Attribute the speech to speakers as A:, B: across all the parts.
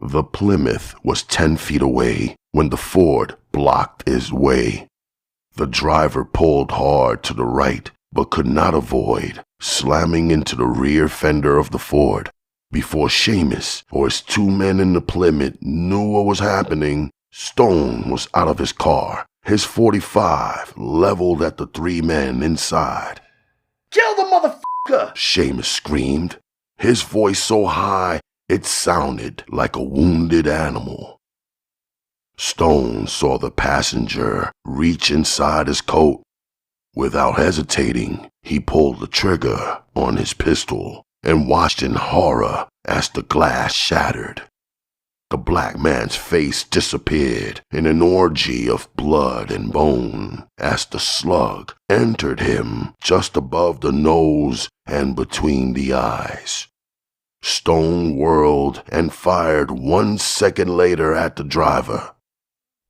A: The Plymouth was 10 feet away when the Ford blocked his way. The driver pulled hard to the right, but could not avoid slamming into the rear fender of the Ford. Before Seamus or his 2 men in the Plymouth knew what was happening, Stone was out of his car, his .45 leveled at the 3 men inside.
B: "Kill the motherfucker!"
A: Seamus screamed, his voice so high it sounded like a wounded animal. Stone saw the passenger reach inside his coat. Without hesitating, he pulled the trigger on his pistol and watched in horror as the glass shattered. The black man's face disappeared in an orgy of blood and bone as the slug entered him just above the nose and between the eyes. Stone whirled and fired 1 second later at the driver.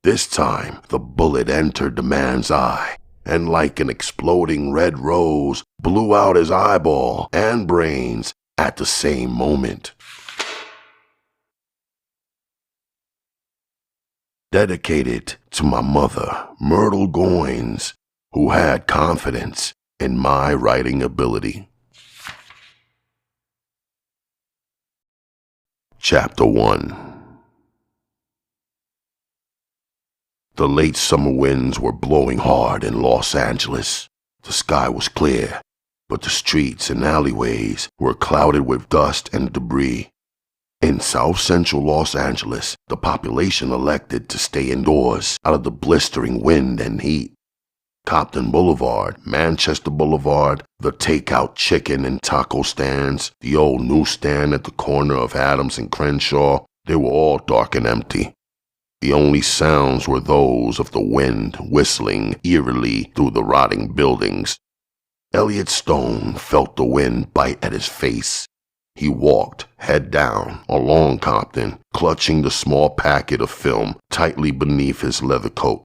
A: This time, the bullet entered the man's eye, and like an exploding red rose, blew out his eyeball and brains at the same moment. Dedicated to my mother, Myrtle Goines, who had confidence in my writing ability. Chapter 1. The late summer winds were blowing hard in Los Angeles. The sky was clear, but the streets and alleyways were clouded with dust and debris. In South Central Los Angeles, the population elected to stay indoors out of the blistering wind and heat. Compton Boulevard, Manchester Boulevard, the takeout chicken and taco stands, the old newsstand at the corner of Adams and Crenshaw, they were all dark and empty. The only sounds were those of the wind whistling eerily through the rotting buildings. Elliot Stone felt the wind bite at his face. He walked, head down, along Compton, clutching the small packet of film tightly beneath his leather coat.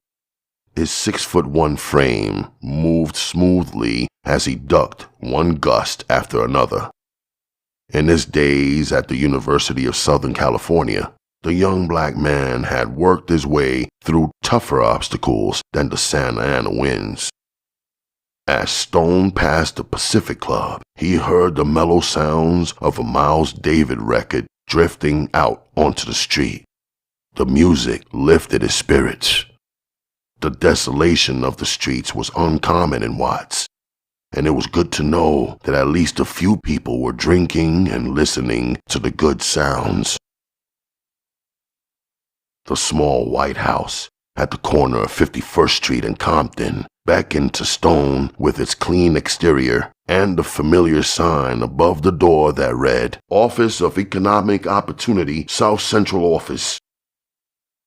A: His 6'1" frame moved smoothly as he ducked one gust after another. In his days at the University of Southern California, the young black man had worked his way through tougher obstacles than the Santa Ana winds. As Stone passed the Pacific Club, he heard the mellow sounds of a Miles Davis record drifting out onto the street. The music lifted his spirits. The desolation of the streets was uncommon in Watts, and it was good to know that at least a few people were drinking and listening to the good sounds. The small white house at the corner of 51st Street and Compton beckoned to Stone with its clean exterior and the familiar sign above the door that read, "Office of Economic Opportunity, South Central Office."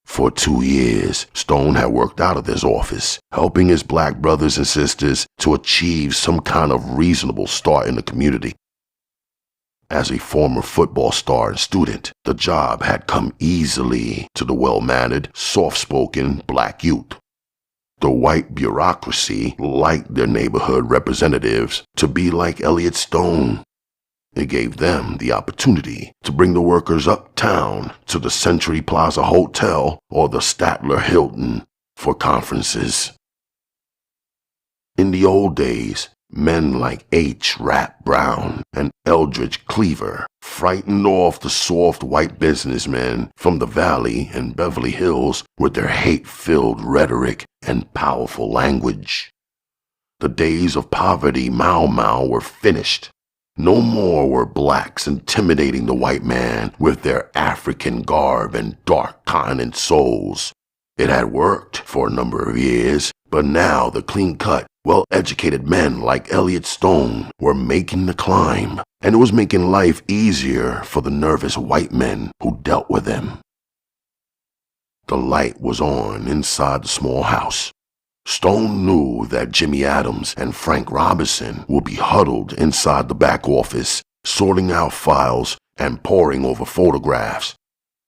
A: For 2 years, Stone had worked out of this office, helping his black brothers and sisters to achieve some kind of reasonable start in the community. As a former football star and student, the job had come easily to the well-mannered, soft-spoken black youth. The white bureaucracy liked their neighborhood representatives to be like Elliot Stone. It gave them the opportunity to bring the workers uptown to the Century Plaza Hotel or the Statler Hilton for conferences. In the old days, men like H. Rap Brown and Eldridge Cleaver frightened off the soft white businessmen from the Valley and Beverly Hills with their hate-filled rhetoric and powerful language. The days of poverty Mau were finished. No more were blacks intimidating the white man with their African garb and dark continent souls. It had worked for a number of years, but now the clean-cut, well-educated men like Elliot Stone were making the climb, and it was making life easier for the nervous white men who dealt with them. The light was on inside the small house. Stone knew that Jimmy Adams and Frank Robinson would be huddled inside the back office, sorting out files and poring over photographs.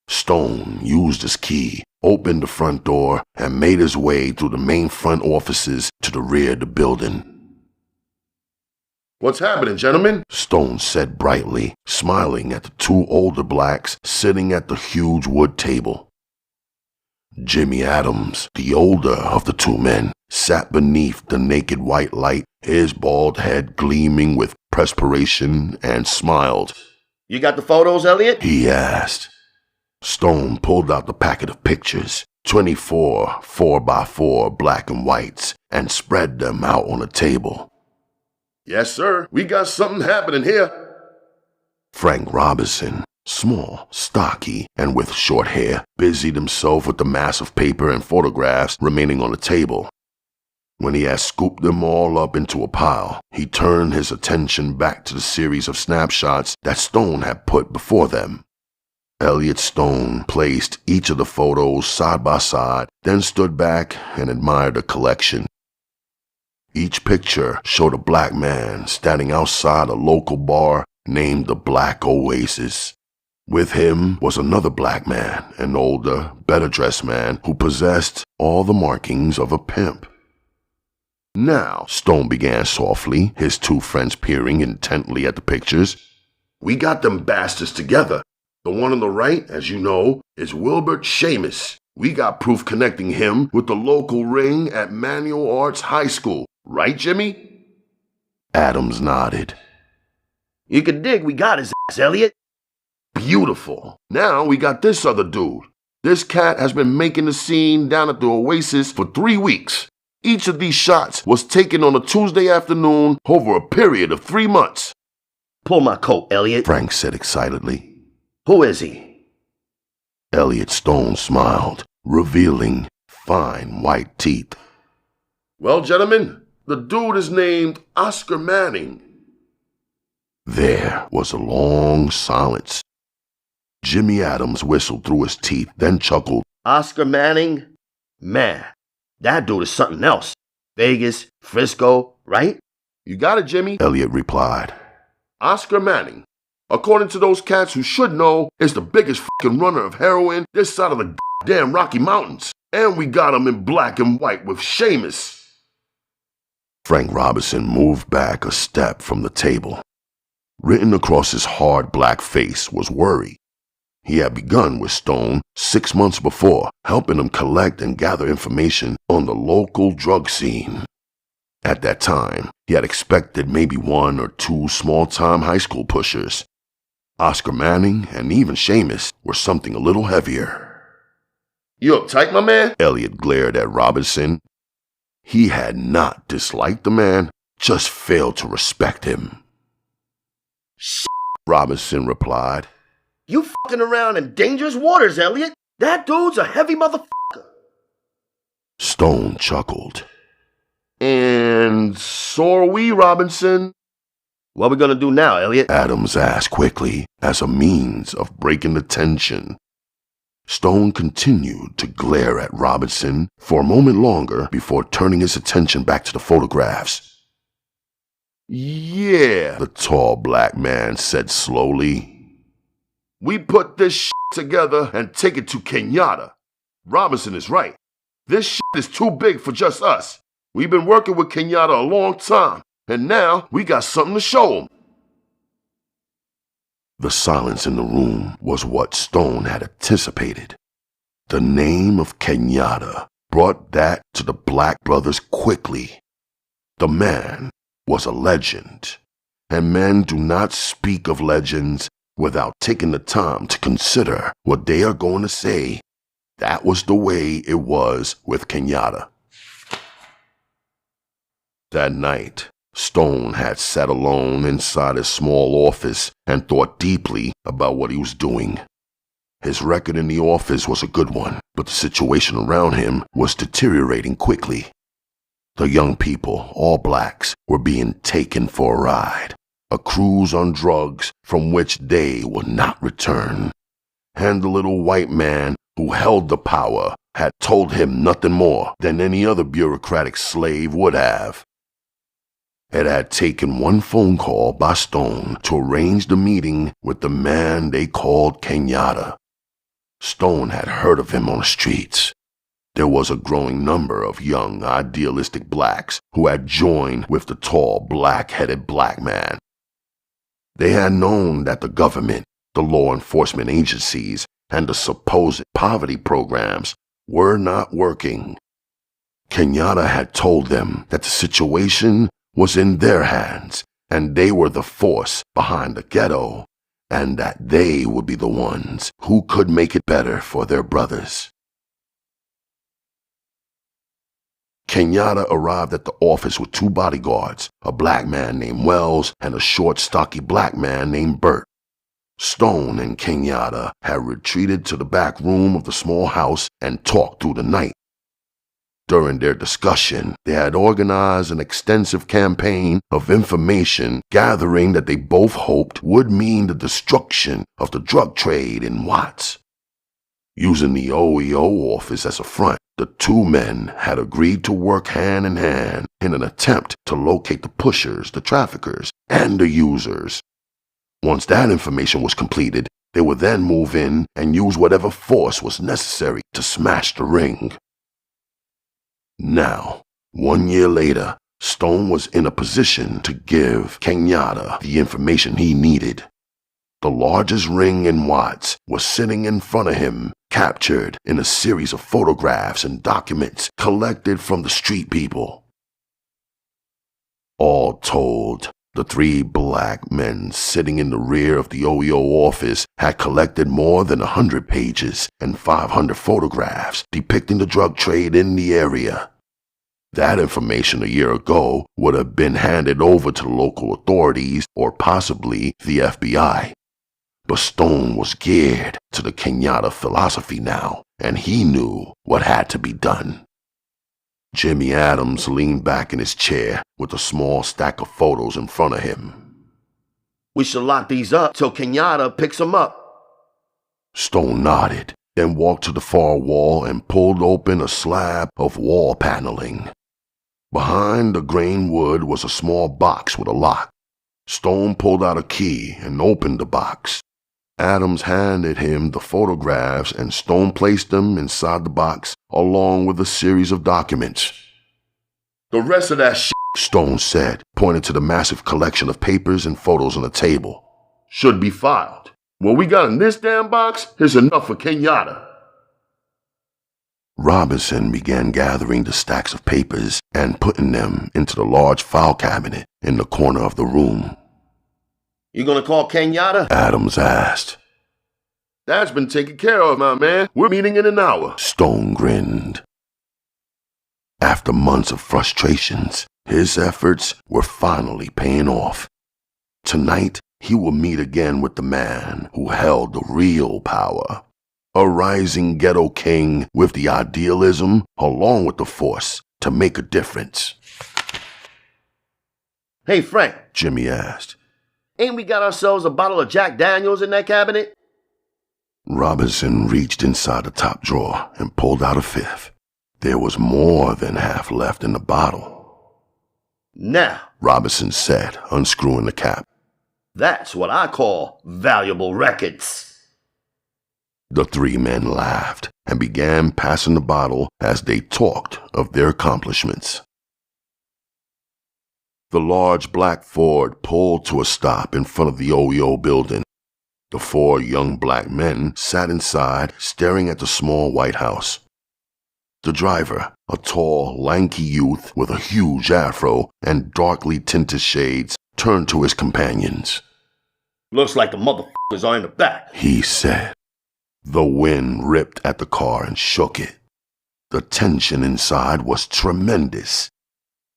A: Stone used his key, opened the front door, and made his way through the main front offices to the rear of the building. What's happening, gentlemen? Stone said brightly, smiling at the two older blacks sitting at the huge wood table. Jimmy Adams, the older of the two men, sat beneath the naked white light, his bald head gleaming with perspiration, and smiled.
B: You got the photos, Elliot?
A: He asked. Stone pulled out the packet of pictures, 24 4x4 black and whites, and spread them out on the table. Yes, sir. We got something happening here. Frank Robinson, small, stocky, and with short hair, busied himself with the mass of paper and photographs remaining on the table. When he had scooped them all up into a pile, he turned his attention back to the series of snapshots that Stone had put before them. Elliot Stone placed each of the photos side by side, then stood back and admired the collection. Each picture showed a black man standing outside a local bar named the Black Oasis. With him was another black man, an older, better-dressed man who possessed all the markings of a pimp. Now, Stone began softly, his two friends peering intently at the pictures. We got them bastards together. The one on the right, as you know, is Wilbert Seamus. We got proof connecting him with the local ring at Manual Arts High School. Right, Jimmy? Adams nodded.
B: You can dig we got his ass, Elliot.
A: Beautiful. Now we got this other dude. This cat has been making the scene down at the Oasis for 3 weeks. Each of these shots was taken on a Tuesday afternoon over a period of 3 months.
B: Pull my coat, Elliot,
A: Frank said excitedly.
B: Who is he?
A: Elliot Stone smiled, revealing fine white teeth. Well, gentlemen, the dude is named Oscar Manning. There was a long silence. Jimmy Adams whistled through his teeth, then chuckled.
B: Oscar Manning? Man, that dude is something else. Vegas, Frisco, right?
A: You got it, Jimmy, Elliot replied. Oscar Manning, according to those cats who should know, is the biggest fucking runner of heroin this side of the damn Rocky Mountains. And we got him in black and white with Seamus. Frank Robinson moved back a step from the table. Written across his hard black face was worry. He had begun with Stone 6 months before, helping him collect and gather information on the local drug scene. At that time, he had expected maybe 1 or 2 small-time high school pushers. Oscar Manning and even Seamus were something a little heavier. You uptight, my man? Elliot glared at Robinson. He had not disliked the man, just failed to respect him.
B: Shit,
A: Robinson replied.
B: You fucking around in dangerous waters, Elliot. That dude's a heavy motherfucker.
A: Stone chuckled. And so are we, Robinson.
B: What we gonna do now, Elliot?
A: Adams asked quickly, as a means of breaking the tension. Stone continued to glare at Robinson for a moment longer before turning his attention back to the photographs. Yeah, the tall black man said slowly. We put this shit together and take it to Kenyatta. Robinson is right. This shit is too big for just us. We've been working with Kenyatta a long time, and now we got something to show him. The silence in the room was what Stone had anticipated. The name of Kenyatta brought that to the Black brothers quickly. The man was a legend, and men do not speak of legends without taking the time to consider what they are going to say. That was the way it was with Kenyatta. That night, Stone had sat alone inside his small office and thought deeply about what he was doing. His record in the office was a good one, but the situation around him was deteriorating quickly. The young people, all blacks, were being taken for a ride, a cruise on drugs from which they would not return. And the little white man who held the power had told him nothing more than any other bureaucratic slave would have. It had taken one phone call by Stone to arrange the meeting with the man they called Kenyatta. Stone had heard of him on the streets. There was a growing number of young, idealistic blacks who had joined with the tall, black-headed black man. They had known that the government, the law enforcement agencies, and the supposed poverty programs were not working. Kenyatta had told them that the situation was in their hands, and they were the force behind the ghetto, and that they would be the ones who could make it better for their brothers. Kenyatta arrived at the office with 2 bodyguards, a black man named Wells and a short, stocky black man named Bert. Stone and Kenyatta had retreated to the back room of the small house and talked through the night. During their discussion, they had organized an extensive campaign of information gathering that they both hoped would mean the destruction of the drug trade in Watts. Using the OEO office as a front, the 2 men had agreed to work hand in hand in an attempt to locate the pushers, the traffickers, and the users. Once that information was completed, they would then move in and use whatever force was necessary to smash the ring. Now, 1 year later, Stone was in a position to give Kenyatta the information he needed. The largest ring in Watts was sitting in front of him, captured in a series of photographs and documents collected from the street people. All told, the 3 black men sitting in the rear of the OEO office had collected more than 100 pages and 500 photographs depicting the drug trade in the area. That information a year ago would have been handed over to the local authorities or possibly the FBI. But Stone was geared to the Kenyatta philosophy now, and he knew what had to be done. Jimmy Adams leaned back in his chair with a small stack of photos in front of him.
B: We should lock these up till Kenyatta picks them up.
A: Stone nodded, then walked to the far wall and pulled open a slab of wall paneling. Behind the grain wood was a small box with a lock. Stone pulled out a key and opened the box. Adams handed him the photographs and Stone placed them inside the box along with a series of documents.
B: The rest of that shit,
A: Stone said, pointing to the massive collection of papers and photos on the table,
B: should be filed. What we got in this damn box is enough for Kenyatta.
A: Robinson began gathering the stacks of papers and putting them into the large file cabinet in the corner of the room.
B: You gonna call Kenyatta?
A: Adams asked.
B: That's been taken care of, my man. We're meeting in an hour.
A: Stone grinned. After months of frustrations, his efforts were finally paying off. Tonight, he will meet again with the man who held the real power. A rising ghetto king with the idealism along with the force to make a difference.
B: Hey, Frank,
A: Jimmy asked.
B: Ain't we got ourselves a bottle of Jack Daniels in that cabinet?
A: Robinson reached inside the top drawer and pulled out a 5th. There was more than half left in the bottle.
B: Now,
A: Robinson said, unscrewing the cap.
B: That's what I call valuable records.
A: The 3 men laughed and began passing the bottle as they talked of their accomplishments. The large black Ford pulled to a stop in front of the OEO building. The 4 young black men sat inside, staring at the small white house. The driver, a tall, lanky youth with a huge afro and darkly tinted shades, turned to his companions.
B: Looks like the motherfuckers are in the back,
A: he said. The wind ripped at the car and shook it. The tension inside was tremendous.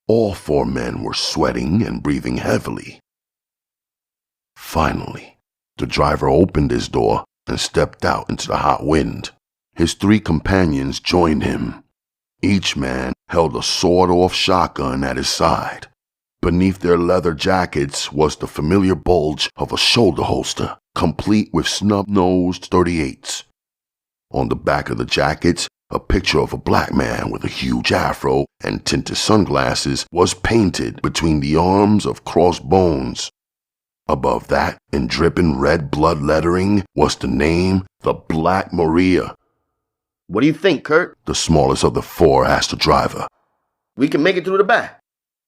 A: All 4 men were sweating and breathing heavily. Finally, the driver opened his door and stepped out into the hot wind. His 3 companions joined him. Each man held a sawed-off shotgun at his side. Beneath their leather jackets was the familiar bulge of a shoulder holster, complete with snub-nosed .38s. On the back of the jackets, a picture of a black man with a huge afro and tinted sunglasses was painted between the arms of crossed bones. Above that, in dripping red blood lettering, was the name, the Black Maria.
B: What do you think, Kurt?
A: The smallest of the four asked the driver.
B: We can make it through the back.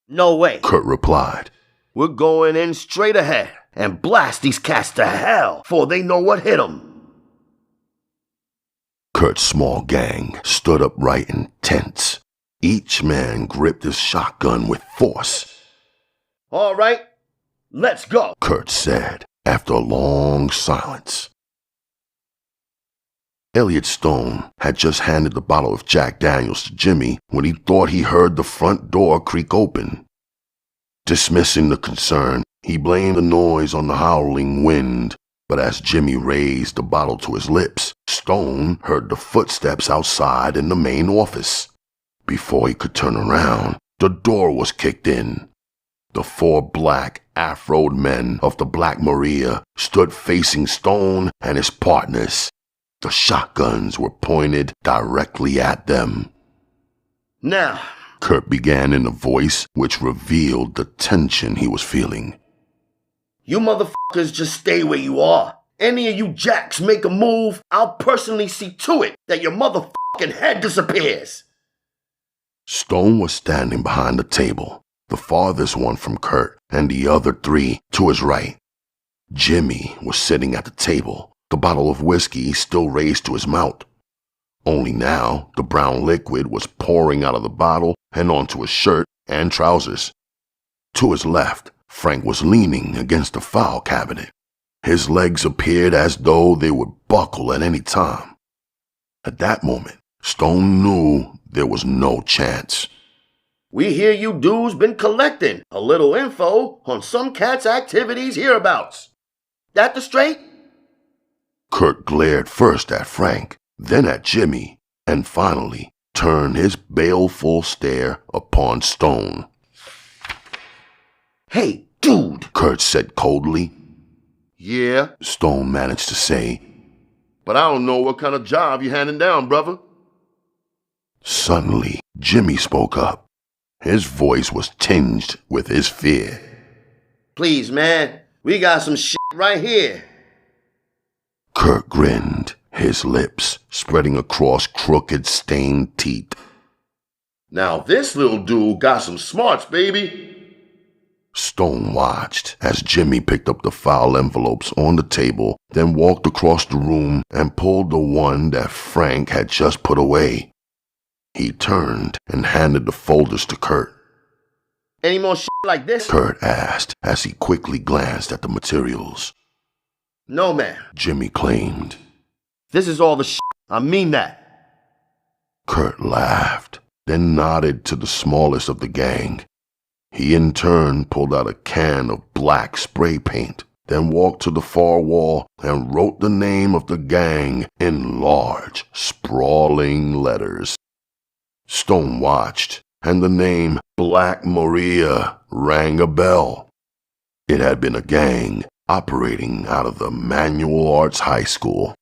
B: No way,
A: Kurt replied.
B: We're going in straight ahead and blast these cats to hell before they know what hit them.
A: Kurt's small gang stood upright and tense. Each man gripped his shotgun with force.
B: All right, let's go,
A: Kurt said after a long silence. Elliot Stone had just handed the bottle of Jack Daniels to Jimmy when he thought he heard the front door creak open. Dismissing the concern, he blamed the noise on the howling wind, but as Jimmy raised the bottle to his lips, Stone heard the footsteps outside in the main office. Before he could turn around, the door was kicked in. The four black, afroed men of the Black Maria stood facing Stone and his partners. The shotguns were pointed directly at them.
B: Now,
A: Kurt began in a voice which revealed the tension he was feeling.
B: You motherfuckers just stay where you are. Any of you jacks make a move, I'll personally see to it that your motherfucking head disappears.
A: Stone was standing behind the table, the farthest one from Kurt and the other three to his right. Jimmy was sitting at the table, the bottle of whiskey still raised to his mouth. Only now, the brown liquid was pouring out of the bottle and onto his shirt and trousers. To his left, Frank was leaning against the file cabinet. His legs appeared as though they would buckle at any time. At that moment, Stone knew there was no chance.
B: We hear you dudes been collecting a little info on some cat's activities hereabouts. That the straight?
A: Kurt glared first at Frank, then at Jimmy, and finally turned his baleful stare upon Stone.
B: Hey, dude,
A: Kurt said coldly.
B: Yeah,
A: Stone managed to say,
B: but I don't know what kind of job you handing down, brother.
A: Suddenly, Jimmy spoke up. His voice was tinged with his fear.
B: Please, man, we got some shit right here.
A: Kurt grinned, his lips spreading across crooked, stained teeth.
B: Now this little dude got some smarts, baby.
A: Stone watched as Jimmy picked up the file envelopes on the table, then walked across the room and pulled the one that Frank had just put away. He turned and handed the folders to Kurt.
B: Any more shit like this?
A: Kurt asked as he quickly glanced at the materials.
B: No, man.
A: Jimmy claimed.
B: This is all the shit. I mean that.
A: Kurt laughed, then nodded to the smallest of the gang. He in turn pulled out a can of black spray paint, then walked to the far wall and wrote the name of the gang in large, sprawling letters. Stone watched, and the name Black Maria rang a bell. It had been a gang operating out of the Manual Arts High School.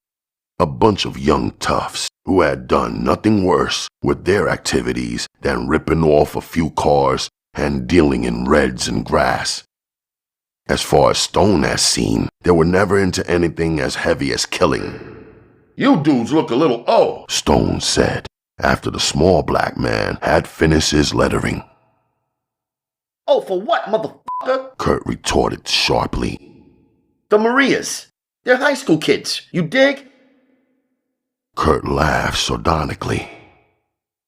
A: A bunch of young toughs who had done nothing worse with their activities than ripping off a few cars and dealing in reds and grass. As far as Stone had seen, they were never into anything as heavy as killing.
B: You dudes look a little old,
A: Stone said, after the small black man had finished his lettering.
B: Oh, for what, motherfucker?
A: Kurt retorted sharply.
B: The Marias. They're high school kids, you dig?
A: Kurt laughed sardonically.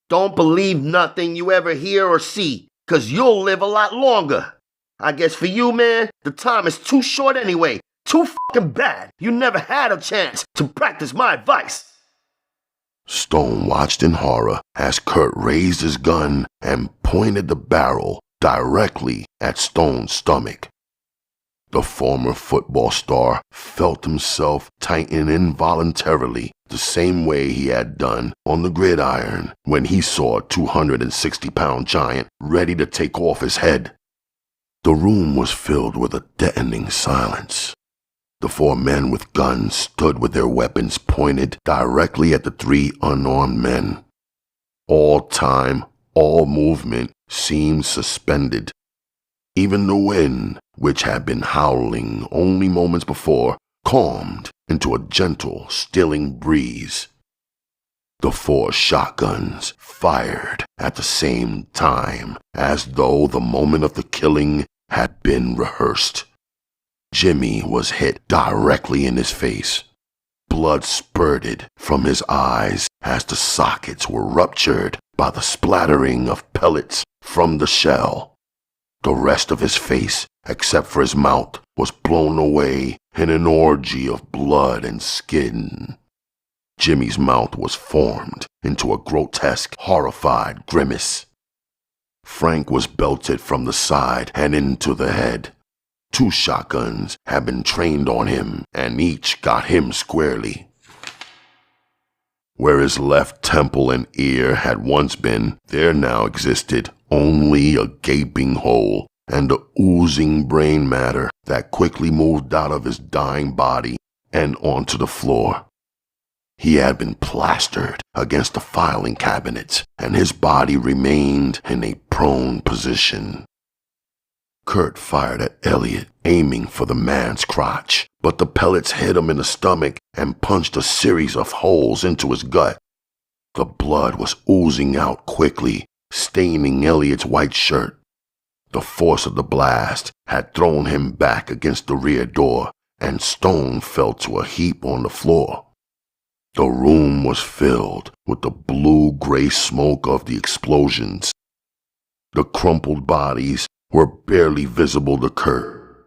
B: Don't believe nothing you ever hear or see, 'cause you'll live a lot longer. I guess for you, man, the time is too short anyway. Too fucking bad. You never had a chance to practice my advice.
A: Stone watched in horror as Kurt raised his gun and pointed the barrel directly at Stone's stomach. The former football star felt himself tighten involuntarily the same way he had done on the gridiron when he saw a 260-pound giant ready to take off his head. The room was filled with a deafening silence. The four men with guns stood with their weapons pointed directly at the three unarmed men. All time, all movement seemed suspended. Even the wind, which had been howling only moments before, calmed into a gentle, stilling breeze. The 4 shotguns fired at the same time, as though the moment of the killing had been rehearsed. Jimmy was hit directly in his face. Blood spurted from his eyes as the sockets were ruptured by the splattering of pellets from the shell. The rest of his face, except for his mouth, was blown away in an orgy of blood and skin. Jimmy's mouth was formed into a grotesque, horrified grimace. Frank was belted from the side and into the head. 2 shotguns had been trained on him, and each got him squarely. Where his left temple and ear had once been, there now existed only a gaping hole and the oozing brain matter that quickly moved out of his dying body and onto the floor. He had been plastered against the filing cabinets, and his body remained in a prone position. Kurt fired at Elliot, aiming for the man's crotch, but the pellets hit him in the stomach and punched a series of holes into his gut. The blood was oozing out quickly, staining Elliot's white shirt. The force of the blast had thrown him back against the rear door, and Stone fell to a heap on the floor. The room was filled with the blue-gray smoke of the explosions. The crumpled bodies were barely visible to Kurt.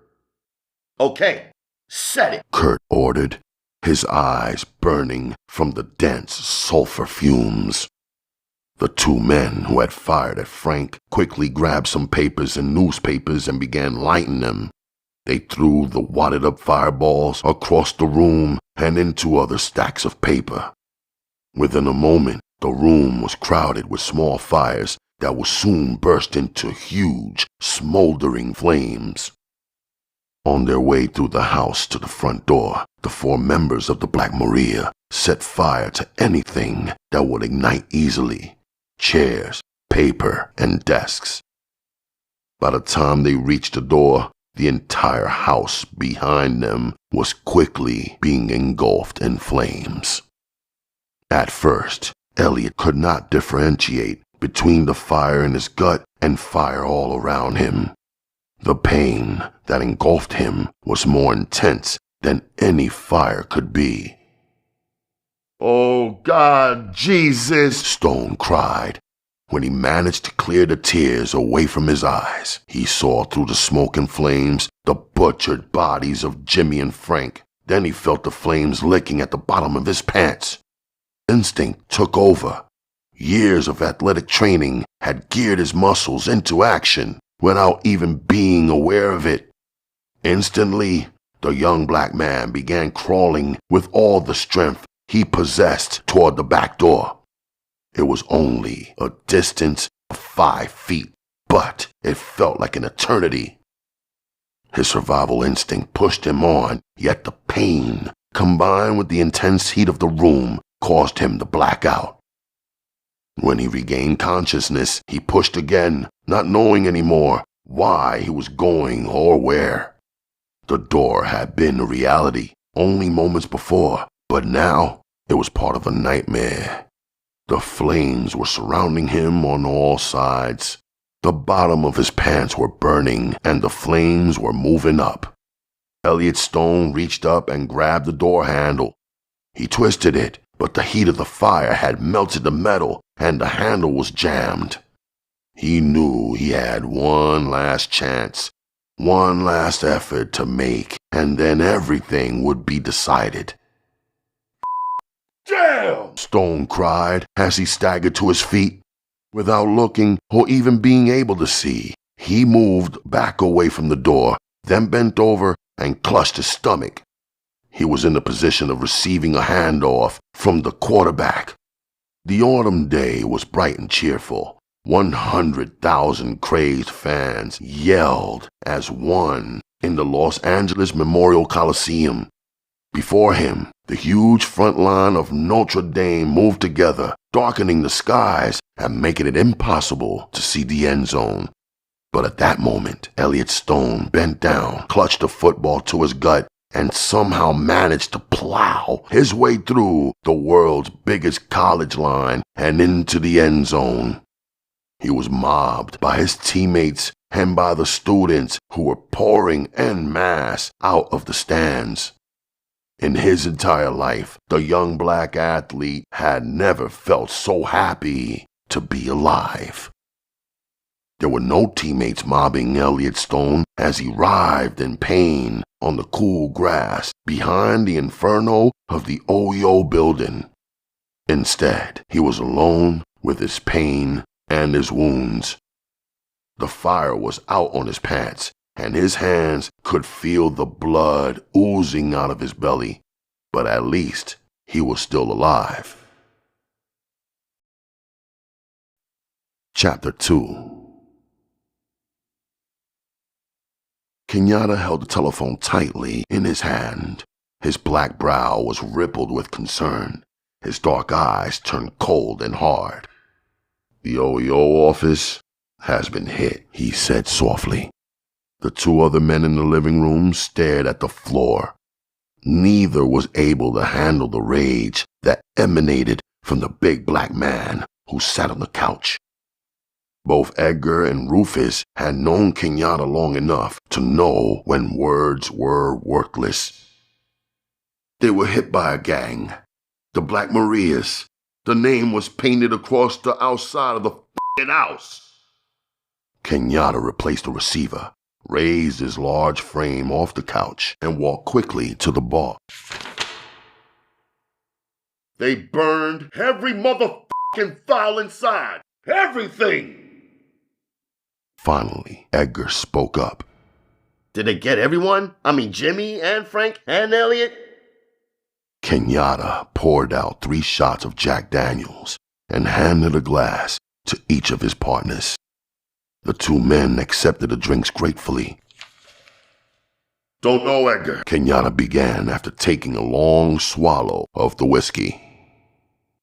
B: Okay, set it,
A: Kurt ordered, his eyes burning from the dense sulfur fumes. The 2 men who had fired at Frank quickly grabbed some papers and newspapers and began lighting them. They threw the wadded-up fireballs across the room and into other stacks of paper. Within a moment, the room was crowded with small fires that would soon burst into huge, smoldering flames. On their way through the house to the front door, the 4 members of the Black Maria set fire to anything that would ignite easily: chairs, paper, and desks. By the time they reached the door, the entire house behind them was quickly being engulfed in flames. At first, Elliot could not differentiate between the fire in his gut and fire all around him. The pain that engulfed him was more intense than any fire could be.
B: Oh, God, Jesus,
A: Stone cried. When he managed to clear the tears away from his eyes, he saw through the smoke and flames the butchered bodies of Jimmy and Frank. Then he felt the flames licking at the bottom of his pants. Instinct took over. Years of athletic training had geared his muscles into action without even being aware of it. Instantly, the young black man began crawling with all the strength he possessed toward the back door. It was only a distance of 5 feet, but it felt like an eternity. His survival instinct pushed him on, yet the pain, combined with the intense heat of the room, caused him to black out. When he regained consciousness, he pushed again, not knowing anymore why he was going or where. The door had been a reality only moments before, but now it was part of a nightmare. The flames were surrounding him on all sides. The bottom of his pants were burning, and the flames were moving up. Elliot Stone reached up and grabbed the door handle. He twisted it, but the heat of the fire had melted the metal, and the handle was jammed. He knew he had one last chance, one last effort to make, and then everything would be decided.
B: damn!
A: Stone cried as he staggered to his feet. Without looking or even being able to see, he moved back away from the door, then bent over and clutched his stomach. He was in the position of receiving a handoff from the quarterback. The autumn day was bright and cheerful. 100,000 crazed fans yelled as one in the Los Angeles Memorial Coliseum. Before him, the huge front line of Notre Dame moved together, darkening the skies and making it impossible to see the end zone. But at that moment, Elliot Stone bent down, clutched the football to his gut, and somehow managed to plow his way through the world's biggest college line and into the end zone. He was mobbed by his teammates and by the students who were pouring en masse out of the stands. In his entire life, the young black athlete had never felt so happy to be alive. There were no teammates mobbing Elliot Stone as he writhed in pain on the cool grass behind the inferno of the OYO building. Instead, he was alone with his pain and his wounds. The fire was out on his pants, and his hands could feel the blood oozing out of his belly, but at least he was still alive. Chapter 2. Kenyatta held the telephone tightly in his hand. His black brow was rippled with concern. His dark eyes turned cold and hard. "The OEO office has been hit," he said softly. The two other men in the living room stared at the floor. Neither was able to handle the rage that emanated from the big black man who sat on the couch. Both Edgar and Rufus had known Kenyatta long enough to know when words were worthless. "They were hit by a gang. The Black Marias. The name was painted across the outside of the f***ing house." Kenyatta replaced the receiver, raised his large frame off the couch, and walked quickly to the bar.
B: "They burned every motherfucking file inside. Everything!"
A: Finally, Edgar spoke up.
B: "Did they get everyone? I mean Jimmy and Frank and Elliot?"
A: Kenyatta poured out 3 shots of Jack Daniels and handed a glass to each of his partners. The 2 men accepted the drinks gratefully.
B: "Don't know, Edgar,"
A: Kenyatta began after taking a long swallow of the whiskey.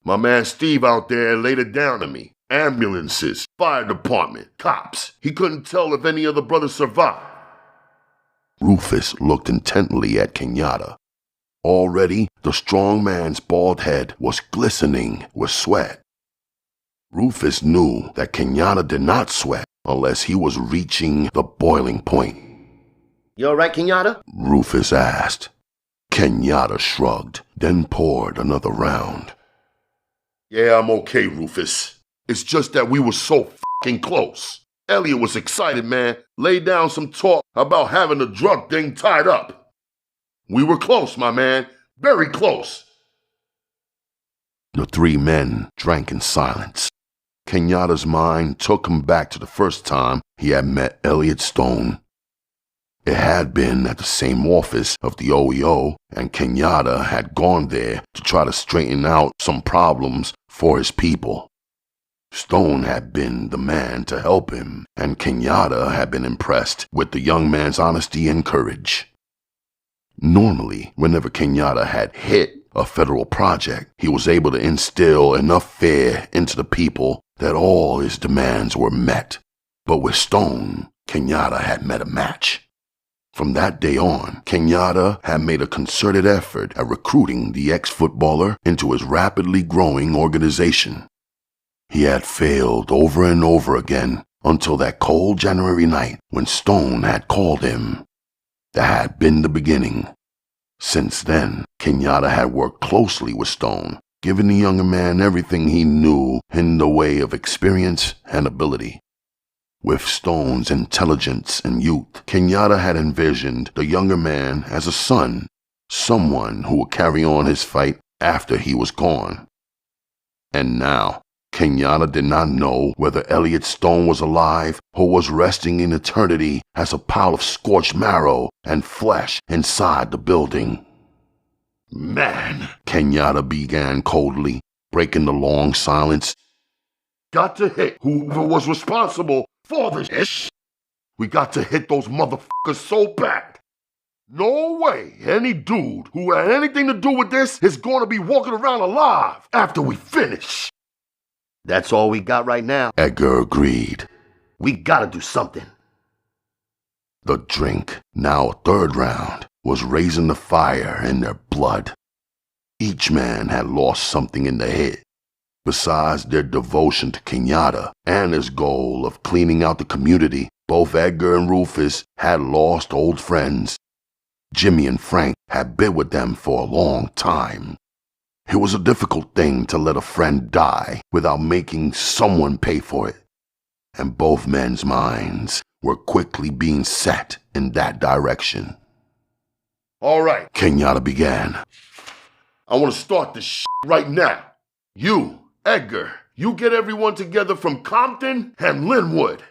B: "My man Steve out there laid it down to me. Ambulances, fire department, cops. He couldn't tell if any of the brothers survived."
A: Rufus looked intently at Kenyatta. Already, the strong man's bald head was glistening with sweat. Rufus knew that Kenyatta did not sweat unless he was reaching the boiling point.
B: "You all right, Kenyatta?"
A: Rufus asked. Kenyatta shrugged, then poured another round.
B: "Yeah, I'm okay, Rufus. It's just that we were so f***ing close. Elliot was excited, man. Laid down some talk about having the drug thing tied up. We were close, my man. Very close."
A: The 3 men drank in silence. Kenyatta's mind took him back to the first time he had met Elliot Stone. It had been at the same office of the OEO, and Kenyatta had gone there to try to straighten out some problems for his people. Stone had been the man to help him, and Kenyatta had been impressed with the young man's honesty and courage. Normally, whenever Kenyatta had hit a federal project, he was able to instill enough fear into the people that all his demands were met. But with Stone, Kenyatta had met a match. From that day on, Kenyatta had made a concerted effort at recruiting the ex-footballer into his rapidly growing organization. He had failed over and over again until that cold January night when Stone had called him. That had been the beginning. Since then, Kenyatta had worked closely with Stone, giving the younger man everything he knew in the way of experience and ability. With Stone's intelligence and youth, Kenyatta had envisioned the younger man as a son, someone who would carry on his fight after he was gone. And now, Kenyatta did not know whether Elliot Stone was alive or was resting in eternity as a pile of scorched marrow and flesh inside the building.
B: "Man,"
A: Kenyatta began coldly, breaking the long silence.
B: "Got to hit whoever was responsible for this shit. We got to hit those motherfuckers so bad. No way any dude who had anything to do with this is going to be walking around alive after we finish." "That's all we got right now,"
A: Edgar agreed.
B: "We gotta do something."
A: The drink, now a 3rd round, was raising the fire in their blood. Each man had lost something in the head. Besides their devotion to Kenyatta and his goal of cleaning out the community, both Edgar and Rufus had lost old friends. Jimmy and Frank had been with them for a long time. It was a difficult thing to let a friend die without making someone pay for it. And both men's minds were quickly being set in that direction.
C: All right,
A: Kenyatta began.
C: I want to start this right now. You, Edgar, you get everyone together from Compton and Linwood.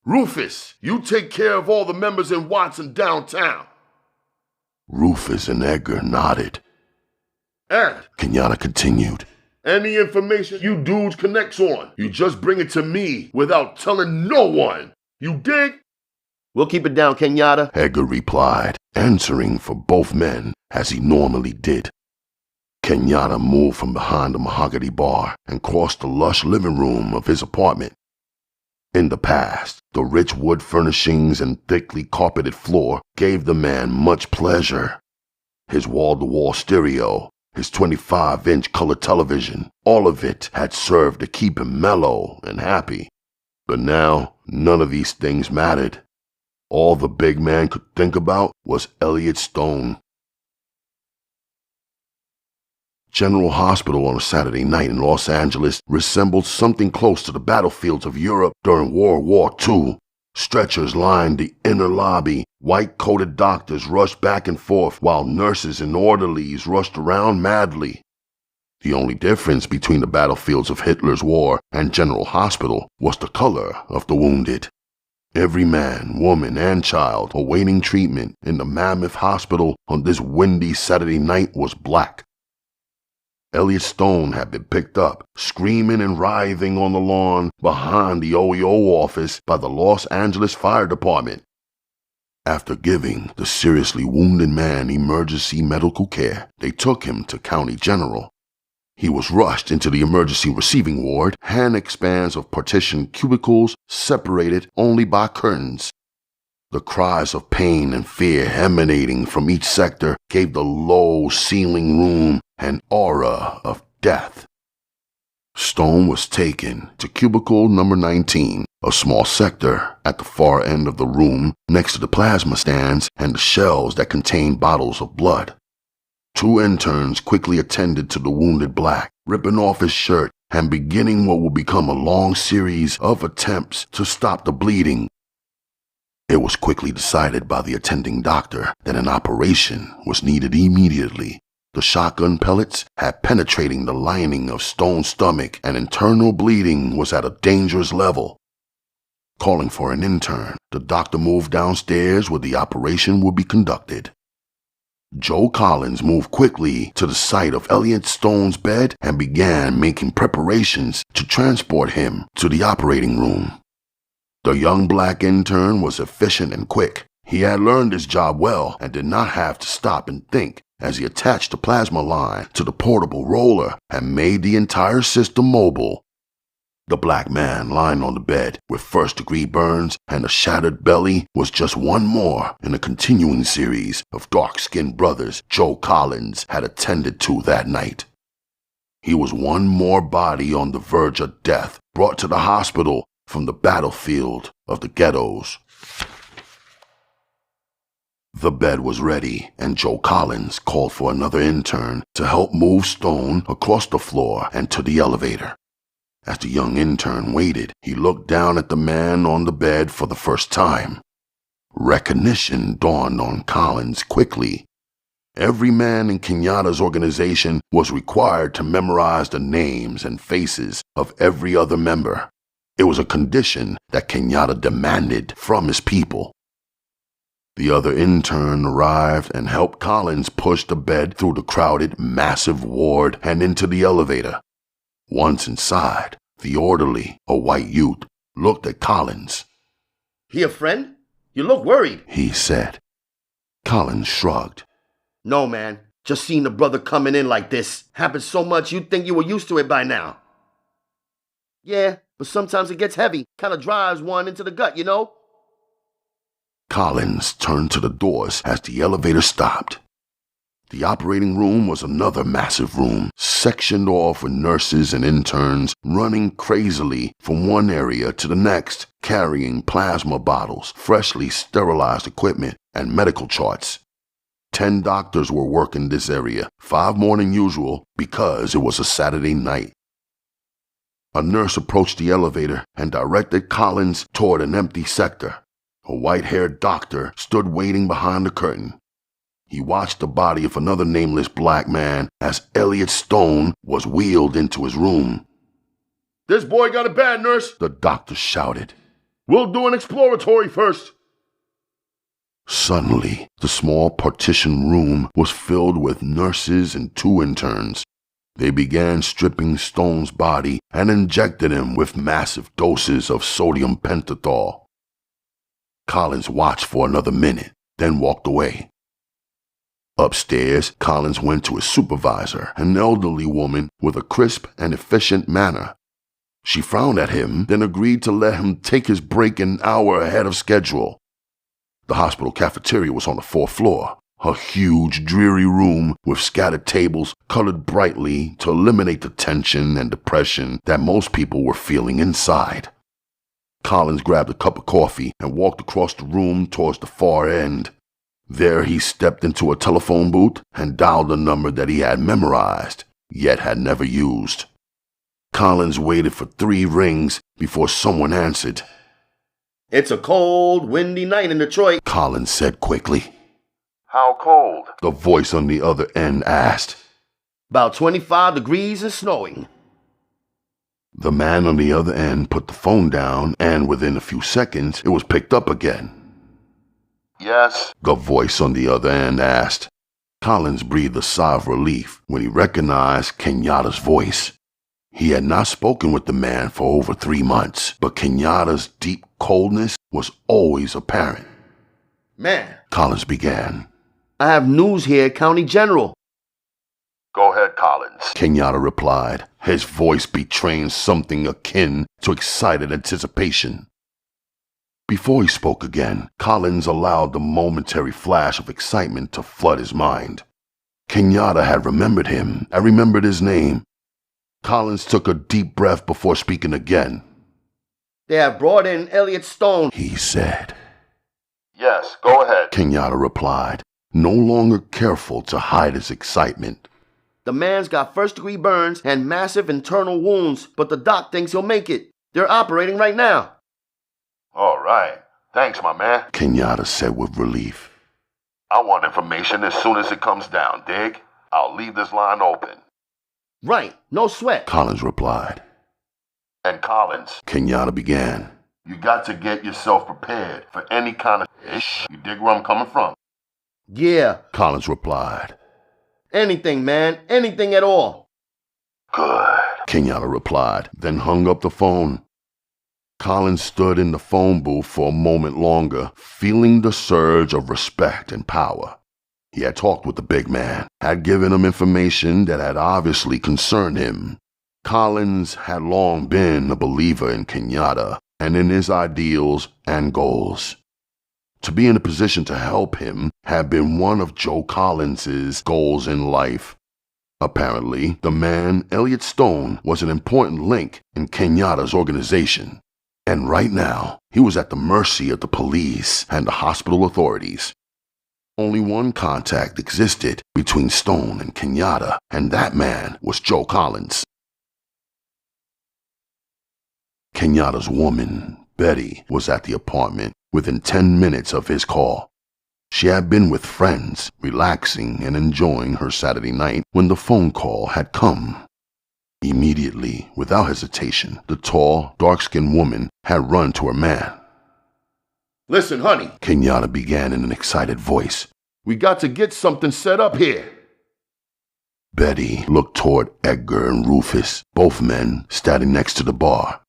C: Rufus, you take care of all the members in Watson downtown.
A: Rufus and Edgar nodded.
C: And
A: Kenyatta continued.
C: any information you dudes connects on, you just bring it to me without telling no one. You dig?
B: We'll keep it down, Kenyatta.
A: Edgar replied, answering for both men as he normally did. Kenyatta moved from behind the mahogany bar and crossed the lush living room of his apartment. In the past, the rich wood furnishings and thickly carpeted floor gave the man much pleasure. His wall-to-wall stereo, his 25-inch color television, all of it had served to keep him mellow and happy. But now, none of these things mattered. All the big man could think about was Elliot Stone. General Hospital on a Saturday night in Los Angeles resembled something close to the battlefields of Europe during World War II. Stretchers lined the inner lobby. White-coated doctors rushed back and forth while nurses and orderlies rushed around madly. The only difference between the battlefields of Hitler's war and General Hospital was the color of the wounded. Every man, woman, and child awaiting treatment in the mammoth hospital on this windy Saturday night was black. Elliot Stone had been picked up, screaming and writhing on the lawn behind the OEO office by the Los Angeles Fire Department. After giving the seriously wounded man emergency medical care, they took him to County General. He was rushed into the emergency receiving ward, hand expanse of partitioned cubicles separated only by curtains. The cries of pain and fear emanating from each sector gave the low-ceiling room an aura of death. Stone was taken to cubicle number 19, a small sector at the far end of the room next to the plasma stands and the shelves that contained bottles of blood. Two interns quickly attended to the wounded black, ripping off his shirt and beginning what would become a long series of attempts to stop the bleeding. It was quickly decided by the attending doctor that an operation was needed immediately. The shotgun pellets had penetrating the lining of Stone's stomach and internal bleeding was at a dangerous level. Calling for an intern, the doctor moved downstairs where the operation would be conducted. Joe Collins moved quickly to the site of Elliot Stone's bed and began making preparations to transport him to the operating room. The young black intern was efficient and quick. He had learned his job well and did not have to stop and think as he attached the plasma line to the portable roller and made the entire system mobile. The black man lying on the bed with first-degree burns and a shattered belly was just one more in a continuing series of dark-skinned brothers Joe Collins had attended to that night. He was one more body on the verge of death, brought to the hospital from the battlefield of the ghettos. The bed was ready, and Joe Collins called for another intern to help move Stone across the floor and to the elevator. As the young intern waited, he looked down at the man on the bed for the first time. Recognition dawned on Collins quickly. Every man in Kenyatta's organization was required to memorize the names and faces of every other member. It was a condition that Kenyatta demanded from his people. The other intern arrived and helped Collins push the bed through the crowded, massive ward and into the elevator. Once inside, the orderly, a white youth, looked at Collins.
B: "Here, friend? You look worried,"
A: he said. Collins shrugged.
B: "No, man. Just seeing the brother coming in like this happens so much you'd think you were used to it by now." "Yeah, but sometimes it gets heavy. Kind of drives one into the gut, you know?"
A: Collins turned to the doors as the elevator stopped. The operating room was another massive room, sectioned off with nurses and interns running crazily from one area to the next, carrying plasma bottles, freshly sterilized equipment, and medical charts. 10 doctors were working this area, 5 more than usual because it was a Saturday night. A nurse approached the elevator and directed Collins toward an empty sector. A white-haired doctor stood waiting behind the curtain. He watched the body of another nameless black man as Elliot Stone was wheeled into his room.
C: This boy got it bad, nurse,
A: the doctor shouted.
C: We'll do an exploratory first.
A: Suddenly, the small partition room was filled with nurses and 2 interns. They began stripping Stone's body and injected him with massive doses of sodium pentothal. Collins watched for another minute, then walked away. Upstairs, Collins went to his supervisor, an elderly woman with a crisp and efficient manner. She frowned at him, then agreed to let him take his break an hour ahead of schedule. The hospital cafeteria was on the 4th floor, a huge, dreary room with scattered tables colored brightly to eliminate the tension and depression that most people were feeling inside. Collins grabbed a cup of coffee and walked across the room towards the far end. There he stepped into a telephone booth and dialed a number that he had memorized, yet had never used. Collins waited for 3 rings before someone answered.
B: It's a cold, windy night in Detroit,
A: Collins said quickly.
C: How cold?
A: The voice on the other end asked.
B: About 25 degrees and snowing.
A: The man on the other end put the phone down, and within a few seconds, it was picked up again.
C: Yes,
A: the voice on the other end asked. Collins breathed a sigh of relief when he recognized Kenyatta's voice. He had not spoken with the man for over 3 months, but Kenyatta's deep coldness was always apparent.
B: Man,
A: Collins began.
B: I have news here, County General.
C: Go ahead, Collins,
A: Kenyatta replied, his voice betraying something akin to excited anticipation. Before he spoke again, Collins allowed the momentary flash of excitement to flood his mind. Kenyatta had remembered him and remembered his name. Collins took a deep breath before speaking again.
B: They have brought in Elliot Stone,
A: he said.
C: Yes, go ahead,
A: Kenyatta replied, no longer careful to hide his excitement.
B: The man's got first-degree burns and massive internal wounds, but the doc thinks he'll make it. They're operating right now.
C: All right. Thanks, my man,
A: Kenyatta said with relief.
C: I want information as soon as it comes down, dig? I'll leave this line open.
B: Right, no sweat,
A: Collins replied.
C: And Collins,
A: Kenyatta began.
C: You got to get yourself prepared for any kind of ish. You dig where I'm coming from?
B: Yeah,
A: Collins replied.
B: Anything, man, anything at all.
C: Good,
A: Kenyatta replied, then hung up the phone. Collins stood in the phone booth for a moment longer, feeling the surge of respect and power. He had talked with the big man, had given him information that had obviously concerned him. Collins had long been a believer in Kenyatta and in his ideals and goals. To be in a position to help him had been one of Joe Collins's goals in life. Apparently, the man, Elliot Stone, was an important link in Kenyatta's organization. And right now, he was at the mercy of the police and the hospital authorities. Only one contact existed between Stone and Kenyatta, and that man was Joe Collins. Kenyatta's woman, Betty, was at the apartment within 10 minutes of his call. She had been with friends, relaxing and enjoying her Saturday night when the phone call had come. Immediately, without hesitation, the tall, dark-skinned woman had run to her man.
C: Listen, honey,
A: Kenyatta began in an excited voice.
C: We got to get something set up here.
A: Betty looked toward Edgar and Rufus, both men standing next to the bar.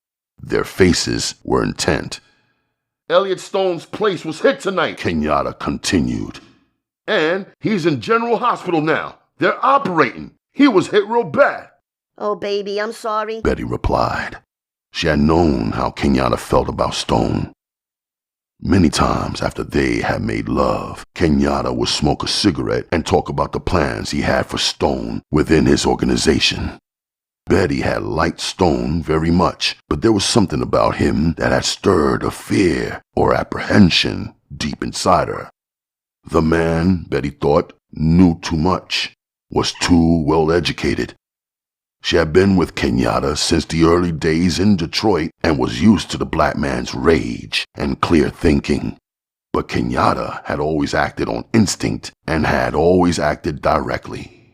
A: Their faces were intent.
C: Elliot Stone's place was hit tonight,
A: Kenyatta continued.
C: And he's in General Hospital now. They're operating. He was hit real bad.
D: Oh, baby, I'm sorry.
A: Betty replied. She had known how Kenyatta felt about Stone. Many times after they had made love, Kenyatta would smoke a cigarette and talk about the plans he had for Stone within his organization. Betty had liked Stone very much, but there was something about him that had stirred a fear or apprehension deep inside her. The man, Betty thought, knew too much, was too well educated. She had been with Kenyatta since the early days in Detroit and was used to the black man's rage and clear thinking. But Kenyatta had always acted on instinct and had always acted directly.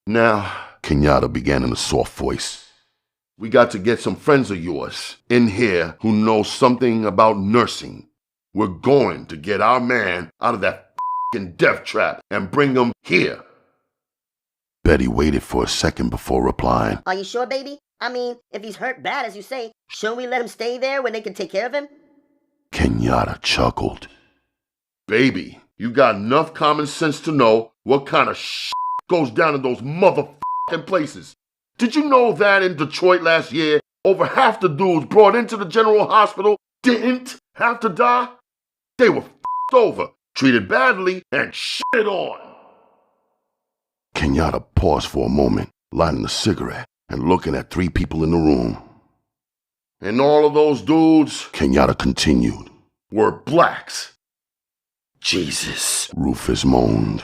C: Now,
A: Kenyatta began in a soft voice,
C: we got to get some friends of yours in here who know something about nursing. We're going to get our man out of that f***ing death trap and bring him here.
A: Betty waited for a second before replying.
D: Are you sure, baby? I mean, if he's hurt bad, as you say, shouldn't we let him stay there when they can take care of him?
A: Kenyatta chuckled.
C: Baby, you got enough common sense to know what kind of shit goes down in those motherfucking places. Did you know that in Detroit last year, over half the dudes brought into the general hospital didn't have to die? They were f***ed over, treated badly, and shit on.
A: Kenyatta paused for a moment, lighting a cigarette and looking at three people in the room.
C: And all of those dudes,
A: Kenyatta continued,
C: were blacks.
B: Jesus.
A: Rufus moaned.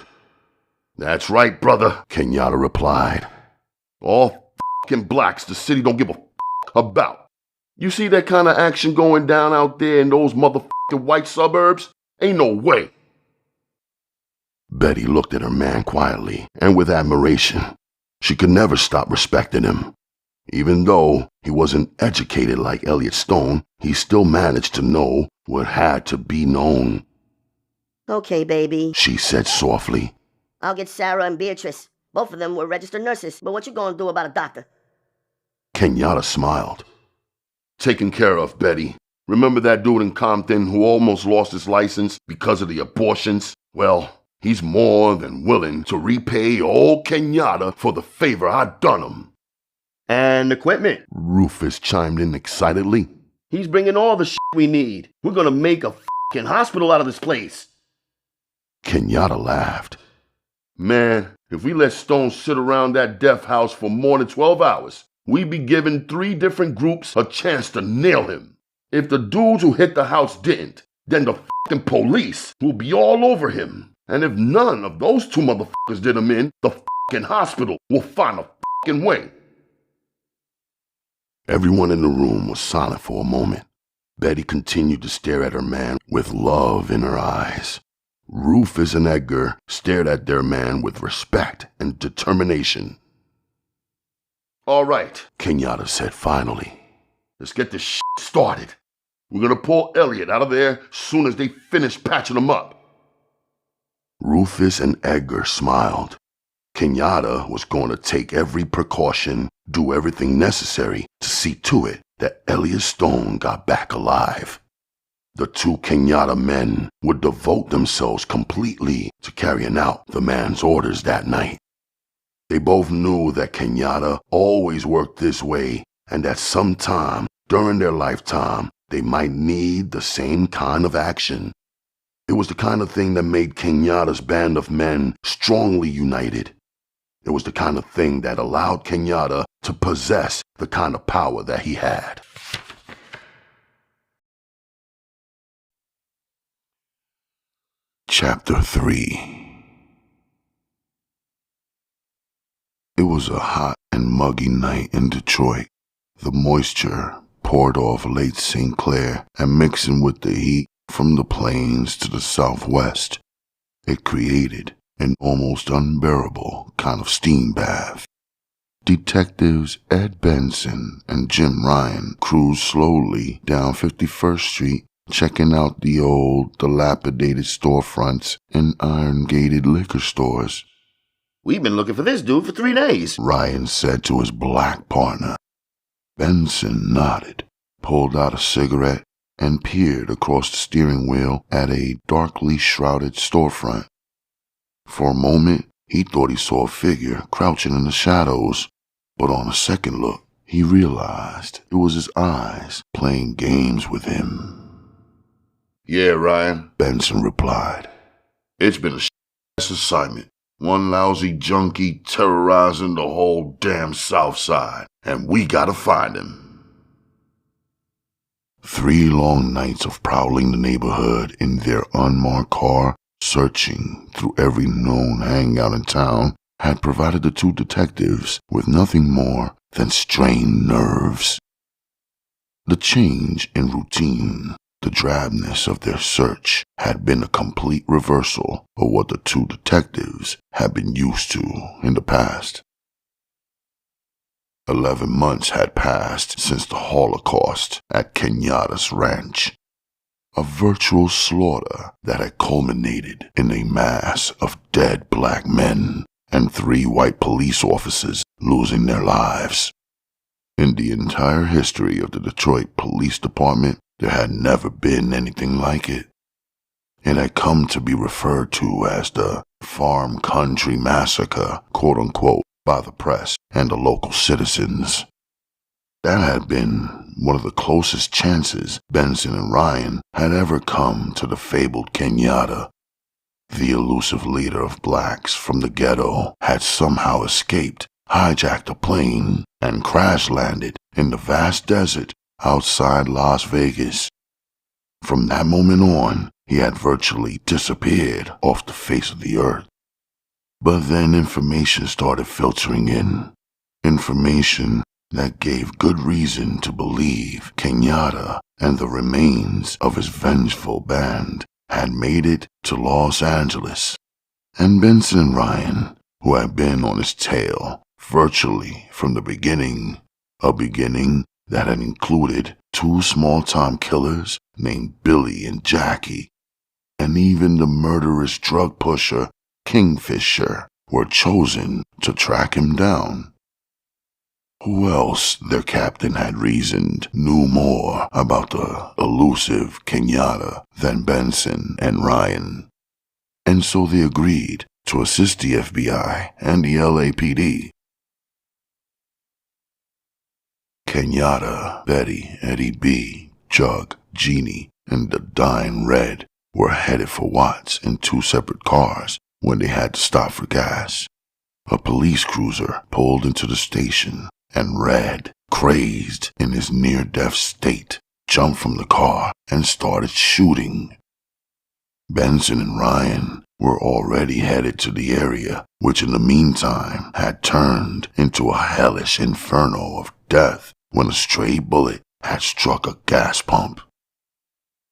C: That's right, brother,
A: Kenyatta replied.
C: All f***ing blacks the city don't give a f*** about. You see that kind of action going down out there in those motherfucking white suburbs? Ain't no way.
A: Betty looked at her man quietly and with admiration. She could never stop respecting him. Even though he wasn't educated like Elliot Stone, he still managed to know what had to be known.
D: Okay, baby,
A: She said softly.
D: I'll get Sarah and Beatrice. Both of them were registered nurses, but what you gonna do about a doctor?
A: Kenyatta smiled.
C: Taken care of, Betty. Remember that dude in Compton who almost lost his license because of the abortions? Well, he's more than willing to repay old Kenyatta for the favor I done him.
B: And equipment.
A: Rufus chimed in excitedly.
B: He's bringing all the shit we need. We're gonna make a fucking hospital out of this place.
A: Kenyatta laughed.
C: Man, if we let Stone sit around that death house for more than 12 hours, we'd be giving 3 different groups a chance to nail him. If the dudes who hit the house didn't, then the fucking police will be all over him. And if none of those 2 motherfuckers did him in, the fucking hospital will find a fucking way.
A: Everyone in the room was silent for a moment. Betty continued to stare at her man with love in her eyes. Rufus and Edgar stared at their man with respect and determination.
C: All right,
A: Kenyatta said finally.
C: let's get this shit started. We're gonna pull Elliot out of there soon as they finish patching him up.
A: Rufus and Edgar smiled. Kenyatta was going to take every precaution, do everything necessary to see to it that Elliot Stone got back alive. The 2 Kenyatta men would devote themselves completely to carrying out the man's orders that night. They both knew that Kenyatta always worked this way and that sometime during their lifetime they might need the same kind of action. It was the kind of thing that made Kenyatta's band of men strongly united. It was the kind of thing that allowed Kenyatta to possess the kind of power that he had. Chapter 3. It was a hot and muggy night in Detroit. The moisture poured off Lake St. Clair and mixing with the heat from the plains to the southwest, it created an almost unbearable kind of steam bath. Detectives Ed Benson and Jim Ryan cruised slowly down 51st Street, checking out the old, dilapidated storefronts and iron-gated liquor stores.
B: We've been looking for this dude for 3 days.
A: Ryan said to his black partner. Benson nodded, pulled out a cigarette, and peered across the steering wheel at a darkly shrouded storefront. For a moment, he thought he saw a figure crouching in the shadows, but on a second look, he realized it was his eyes playing games with him.
C: Yeah, Ryan,
A: Benson replied.
C: it's been a ass assignment. One lousy junkie terrorizing the whole damn South Side, and we gotta find him.
A: 3 long nights of prowling the neighborhood in their unmarked car, searching through every known hangout in town, had provided the 2 detectives with nothing more than strained nerves. The change in routine, the drabness of their search, had been a complete reversal of what the 2 detectives had been used to in the past. 11 months had passed since the Holocaust at Kenyatta's ranch, a virtual slaughter that had culminated in a mass of dead black men and 3 white police officers losing their lives. In the entire history of the Detroit Police Department, there had never been anything like it. It had come to be referred to as the Farm Country Massacre, quote-unquote, by the press and the local citizens. That had been one of the closest chances Benson and Ryan had ever come to the fabled Kenyatta. The elusive leader of blacks from the ghetto had somehow escaped, hijacked a plane, and crash-landed in the vast desert outside Las Vegas. From that moment on, he had virtually disappeared off the face of the earth. But then information started filtering in. Information that gave good reason to believe Kenyatta and the remains of his vengeful band had made it to Los Angeles. And Benson and Ryan, who had been on his tail virtually from the beginning, a beginning that had included 2 small-time killers named Billy and Jackie, and even the murderous drug pusher Kingfisher, were chosen to track him down. Who else, their captain had reasoned, knew more about the elusive Kenyatta than Benson and Ryan? And so they agreed to assist the FBI and the LAPD. Kenyatta, Betty, Eddie B., Jug, Jeannie, and the dying Red were headed for Watts in 2 separate cars when they had to stop for gas. A police cruiser pulled into the station, and Red, crazed in his near-death state, jumped from the car and started shooting. Benson and Ryan were already headed to the area, which in the meantime had turned into a hellish inferno of death when a stray bullet had struck a gas pump.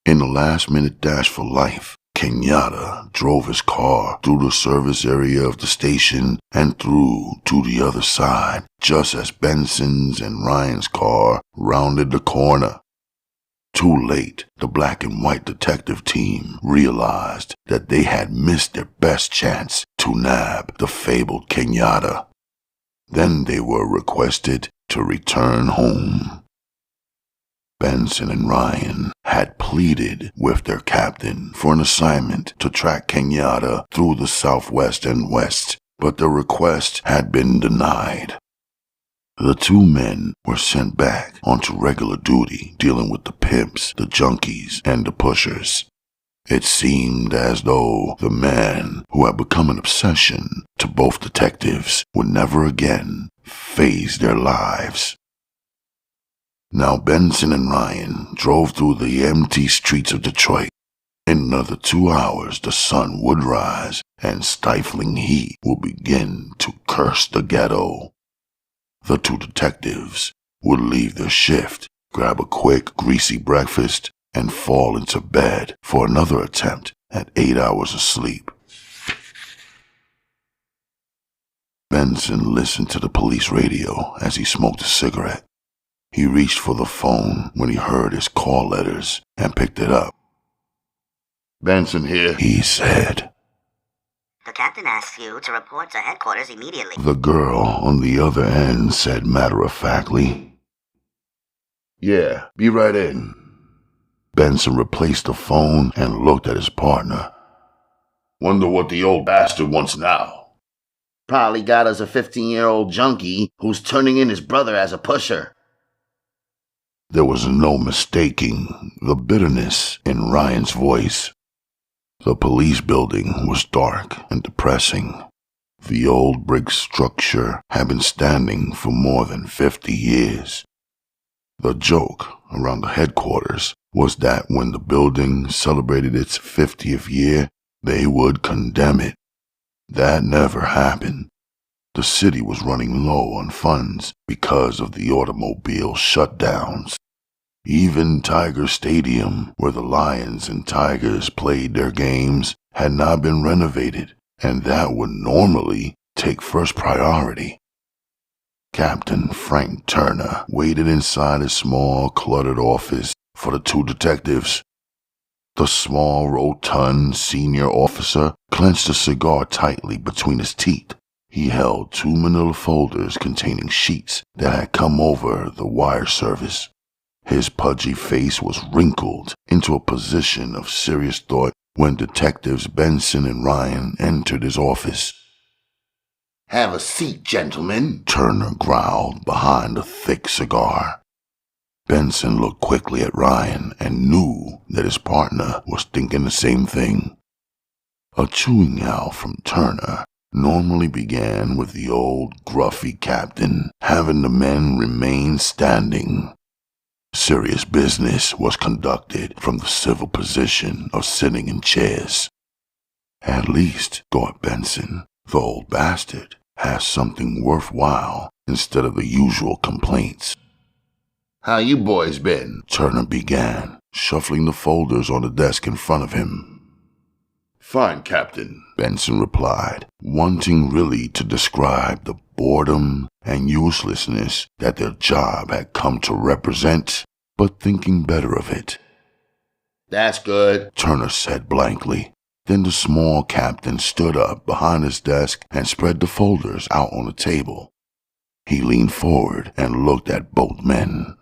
A: In the last-minute dash for life, Kenyatta drove his car through the service area of the station and through to the other side just as Benson's and Ryan's car rounded the corner. Too late, the black and white detective team realized that they had missed their best chance to nab the fabled Kenyatta. Then they were requested to return home. Benson and Ryan had pleaded with their captain for an assignment to track Kenyatta through the Southwest and West, but the request had been denied. The 2 men were sent back onto regular duty dealing with the pimps, the junkies, and the pushers. It seemed as though the man who had become an obsession to both detectives would never again phase their lives. Now Benson and Ryan drove through the empty streets of Detroit. In another 2 hours, the sun would rise and stifling heat would begin to curse the ghetto. The 2 detectives would leave their shift, grab a quick, greasy breakfast, and fall into bed for another attempt at 8 hours of sleep. Benson listened to the police radio as he smoked a cigarette. He reached for the phone when he heard his call letters and picked it up.
C: Benson here,
A: He said.
D: The captain asks you to report to headquarters immediately.
A: The girl on the other end said matter-of-factly.
C: Yeah, be right in.
A: Benson replaced the phone and looked at his partner.
C: Wonder what the old bastard wants now.
B: Probably got us a 15-year-old junkie who's turning in his brother as a pusher.
A: There was no mistaking the bitterness in Ryan's voice. The police building was dark and depressing. The old brick structure had been standing for more than 50 years. The joke around the headquarters was that when the building celebrated its 50th year, they would condemn it. That never happened. The city was running low on funds because of the automobile shutdowns. Even Tiger Stadium, where the Lions and Tigers played their games, had not been renovated, and that would normally take first priority. Captain Frank Turner waited inside his small, cluttered office for the two detectives. The small, rotund senior officer clenched a cigar tightly between his teeth. He held 2 manila folders containing sheets that had come over the wire service. His pudgy face was wrinkled into a position of serious thought when detectives Benson and Ryan entered his office.
B: Have a seat, gentlemen,
A: Turner growled behind a thick cigar. Benson looked quickly at Ryan and knew that his partner was thinking the same thing. A chewing yowl from Turner normally began with the old gruffy captain having the men remain standing. Serious business was conducted from the civil position of sitting in chairs. At least, thought Benson, the old bastard has something worthwhile instead of the usual complaints.
B: How you boys been?
A: Turner began, shuffling the folders on the desk in front of him.
C: Fine, Captain,
A: Benson replied, wanting really to describe the boredom and uselessness that their job had come to represent, but thinking better of it.
B: That's good,
A: Turner said blankly. Then the small captain stood up behind his desk and spread the folders out on the table. He leaned forward and looked at both men.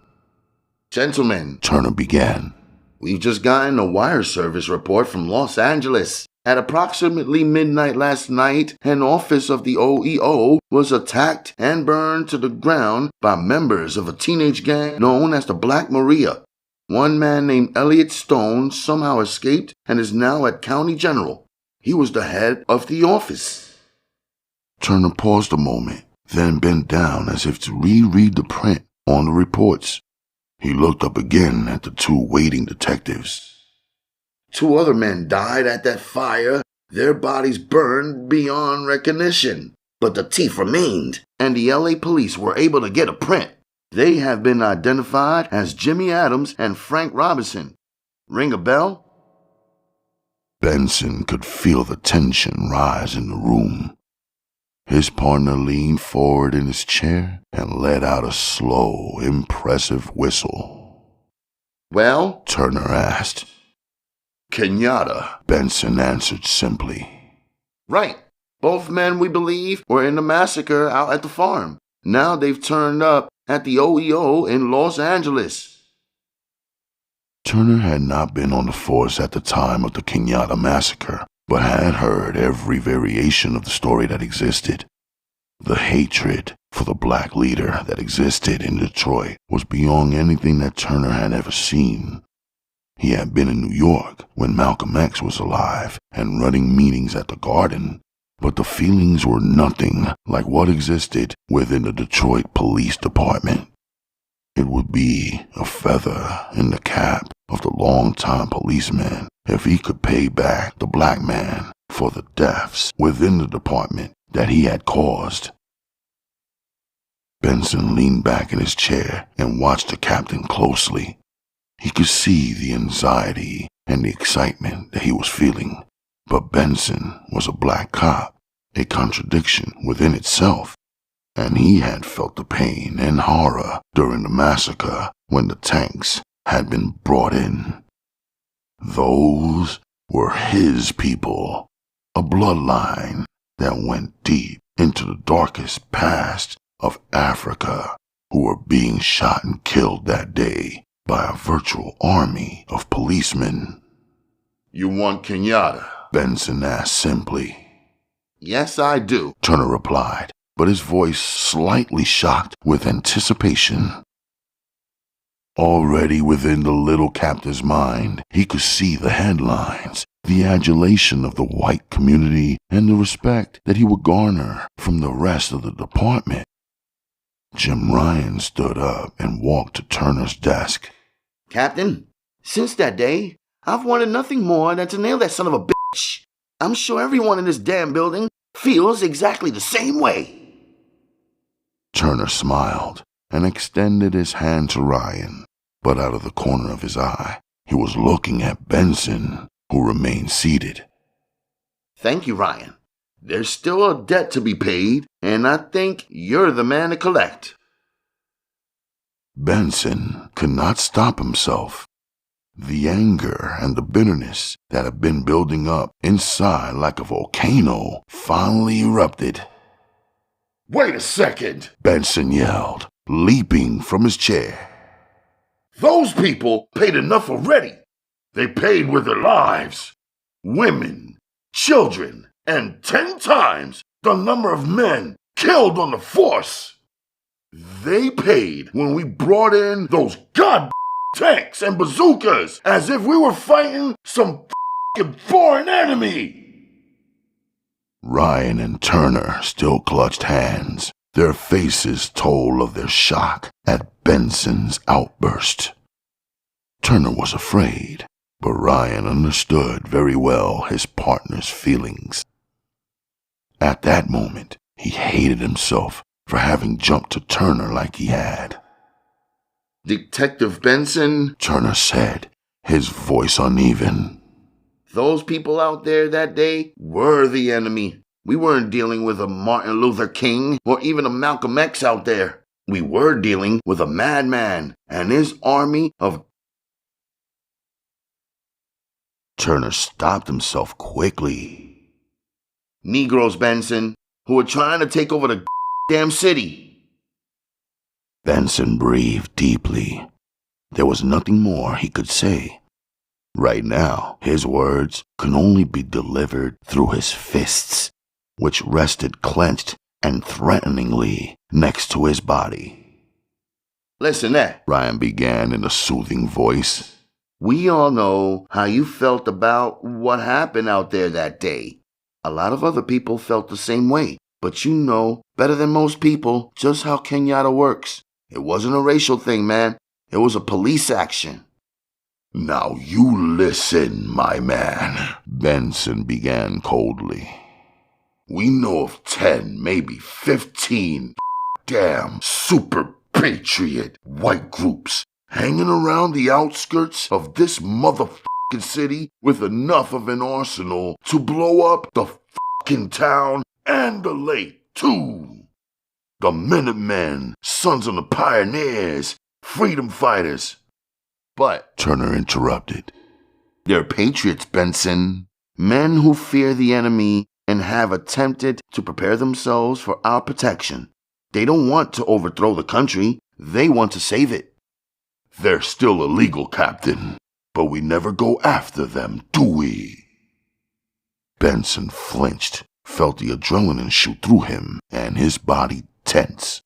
B: Gentlemen,
A: Turner began.
B: We've just gotten a wire service report from Los Angeles. At approximately midnight last night, an office of the OEO was attacked and burned to the ground by members of a teenage gang known as the Black Maria. One man named Elliot Stone somehow escaped and is now at County General. He was the head of the office.
A: Turner paused a moment, then bent down as if to reread the print on the reports. He looked up again at the two waiting detectives.
B: 2 other men died at that fire, their bodies burned beyond recognition. But the thief remained, and the LA police were able to get a print. They have been identified as Jimmy Adams and Frank Robinson. Ring a bell?
A: Benson could feel the tension rise in the room. His partner leaned forward in his chair and let out a slow, impressive whistle.
B: Well?
A: Turner asked.
C: Kenyatta,
A: Benson answered simply.
B: Right. Both men, we believe, were in the massacre out at the farm. Now they've turned up at the OEO in Los Angeles.
A: Turner had not been on the force at the time of the Kenyatta massacre, but had heard every variation of the story that existed. The hatred for the black leader that existed in Detroit was beyond anything that Turner had ever seen. He had been in New York when Malcolm X was alive and running meetings at the Garden, but the feelings were nothing like what existed within the Detroit Police Department. It would be a feather in the cap of the longtime policeman if he could pay back the black man for the deaths within the department that he had caused. Benson leaned back in his chair and watched the captain closely. He could see the anxiety and the excitement that he was feeling, but Benson was a black cop, a contradiction within itself, and he had felt the pain and horror during the massacre when the tanks had been brought in. Those were his people, a bloodline that went deep into the darkest past of Africa, who were being shot and killed that day by a virtual army of policemen.
C: you want Kenyatta?
A: Benson asked simply.
B: Yes, I do,
A: Turner replied, but his voice slightly shocked with anticipation. Already within the little captain's mind, he could see the headlines, the adulation of the white community, and the respect that he would garner from the rest of the department. Jim Ryan stood up and walked to Turner's desk.
B: Captain, since that day, I've wanted nothing more than to nail that son of a bitch. I'm sure everyone in this damn building feels exactly the same way.
A: Turner smiled and extended his hand to Ryan, but out of the corner of his eye, he was looking at Benson, who remained seated.
B: Thank you, Ryan. There's still a debt to be paid, and I think you're the man to collect.
A: Benson could not stop himself. The anger and the bitterness that had been building up inside like a volcano finally erupted.
C: Wait a second!
A: Benson yelled, leaping from his chair.
C: Those people paid enough already. They paid with their lives. Women, children, and 10 times the number of men killed on the force. They paid when we brought in those god tanks and bazookas as if we were fighting some foreign enemy.
A: Ryan and Turner still clutched hands. Their faces told of their shock at Benson's outburst. Turner was afraid, but Ryan understood very well his partner's feelings. At that moment, he hated himself for having jumped to Turner like he had.
B: Detective Benson,
A: Turner said, his voice uneven.
B: those people out there that day were the enemy. We weren't dealing with a Martin Luther King or even a Malcolm X out there. We were dealing with a madman and his army of...
A: Turner stopped himself quickly.
B: Negroes, Benson, who were trying to take over the damn city.
A: Benson breathed deeply. There was nothing more he could say. Right now, his words could only be delivered through his fists, which rested clenched and threateningly next to his body.
B: Listen,
A: Ryan began in a soothing voice.
B: We all know how you felt about what happened out there that day. A lot of other people felt the same way, but you know better than most people just how Kenyatta works. It wasn't a racial thing, man. It was a police action.
A: Now you listen, my man, Benson began coldly.
C: We know of 10, maybe 15 damn super patriot white groups hanging around the outskirts of this motherfucking city with enough of an arsenal to blow up the fucking town and the lake, too. The Minutemen, Sons of the Pioneers, freedom fighters.
B: But,
A: Turner interrupted,
B: they're patriots, Benson. Men who fear the enemy and have attempted to prepare themselves for our protection. They don't want to overthrow the country. They want to save it.
C: They're still illegal, Captain, but we never go after them, do we?
A: Benson flinched, felt the adrenaline shoot through him, and his body tense.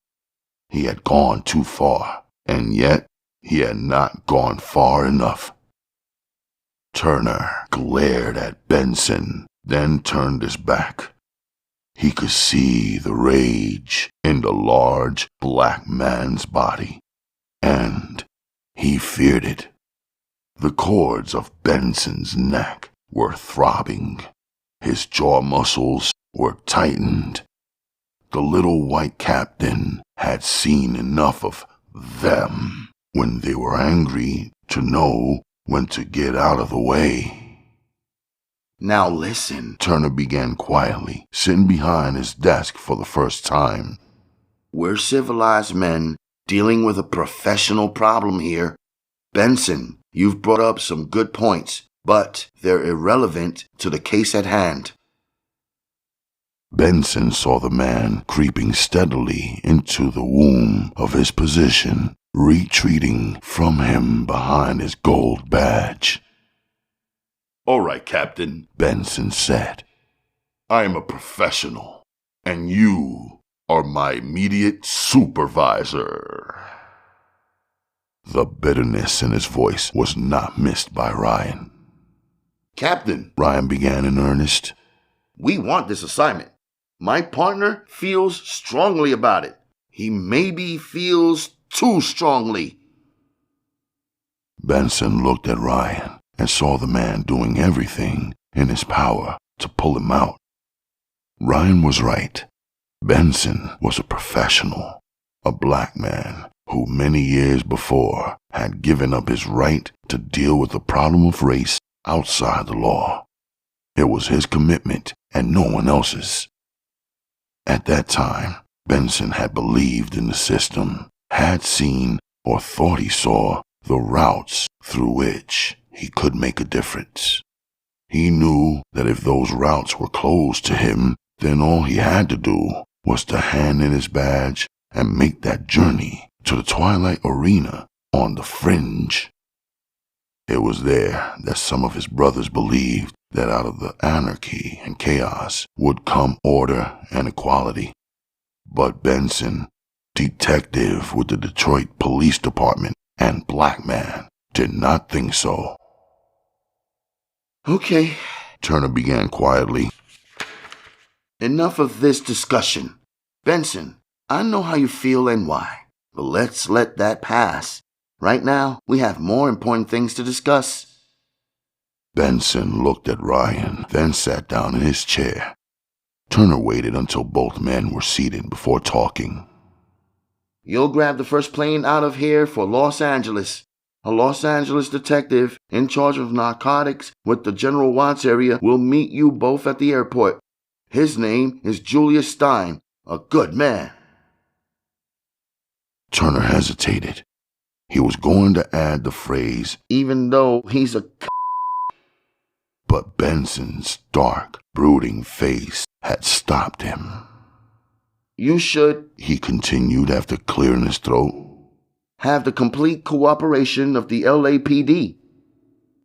A: He had gone too far, and yet he had not gone far enough. Turner glared at Benson, then turned his back. He could see the rage in the large black man's body, and he feared it. The cords of Benson's neck were throbbing. His jaw muscles were tightened. The little white captain had seen enough of them when they were angry to know when to get out of the way.
B: Now listen,
A: Turner began quietly, sitting behind his desk for the first time.
B: We're civilized men dealing with a professional problem here. Benson, you've brought up some good points, but they're irrelevant to the case at hand.
A: Benson saw the man creeping steadily into the womb of his position, retreating from him behind his gold badge.
C: All right, Captain,
A: Benson said.
C: I am a professional, and you are my immediate supervisor.
A: The bitterness in his voice was not missed by Ryan.
B: Captain,
A: Ryan began in earnest.
B: we want this assignment. My partner feels strongly about it. He maybe feels too strongly.
A: Benson looked at Ryan and saw the man doing everything in his power to pull him out. Ryan was right. Benson was a professional, a black man who many years before had given up his right to deal with the problem of race outside the law. It was his commitment and no one else's. At that time, Benson had believed in the system, had seen or thought he saw the routes through which he could make a difference. He knew that if those routes were closed to him, then all he had to do was to hand in his badge and make that journey to the Twilight Arena on the fringe. It was there that some of his brothers believed that out of the anarchy and chaos would come order and equality. But Benson, detective with the Detroit Police Department and black man, did not think so.
B: Okay,
A: Turner began quietly.
B: enough of this discussion. Benson, I know how you feel and why, but let's let that pass. Right now, we have more important things to discuss.
A: Benson looked at Ryan, then sat down in his chair. Turner waited until both men were seated before talking.
B: You'll grab the first plane out of here for Los Angeles. A Los Angeles detective in charge of narcotics with the General Watts area will meet you both at the airport. His name is Julius Stein, a good man.
A: Turner hesitated. He was going to add the phrase,
B: even though he's a
A: but Benson's dark, brooding face had stopped him.
B: You should,
A: He continued after clearing his throat,
B: have the complete cooperation of the LAPD.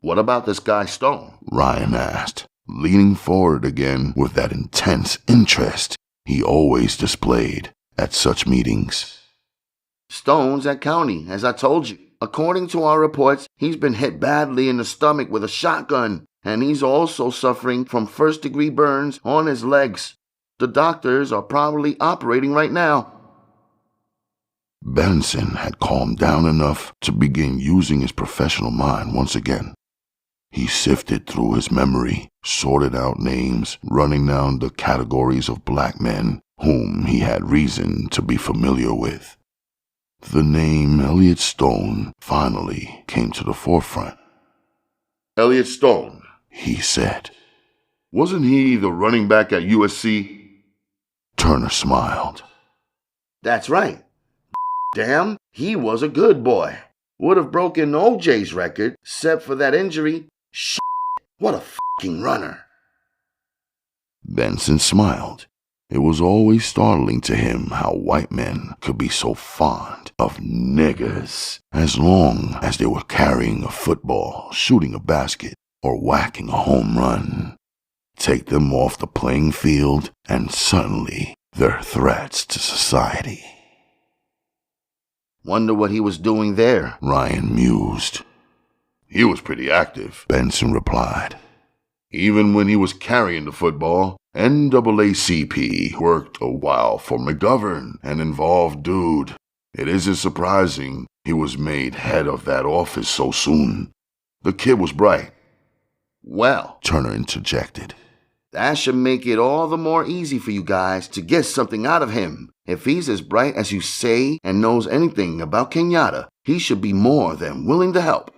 B: What about this guy Stone?
A: Ryan asked, leaning forward again with that intense interest he always displayed at such meetings.
B: Stone's at county, as I told you. According to our reports, he's been hit badly in the stomach with a shotgun, and he's also suffering from first-degree burns on his legs. The doctors are probably operating right now.
A: Benson had calmed down enough to begin using his professional mind once again. He sifted through his memory, sorted out names, running down the categories of black men whom he had reason to be familiar with. The name Elliot Stone finally came to the forefront.
C: Elliot Stone,
A: He said.
C: wasn't he the running back at USC?
A: Turner smiled.
B: That's right. Damn, he was a good boy. Would have broken OJ's record, except for that injury. Shit, what a fucking runner.
A: Benson smiled. It was always startling to him how white men could be so fond of niggers, as long as they were carrying a football, shooting a basket, or whacking a home run. Take them off the playing field, and suddenly they're threats to society.
B: Wonder what he was doing there.
A: Ryan mused.
C: He was pretty active.
A: Benson replied.
C: Even when he was carrying the football, NAACP worked a while for McGovern, an involved dude. It isn't surprising he was made head of that office so soon. The kid was bright.
B: Well,
A: Turner interjected.
B: that should make it all the more easy for you guys to get something out of him. If he's as bright as you say and knows anything about Kenyatta, he should be more than willing to help.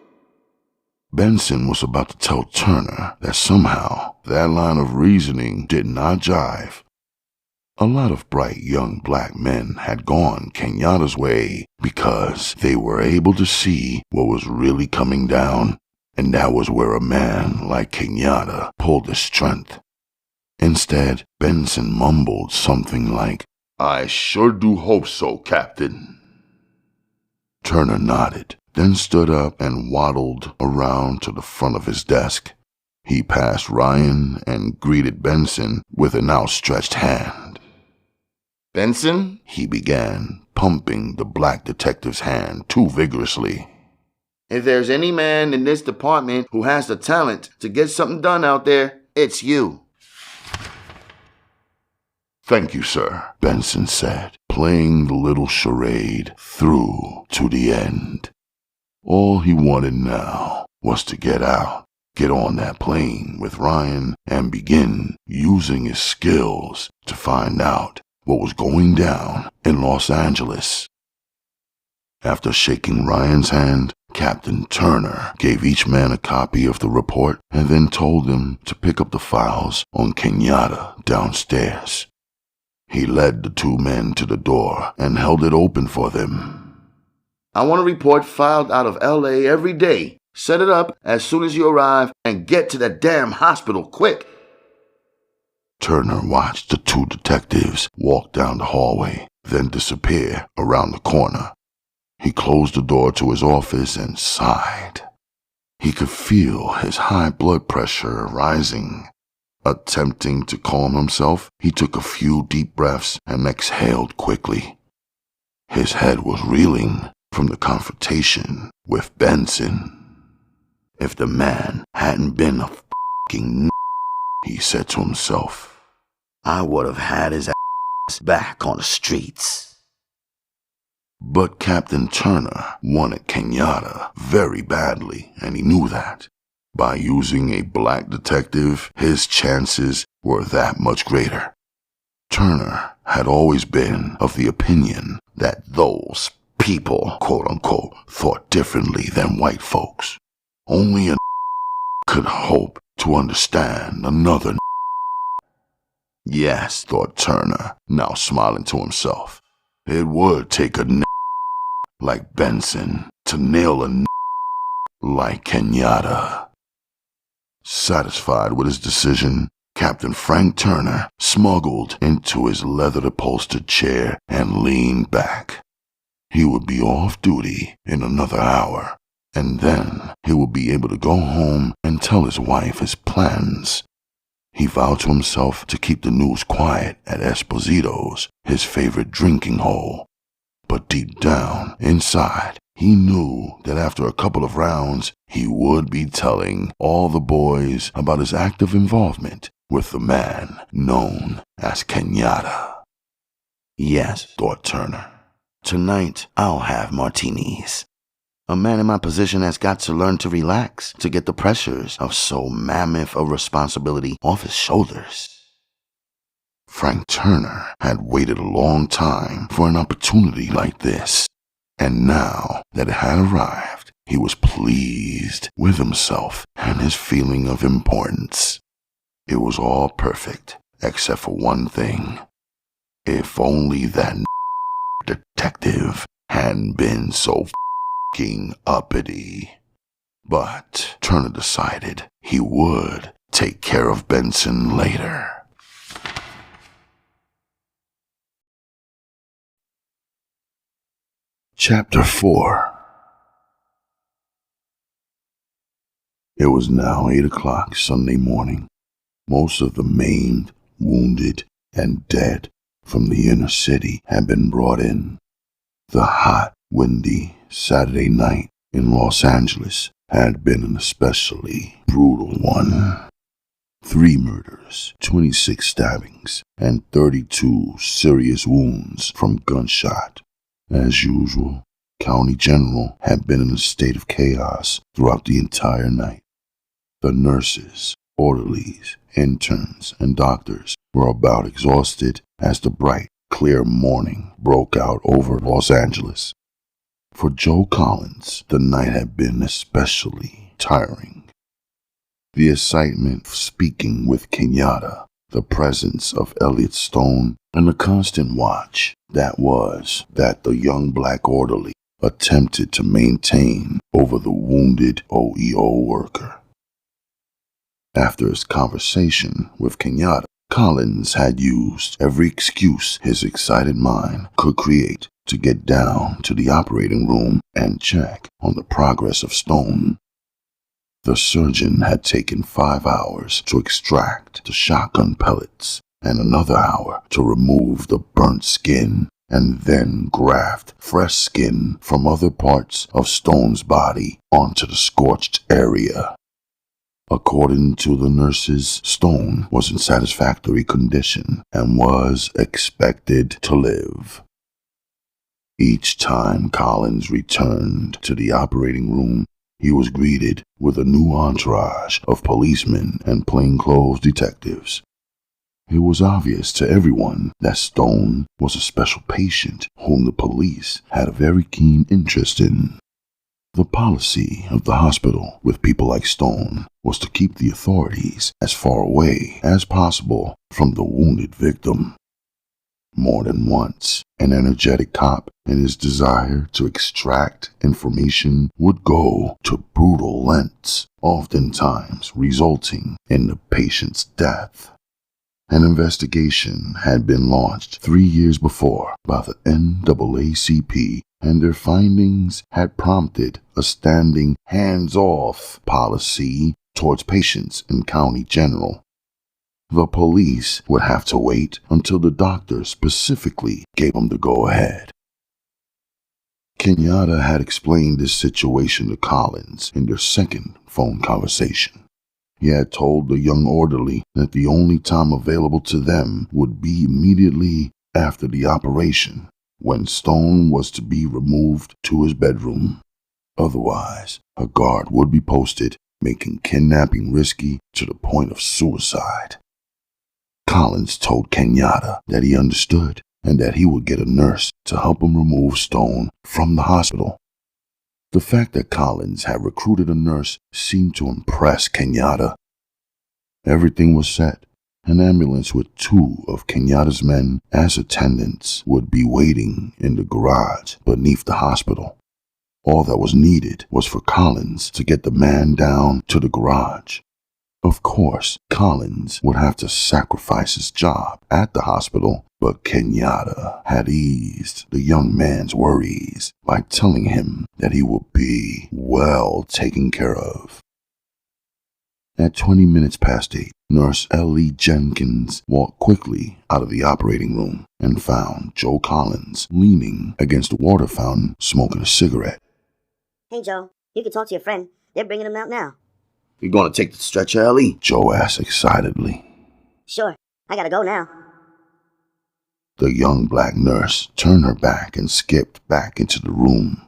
A: Benson was about to tell Turner that somehow that line of reasoning did not jive. A lot of bright young black men had gone Kenyatta's way because they were able to see what was really coming down, and that was where a man like Kenyatta pulled his strength. Instead, Benson mumbled something like,
C: I sure do hope so, Captain.
A: Turner nodded, then stood up and waddled around to the front of his desk. He passed Ryan and greeted Benson with an outstretched hand.
B: Benson?
A: He began, pumping the black detective's hand too vigorously.
B: If there's any man in this department who has the talent to get something done out there, it's you.
A: Thank you, sir, Benson said, playing the little charade through to the end. All he wanted now was to get out, get on that plane with Ryan, and begin using his skills to find out what was going down in Los Angeles. After shaking Ryan's hand, Captain Turner gave each man a copy of the report and then told them to pick up the files on Kenyatta downstairs. He led the two men to the door and held it open for them.
B: I want a report filed out of L.A. every day. Set it up as soon as you arrive and get to that damn hospital quick.
A: Turner watched the two detectives walk down the hallway, then disappear around the corner. He closed the door to his office and sighed. He could feel his high blood pressure rising. Attempting to calm himself, he took a few deep breaths and exhaled quickly. His head was reeling from the confrontation with Benson. If the man hadn't been a f***ing he said to himself, I would have had his ass back on the streets. But Captain Turner wanted Kenyatta very badly, and he knew that. By using a black detective, his chances were that much greater. Turner had always been of the opinion that those people, quote-unquote, thought differently than white folks. Only a could hope to understand another. Yes, thought Turner, now smiling to himself. It would take a like Benson to nail a like Kenyatta. Satisfied with his decision, Captain Frank Turner smuggled into his leather-upholstered chair and leaned back. He would be off duty in another hour, and then he would be able to go home and tell his wife his plans. He vowed to himself to keep the news quiet at Esposito's, his favorite drinking hole. But deep down, inside, he knew that after a couple of rounds, he would be telling all the boys about his active involvement with the man known as Kenyatta. Yes, thought Turner. Tonight, I'll have martinis. A man in my position has got to learn to relax to get the pressures of so mammoth a responsibility off his shoulders. Frank Turner had waited a long time for an opportunity like this, and now that it had arrived, he was pleased with himself and his feeling of importance. It was all perfect, except for one thing. If only that detective hadn't been so f***ing uppity. But Turner decided he would take care of Benson later. Chapter 4. It was now 8 o'clock Sunday morning. Most of the maimed, wounded, and dead from the inner city had been brought in. The hot, windy Saturday night in Los Angeles had been an especially brutal one. 3 murders, 26 stabbings, and 32 serious wounds from gunshot. As usual, County General had been in a state of chaos throughout the entire night. The nurses, orderlies, interns, and doctors were about exhausted as the bright, clear morning broke out over Los Angeles. For Joe Collins, the night had been especially tiring. The excitement of speaking with Kenyatta, the presence of Elliot Stone, and the constant watch that the young black orderly attempted to maintain over the wounded OEO worker. After his conversation with Kenyatta, Collins had used every excuse his excited mind could create to get down to the operating room and check on the progress of Stone. The surgeon had taken 5 hours to extract the shotgun pellets and another hour to remove the burnt skin and then graft fresh skin from other parts of Stone's body onto the scorched area. According to the nurses, Stone was in satisfactory condition and was expected to live. Each time Collins returned to the operating room, he was greeted with a new entourage of policemen and plainclothes detectives. It was obvious to everyone that Stone was a special patient whom the police had a very keen interest in. The policy of the hospital with people like Stone was to keep the authorities as far away as possible from the wounded victim. More than once, an energetic cop in his desire to extract information would go to brutal lengths, oftentimes resulting in the patient's death. An investigation had been launched 3 years before by the NAACP, and their findings had prompted a standing hands-off policy towards patients in County General. The police would have to wait until the doctor specifically gave them the go-ahead. Kenyatta had explained this situation to Collins in their second phone conversation. He had told the young orderly that the only time available to them would be immediately after the operation, when Stone was to be removed to his bedroom. Otherwise, a guard would be posted, making kidnapping risky to the point of suicide. Collins told Kenyatta that he understood and that he would get a nurse to help him remove Stone from the hospital. The fact that Collins had recruited a nurse seemed to impress Kenyatta. Everything was set. An ambulance with 2 of Kenyatta's men as attendants would be waiting in the garage beneath the hospital. All that was needed was for Collins to get the man down to the garage. Of course, Collins would have to sacrifice his job at the hospital, but Kenyatta had eased the young man's worries by telling him that he would be well taken care of. At 20 minutes past 8, Nurse Ellie Jenkins walked quickly out of the operating room and found Joe Collins leaning against the water fountain smoking a cigarette.
D: Hey, Joe, you can talk to your friend. They're bringing him out now.
B: You gonna take the stretcher, Ellie?
A: Joe asked excitedly.
D: Sure, I gotta go now.
A: The young black nurse turned her back and skipped back into the room.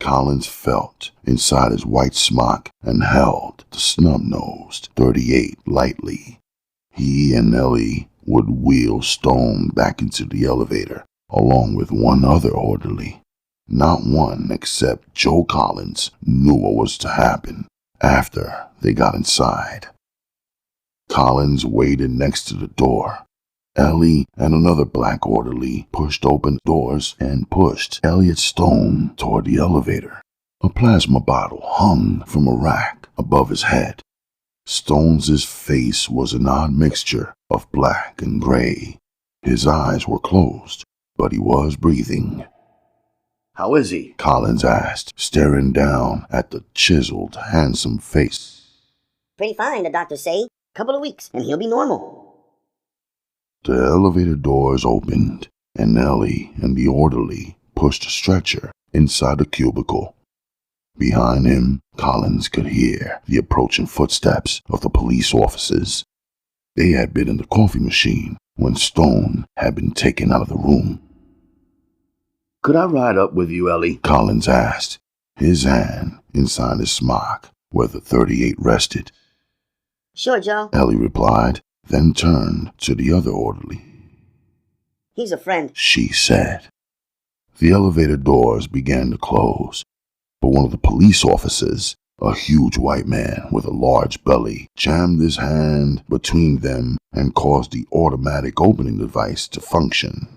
A: Collins felt inside his white smock and held the snub-nosed .38 lightly. He and Ellie would wheel Stone back into the elevator, along with one other orderly. Not one except Joe Collins knew what was to happen after they got inside. Collins waited next to the door. Ellie and another black orderly pushed open doors and pushed Elliot Stone toward the elevator. A plasma bottle hung from a rack above his head. Stone's face was an odd mixture of black and gray. His eyes were closed, but he was breathing.
B: How is he?
A: Collins asked, staring down at the chiseled, handsome face.
D: Pretty fine, the doctors say. Couple of weeks, and he'll be normal.
A: The elevator doors opened, and Ellie and the orderly pushed a stretcher inside the cubicle. Behind him, Collins could hear the approaching footsteps of the police officers. They had been in the coffee machine when Stone had been taken out of the room.
B: Could I ride up with you, Ellie?
A: Collins asked, his hand inside his smock where the .38 rested.
D: Sure, Joe.
A: Ellie replied, then turned to the other orderly.
D: He's a friend,
A: she said. The elevator doors began to close, but one of the police officers, a huge white man with a large belly, jammed his hand between them and caused the automatic opening device to function.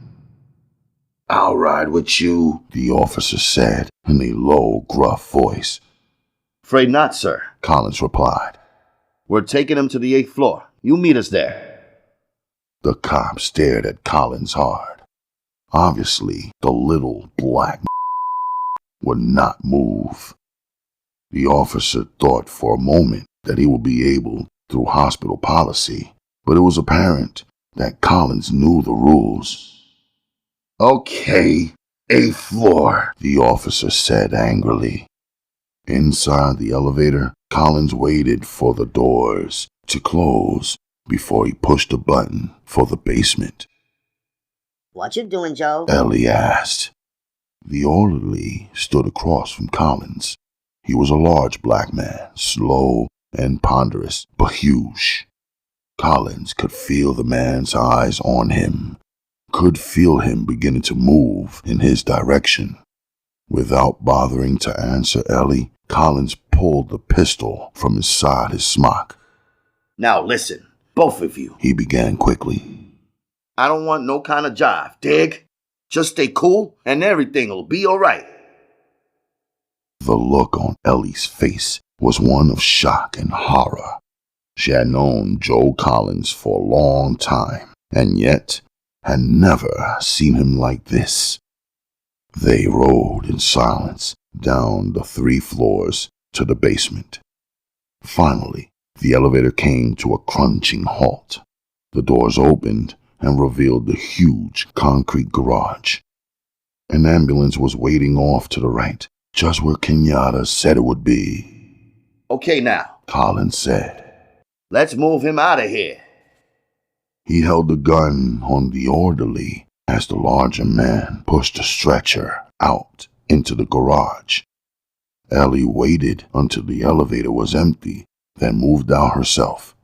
B: I'll ride with you,
A: the officer said in a low, gruff voice.
B: Afraid not, sir,
A: Collins replied.
B: We're taking him to the 8th floor. You meet us there.
A: The cop stared at Collins hard. Obviously, the little black would not move. The officer thought for a moment that he would be able through hospital policy, but it was apparent that Collins knew the rules. Okay, 8th floor, the officer said angrily. Inside the elevator, Collins waited for the doors to close before he pushed a button for the basement.
D: What you doing, Joe?
A: Ellie asked. The orderly stood across from Collins. He was a large black man, slow and ponderous, but huge. Collins could feel the man's eyes on him, could feel him beginning to move in his direction. Without bothering to answer Ellie, Collins pulled the pistol from inside his smock.
B: Now listen, both of you.
A: He began quickly.
B: I don't want no kind of jive, dig? Just stay cool and everything'll be alright.
A: The look on Ellie's face was one of shock and horror. She had known Joe Collins for a long time, and yet had never seen him like this. They rode in silence down the 3 floors to the basement. Finally, the elevator came to a crunching halt. The doors opened and revealed the huge concrete garage. An ambulance was waiting off to the right, just where Kenyatta said it would be.
B: Okay now,
A: Collins said.
B: let's move him out of here.
A: He held the gun on the orderly as the larger man pushed a stretcher out into the garage. Ellie waited until the elevator was empty, then moved out herself.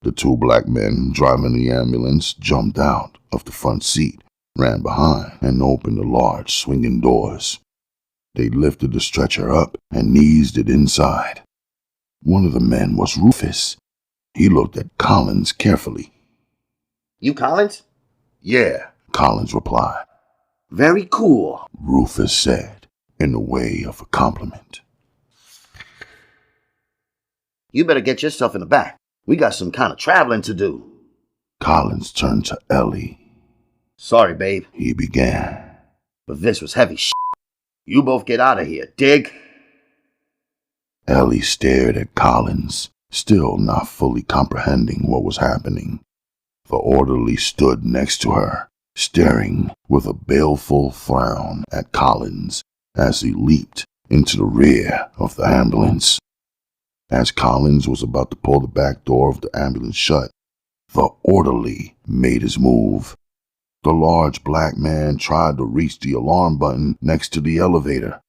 A: The 2 black men driving the ambulance jumped out of the front seat, ran behind, and opened the large swinging doors. They lifted the stretcher up and eased it inside. One of the men was Rufus. He looked at Collins carefully.
B: You Collins?
C: Yeah.
A: Collins replied.
B: Very cool,
A: Rufus said, in the way of a compliment.
B: You better get yourself in the back. We got some kind of traveling to do.
A: Collins turned to Ellie.
B: Sorry, babe,
A: He began.
B: but this was heavy shit. You both get out of here, dig?
A: Ellie stared at Collins, still not fully comprehending what was happening. The orderly stood next to her, staring with a baleful frown at Collins as he leaped into the rear of the ambulance. As Collins was about to pull the back door of the ambulance shut, the orderly made his move. The large black man tried to reach the alarm button next to the elevator.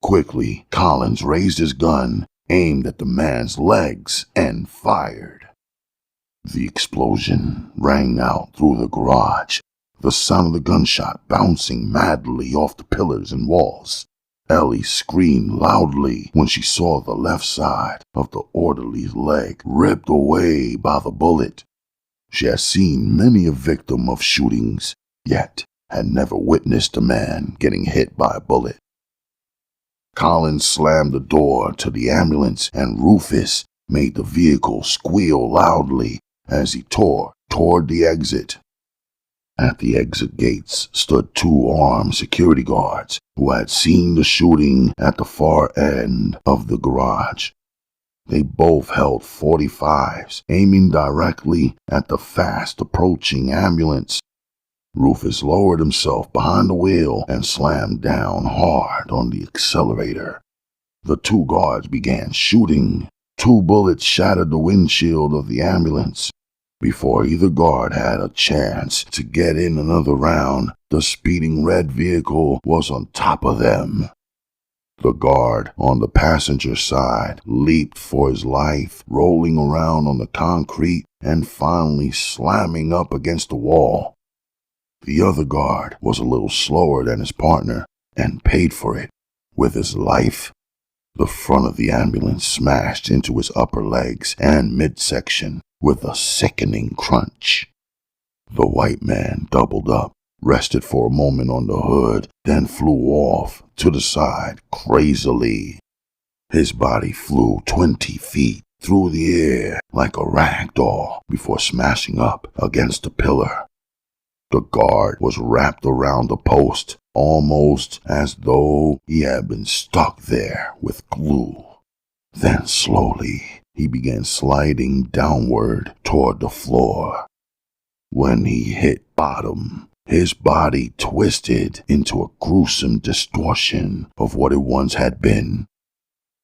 A: Quickly, Collins raised his gun, aimed at the man's legs, and fired. The explosion rang out through the garage, the sound of the gunshot bouncing madly off the pillars and walls. Ellie screamed loudly when she saw the left side of the orderly's leg ripped away by the bullet. She had seen many a victim of shootings, yet had never witnessed a man getting hit by a bullet. Collins slammed the door to the ambulance, and Rufus made the vehicle squeal loudly as he tore toward the exit. At the exit gates stood 2 armed security guards who had seen the shooting at the far end of the garage. They both held .45s, aiming directly at the fast-approaching ambulance. Rufus lowered himself behind the wheel and slammed down hard on the accelerator. The 2 guards began shooting. 2 bullets shattered the windshield of the ambulance. Before either guard had a chance to get in another round, the speeding red vehicle was on top of them. The guard on the passenger side leaped for his life, rolling around on the concrete and finally slamming up against the wall. The other guard was a little slower than his partner and paid for it with his life. The front of the ambulance smashed into his upper legs and midsection with a sickening crunch. The white man doubled up, rested for a moment on the hood, then flew off to the side crazily. His body flew 20 feet through the air like a rag doll before smashing up against a pillar. The guard was wrapped around the post, almost as though he had been stuck there with glue. Then slowly, he began sliding downward toward the floor. When he hit bottom, His body twisted into a gruesome distortion of what it once had been.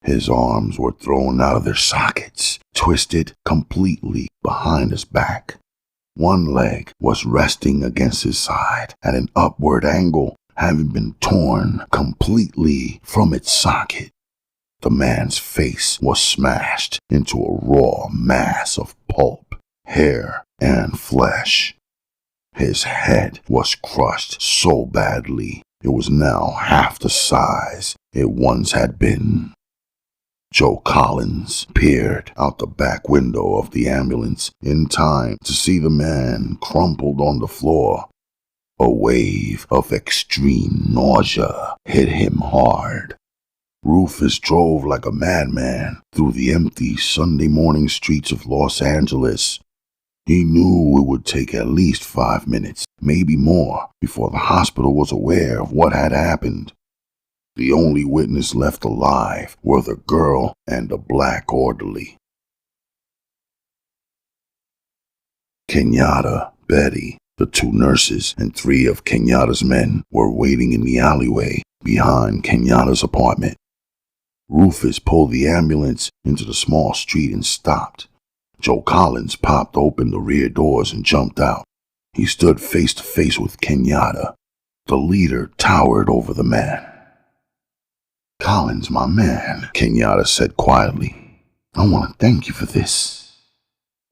A: His arms were thrown out of their sockets, twisted completely behind his back. One leg was resting against his side at an upward angle, having been torn completely from its socket. The man's face was smashed into a raw mass of pulp, hair, and flesh. His head was crushed so badly it was now half the size it once had been. Joe Collins peered out the back window of the ambulance in time to see the man crumpled on the floor. A wave of extreme nausea hit him hard. Rufus drove like a madman through the empty Sunday morning streets of Los Angeles. He knew it would take at least 5 minutes, maybe more, before the hospital was aware of what had happened. The only witness left alive were the girl and the black orderly. Kenyatta, Betty, the 2 nurses, and 3 of Kenyatta's men were waiting in the alleyway behind Kenyatta's apartment. Rufus pulled the ambulance into the small street and stopped. Joe Collins popped open the rear doors and jumped out. He stood face to face with Kenyatta. The leader towered over the man. "Collins, my man," Kenyatta said quietly. "I want to thank you for this."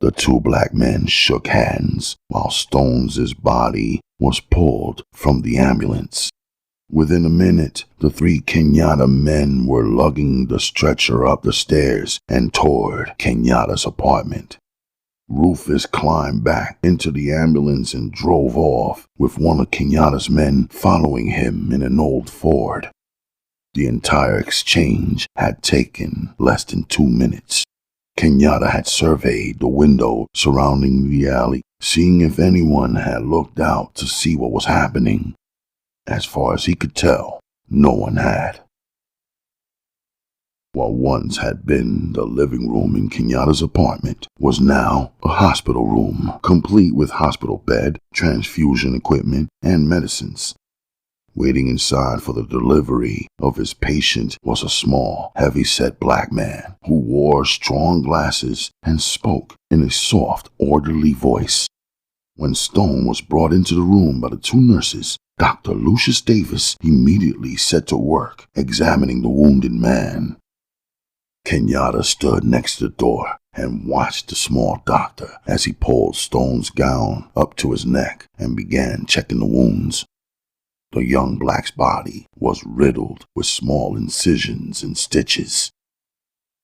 A: The 2 black men shook hands while Stone's body was pulled from the ambulance. Within a minute, the 3 Kenyatta men were lugging the stretcher up the stairs and toward Kenyatta's apartment. Rufus climbed back into the ambulance and drove off, with one of Kenyatta's men following him in an old Ford. The entire exchange had taken less than 2 minutes. Kenyatta had surveyed the window surrounding the alley, seeing if anyone had looked out to see what was happening. As far as he could tell, no one had. What once had been the living room in Kenyatta's apartment was now a hospital room, complete with hospital bed, transfusion equipment, and medicines. Waiting inside for the delivery of his patient was a small, heavy-set black man who wore strong glasses and spoke in a soft, orderly voice. When Stone was brought into the room by the 2 nurses, Dr. Lucius Davis immediately set to work examining the wounded man. Kenyatta stood next to the door and watched the small doctor as he pulled Stone's gown up to his neck and began checking the wounds. The young black's body was riddled with small incisions and stitches.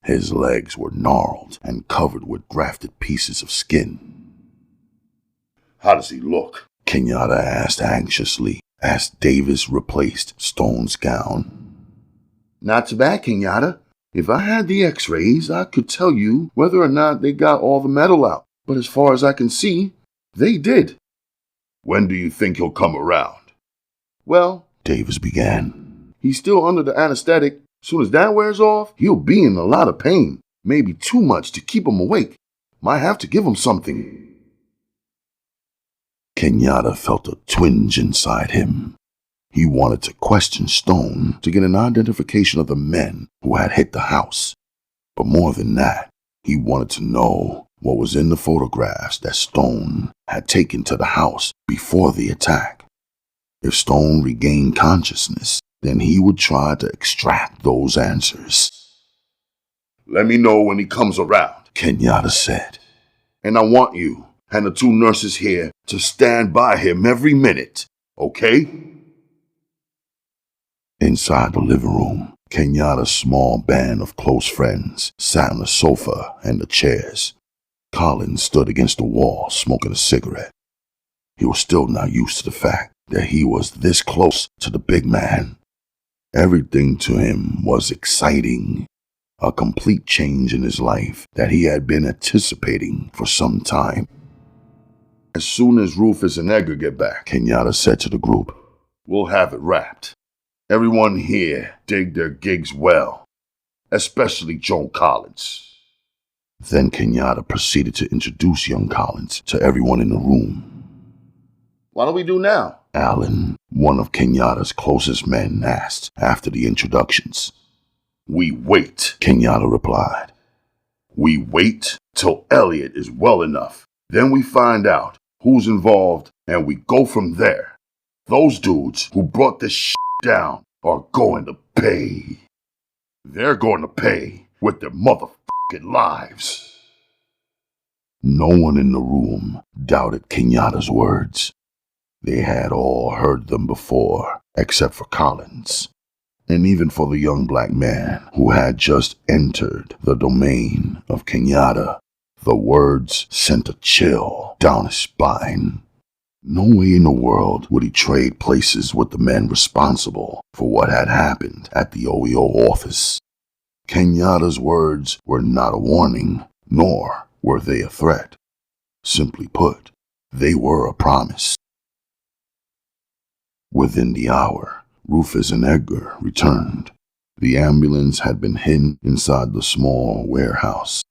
A: His legs were gnarled and covered with grafted pieces of skin.
C: How does he look?
A: Kenyatta asked anxiously as Davis replaced Stone's gown.
B: Not too bad, Kenyatta. If I had the x-rays, I could tell you whether or not they got all the metal out. But as far as I can see, they did.
C: When do you think he'll come around?
B: Well,
A: Davis began.
B: He's still under the anesthetic. Soon as that wears off, he'll be in a lot of pain. Maybe too much to keep him awake. Might have to give him something.
A: Kenyatta felt a twinge inside him. He wanted to question Stone to get an identification of the men who had hit the house. But more than that, he wanted to know what was in the photographs that Stone had taken to the house before the attack. If Stone regained consciousness, then he would try to extract those answers.
C: Let me know when he comes around,
A: Kenyatta said.
C: And I want you and the 2 nurses here to stand by him every minute, okay?
A: Inside the living room, Kenyatta's small band of close friends sat on the sofa and the chairs. Collins stood against the wall smoking a cigarette. He was still not used to the fact that he was this close to the big man. Everything to him was exciting, a complete change in his life that he had been anticipating for some time.
C: As soon as Rufus and Edgar get back,
A: Kenyatta said to the group,
C: we'll have it wrapped. Everyone here dig their gigs well, especially Joe Collins.
A: Then Kenyatta proceeded to introduce young Collins to everyone in the room.
B: What'll we do now?
A: Allen, one of Kenyatta's closest men, asked after the introductions.
C: We wait,
A: Kenyatta replied.
C: We wait till Elliot is well enough. Then we find out who's involved and we go from there. Those dudes who brought this shit down are going to pay. They're going to pay with their motherfucking lives.
A: No one in the room doubted Kenyatta's words. They had all heard them before, except for Collins, and even for the young black man who had just entered the domain of Kenyatta. The words sent a chill down his spine. No way in the world would he trade places with the men responsible for what had happened at the OEO office. Kenyatta's words were not a warning, nor were they a threat. Simply put, they were a promise. Within the hour, Rufus and Edgar returned. The ambulance had been hidden inside the small warehouse.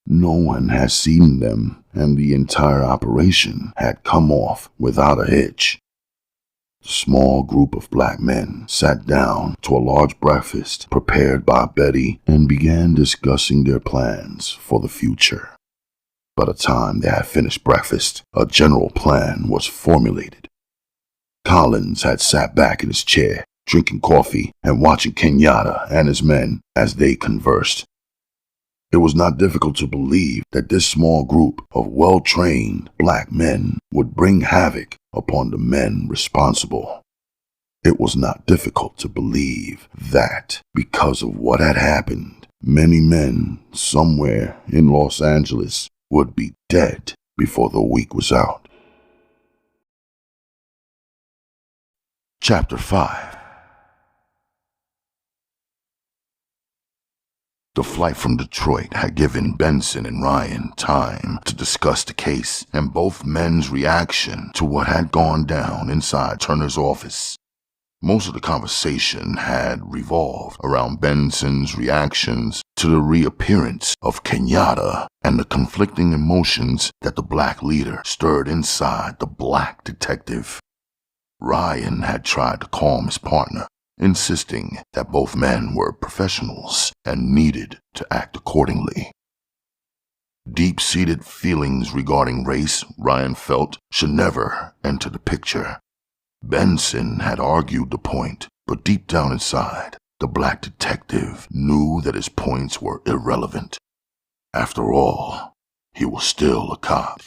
A: No one had seen them, and the entire operation had come off without a hitch. The small group of black men sat down to a large breakfast prepared by Betty and began discussing their plans for the future. By the time they had finished breakfast, a general plan was formulated. Collins had sat back in his chair, drinking coffee and watching Kenyatta and his men as they conversed. It was not difficult to believe that this small group of well-trained black men would bring havoc upon the men responsible. It was not difficult to believe that, because of what had happened, many men somewhere in Los Angeles would be dead before the week was out. Chapter 5. The flight from Detroit had given Benson and Ryan time to discuss the case and both men's reaction to what had gone down inside Turner's office. Most of the conversation had revolved around Benson's reactions to the reappearance of Kenyatta and the conflicting emotions that the black leader stirred inside the black detective. Ryan had tried to calm his partner, insisting that both men were professionals and needed to act accordingly. Deep-seated feelings regarding race, Ryan felt, should never enter the picture. Benson had argued the point, but deep down inside, the black detective knew that his points were irrelevant. After all, he was still a cop.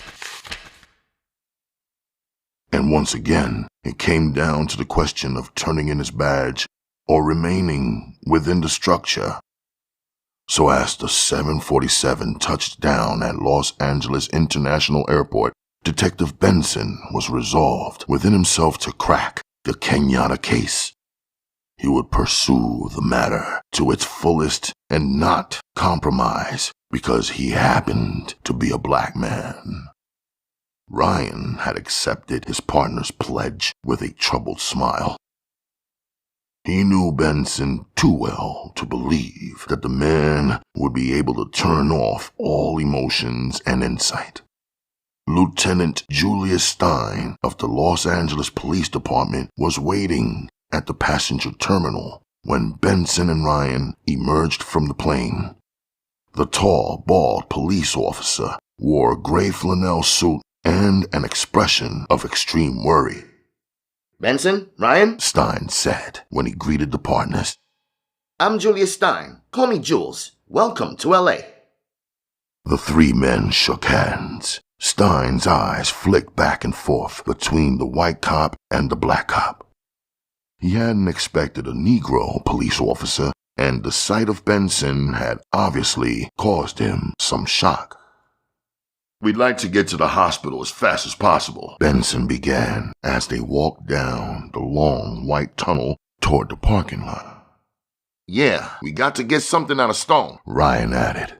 A: And once again, it came down to the question of turning in his badge or remaining within the structure. So as the 747 touched down at Los Angeles International Airport, Detective Benson was resolved within himself to crack the Kenyatta case. He would pursue the matter to its fullest and not compromise because he happened to be a black man. Ryan had accepted his partner's pledge with a troubled smile. He knew Benson too well to believe that the man would be able to turn off all emotions and insight. Lieutenant Julius Stein of the Los Angeles Police Department was waiting at the passenger terminal when Benson and Ryan emerged from the plane. The tall, bald police officer wore a gray flannel suit and an expression of extreme worry.
B: Benson? Ryan?
A: Stein said when he greeted the partners.
B: I'm Julius Stein. Call me Jules. Welcome to L.A.
A: The three men shook hands. Stein's eyes flicked back and forth between the white cop and the black cop. He hadn't expected a Negro police officer, and the sight of Benson had obviously caused him some shock.
C: We'd like to get to the hospital as fast as possible,
A: Benson began as they walked down the long white tunnel toward the parking lot.
C: Yeah, we got to get something out of Stone,
A: Ryan added.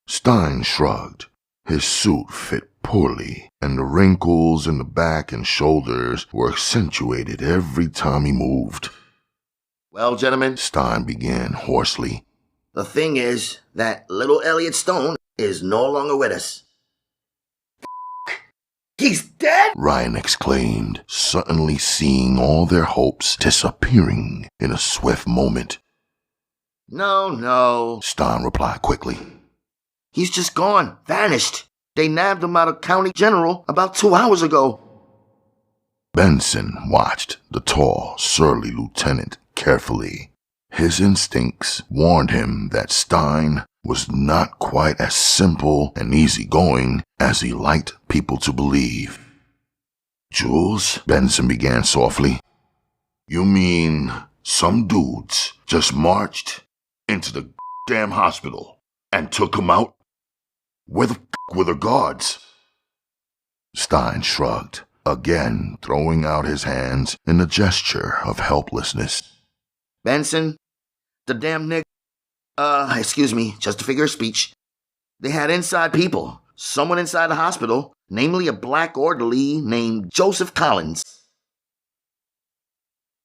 A: Stein shrugged. His suit fit poorly, and the wrinkles in the back and shoulders were accentuated every time he moved.
B: Well, gentlemen,
A: Stein began hoarsely.
B: The thing is that little Elliot Stone is no longer with us. He's dead?
A: Ryan exclaimed, suddenly seeing all their hopes disappearing in a swift moment.
B: No,
A: Stein replied quickly.
B: he's just gone, vanished. They nabbed him out of County General about 2 hours ago.
A: Benson watched the tall, surly lieutenant carefully. His instincts warned him that Stein was not quite as simple and easygoing as he liked people to believe. Jules, Benson began softly. You mean some dudes just marched into the damn hospital and took him out? Where the were the guards? Stein shrugged, again throwing out his hands in a gesture of helplessness.
B: Benson, the damn excuse me, just a figure of speech. They had inside people, someone inside the hospital, namely a black orderly named Joseph Collins.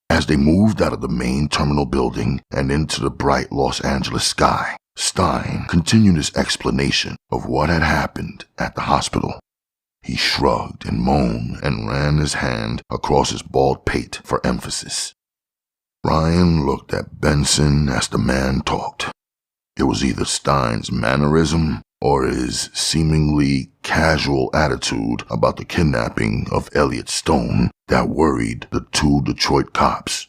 A: As they moved out of the main terminal building and into the bright Los Angeles sky, Stein continued his explanation of what had happened at the hospital. He shrugged and moaned and ran his hand across his bald pate for emphasis. Ryan looked at Benson as the man talked. It was either Stein's mannerism or his seemingly casual attitude about the kidnapping of Elliot Stone that worried the 2 Detroit cops.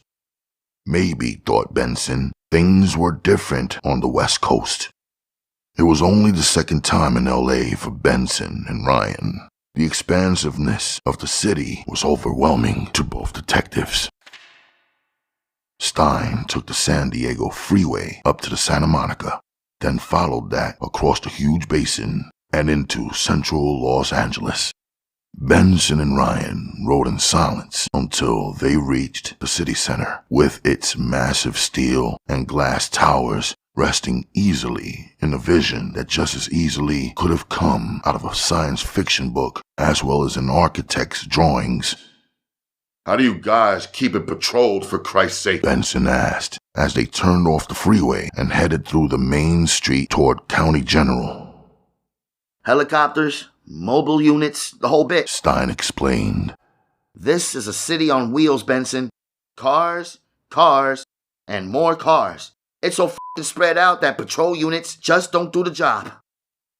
A: Maybe, thought Benson, things were different on the West Coast. It was only the second time in L.A. for Benson and Ryan. The expansiveness of the city was overwhelming to both detectives. Stein took the San Diego freeway up to the Santa Monica, then followed that across the huge basin and into central Los Angeles. Benson and Ryan rode in silence until they reached the city center, with its massive steel and glass towers resting easily in a vision that just as easily could have come out of a science fiction book as well as an architect's drawings.
C: How do you guys keep it patrolled, for Christ's sake?
A: Benson asked as they turned off the freeway and headed through the main street toward County General.
B: Helicopters, mobile units, the whole bit.
A: Stein explained.
B: This is a city on wheels, Benson. Cars, and more cars. It's so f***ing spread out that patrol units just don't do the job.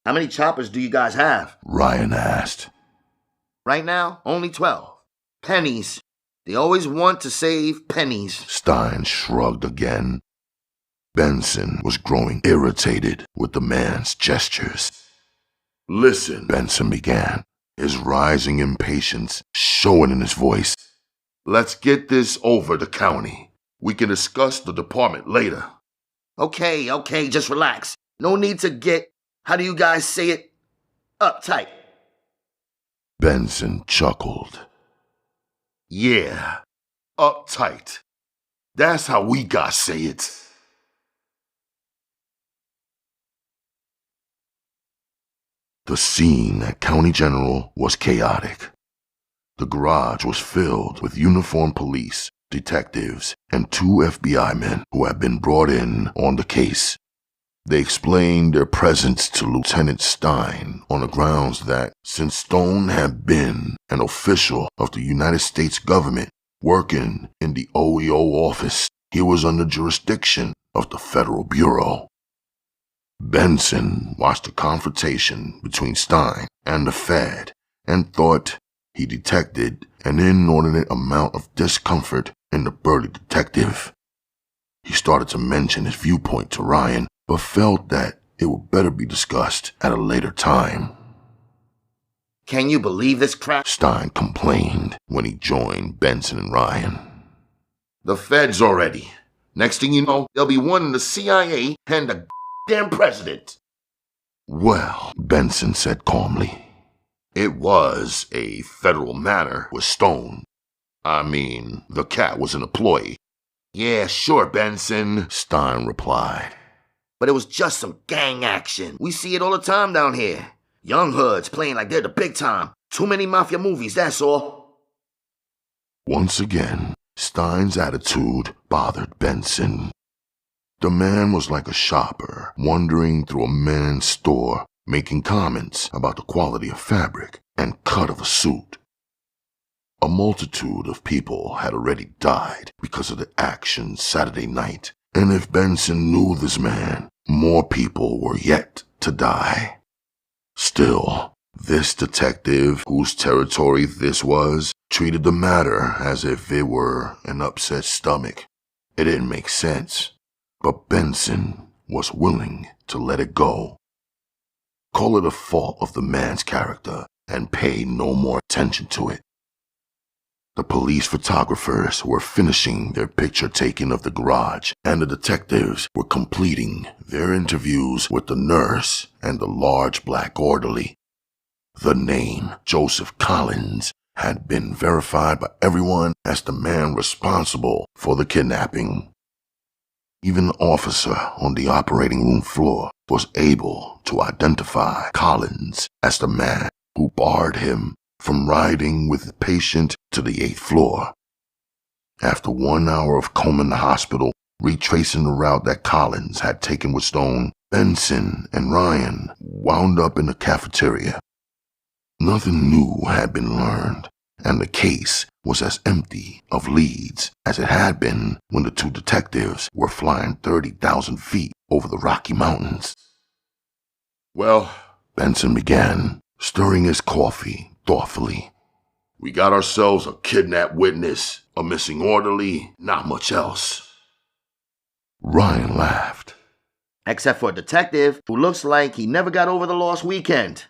B: How many choppers do you guys have?
A: Ryan asked.
B: Right now, only 12. Pennies. They always want to save pennies.
A: Stein shrugged again. Benson was growing irritated with the man's gestures.
C: Listen,
A: Benson began, his rising impatience showing in his voice.
C: Let's get this over the county. We can discuss the department later.
B: Okay, just relax. No need to get, how do you guys say it, uptight.
A: Benson chuckled.
C: Yeah, uptight. That's how we gotta say it.
A: The scene at County General was chaotic. The garage was filled with uniformed police, detectives, and 2 FBI men who had been brought in on the case. They explained their presence to Lieutenant Stein on the grounds that since Stone had been an official of the United States government working in the OEO office, he was under jurisdiction of the Federal Bureau. Benson watched the confrontation between Stein and the Fed and thought he detected an inordinate amount of discomfort in the burly detective. He started to mention his viewpoint to Ryan, but felt that it would better be discussed at a later time.
B: Can you believe this crap?
A: Stein complained when he joined Benson and Ryan.
C: The feds already. Next thing you know, they'll be wanting the CIA and the damn president.
A: Well, Benson said calmly,
C: it was a federal matter with Stone. I mean, the cat was an employee. Yeah, sure, Benson,
A: Stein replied.
B: But it was just some gang action. We see it all the time down here. Young hoods playing like they're the big time. Too many mafia movies, that's all.
A: Once again, Stein's attitude bothered Benson. The man was like a shopper wandering through a men's store making comments about the quality of fabric and cut of a suit. A multitude of people had already died because of the action Saturday night, and if Benson knew this man, more people were yet to die. Still, this detective, whose territory this was, treated the matter as if it were an upset stomach. It didn't make sense, but Benson was willing to let it go. Call it a fault of the man's character and pay no more attention to it. The police photographers were finishing their picture taking of the garage, and the detectives were completing their interviews with the nurse and the large black orderly. The name Joseph Collins had been verified by everyone as the man responsible for the kidnapping. Even the officer on the operating room floor was able to identify Collins as the man who barred him from riding with the patient to the 8th floor. After 1 hour of combing the hospital, retracing the route that Collins had taken with Stone, Benson and Ryan wound up in the cafeteria. Nothing new had been learned, and the case was as empty of leads as it had been when the two detectives were flying 30,000 feet over the Rocky Mountains.
C: Well,
A: Benson began, stirring his coffee thoughtfully.
C: we got ourselves a kidnapped witness, a missing orderly, not much else.
A: Ryan laughed.
B: Except for a detective who looks like he never got over the lost weekend.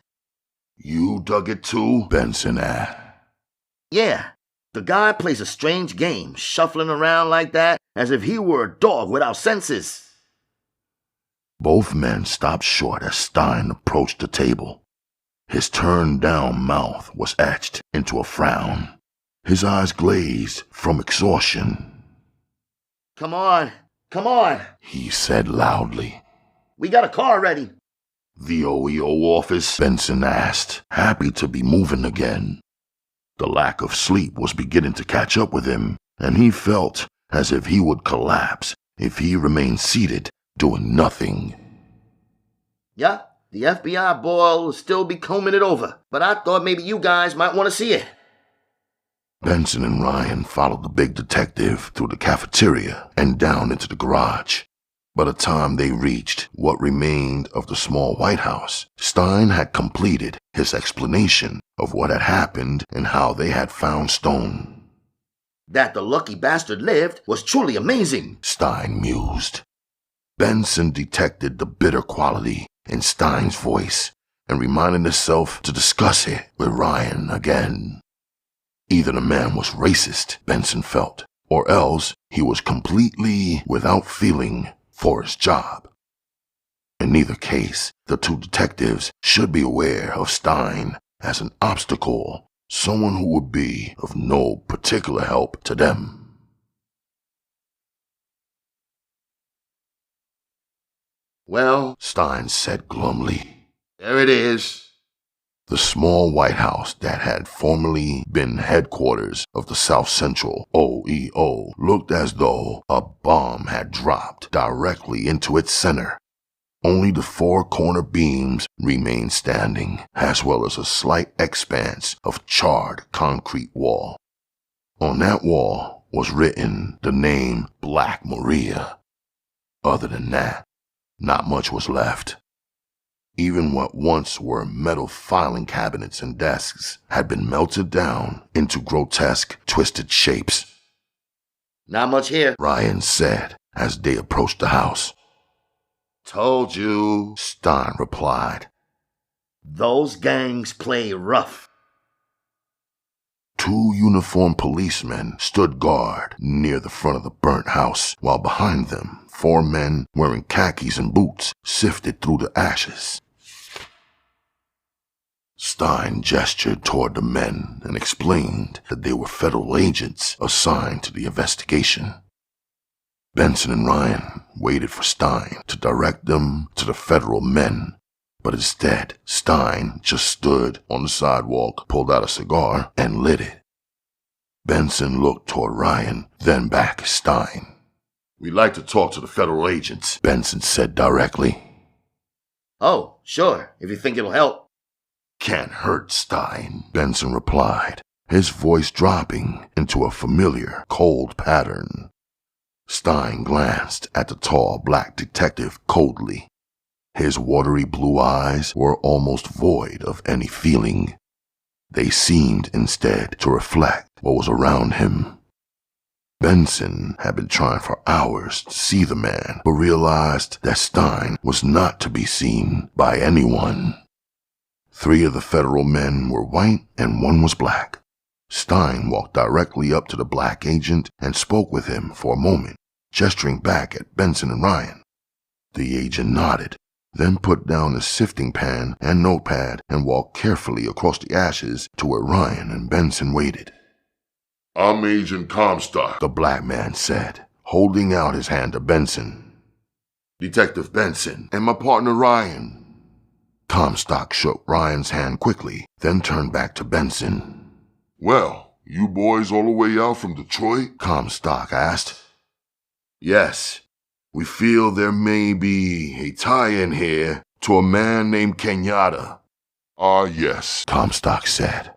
C: You dug it too?
A: Benson asked.
B: Yeah, the guy plays a strange game, shuffling around like that as if he were a dog without senses.
A: Both men stopped short as Stein approached the table. His turned-down mouth was etched into a frown. His eyes glazed from exhaustion.
B: Come on,
A: He said loudly.
B: we got a car ready.
C: The OEO office?
A: Benson asked, happy to be moving again. The lack of sleep was beginning to catch up with him, and he felt as if he would collapse if he remained seated doing nothing.
B: Yeah, the FBI boy will still be combing it over, but I thought maybe you guys might want to see it.
A: Benson and Ryan followed the big detective through the cafeteria and down into the garage. By the time they reached what remained of the small White House, Stein had completed his explanation of what had happened and how they had found Stone.
B: That the lucky bastard lived was truly amazing,
A: Stein mused. Benson detected the bitter quality in Stein's voice and reminded himself to discuss it with Ryan again. Either the man was racist, Benson felt, or else he was completely without feeling for his job. In neither case, the two detectives should be aware of Stein as an obstacle, someone who would be of no particular help to them.
B: Well,
A: Stein said glumly.
C: There it is.
A: The small White House that had formerly been headquarters of the South Central OEO looked as though a bomb had dropped directly into its center. Only the four corner beams remained standing, as well as a slight expanse of charred concrete wall. On that wall was written the name Black Maria. Other than that, not much was left. Even what once were metal filing cabinets and desks had been melted down into grotesque, twisted shapes.
B: not much here.
A: Ryan said as they approached the house.
C: Told you.
A: Stein replied.
B: Those gangs play rough.
A: Two uniformed policemen stood guard near the front of the burnt house, while behind them, four men wearing khakis and boots sifted through the ashes. Stein gestured toward the men and explained that they were federal agents assigned to the investigation. Benson and Ryan waited for Stein to direct them to the federal men, but instead, Stein just stood on the sidewalk, pulled out a cigar, and lit it. Benson looked toward Ryan, then back at Stein.
C: We'd like to talk to the federal agents.
A: Benson said directly.
B: Oh, Sure, if you think it'll help.
A: Can't hurt, Stein, Benson replied, his voice dropping into a familiar, cold pattern. Stein glanced at the tall black detective coldly. His watery blue eyes were almost void of any feeling. They seemed instead to reflect what was around him. Benson had been trying for hours to see the man, but realized that Stein was not to be seen by anyone. 3 of the federal men were white and 1 was black. Stein walked directly up to the black agent and spoke with him for a moment, gesturing back at Benson and Ryan. The agent nodded, then put down his sifting pan and notepad and walked carefully across the ashes to where Ryan and Benson waited.
C: I'm Agent Comstock,
A: The black man said, holding out his hand to Benson. Detective Benson and my partner Ryan. Comstock shook Ryan's hand quickly, then turned back to Benson.
C: Well, you boys all the way out from Detroit?
A: Comstock asked. Yes, we feel there may be a tie-in here to a man named Kenyatta.
C: Ah, yes,
A: Comstock said.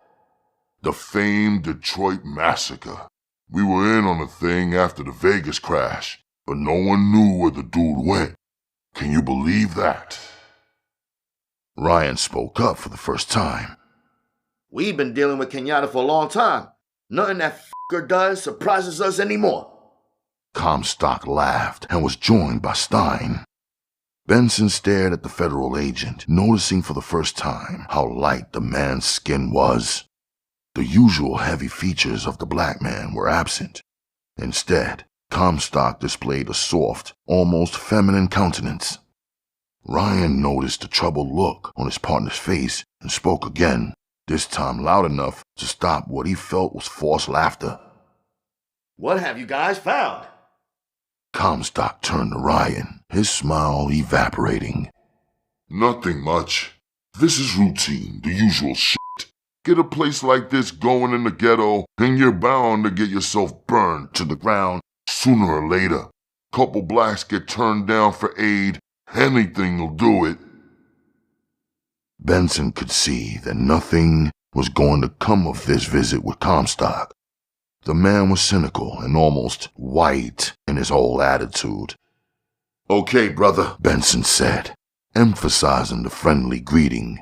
C: the famed Detroit massacre. We were in on the thing after the Vegas crash, but no one knew where the dude went. Can you believe that?
A: Ryan spoke up for the first time.
B: We've been dealing with Kenyatta for a long time. Nothing that f***er does surprises us anymore.
A: Comstock laughed and was joined by Stein. Benson stared at the federal agent, noticing for the first time how light the man's skin was. The usual heavy features of the black man were absent. Instead, Comstock displayed a soft, almost feminine countenance. Ryan noticed the troubled look on his partner's face and spoke again, this time loud enough to stop what he felt was forced laughter.
B: What have you guys found?
A: Comstock turned to Ryan, his smile evaporating.
C: Nothing much. This is routine, the usual shit. Get a place like this going in the ghetto, and you're bound to get yourself burned to the ground sooner or later. Couple blacks get turned down for aid, anything'll do it.
A: Benson could see that nothing was going to come of this visit with Comstock. The man was cynical and almost white in his whole attitude.
C: Okay, brother,
A: Benson said, emphasizing the friendly greeting.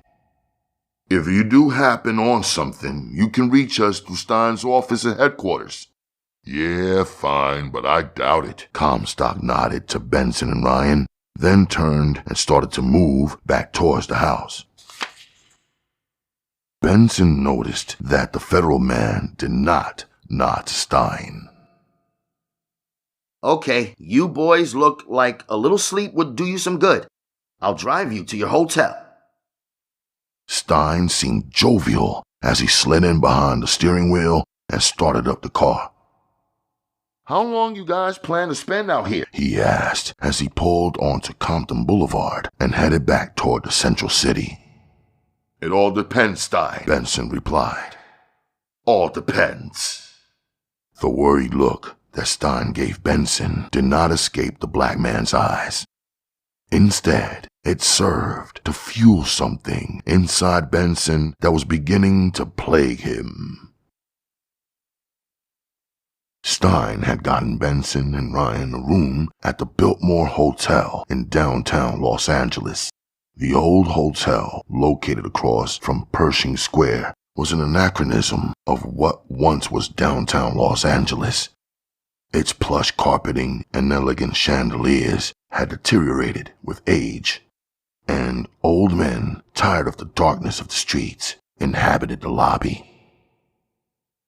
A: If you do happen on something, you can reach us through Stein's office at headquarters.
C: Yeah, fine, but I doubt it.
A: Comstock nodded to Benson and Ryan, then turned and started to move back towards the house. Benson noticed that the federal man did not nod to Stein.
B: Okay, you boys look like a little sleep would do you some good. I'll drive you to your hotel.
A: Stein seemed jovial as he slid in behind the steering wheel and started up the car.
B: How long you guys plan to spend out here?
A: He asked as he pulled onto Compton Boulevard and headed back toward the central city.
C: It all depends, Stein,
A: Benson replied.
C: All depends.
A: The worried look that Stein gave Benson did not escape the black man's eyes. Instead, it served to fuel something inside Benson that was beginning to plague him. Stein had gotten Benson and Ryan a room at the Biltmore Hotel in downtown Los Angeles. The old hotel, located across from Pershing Square, was an anachronism of what once was downtown Los Angeles. Its plush carpeting and elegant chandeliers had deteriorated with age, and old men, tired of the darkness of the streets, inhabited the lobby.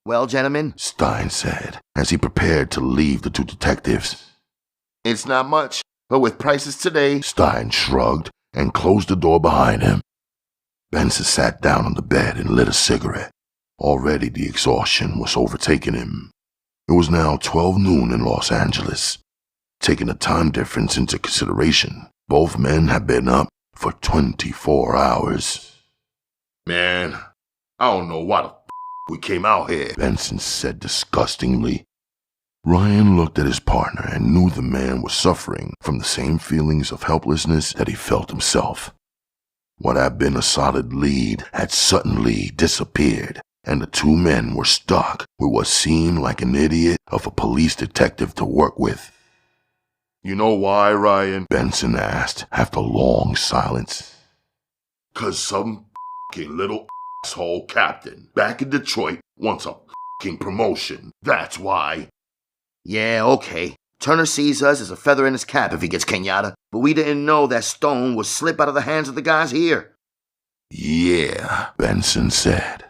B: Well, gentlemen,
A: Stein said as he prepared to leave the 2 detectives.
B: it's not much, but with prices today,
A: Stein shrugged and closed the door behind him. Benson sat down on the bed and lit a cigarette. Already the exhaustion was overtaking him. It was now 12 noon in Los Angeles. Taking the time difference into consideration, both men had been up for 24 hours.
C: Man, I don't know why the we came out here,
A: Benson said disgustingly. Ryan looked at his partner and knew the man was suffering from the same feelings of helplessness that he felt himself. What had been a solid lead had suddenly disappeared, and the two men were stuck with what seemed like an idiot of a police detective to work with.
C: You know why, Ryan?
A: Benson asked after a long silence.
C: 'Cause some f***ing little asshole captain back in Detroit wants a f***ing promotion. That's why.
B: Yeah, okay. Turner sees us as a feather in his cap if he gets Kenyatta, but we didn't know that Stone would slip out of the hands of the guys here.
A: Yeah, Benson said.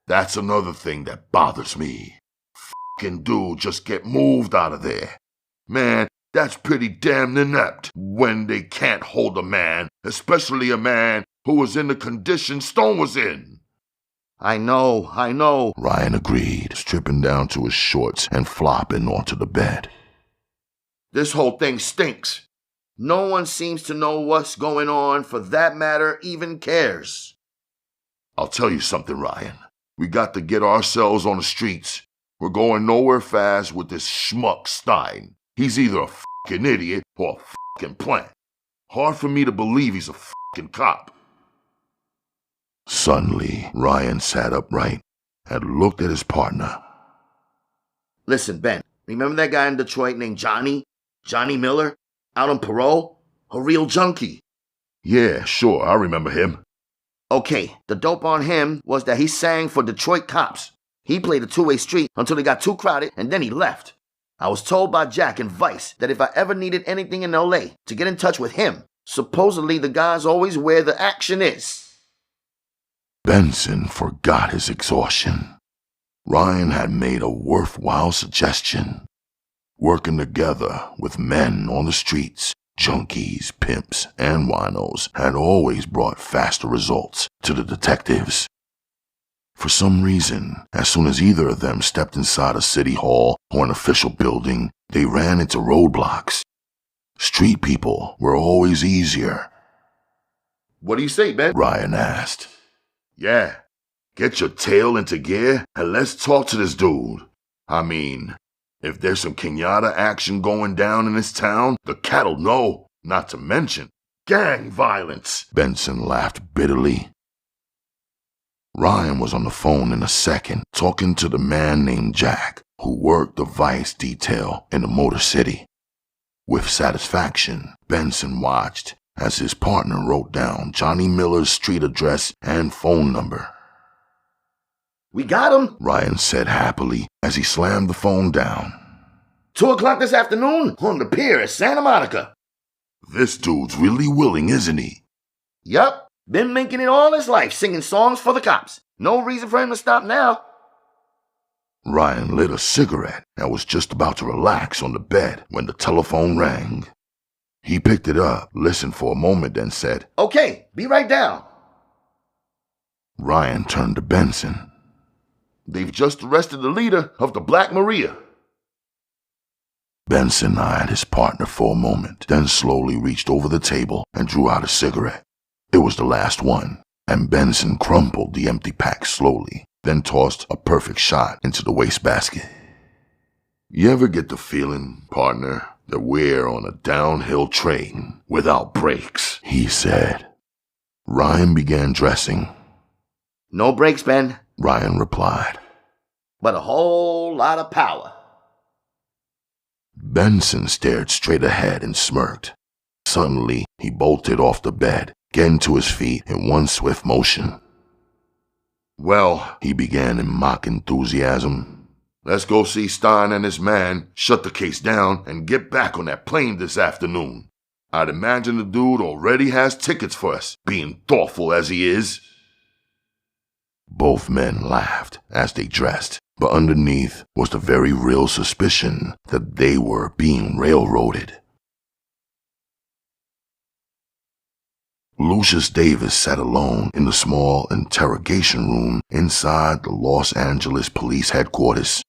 C: That's another thing that bothers me. F***ing dude just get moved out of there. Man, that's pretty damn inept when they can't hold a man, especially a man who was in the condition Stone was in.
B: I know.
A: Ryan agreed, stripping down to his shorts and flopping onto the bed.
B: This whole thing stinks. No one seems to know what's going on, for that matter, even cares.
C: I'll tell you something, Ryan. We got to get ourselves on the streets. We're going nowhere fast with this schmuck Stein. He's either a f***ing idiot or a f***ing plant. Hard for me to believe he's a f***ing cop.
A: Suddenly, Ryan sat upright and looked at his partner.
B: Listen, Ben, remember that guy in Detroit named Johnny? Johnny Miller? Out on parole? A real junkie.
C: Yeah, sure, I remember him.
B: Okay, the dope on him was that he sang for Detroit cops. He played a two-way street until it got too crowded, and then he left. I was told by Jack and Vice that if I ever needed anything in LA, to get in touch with him. Supposedly the guy's always where the action is.
A: Benson forgot his exhaustion. Ryan had made a worthwhile suggestion. Working together with men on the streets, junkies, pimps, and winos had always brought faster results to the detectives. For some reason, as soon as either of them stepped inside a city hall or an official building, they ran into roadblocks. Street people were always easier.
C: What do you say, Ben?
A: Ryan asked.
C: Yeah, get your tail into gear and let's talk to this dude. I mean, if there's some Kenyatta action going down in this town, the cat'll know, not to mention gang violence.
A: Benson laughed bitterly. Ryan was on the phone in a second, talking to the man named Jack, who worked the Vice detail in the Motor City. With satisfaction, Benson watched as his partner wrote down Johnny Miller's street address and phone number.
B: We got him,
A: Ryan said happily as he slammed the phone down.
B: 2 o'clock this afternoon on the pier at Santa Monica.
C: This dude's really willing, isn't he?
B: Yup, been making it all his life, singing songs for the cops. No reason for him to stop now.
A: Ryan lit a cigarette and was just about to relax on the bed when the telephone rang. He picked it up, listened for a moment, then said,
B: Okay, be right down.
A: Ryan turned to Benson.
C: They've just arrested the leader of the Black Maria.
A: Benson eyed his partner for a moment, then slowly reached over the table and drew out a cigarette. It was the last one, and Benson crumpled the empty pack slowly, then tossed a perfect shot into the wastebasket.
C: You ever get the feeling, partner, that we're on a downhill train without brakes?
A: He said. Ryan began dressing.
B: No brakes, Ben,
A: Ryan replied.
B: but a whole lot of power.
A: Benson stared straight ahead and smirked. Suddenly, he bolted off the bed, getting to his feet in one swift motion.
C: Well,
A: He began in mock enthusiasm.
C: let's go see Stein and his man, shut the case down, and get back on that plane this afternoon. I'd imagine the dude already has tickets for us, being thoughtful as he is.
A: Both men laughed as they dressed, but underneath was the very real suspicion that they were being railroaded. Lucius Davis sat alone in the small interrogation room inside the Los Angeles Police Headquarters.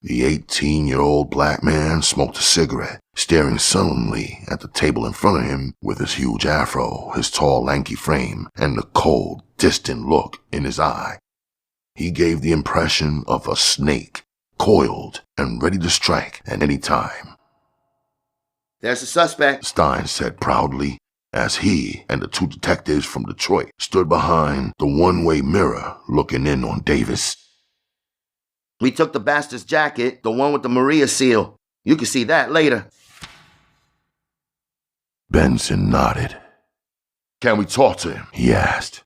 A: The 18-year-old black man smoked a cigarette, staring sullenly at the table in front of him with his huge afro, his tall, lanky frame, and the cold, distant look in his eye. He gave the impression of a snake, coiled and ready to strike at any time.
B: There's the suspect.
A: Stein said proudly as he and the two detectives from Detroit stood behind the one-way mirror looking in on Davis.
B: We took the bastard's jacket, the one with the Maria seal. You can see that later.
A: Benson nodded.
C: Can we talk to him?
A: He asked.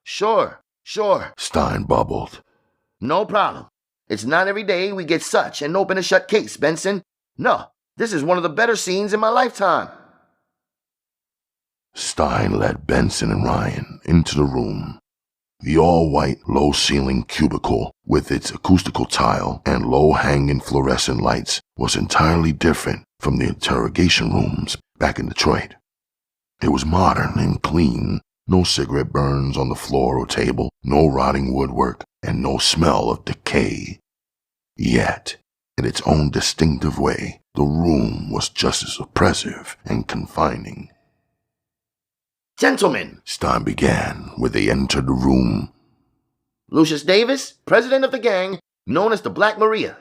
B: Sure.
A: Stein bubbled.
B: No problem. It's not every day we get such an open and shut case, Benson. No, this is one of the better scenes in my lifetime.
A: Stein led Benson and Ryan into the room. The all-white, low-ceiling cubicle with its acoustical tile and low-hanging fluorescent lights was entirely different from the interrogation rooms back in Detroit. It was modern and clean, no cigarette burns on the floor or table, no rotting woodwork, and no smell of decay. Yet, in its own distinctive way, the room was just as oppressive and confining.
B: Gentlemen,
A: Stein began when they entered the room.
B: Lucius Davis, president of the gang, known as the Black Maria.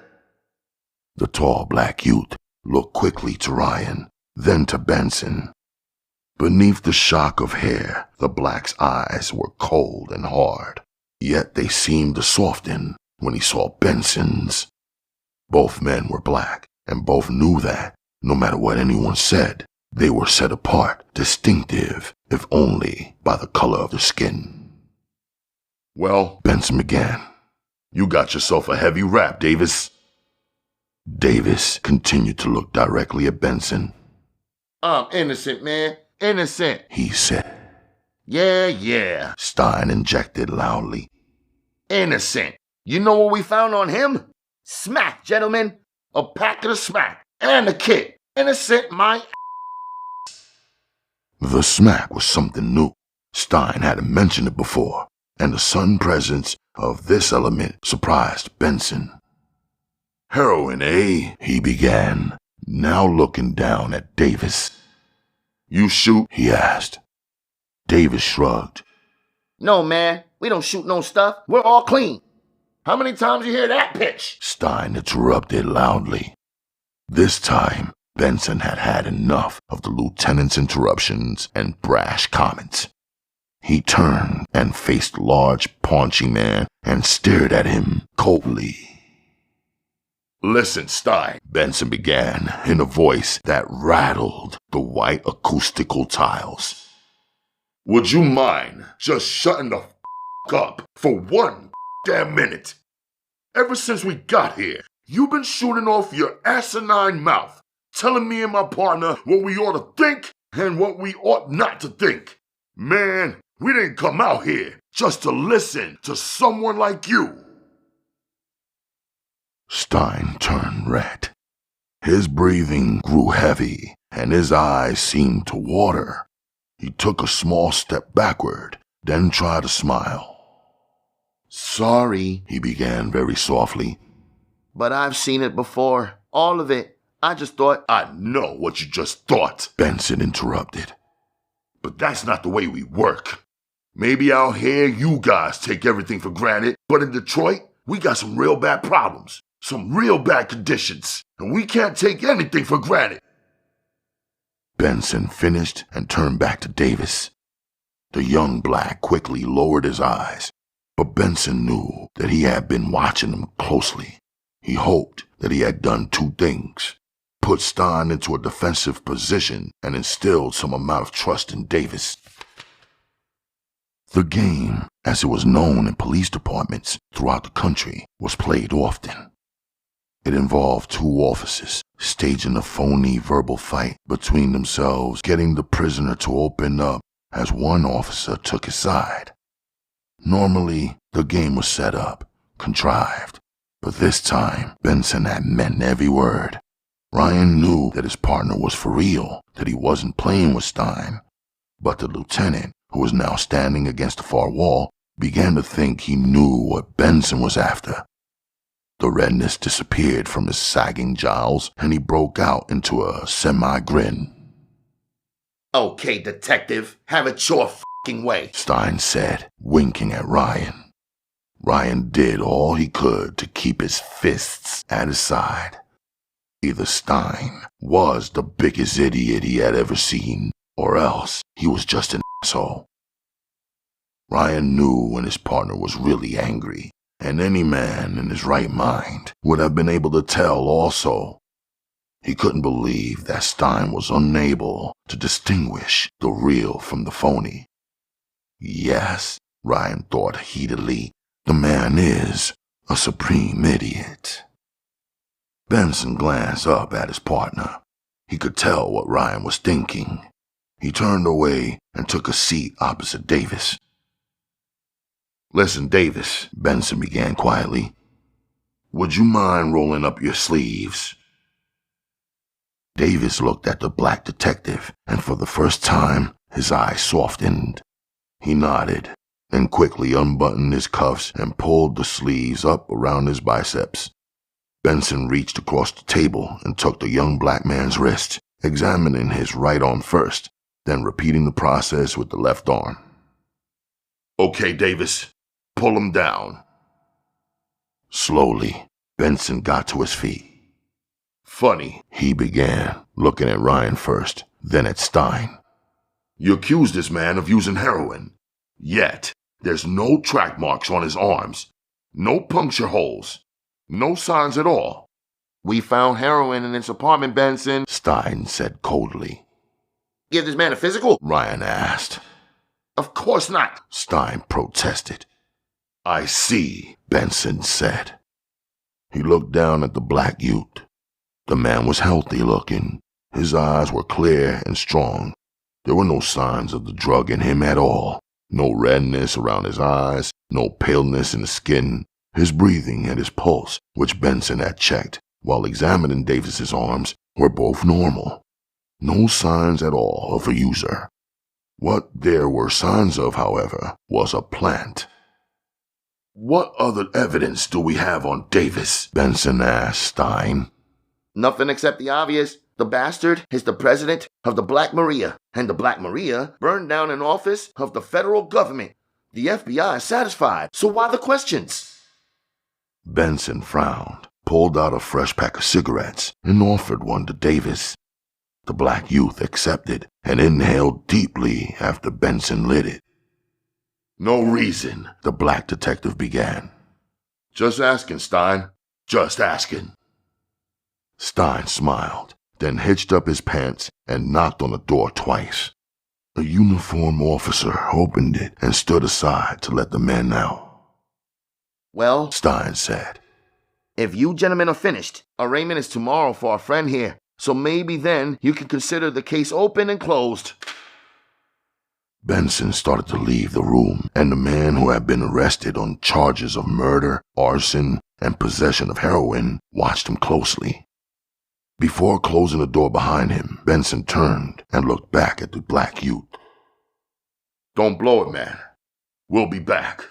A: The tall black youth looked quickly to Ryan, then to Benson. Beneath the shock of hair, the black's eyes were cold and hard, yet they seemed to soften when he saw Benson's. Both men were black, and both knew that, no matter what anyone said, they were set apart, distinctive, if only by the color of their skin.
C: Well,
A: Benson began.
C: You got yourself a heavy rap, Davis.
A: Davis continued to look directly at Benson.
B: I'm innocent, man. Innocent,
A: he said.
B: Yeah.
A: Stein injected loudly.
B: Innocent. You know what we found on him? Smack, gentlemen. A packet of smack. And a kit. Innocent, my
A: The smack was something new. Stein hadn't mentioned it before, and the sudden presence of this element surprised Benson.
C: Heroin, eh?
A: He began, now looking down at Davis.
C: You shoot?
A: He asked. Davis shrugged.
B: No, man. We don't shoot no stuff. We're all clean. How many times you hear that pitch?
A: Stein interrupted loudly. This time, Benson had had enough of the lieutenant's interruptions and brash comments. He turned and faced the large, paunchy man and stared at him coldly.
C: Listen, Stein,
A: Benson began in a voice that rattled the white acoustical tiles.
C: Would you mind just shutting the up for one damn minute? Ever since we got here, you've been shooting off your asinine mouth, telling me and my partner what we ought to think and what we ought not to think. Man, we didn't come out here just to listen to someone like you.
A: Stein turned red. His breathing grew heavy, and his eyes seemed to water. He took a small step backward, then tried to smile.
B: Sorry,
A: he began very softly.
B: But I've seen it before. All of it. I just thought...
C: I know what you just thought,
A: Benson interrupted.
C: But that's not the way we work. Maybe out here you guys take everything for granted, but in Detroit, we got some real bad problems. Some real bad conditions, and we can't take anything for granted.
A: Benson finished and turned back to Davis. The young black quickly lowered his eyes, but Benson knew that he had been watching him closely. He hoped that he had done two things: put Stein into a defensive position and instilled some amount of trust in Davis. The game, as it was known in police departments throughout the country, was played often. It involved two officers staging a phony verbal fight between themselves, getting the prisoner to open up as one officer took his side. Normally, the game was set up, contrived, but this time, Benson had meant every word. Ryan knew that his partner was for real, that he wasn't playing with Stein, but the lieutenant, who was now standing against the far wall, began to think he knew what Benson was after. The redness disappeared from his sagging jowls, and he broke out into a semi-grin.
B: Okay, detective, have it your f***ing way,
A: Stein said, winking at Ryan. Ryan did all he could to keep his fists at his side. Either Stein was the biggest idiot he had ever seen, or else he was just an asshole. Ryan knew when his partner was really angry, and any man in his right mind would have been able to tell also. He couldn't believe that Stein was unable to distinguish the real from the phony. Yes, Ryan thought heatedly, the man is a supreme idiot. Benson glanced up at his partner. He could tell what Ryan was thinking. He turned away and took a seat opposite Davis. "Listen, Davis," Benson began quietly. "Would you mind rolling up your sleeves?" Davis looked at the black detective, and for the first time, his eyes softened. He nodded, then quickly unbuttoned his cuffs and pulled the sleeves up around his biceps. Benson reached across the table and took the young black man's wrist, examining his right arm first, then repeating the process with the left arm.
C: "Okay, Davis, pull him down."
A: Slowly, Benson got to his feet.
C: "Funny,"
A: he began, looking at Ryan first, then at Stein.
C: "You accuse this man of using heroin. Yet, there's no track marks on his arms, no puncture holes, no signs at all."
B: "We found heroin in his apartment, Benson,"
A: Stein said coldly.
B: "Give this man a physical?"
A: Ryan asked.
B: "Of course not,"
A: Stein protested.
C: "I see,"
A: Benson said. He looked down at the black youth. The man was healthy looking. His eyes were clear and strong. There were no signs of the drug in him at all. No redness around his eyes, no paleness in the skin. His breathing and his pulse, which Benson had checked while examining Davis's arms, were both normal. No signs at all of a user. What there were signs of, however, was a plant.
C: "What other evidence do we have on Davis?"
A: Benson asked Stein.
B: "Nothing except the obvious. The bastard is the president of the Black Maria, and the Black Maria burned down an office of the federal government. The FBI is satisfied, so why the questions?"
A: Benson frowned, pulled out a fresh pack of cigarettes, and offered one to Davis. The black youth accepted and inhaled deeply after Benson lit it.
C: "No reason,"
A: the black detective began.
C: "Just asking, Stein. Just asking."
A: Stein smiled, then hitched up his pants and knocked on the door twice. A uniformed officer opened it and stood aside to let the men out.
B: "Well,"
A: Stein said,
B: "if you gentlemen are finished, arraignment is tomorrow for our friend here, so maybe then you can consider the case open and closed."
A: Benson started to leave the room, and the man who had been arrested on charges of murder, arson, and possession of heroin watched him closely. Before closing the door behind him, Benson turned and looked back at the black youth.
C: "Don't blow it, man. We'll be back."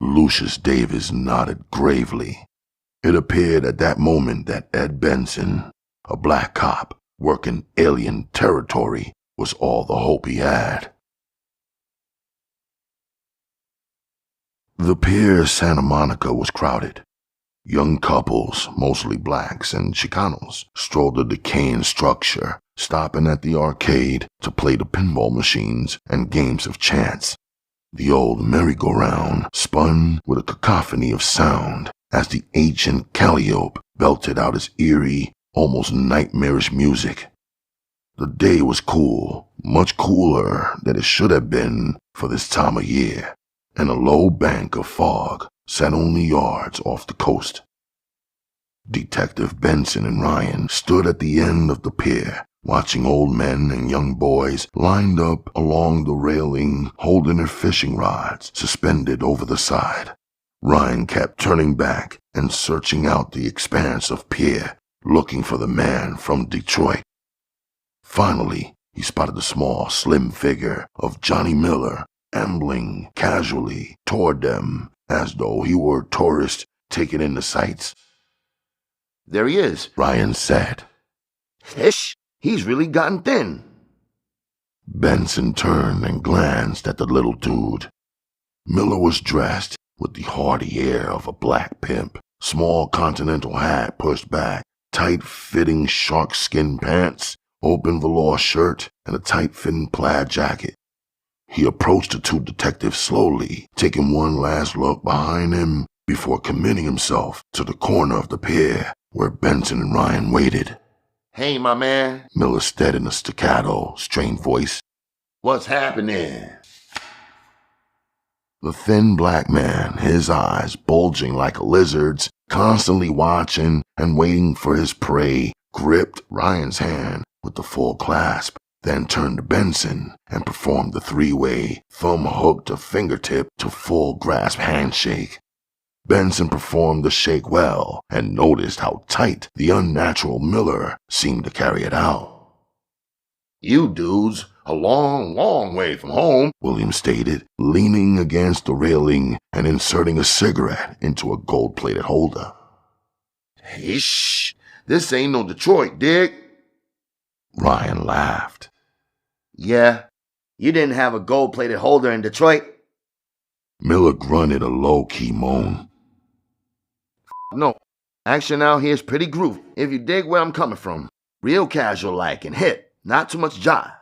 A: Lucius Davis nodded gravely. It appeared at that moment that Ed Benson, a black cop working alien territory, was all the hope he had. The pier Santa Monica was crowded. Young couples, mostly blacks and Chicanos, strolled the decaying structure, stopping at the arcade to play the pinball machines and games of chance. The old merry-go-round spun with a cacophony of sound as the ancient calliope belted out its eerie, almost nightmarish music. The day was cool, much cooler than it should have been for this time of year, and a low bank of fog sat only yards off the coast. Detective Benson and Ryan stood at the end of the pier, watching old men and young boys lined up along the railing, holding their fishing rods suspended over the side. Ryan kept turning back and searching out the expanse of pier, looking for the man from Detroit. Finally, he spotted the small, slim figure of Johnny Miller ambling casually toward them as though he were a tourist taking in the sights.
B: "There he is,"
A: Ryan said.
B: "Ish, he's really gotten thin."
A: Benson turned and glanced at the little dude. Miller was dressed with the hearty air of a black pimp, small continental hat pushed back, tight-fitting shark-skin pants, open velour shirt, and a tight-fitting plaid jacket. He approached the two detectives slowly, taking one last look behind him before committing himself to the corner of the pier where Benson and Ryan waited.
B: Hey, my man.
A: Miller said in a staccato, strained voice.
B: What's happening?
A: The thin black man, his eyes bulging like a lizard's, constantly watching and waiting for his prey, gripped Ryan's hand with the full clasp, then turned to Benson and performed the three-way, thumb hook to fingertip to full grasp handshake. Benson performed the shake well and noticed how tight the unnatural Miller seemed to carry it out.
C: You dudes, a long, long way from home,
A: William stated, leaning against the railing and inserting a cigarette into a gold-plated holder.
C: Hey, shh, this ain't no Detroit, dig?
A: Ryan laughed.
B: Yeah, you didn't have a gold-plated holder in Detroit?
A: Miller grunted a low-key moan.
B: No, action out here's pretty groovy, if you dig where I'm coming from. Real casual-like and hip, not too much jive.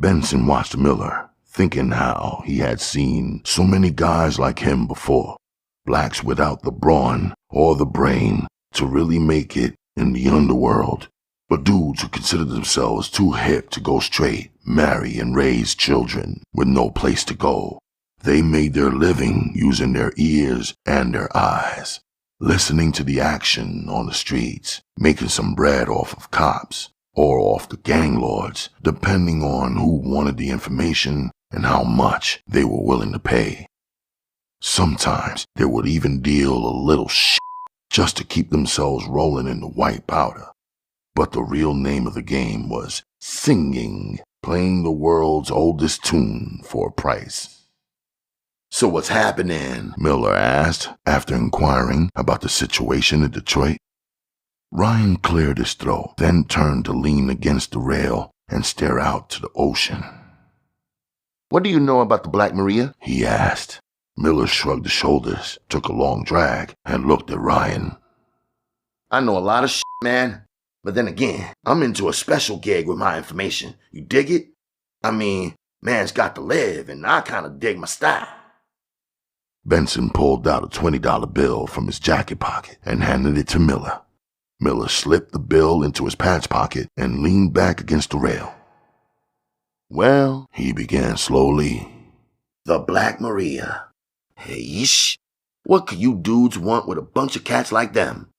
A: Benson watched Miller, thinking how he had seen so many guys like him before, blacks without the brawn or the brain to really make it in the underworld, but dudes who considered themselves too hip to go straight, marry and raise children with no place to go. They made their living using their ears and their eyes, listening to the action on the streets, making some bread off of cops, or off the gang lords, depending on who wanted the information and how much they were willing to pay. Sometimes they would even deal a little shit just to keep themselves rolling in the white powder. But the real name of the game was singing, playing the world's oldest tune for a price.
B: So what's happening?
A: Miller asked, after inquiring about the situation in Detroit. Ryan cleared his throat, then turned to lean against the rail and stare out to the ocean.
B: What do you know about the Black Maria?
A: He asked. Miller shrugged his shoulders, took a long drag, and looked at Ryan.
B: I know a lot of shit, man. But then again, I'm into a special gig with my information. You dig it? I mean, man's got to live, and I kind of dig my style.
A: Benson pulled out a $20 bill from his jacket pocket and handed it to Miller. Miller slipped the bill into his pants pocket and leaned back against the rail.
B: Well,
A: he began slowly.
B: The Black Maria. Hey, yeesh. What could you dudes want with a bunch of cats like them?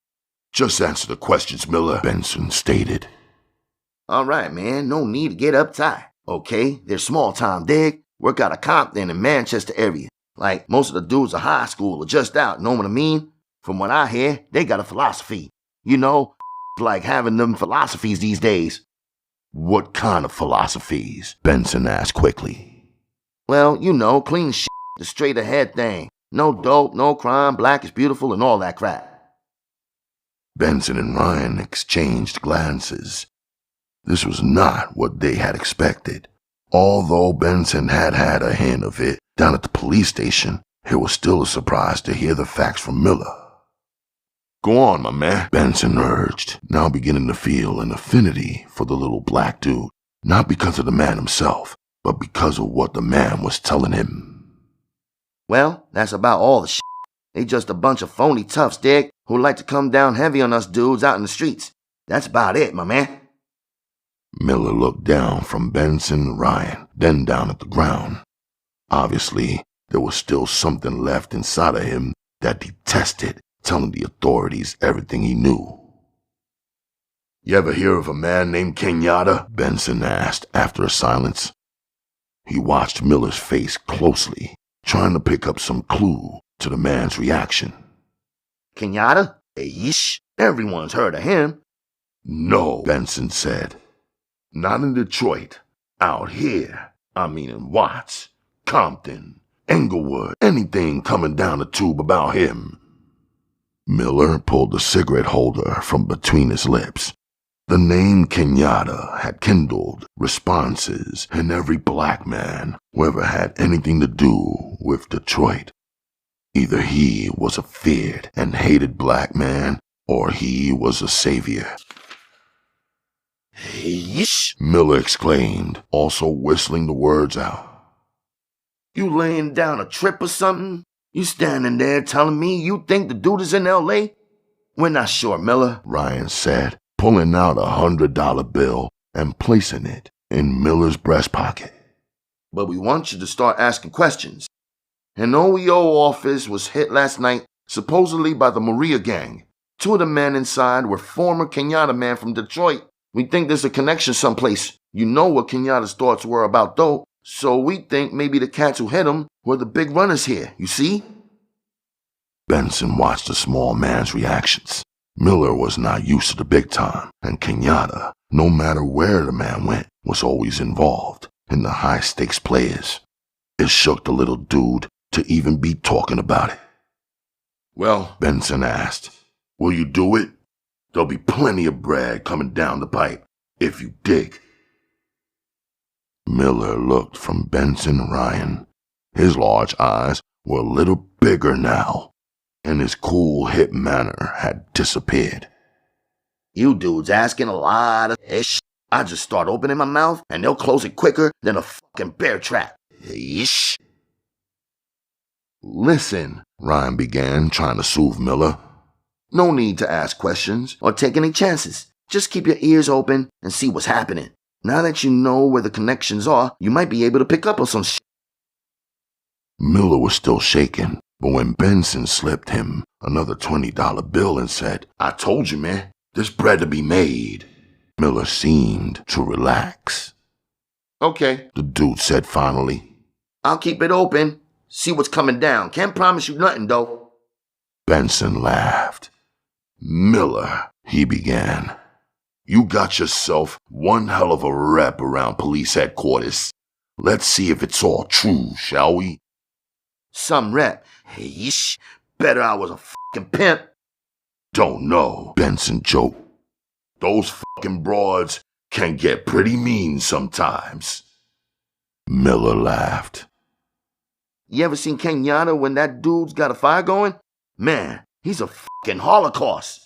A: Just answer the questions, Miller, Benson stated.
B: All right, man, no need to get uptight. Okay, they're small time, dig? Work out of Compton and Manchester area. Like, most of the dudes are high school or just out, know what I mean? From what I hear, they got a philosophy. You know, like having them philosophies these days.
A: What kind of philosophies? Benson asked quickly.
B: Well, you know, clean shit, the straight ahead thing. No dope, no crime, black is beautiful and all that crap.
A: Benson and Ryan exchanged glances. This was not what they had expected. Although Benson had had a hint of it down at the police station, it was still a surprise to hear the facts from Miller.
C: Go on, my man,
A: Benson urged, now beginning to feel an affinity for the little black dude, not because of the man himself, but because of what the man was telling him.
B: Well, that's about all the shit. They just a bunch of phony toughs, dig, who like to come down heavy on us dudes out in the streets. That's about it, my man.
A: Miller looked down from Benson to Ryan, then down at the ground. Obviously, there was still something left inside of him that detested telling the authorities everything he knew.
C: You ever hear of a man named Kenyatta?
A: Benson asked after a silence. He watched Miller's face closely, trying to pick up some clue to the man's reaction.
B: Kenyatta? Yeesh, everyone's heard of him.
C: No,
A: Benson said.
C: Not in Detroit. Out here. I mean in Watts, Compton, Englewood, anything coming down the tube about him.
A: Miller pulled the cigarette holder from between his lips. The name Kenyatta had kindled responses in every black man who ever had anything to do with Detroit. Either he was a feared and hated black man, or he was a savior.
B: Yeesh.
A: Miller exclaimed, also whistling the words out.
B: You laying down a trip or something? You standing there telling me you think the dude is in L.A.? We're not sure, Miller,
A: Ryan said, pulling out a $100 bill and placing it in Miller's breast pocket.
B: but we want you to start asking questions. An OEO office was hit last night, supposedly by the Maria gang. 2 of the men inside were former Kenyatta men from Detroit. We think there's a connection someplace. You know what Kenyatta's thoughts were about dope, so we think maybe the cats who hit him were the big runners here, you see?
A: Benson watched the small man's reactions. Miller was not used to the big time, and Kenyatta, no matter where the man went, was always involved in the high-stakes players. It shook the little dude to even be talking about it.
C: Well,
A: Benson asked,
C: will you do it? There'll be plenty of bread coming down the pipe if you dig.
A: Miller looked from Benson to Ryan. His large eyes were a little bigger now, and his cool, hip manner had disappeared.
B: You dudes asking a lot of ish. I just start opening my mouth and they'll close it quicker than a fucking bear trap. Ish.
A: Listen, Ryan began, trying to soothe Miller.
B: No need to ask questions or take any chances. Just keep your ears open and see what's happening. Now that you know where the connections are, you might be able to pick up on some shit.
A: Miller was still shaking, but when Benson slipped him another $20 bill and said,
C: I told you, man, there's bread to be made.
A: Miller seemed to relax.
B: Okay,
A: The dude said finally.
B: I'll keep it open. See what's coming down. Can't promise you nothing, though.
A: Benson laughed.
C: Miller, he began, you got yourself one hell of a rep around police headquarters. Let's see if it's all true, shall we?
B: Some rep. Yeesh. Better I was a fucking pimp.
C: Don't know,
A: Benson joked.
C: those fucking broads can get pretty mean sometimes.
A: Miller laughed.
B: You ever seen Kenyatta when that dude's got a fire going? Man, he's a fucking holocaust.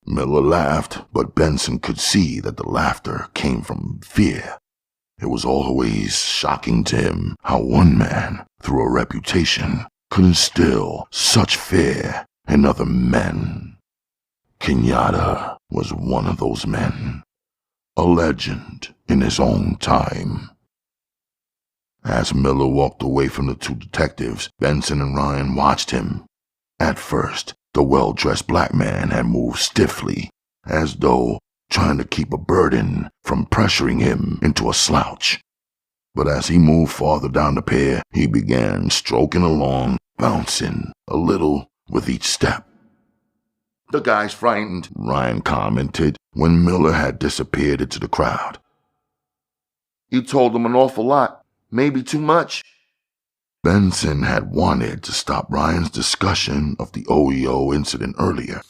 A: Miller laughed, but Benson could see that the laughter came from fear. It was always shocking to him how one man, through a reputation, could instill such fear in other men. Kenyatta was one of those men, a legend in his own time. As Miller walked away from the 2 detectives, Benson and Ryan watched him. At first, the well-dressed black man had moved stiffly, as though trying to keep a burden from pressuring him into a slouch. But as he moved farther down the pier, he began stroking along, bouncing a little with each step.
B: The guy's frightened,
A: Ryan commented when Miller had disappeared into the crowd.
B: You told him an awful lot. Maybe too much.
A: Benson had wanted to stop Ryan's discussion of the OEO incident earlier.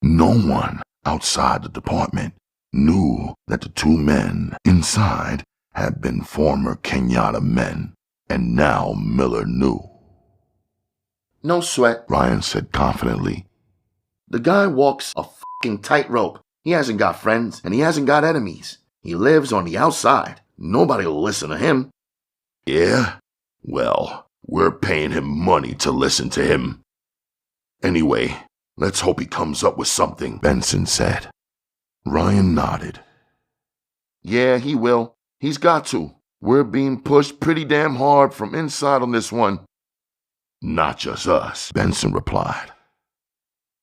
A: No one outside the department knew that the 2 men inside had been former Kenyatta men, and now Miller knew.
B: No sweat,
A: Ryan said confidently.
B: The guy walks a fucking tightrope. He hasn't got friends and he hasn't got enemies. He lives on the outside. Nobody will listen to him.
C: Yeah? Well, we're paying him money to listen to him. Anyway, let's hope he comes up with something,
A: Benson said. Ryan nodded.
B: Yeah, he will. He's got to. We're being pushed pretty damn hard from inside on this one.
C: Not just us,
A: Benson replied.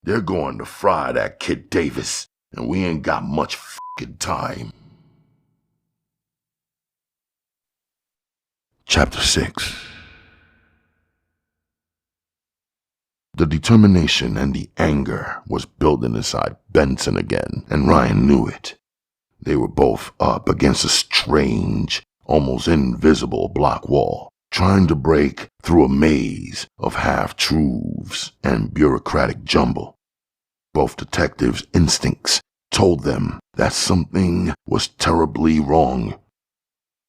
C: They're going to fry that kid Davis, and we ain't got much fucking time.
A: Chapter 6. The determination and the anger was building inside Benson again, and Ryan knew it. They were both up against a strange, almost invisible block wall, trying to break through a maze of half-truths and bureaucratic jumble. Both detectives' instincts told them that something was terribly wrong.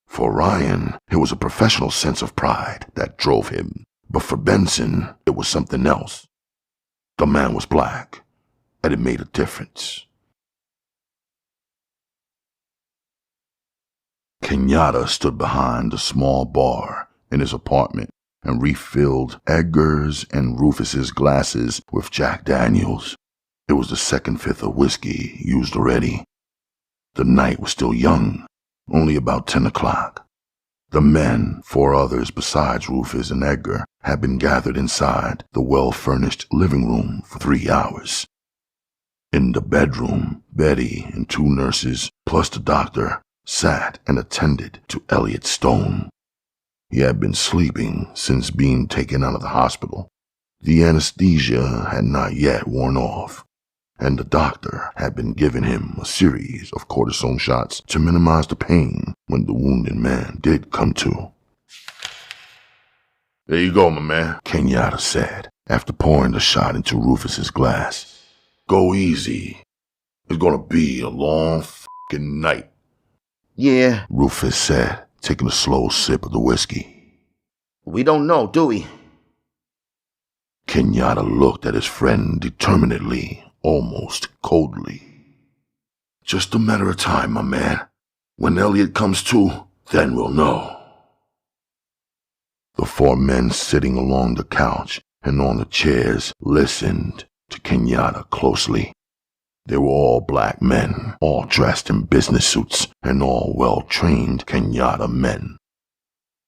A: For Ryan, it was a professional sense of pride that drove him, but for Benson, it was something else. The man was black, and it made a difference. Kenyatta stood behind a small bar in his apartment and refilled Edgar's and Rufus's glasses with Jack Daniels. It was the second fifth of whiskey used already. The night was still young, only about 10 o'clock. The men, 4 others besides Rufus and Edgar, had been gathered inside the well-furnished living room for 3 hours. In the bedroom, Betty and 2 nurses, plus the doctor, sat and attended to Elliot Stone. He had been sleeping since being taken out of the hospital. The anesthesia had not yet worn off, and the doctor had been giving him a series of cortisone shots to minimize the pain when the wounded man did come to.
C: There you go, my man,
A: Kenyatta said, after pouring the shot into Rufus's glass.
C: Go easy. It's gonna be a long f***ing night.
B: Yeah,
A: Rufus said, taking a slow sip of the whiskey.
B: we don't know, do we?
A: Kenyatta looked at his friend determinedly, almost coldly. Just a matter of time, my man. When Elliot comes to, then we'll know. The 4 men sitting along the couch and on the chairs listened to Kenyatta closely. They were all black men, all dressed in business suits, and all well-trained Kenyatta men.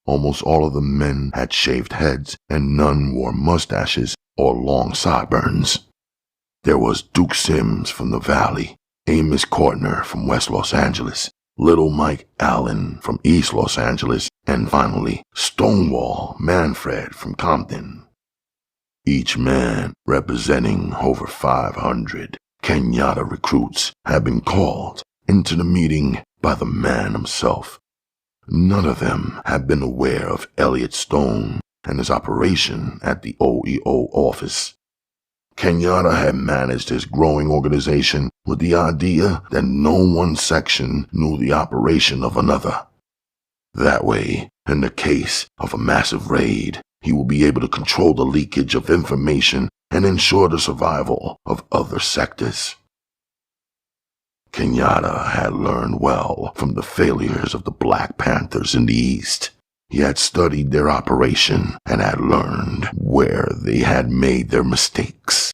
A: Almost all of the men had shaved heads, and none wore mustaches or long sideburns. There was Duke Sims from the Valley, Amos Courtner from West Los Angeles, Little Mike Allen from East Los Angeles, and finally Stonewall Manfred from Compton. Each man representing over 500 Kenyatta recruits had been called into the meeting by the man himself. None of them had been aware of Elliot Stone and his operation at the OEO office. Kenyatta had managed his growing organization with the idea that no one section knew the operation of another. That way, in the case of a massive raid, he will be able to control the leakage of information and ensure the survival of other sectors. Kenyatta had learned well from the failures of the Black Panthers in the East. He had studied their operation and had learned where they had made their mistakes.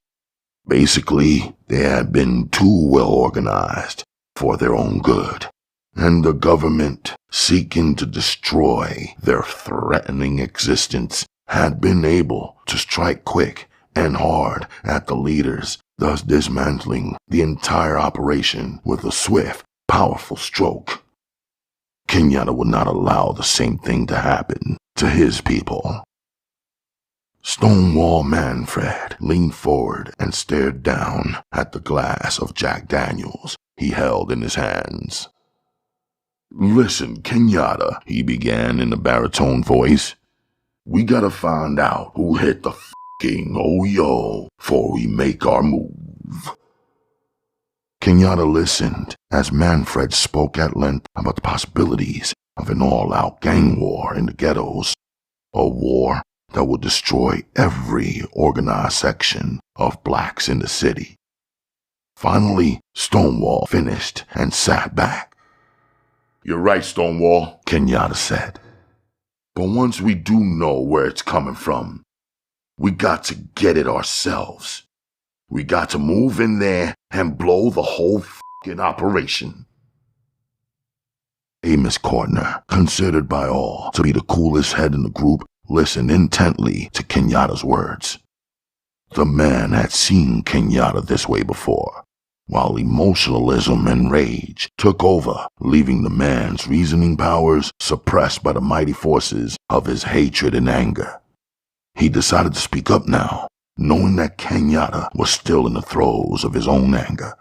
A: Basically, they had been too well organized for their own good, and the government, seeking to destroy their threatening existence, had been able to strike quick and hard at the leaders, thus dismantling the entire operation with a swift, powerful stroke. Kenyatta would not allow the same thing to happen to his people. Stonewall Manfred leaned forward and stared down at the glass of Jack Daniels he held in his hands. "Listen, Kenyatta," he began in a baritone voice. "We gotta find out who hit the f***ing OEO before we make our move." Kenyatta listened as Manfred spoke at length about the possibilities of an all-out gang war in the ghettos, a war that would destroy every organized section of blacks in the city. Finally, Stonewall finished and sat back.
C: "You're right, Stonewall,"
A: Kenyatta said.
C: "But once we do know where it's coming from, we got to get it ourselves. We got to move in there and blow the whole f***ing operation."
A: Amos Courtner, considered by all to be the coolest head in the group, listened intently to Kenyatta's words. The man had seen Kenyatta this way before, while emotionalism and rage took over, leaving the man's reasoning powers suppressed by the mighty forces of his hatred and anger. He decided to speak up now, knowing that Kenyatta was still in the throes of his own anger.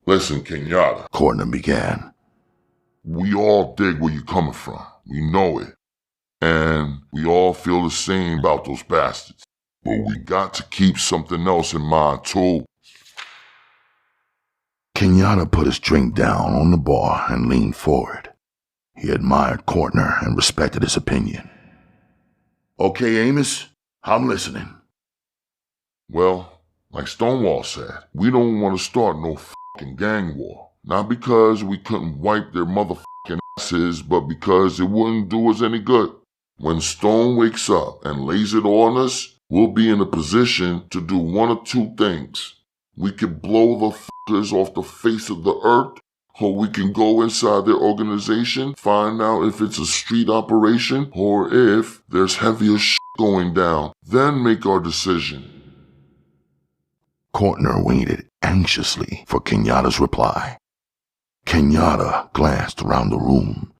C: "Listen, Kenyatta,"
A: Courtner began.
C: "We all dig where you're coming from. We know it. And we all feel the same about those bastards. But we got to keep something else in mind, too."
A: Kenyatta put his drink down on the bar and leaned forward. He admired Courtner and respected his opinion.
C: "Okay, Amos, I'm listening." "Well, like Stonewall said, we don't want to start no f***ing gang war. Not because we couldn't wipe their motherfucking his, but because it wouldn't do us any good. When Stone wakes up and lays it on us, we'll be in a position to do one of two things. We can blow the fuckers off the face of the earth, or we can go inside their organization, find out if it's a street operation, or if there's heavier shit going down, then make our decision.
A: Cortner waited anxiously for Kenyatta's reply. Kenyatta glanced around the room.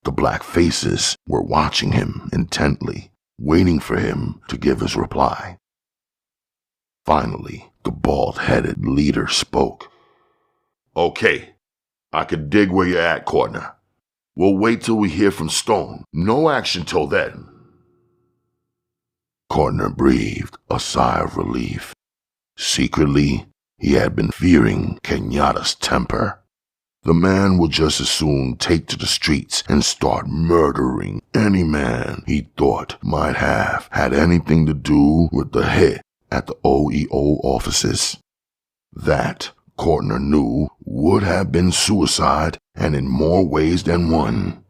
A: The black faces were watching him intently, waiting for him to give his reply. Finally, the bald-headed leader spoke.
C: Okay, I can dig where you're at, Cortner. We'll wait till we hear from Stone. No action till then.
A: Cortner breathed a sigh of relief. Secretly, he had been fearing Kenyatta's temper. The man would just as soon take to the streets and start murdering any man he thought might have had anything to do with the hit at the OEO offices. That, Cortner knew, would have been suicide, and in more ways than one.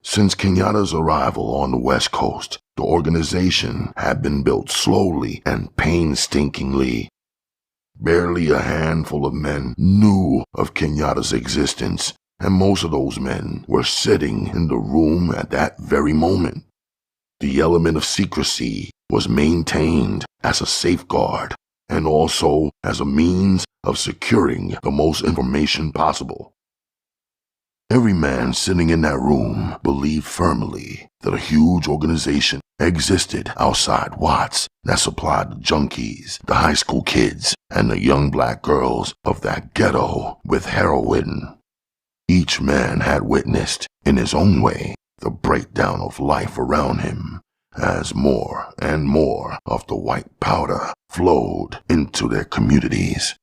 A: Since Kenyatta's arrival on the West Coast, the organization had been built slowly and painstakingly. Barely a handful of men knew of Kenyatta's existence, and most of those men were sitting in the room at that very moment. The element of secrecy was maintained as a safeguard and also as a means of securing the most information possible. Every man sitting in that room believed firmly that a huge organization existed outside Watts that supplied the junkies, the high school kids, and the young black girls of that ghetto with heroin. Each man had witnessed, in his own way, the breakdown of life around him as more and more of the white powder flowed into their communities.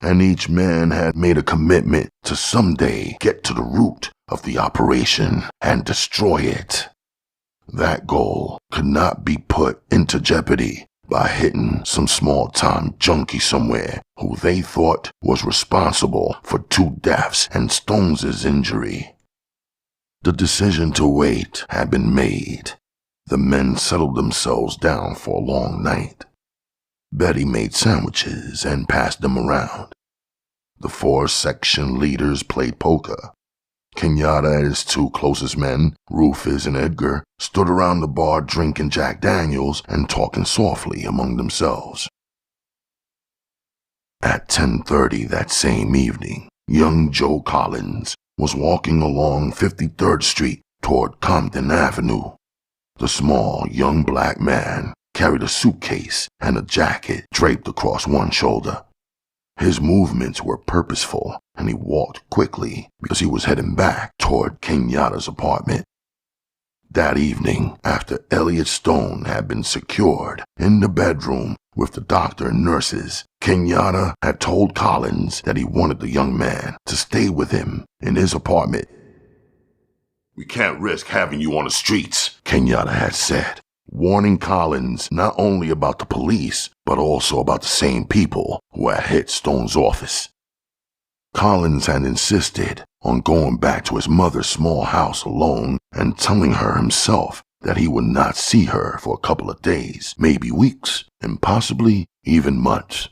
A: And each man had made a commitment to someday get to the root of the operation and destroy it. That goal could not be put into jeopardy by hitting some small-time junkie somewhere who they thought was responsible for 2 deaths and Stone's injury. The decision to wait had been made. The men settled themselves down for a long night. Betty made sandwiches and passed them around. The 4 section leaders played poker. Kenyatta and his 2 closest men, Rufus and Edgar, stood around the bar drinking Jack Daniels and talking softly among themselves. At 10:30 that same evening, young Joe Collins was walking along 53rd Street toward Compton Avenue. The small, young black man carried a suitcase and a jacket draped across one shoulder. His movements were purposeful, and he walked quickly because he was heading back toward Kenyatta's apartment. That evening, after Elliot Stone had been secured in the bedroom with the doctor and nurses, Kenyatta had told Collins that he wanted the young man to stay with him in his apartment.
C: We can't risk having you on the streets,
A: Kenyatta had said, warning Collins not only about the police, but also about the same people who had hit Stone's office. Collins had insisted on going back to his mother's small house alone and telling her himself that he would not see her for a couple of days, maybe weeks, and possibly even months.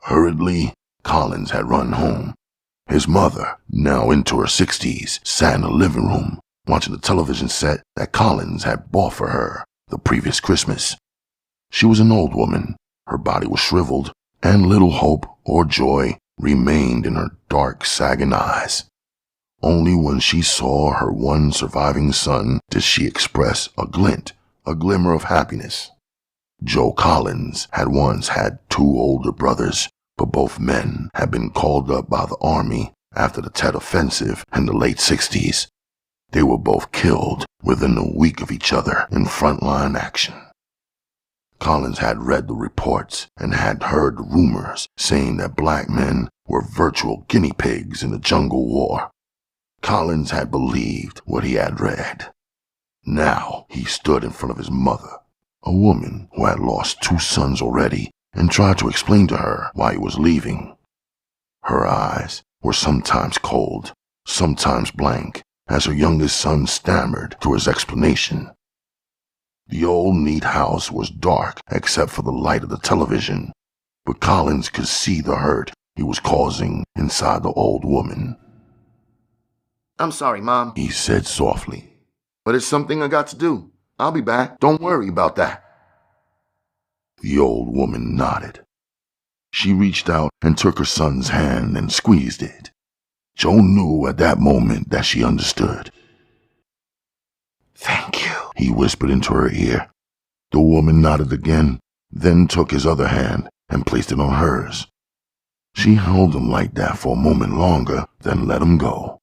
A: Hurriedly, Collins had run home. His mother, now into her 60s, sat in the living room, watching the television set that Collins had bought for her the previous Christmas. She was an old woman. Her body was shriveled, and little hope or joy remained in her dark, sagging eyes. Only when she saw her one surviving son did she express a glint, a glimmer of happiness. Joe Collins had once had 2 older brothers, but both men had been called up by the Army after the Tet Offensive in the late 60s. They were both killed within a week of each other in frontline action. Collins had read the reports and had heard rumors saying that black men were virtual guinea pigs in the jungle war. Collins had believed what he had read. Now he stood in front of his mother, a woman who had lost 2 sons already, and tried to explain to her why he was leaving. Her eyes were sometimes cold, sometimes blank, as her youngest son stammered through his explanation. The old neat house was dark except for the light of the television, but Collins could see the hurt he was causing inside the old woman.
B: I'm sorry, Mom,
A: He said softly.
B: but it's something I got to do. I'll be back. Don't worry about that.
A: The old woman nodded. She reached out and took her son's hand and squeezed it. Joe knew at that moment that she understood. "Thank you," he whispered into her ear. The woman nodded again, then took his other hand and placed it on hers. She held him like that for a moment longer, then let him go.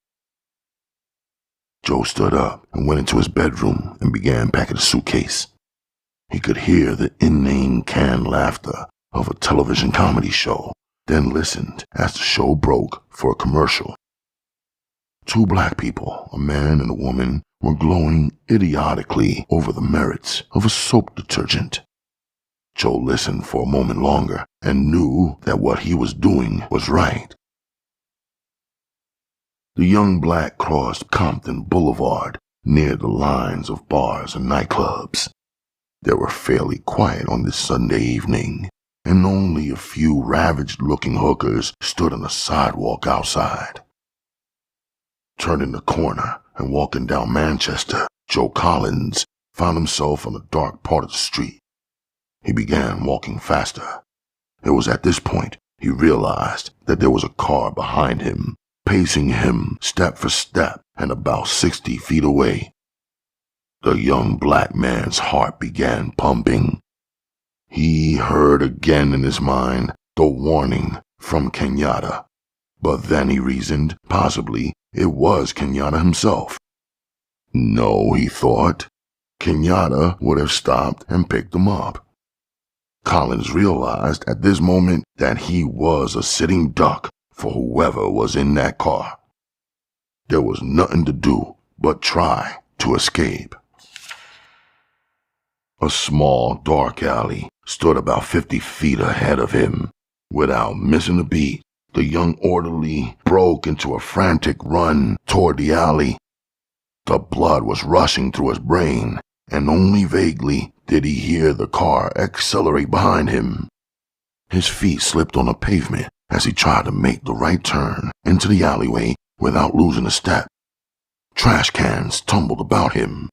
A: Joe stood up and went into his bedroom and began packing a suitcase. He could hear the inane canned laughter of a television comedy show, then listened as the show broke for a commercial. Two black people, a man and a woman, were glowing idiotically over the merits of a soap detergent. Joe listened for a moment longer and knew that what he was doing was right. The young black crossed Compton Boulevard near the lines of bars and nightclubs. They were fairly quiet on this Sunday evening, and only a few ravaged-looking hookers stood on the sidewalk outside. Turning the corner and walking down Manchester, Joe Collins found himself on the dark part of the street. He began walking faster. It was at this point he realized that there was a car behind him, pacing him step for step and about 60 feet away. The young black man's heart began pumping. He heard again in his mind the warning from Kenyatta, but then he reasoned possibly it was Kenyatta himself. No, he thought, Kenyatta would have stopped and picked him up. Collins realized at this moment that he was a sitting duck for whoever was in that car. There was nothing to do but try to escape. A small, dark alley stood about 50 feet ahead of him. Without missing a beat, the young orderly broke into a frantic run toward the alley. The blood was rushing through his brain, and only vaguely did he hear the car accelerate behind him. His feet slipped on the pavement as he tried to make the right turn into the alleyway without losing a step. Trash cans tumbled about him.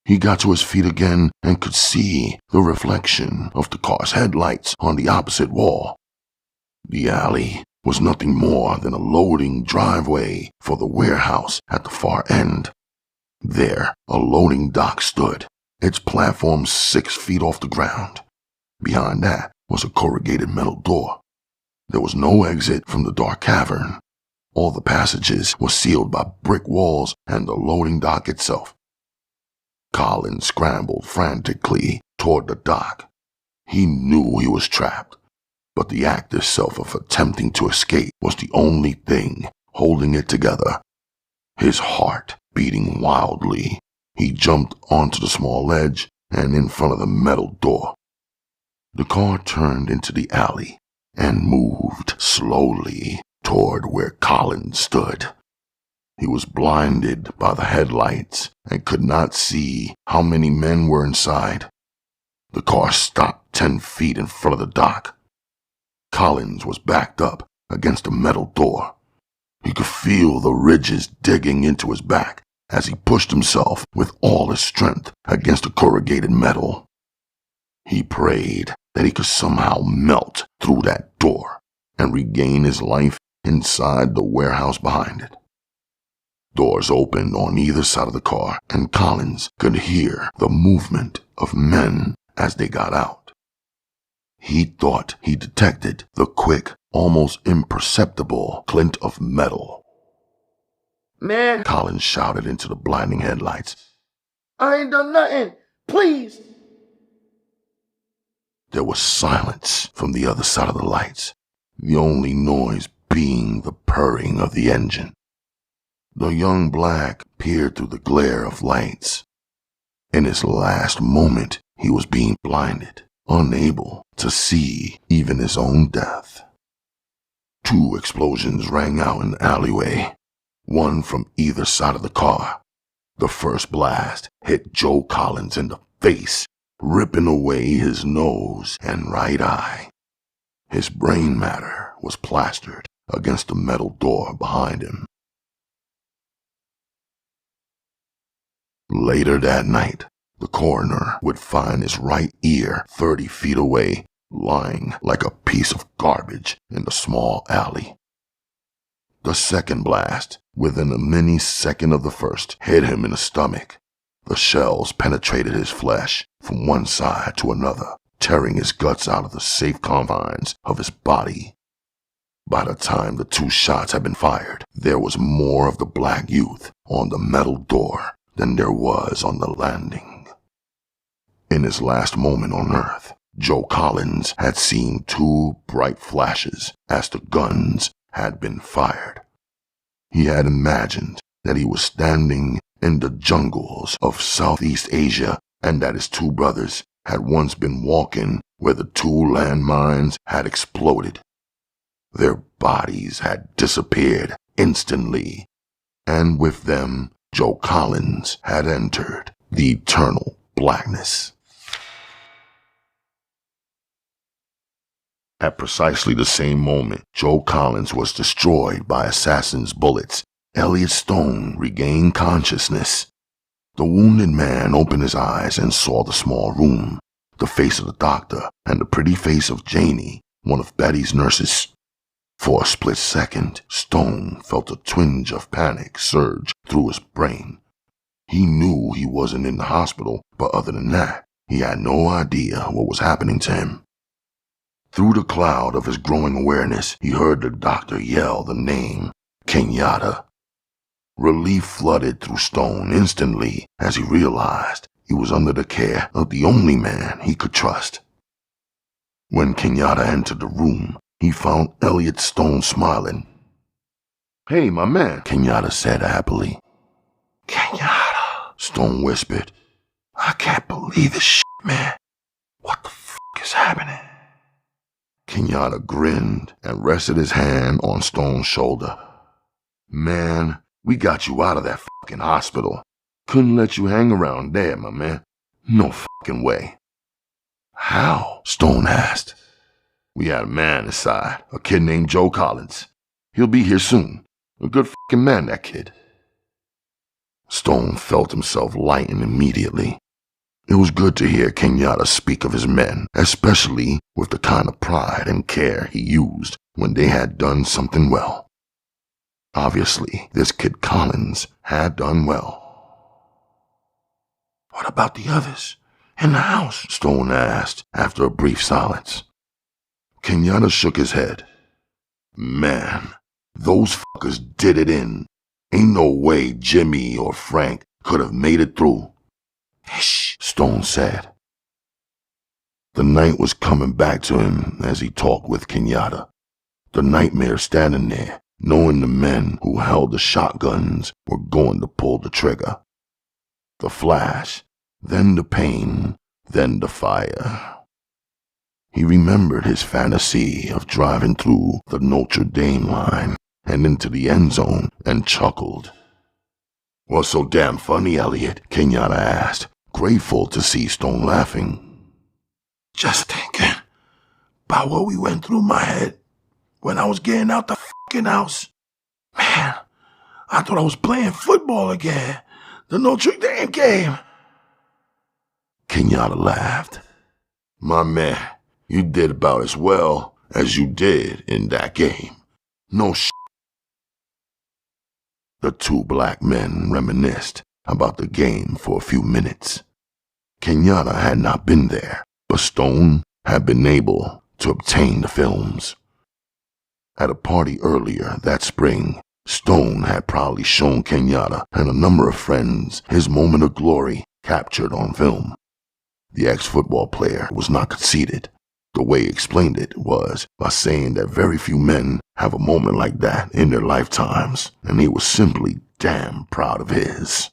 A: He got to his feet again and could see the reflection of the car's headlights on the opposite wall. The alley was nothing more than a loading driveway for the warehouse at the far end. There, a loading dock stood, its platform 6 feet off the ground. Behind that was a corrugated metal door. There was no exit from the dark cavern. All the passages were sealed by brick walls and the loading dock itself. Collins scrambled frantically toward the dock. He knew he was trapped, but the act itself of attempting to escape was the only thing holding it together. His heart beating wildly, he jumped onto the small ledge and in front of the metal door. The car turned into the alley and moved slowly toward where Collins stood. He was blinded by the headlights and could not see how many men were inside. The car stopped 10 feet in front of the dock. Collins was backed up against a metal door. He could feel the ridges digging into his back as he pushed himself with all his strength against the corrugated metal. He prayed that he could somehow melt through that door and regain his life inside the warehouse behind it. Doors opened on either side of the car, and Collins could hear the movement of men as they got out. He thought he detected the quick, almost imperceptible glint of metal.
B: Man,
A: Collins shouted into the blinding headlights.
B: I ain't done nothing. Please.
A: There was silence from the other side of the lights, the only noise being the purring of the engine. The young black peered through the glare of lights. In his last moment, he was being blinded, unable to see even his own death. 2 explosions rang out in the alleyway. one from either side of the car. The first blast hit Joe Collins in the face, ripping away his nose and right eye. His brain matter was plastered against the metal door behind him. Later that night, the coroner would find his right ear 30 feet away, lying like a piece of garbage in the small alley. The second blast, within a millisecond of the first, hit him in the stomach. The shells penetrated his flesh from one side to another, tearing his guts out of the safe confines of his body. By the time the 2 shots had been fired, there was more of the black youth on the metal door than there was on the landing. In his last moment on Earth, Joe Collins had seen 2 bright flashes as the guns had been fired. He had imagined that he was standing in the jungles of Southeast Asia and that his 2 brothers had once been walking where the 2 landmines had exploded. Their bodies had disappeared instantly, and with them, Joe Collins had entered the eternal blackness. At precisely the same moment Joe Collins was destroyed by assassin's bullets, Elliot Stone regained consciousness. The wounded man opened his eyes and saw the small room, the face of the doctor, and the pretty face of Janie, one of Betty's nurses. For a split second, Stone felt a twinge of panic surge through his brain. He knew he wasn't in the hospital, but other than that, he had no idea what was happening to him. Through the cloud of his growing awareness, he heard the doctor yell the name, Kenyatta. Relief flooded through Stone instantly as he realized he was under the care of the only man he could trust. When Kenyatta entered the room, he found Elliot Stone smiling. "Hey, my man," Kenyatta said happily. "Kenyatta," Stone whispered. "I can't believe this shit, man. What the fuck is happening?" Kenyatta grinned and rested his hand on Stone's shoulder. "Man, we got you out of that fucking hospital. Couldn't let you hang around there, my man. No fucking way." "How?" Stone asked. "We had a man inside, a kid named Joe Collins. He'll be here soon. A good fucking man, that kid." Stone felt himself lighten immediately. It was good to hear Kenyatta speak of his men, especially with the kind of pride and care he used when they had done something well. Obviously, this kid Collins had done well. "What about the others in the house?" Stone asked after a brief silence. Kenyatta shook his head. "Man, those fuckers did it in. Ain't no way Jimmy or Frank could have made it through." "Shh," Stone said. The night was coming back to him as he talked with Kenyatta. The nightmare standing there, knowing the men who held the shotguns were going to pull the trigger. The flash, then the pain, then the fire. He remembered his fantasy of driving through the Notre Dame line and into the end zone and chuckled. "What's so damn funny, Elliot?" Kenyatta asked, grateful to see Stone laughing. "Just thinking about what we went through my head when I was getting out the fucking house. Man, I thought I was playing football again. The Notre Dame game." Kenyatta laughed. "My man, you did about as well as you did in that game. No shit." The 2 black men reminisced about the game for a few minutes. Kenyatta had not been there, but Stone had been able to obtain the films. At a party earlier that spring, Stone had proudly shown Kenyatta and a number of friends his moment of glory captured on film. The ex-football player was not conceited. The way he explained it was by saying that very few men have a moment like that in their lifetimes, and he was simply damn proud of his.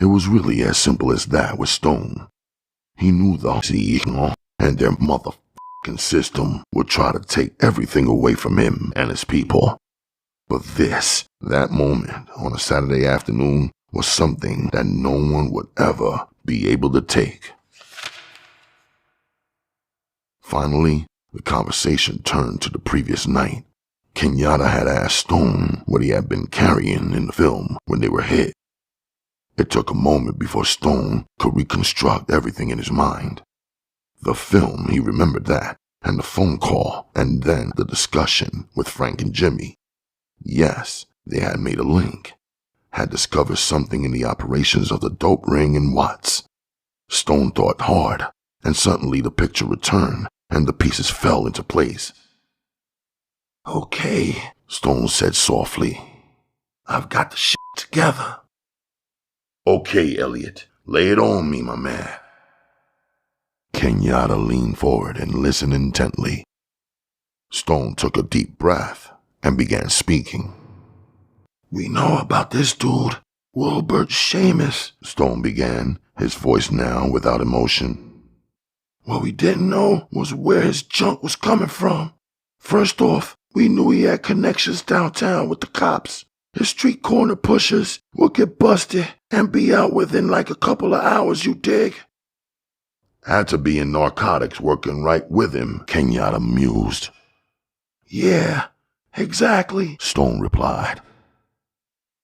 A: It was really as simple as that with Stone. He knew the CEO and their motherfucking system would try to take everything away from him and his people. But this That moment on a Saturday afternoon was something that no one would ever be able to take. Finally, the conversation turned to the previous night. Kenyatta had asked Stone what he had been carrying in the film when they were hit. It took a moment before Stone could reconstruct everything in his mind. The film, he remembered that, and the phone call, and then the discussion with Frank and Jimmy. Yes, they had made a link, had discovered something in the operations of the dope ring in Watts. Stone thought hard, and suddenly the picture returned, and the pieces fell into place. "Okay," Stone said softly. "I've got the shit together."
C: Okay, Elliot, lay it on me, my man.
A: Kenyatta leaned forward and listened intently. Stone took a deep breath and began speaking. "We know about this dude, Wilbert Seamus," Stone began, his voice now without emotion. "What we didn't know was where his junk was coming from. First off, we knew he had connections downtown with the cops. His street corner pushers would get busted and be out within like a couple of hours, you dig?"
C: Had to be in narcotics working right with him, Kenyatta mused.
A: "Yeah, exactly," Stone replied.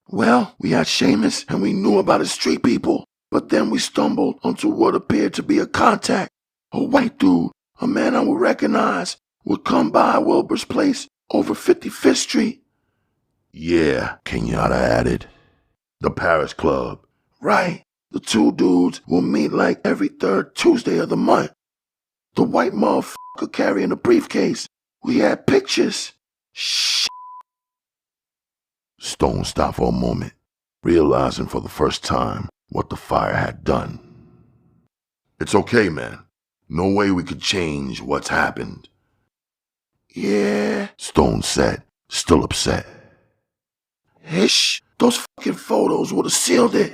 A: "Well, we had Seamus and we knew about his street people, but then we stumbled onto what appeared to be a contact. A white dude, a man I would recognize, would come by Wilbur's place over 55th Street.
C: Yeah, Kenyatta added. The Paris Club.
A: Right. The two dudes will meet like every third Tuesday of the month. The white motherfucker carrying a briefcase. We had pictures. Shh. Stone stopped for a moment, realizing for the first time what the fire had done.
C: It's okay, man. No way we could change what's happened.
A: Yeah, Stone said, still upset. Hish, those fucking photos would have sealed it.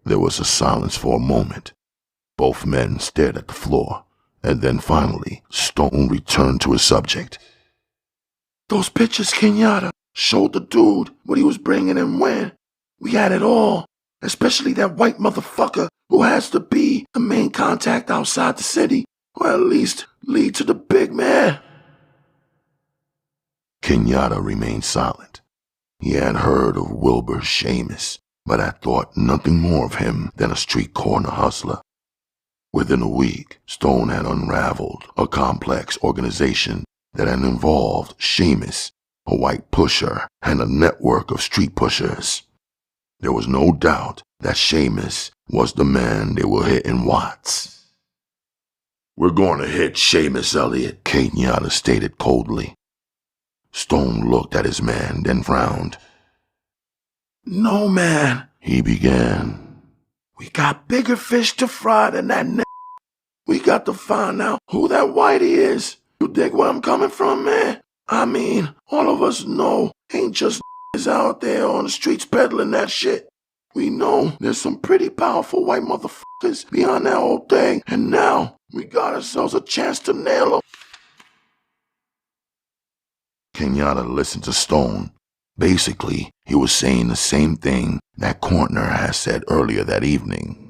A: There was a silence for a moment. Both men stared at the floor, and then finally, Stone returned to his subject. Those pictures, Kenyatta, showed the dude what he was bringing and when. We had it all, especially that white motherfucker who has to be the main contact outside the city, or at least lead to the big man. Kenyatta remained silent. He had heard of Wilbur Seamus, but had thought nothing more of him than a street corner hustler. Within a week, Stone had unraveled a complex organization that had involved Seamus, a white pusher, and a network of street pushers. There was no doubt that Seamus was the man they were hitting Watts.
C: We're going to hit Seamus, Elliot,
A: Kenyatta stated coldly. Stone looked at his man, then frowned. No, man, he began. We got bigger fish to fry than that We got to find out who that whitey is. You dig where I'm coming from, man? I mean, all of us know ain't just out there on the streets peddling that shit. We know there's some pretty powerful white motherfuckers behind that whole thing, and now we got ourselves a chance to nail them. Kenyatta listened to Stone. Basically, he was saying the same thing that Cortner had said earlier that evening.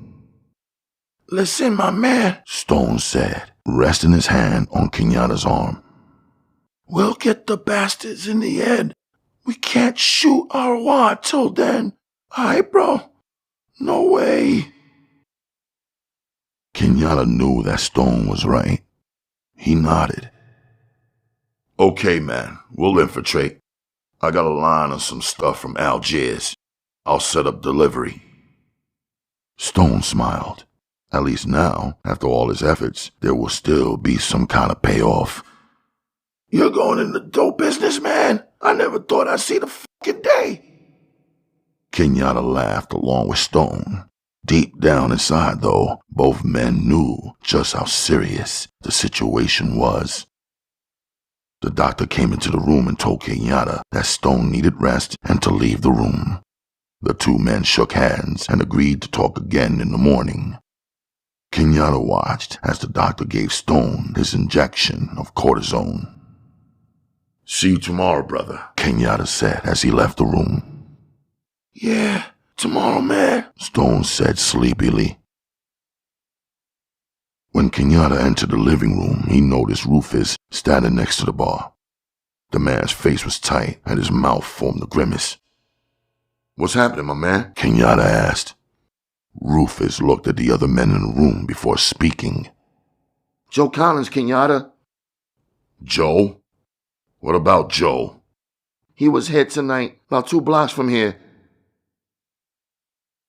A: Listen, my man, Stone said, resting his hand on Kenyatta's arm. We'll get the bastards in the head. We can't shoot our wad till then. Aight, bro? No way. Kenyatta knew that Stone was right. He nodded.
C: Okay, man, we'll infiltrate. I got a line of some stuff from Algiers. I'll set up delivery.
A: Stone smiled. At least now, after all his efforts, there will still be some kind of payoff. You're going in the dope business, man? I never thought I'd see the fucking day. Kenyatta laughed along with Stone. Deep down inside, though, both men knew just how serious the situation was. The doctor came into the room and told Kenyatta that Stone needed rest and to leave the room. The two men shook hands and agreed to talk again in the morning. Kenyatta watched as the doctor gave Stone his injection of cortisone.
C: See you tomorrow, brother,
A: Kenyatta said as he left the room.
C: Yeah, tomorrow, man,
A: Stone said sleepily. When Kenyatta entered the living room, he noticed Rufus standing next to the bar. The man's face was tight and his mouth formed a grimace.
C: What's happening, my man?
A: Kenyatta asked. Rufus looked at the other men in the room before speaking.
B: Joe Collins, Kenyatta.
C: Joe? What about Joe?
B: He was hit tonight, about 2 blocks from here.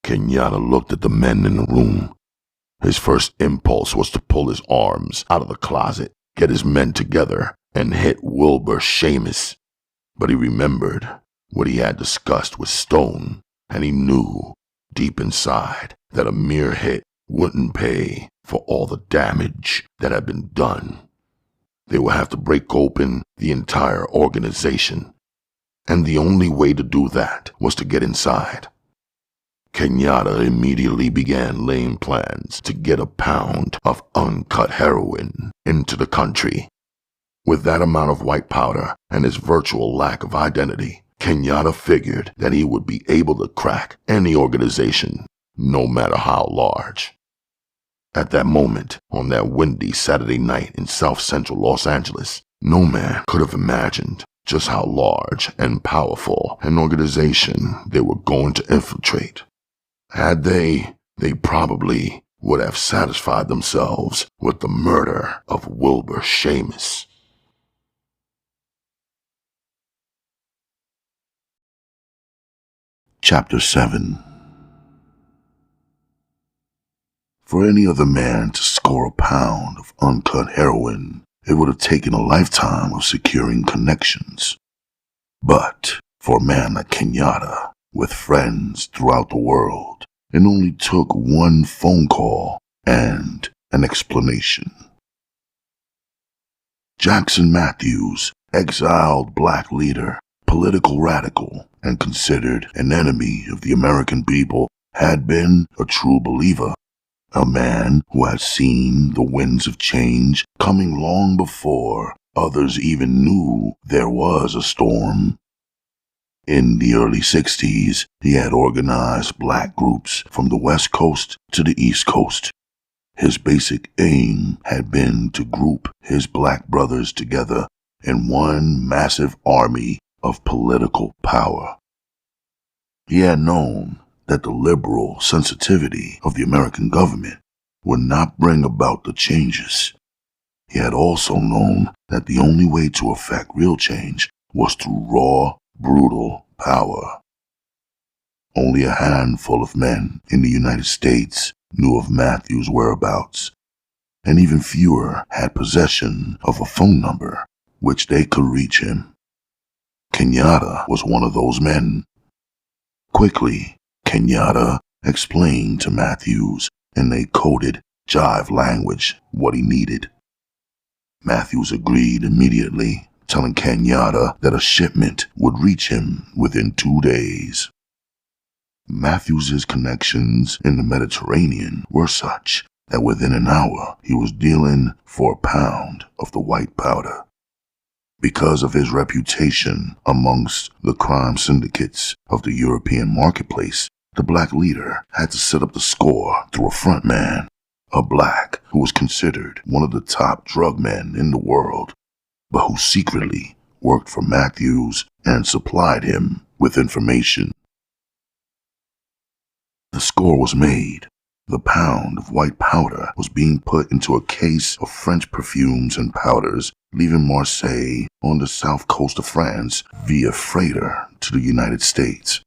A: Kenyatta looked at the men in the room. His first impulse was to pull his arms out of the closet, get his men together, and hit Wilbur Seamus. But he remembered what he had discussed with Stone, and he knew, deep inside, that a mere hit wouldn't pay for all the damage that had been done. They would have to break open the entire organization, and the only way to do that was to get inside. Kenyatta immediately began laying plans to get a pound of uncut heroin into the country. With that amount of white powder and his virtual lack of identity, Kenyatta figured that he would be able to crack any organization, no matter how large. At that moment, on that windy Saturday night in South Central Los Angeles, no man could have imagined just how large and powerful an organization they were going to infiltrate. Had they probably would have satisfied themselves with the murder of Wilbur Seamus. Chapter 7. For any other man to score a pound of uncut heroin, it would have taken a lifetime of securing connections. But for a man like Kenyatta, with friends throughout the world, it only took one phone call and an explanation. Jackson Matthews, exiled black leader, political radical, and considered an enemy of the American people, had been a true believer, a man who had seen the winds of change coming long before others even knew there was a storm. In the early 60s, he had organized black groups from the West Coast to the East Coast. His basic aim had been to group his black brothers together in one massive army of political power. He had known that the liberal sensitivity of the American government would not bring about the changes. He had also known that the only way to effect real change was through raw, brutal power. Only a handful of men in the United States knew of Matthews' whereabouts, and even fewer had possession of a phone number which they could reach him. Kenyatta was one of those men. Quickly, Kenyatta explained to Matthews in a coded jive language what he needed. Matthews agreed immediately, telling Kenyatta that a shipment would reach him within 2 days. Matthews's connections in the Mediterranean were such that within an hour he was dealing for a pound of the white powder. Because of his reputation amongst the crime syndicates of the European marketplace, the black leader had to set up the score through a front man, a black who was considered one of the top drug men in the world, but who secretly worked for Matthews and supplied him with information. The score was made. The pound of white powder was being put into a case of French perfumes and powders, leaving Marseille on the south coast of France via freighter to the United States.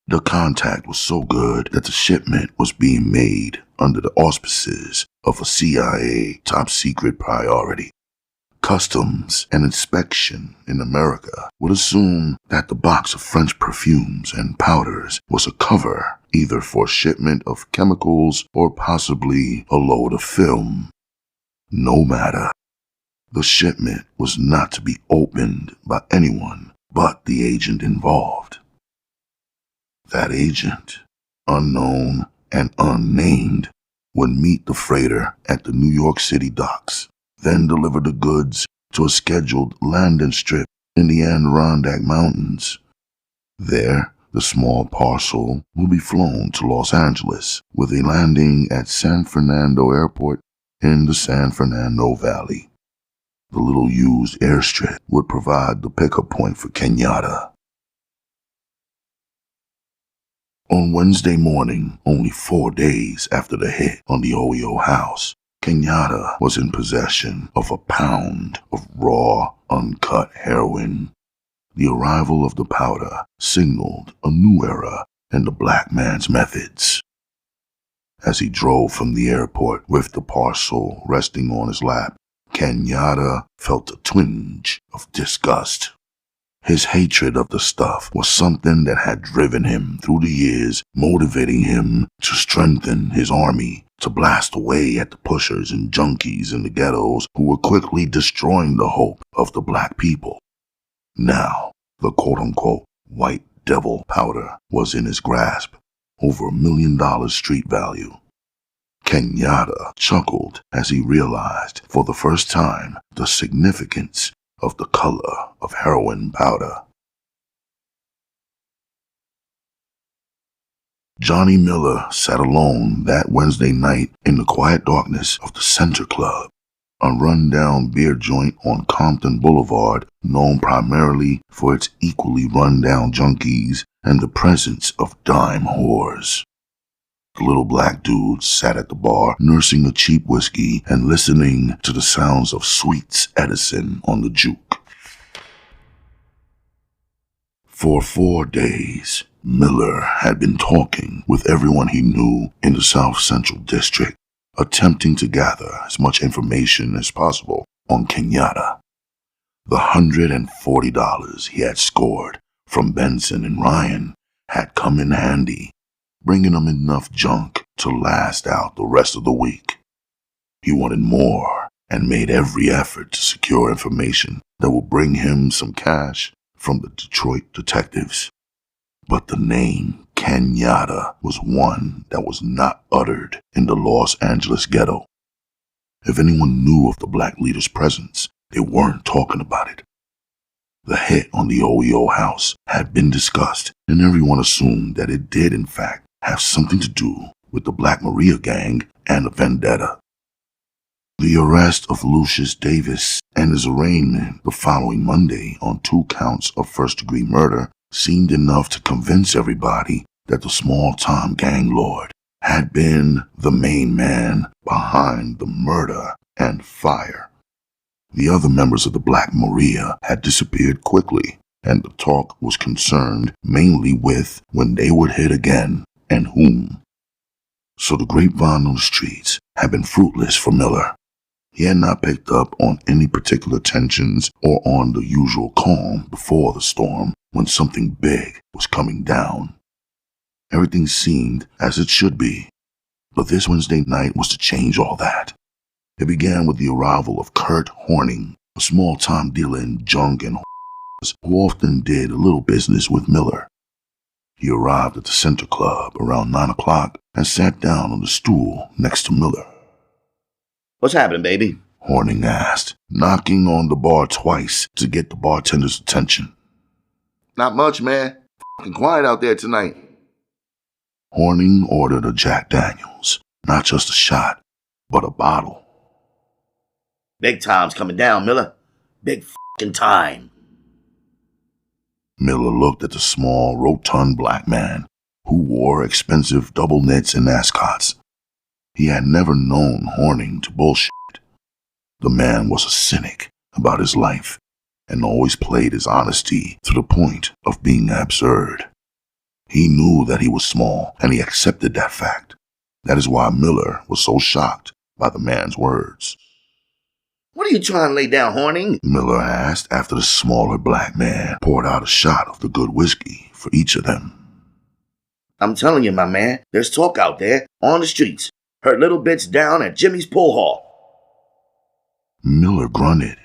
A: The contact was so good that the shipment was being made under the auspices of a CIA top-secret priority. Customs and inspection in America would assume that the box of French perfumes and powders was a cover either for shipment of chemicals or possibly a load of film. No matter. The shipment was not to be opened by anyone but the agent involved. That agent, unknown and unnamed, would meet the freighter at the New York City docks, then deliver the goods to a scheduled landing strip in the Adirondack Mountains. There, the small parcel will be flown to Los Angeles with a landing at San Fernando Airport in the San Fernando Valley. The little used airstrip would provide the pickup point for Kenyatta. On Wednesday morning, only 4 days after the hit on the OEO house, Kenyatta was in possession of a pound of raw, uncut heroin. The arrival of the powder signaled a new era in the black man's methods. As he drove from the airport with the parcel resting on his lap, Kenyatta felt a twinge of disgust. His hatred of the stuff was something that had driven him through the years, motivating him to strengthen his army, to blast away at the pushers and junkies in the ghettos who were quickly destroying the hope of the black people. Now, the quote-unquote white devil powder was in his grasp, over $1 million street value. Kenyatta chuckled as he realized for the first time the significance of the color of heroin powder. Johnny Miller sat alone that Wednesday night in the quiet darkness of the Center Club, a rundown beer joint on Compton Boulevard known primarily for its equally rundown junkies and the presence of dime whores. The little black dude sat at the bar nursing a cheap whiskey and listening to the sounds of Sweets Edison on the juke. For 4 days, Miller had been talking with everyone he knew in the South Central District, attempting to gather as much information as possible on Kenyatta. The $140 he had scored from Benson and Ryan had come in handy, bringing him enough junk to last out the rest of the week. He wanted more and made every effort to secure information that would bring him some cash from the Detroit detectives. But the name Kenyatta was one that was not uttered in the Los Angeles ghetto. If anyone knew of the black leader's presence, they weren't talking about it. The hit on the OEO house had been discussed, and everyone assumed that it did in fact have something to do with the Black Maria gang and a vendetta. The arrest of Lucius Davis and his arraignment the following Monday on 2 counts of first-degree murder seemed enough to convince everybody that the small-time gang lord had been the main man behind the murder and fire. The other members of the Black Maria had disappeared quickly, and the talk was concerned mainly with when they would hit again and whom. So the grapevine on the streets had been fruitless for Miller. He had not picked up on any particular tensions or on the usual calm before the storm when something big was coming down. Everything seemed as it should be, but this Wednesday night was to change all that. It began with the arrival of Kurt Horning, a small-time dealer in junk and who often did a little business with Miller. He arrived at the Center Club around 9 o'clock and sat down on the stool next to Miller.
B: What's happening, baby?
A: Horning asked, knocking on the bar twice to get the bartender's attention.
C: Not much, man. F***ing quiet out there tonight.
A: Horning ordered a Jack Daniels, not just a shot, but a bottle.
B: Big time's coming down, Miller. Big f***ing time.
A: Miller looked at the small, rotund black man who wore expensive double knits and ascots. He had never known Horning to bullshit. The man was a cynic about his life and always played his honesty to the point of being absurd. He knew that he was small, and he accepted that fact. That is why Miller was so shocked by the man's words.
B: What are you trying to lay down, Horning?
A: Miller asked after the smaller black man poured out a shot of the good whiskey for each of them.
B: I'm telling you, my man, there's talk out there, on the streets. Heard little bits down at Jimmy's pool hall.
A: Miller grunted.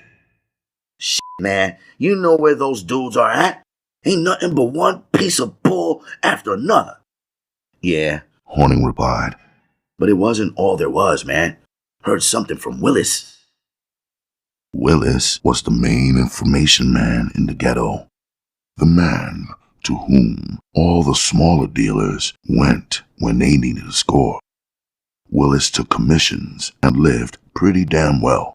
B: Shit, man, you know where those dudes are at? Ain't nothing but one piece of bull after another. Yeah,
A: Horning replied.
B: But it wasn't all there was, man. Heard something from Willis.
A: Willis was the main information man in the ghetto, the man to whom all the smaller dealers went when they needed a score. Willis took commissions and lived pretty damn well.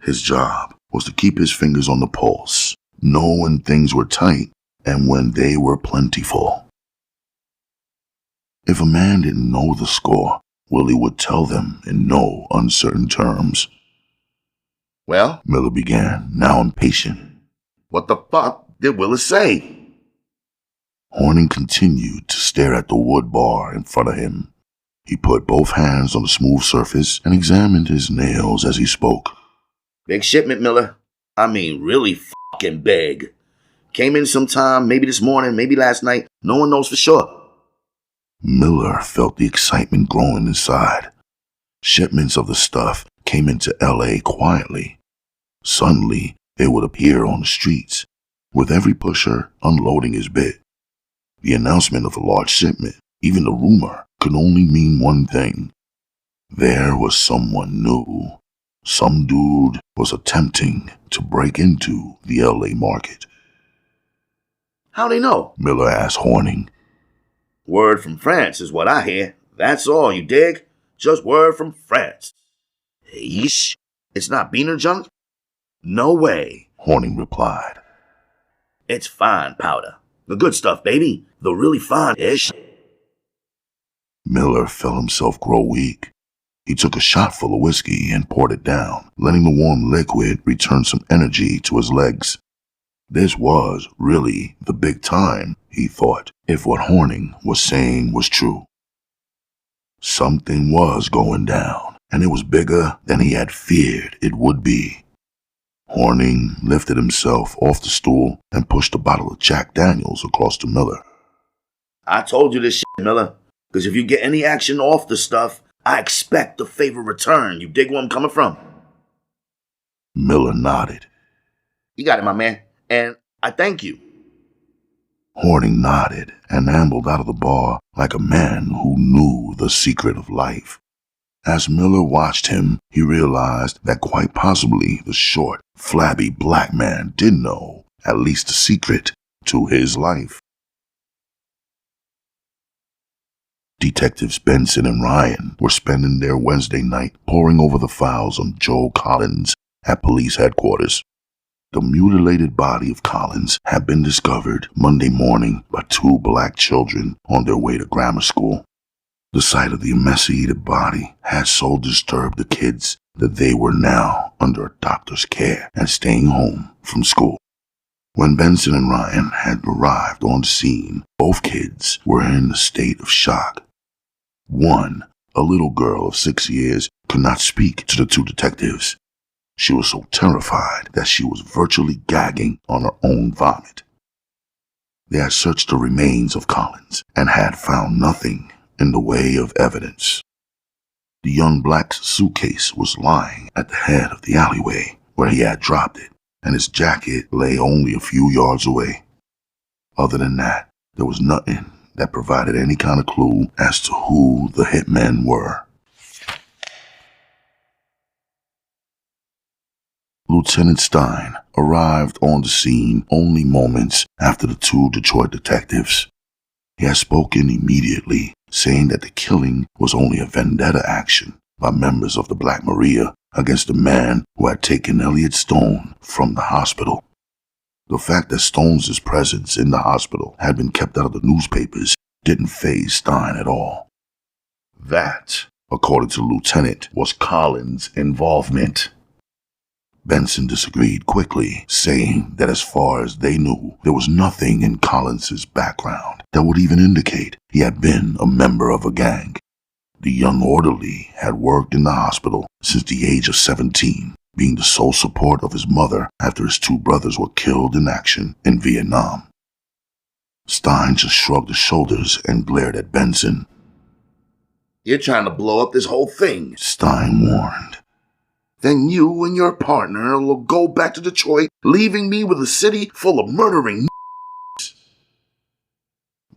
A: His job was to keep his fingers on the pulse, know when things were tight and when they were plentiful. If a man didn't know the score, Willie would tell them in no uncertain terms.
B: Well,
A: Miller began, now impatient.
B: what the fuck did Willis say?
A: Horning continued to stare at the wood bar in front of him. He put both hands on the smooth surface and examined his nails as he spoke.
B: Big shipment, Miller. I mean, really fucking big. Came in sometime, maybe this morning, maybe last night. No one knows for sure.
A: Miller felt the excitement growing inside. Shipments of the stuff came into L.A. quietly. Suddenly, they would appear on the streets, with every pusher unloading his bit. The announcement of a large shipment, even the rumor, could only mean one thing. There was someone new. Some dude was attempting to break into the L.A. market.
B: How they know?
A: Miller asked Horning.
B: Word from France is what I hear. That's all, you dig? Just word from France. Yeesh. It's not beaner junk? No way,
A: Horning replied.
B: It's fine powder. The good stuff, baby. The really fine-ish.
A: Miller felt himself grow weak. He took a shot full of whiskey and poured it down, letting the warm liquid return some energy to his legs. This was really the big time, he thought, if what Horning was saying was true. Something was going down, and it was bigger than he had feared it would be. Horning lifted himself off the stool and pushed a bottle of Jack Daniels across to Miller.
B: I told you this shit, Miller. Because if you get any action off the stuff, I expect a favor return. You dig where I'm coming from?
A: Miller nodded.
B: You got it, my man. And I thank you.
A: Horning nodded and ambled out of the bar like a man who knew the secret of life. As Miller watched him, he realized that quite possibly the short, flabby black man did know at least the secret to his life. Detectives Benson and Ryan were spending their Wednesday night poring over the files on Joe Collins at police headquarters. The mutilated body of Collins had been discovered Monday morning by two black children on their way to grammar school. The sight of the emaciated body had so disturbed the kids that they were now under a doctor's care and staying home from school. When Benson and Ryan had arrived on the scene, both kids were in a state of shock. One, a little girl of 6 years, could not speak to the two detectives. She was so terrified that she was virtually gagging on her own vomit. They had searched the remains of Collins and had found nothing in the way of evidence. The young black's suitcase was lying at the head of the alleyway where he had dropped it, and his jacket lay only a few yards away. Other than that, there was nothing that provided any kind of clue as to who the hitmen were. Lieutenant Stein arrived on the scene only moments after the two Detroit detectives. He had spoken immediately, saying that the killing was only a vendetta action by members of the Black Maria against the man who had taken Elliot Stone from the hospital. The fact that Stone's presence in the hospital had been kept out of the newspapers didn't faze Stein at all. That, according to the lieutenant, was Collins' involvement. Benson disagreed quickly, saying that as far as they knew, there was nothing in Collins's background that would even indicate he had been a member of a gang. The young orderly had worked in the hospital since the age of 17, being the sole support of his mother after his two brothers were killed in action in Vietnam. Stein just shrugged his shoulders and glared at Benson.
B: You're trying to blow up this whole thing,
A: Stein warned.
B: Then you and your partner will go back to Detroit, leaving me with a city full of murdering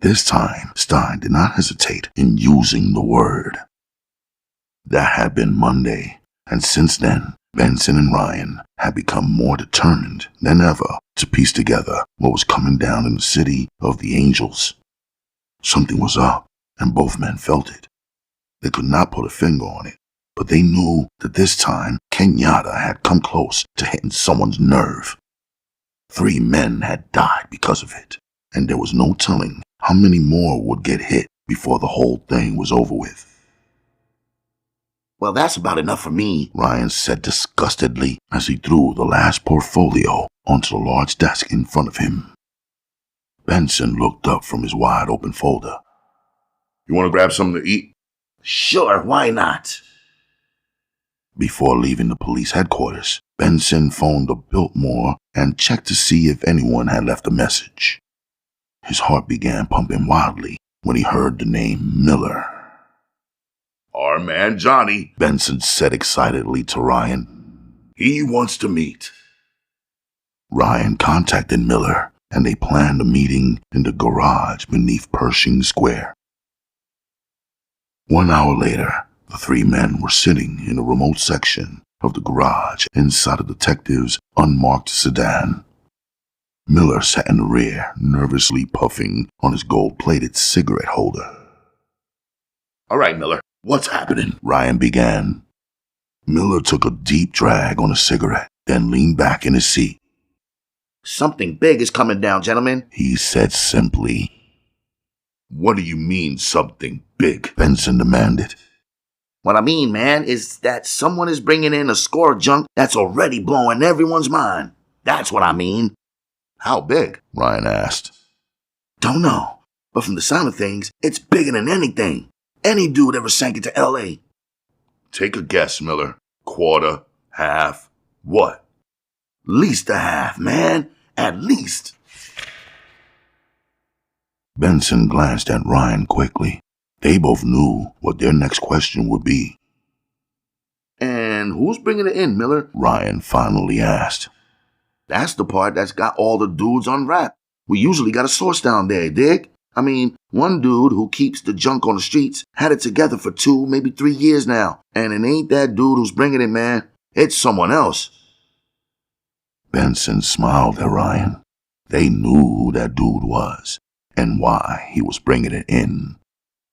A: This time, Stein did not hesitate in using the word. That had been Monday, and since then, Benson and Ryan had become more determined than ever to piece together what was coming down in the city of the angels. Something was up, and both men felt it. They could not put a finger on it, but they knew that this time Kenyatta had come close to hitting someone's nerve. 3 men had died because of it, and there was no telling how many more would get hit before the whole thing was over with.
B: Well, that's about enough for me,
A: Ryan said disgustedly as he threw the last portfolio onto the large desk in front of him. Benson looked up from his wide-open folder.
C: You want to grab something to eat?
B: Sure, why not?
A: Before leaving the police headquarters, Benson phoned up Biltmore and checked to see if anyone had left a message. His heart began pumping wildly when he heard the name Miller.
C: Our man Johnny,
A: Benson said excitedly to Ryan.
C: He wants to meet.
A: Ryan contacted Miller, and they planned a meeting in the garage beneath Pershing Square. 1 hour later, the 3 men were sitting in a remote section of the garage inside a detective's unmarked sedan. Miller sat in the rear, nervously puffing on his gold-plated cigarette holder.
C: All right, Miller, what's happening?
A: Ryan began. Miller took a deep drag on a cigarette, then leaned back in his seat.
B: Something big is coming down, gentlemen,
A: He said simply.
C: What do you mean, something big?
A: Benson demanded.
B: What I mean, man, is that someone is bringing in a score of junk that's already blowing everyone's mind. That's what I mean.
C: How big?
A: Ryan asked.
B: Don't know, but from the sound of things, it's bigger than anything. Any dude ever sank into L.A.
C: Take a guess, Miller. Quarter, half, what?
B: Least a half, man. At least.
A: Benson glanced at Ryan quickly. They both knew what their next question would be.
B: And who's bringing it in, Miller?
A: Ryan finally asked.
B: That's the part that's got all the dudes on wrap. We usually got a source down there, dig? I mean, one dude who keeps the junk on the streets had it together for 2, maybe 3 years now. And it ain't that dude who's bringing it, man. It's someone else.
A: Benson smiled at Ryan. They knew who that dude was and why he was bringing it in.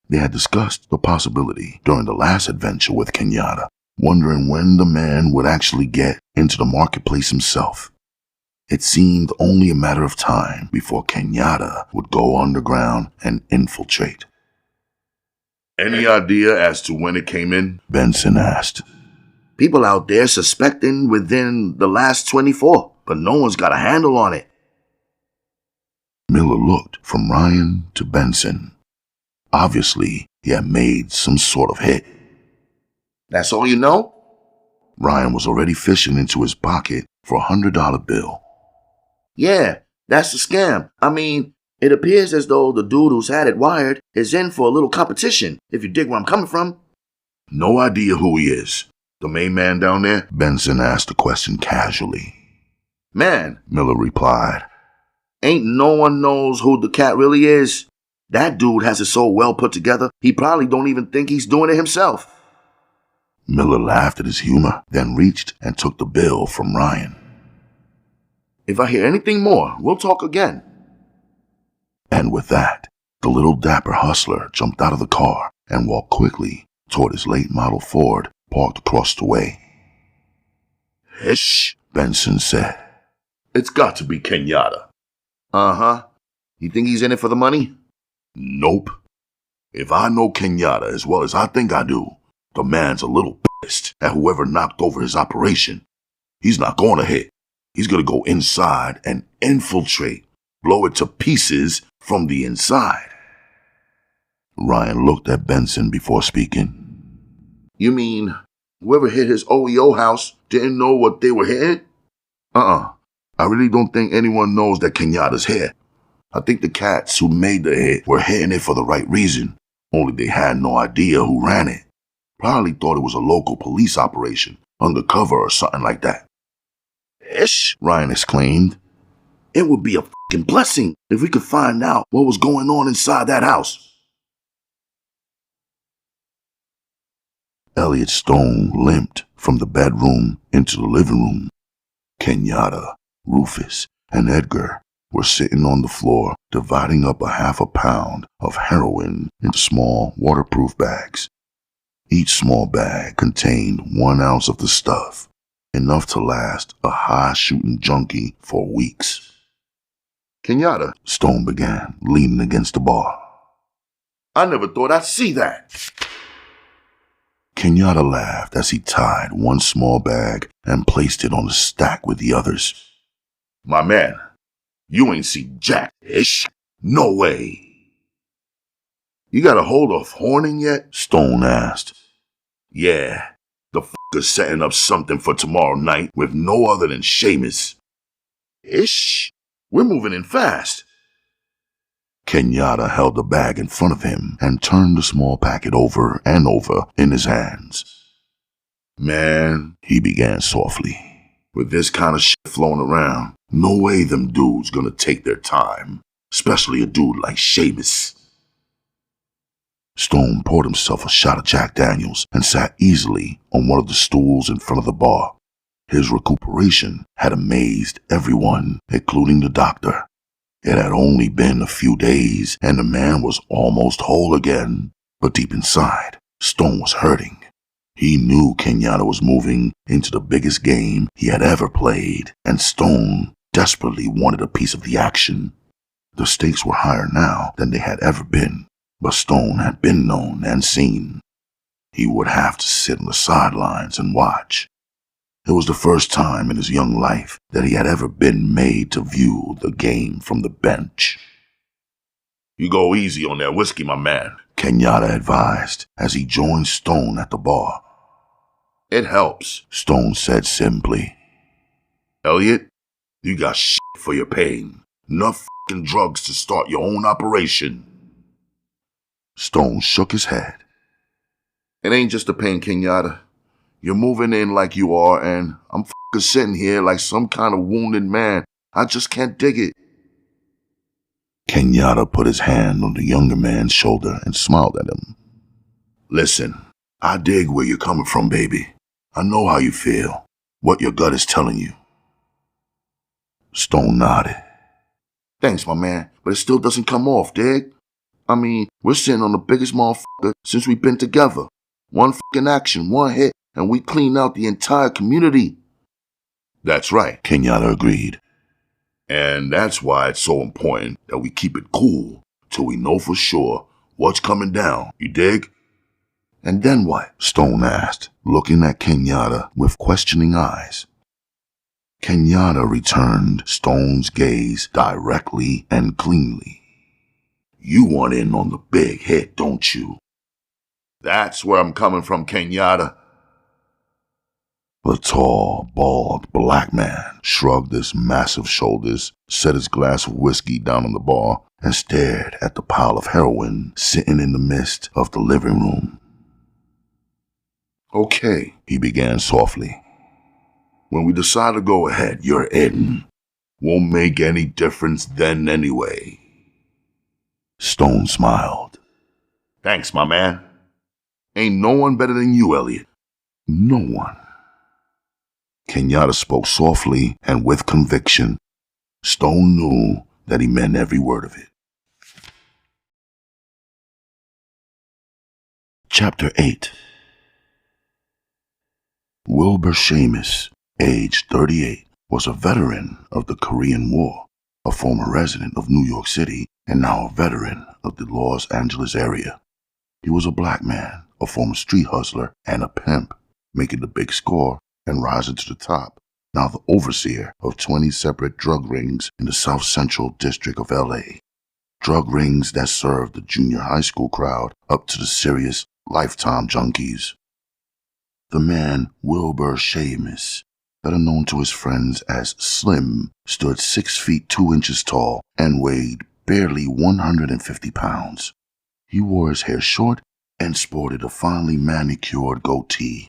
A: They had discussed the possibility during the last adventure with Kenyatta, wondering when the man would actually get into the marketplace himself. It seemed only a matter of time before Kenyatta would go underground and infiltrate.
C: Any idea as to when it came in?
A: Benson asked.
B: People out there suspecting within the last 24, but no one's got a handle on it.
A: Miller looked from Ryan to Benson. Obviously, he had made some sort of hit.
B: That's all you know?
A: Ryan was already fishing into his pocket for a $100 bill.
B: Yeah, that's the scam. I mean, it appears as though the dude who's had it wired is in for a little competition, if you dig where I'm coming from.
C: No idea who he is. The main man down there?
A: Benson asked the question casually.
B: Man,
A: Miller replied.
B: ain't no one knows who the cat really is. That dude has it so well put together, he probably don't even think he's doing it himself.
A: Miller laughed at his humor, then reached and took the bill from Ryan.
B: If I hear anything more, we'll talk again.
A: And with that, the little dapper hustler jumped out of the car and walked quickly toward his late model Ford parked across the way.
C: Hish,
A: Benson said.
C: It's got to be Kenyatta.
B: Uh-huh. You think he's in it for the money?
C: Nope. If I know Kenyatta as well as I think I do, the man's a little pissed at whoever knocked over his operation. He's not going to hit. He's going to go inside and infiltrate, blow it to pieces from the inside.
A: Ryan looked at Benson before speaking.
B: You mean whoever hit his OEO house didn't know what they were hitting?
C: I really don't think anyone knows that Kenyatta's here. I think the cats who made the hit were hitting it for the right reason, only they had no idea who ran it. Probably thought it was a local police operation, undercover or something like that.
B: Ish,
A: Ryan exclaimed.
B: It would be a fucking blessing if we could find out what was going on inside that house.
A: Elliot Stone limped from the bedroom into the living room. Kenyatta, Rufus, and Edgar were sitting on the floor dividing up a half a pound of heroin into small waterproof bags. Each small bag contained 1 ounce of the stuff, enough to last a high-shooting junkie for weeks.
C: Kenyatta,
A: Stone began, leaning against the bar.
C: I never thought I'd see that.
A: Kenyatta laughed as he tied one small bag and placed it on a stack with the others.
C: My man, you ain't see jack-ish. No way. You got a hold of Horning yet?
A: Stone asked.
C: Yeah, the fucker's setting up something for tomorrow night with no other than Seamus. Ish, we're moving in fast.
A: Kenyatta held the bag in front of him and turned the small packet over and over in his hands.
C: Man,
A: He began softly.
C: with this kind of shit flowing around, no way them dudes gonna take their time, especially a dude like Seamus.
A: Stone poured himself a shot of Jack Daniels and sat easily on one of the stools in front of the bar. His recuperation had amazed everyone, including the doctor. It had only been a few days, and the man was almost whole again. But deep inside, Stone was hurting. He knew Kenyatta was moving into the biggest game he had ever played, and Stone desperately wanted a piece of the action. The stakes were higher now than they had ever been, but Stone had been known and seen. He would have to sit on the sidelines and watch. It was the first time in his young life that he had ever been made to view the game from the bench.
C: You go easy on that whiskey, my man.
A: Kenyatta advised as he joined Stone at the bar.
C: It helps.
A: Stone said simply.
C: Elliot, you got shit for your pain. Enough fucking drugs to start your own operation.
A: Stone shook his head.
C: It ain't just the pain, Kenyatta. You're moving in like you are, and I'm fucking sitting here like some kind of wounded man. I just can't dig it.
A: Kenyatta put his hand on the younger man's shoulder and smiled at him.
C: Listen,
A: I dig where you're coming from, baby. I know how you feel, what your gut is telling you. Stone nodded.
C: thanks, my man, but it still doesn't come off, dig? I mean, we're sitting on the biggest motherfucker since we've been together. One fucking action, one hit, and we clean out the entire community.
A: That's right, Kenyatta agreed.
C: And that's why it's so important that we keep it cool till we know for sure what's coming down, you dig?
A: And then what? Stone asked, looking at Kenyatta with questioning eyes. Kenyatta returned Stone's gaze directly and cleanly.
C: You want in on the big hit, don't you? That's where I'm coming from, Kenyatta.
A: The tall, bald black man shrugged his massive shoulders, set his glass of whiskey down on the bar, and stared at the pile of heroin sitting in the midst of the living room.
C: Okay,
A: He began softly.
C: when we decide to go ahead, you're in. Won't make any difference then anyway.
A: Stone smiled.
C: Thanks, my man. Ain't no one better than you, Elliot.
A: No one. Kenyatta spoke softly and with conviction. Stone knew that he meant every word of it. Chapter 8. Wilbur Seamus, age 38, was a veteran of the Korean War, a former resident of New York City, and now a veteran of the Los Angeles area. He was a black man, a former street hustler, and a pimp, making the big score and rising to the top, now the overseer of 20 separate drug rings in the South Central District of LA. Drug rings that served the junior high school crowd up to the serious lifetime junkies. The man, Wilbur Seamus, better known to his friends as Slim, stood 6 feet 2 inches tall and weighed barely 150 pounds. He wore his hair short and sported a finely manicured goatee.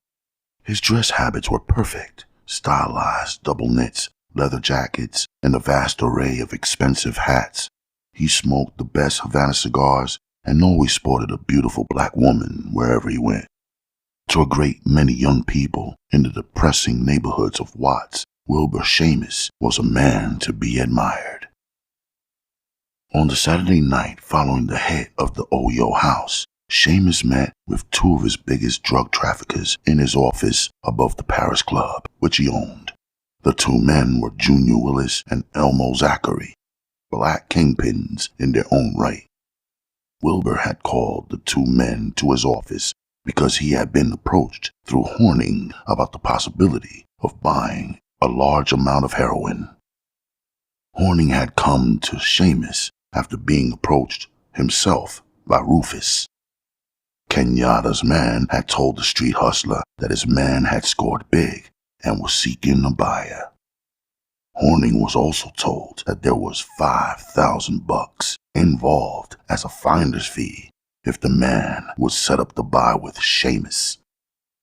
A: His dress habits were perfect, stylized double knits, leather jackets, and a vast array of expensive hats. He smoked the best Havana cigars and always sported a beautiful black woman wherever he went. To a great many young people in the depressing neighborhoods of Watts, Wilbur Seamus was a man to be admired. On the Saturday night following the hit of the Oyo house, Seamus met with two of his biggest drug traffickers in his office above the Paris Club, which he owned. The two men were Junior Willis and Elmo Zachary, black kingpins in their own right. Wilbur had called the two men to his office because he had been approached through Horning about the possibility of buying a large amount of heroin. Horning had come to Seamus after being approached himself by Rufus. Kenyatta's man had told the street hustler that his man had scored big and was seeking a buyer. Horning was also told that there was $5,000 involved as a finder's fee if the man would set up the buy with Seamus.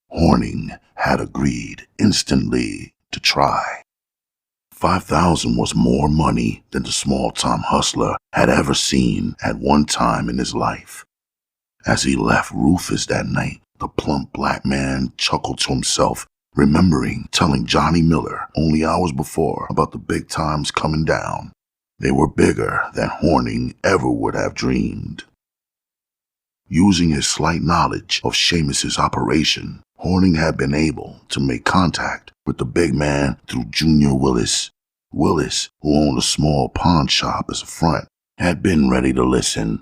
A: Horning had agreed instantly to try. $5,000 was more money than the small-time hustler had ever seen at one time in his life. As he left Rufus that night, the plump black man chuckled to himself, remembering telling Johnny Miller only hours before about the big times coming down. They were bigger than Horning ever would have dreamed. Using his slight knowledge of Seamus's operation, Horning had been able to make contact with the big man through Junior Willis. Willis, who owned a small pawn shop as a front, had been ready to listen.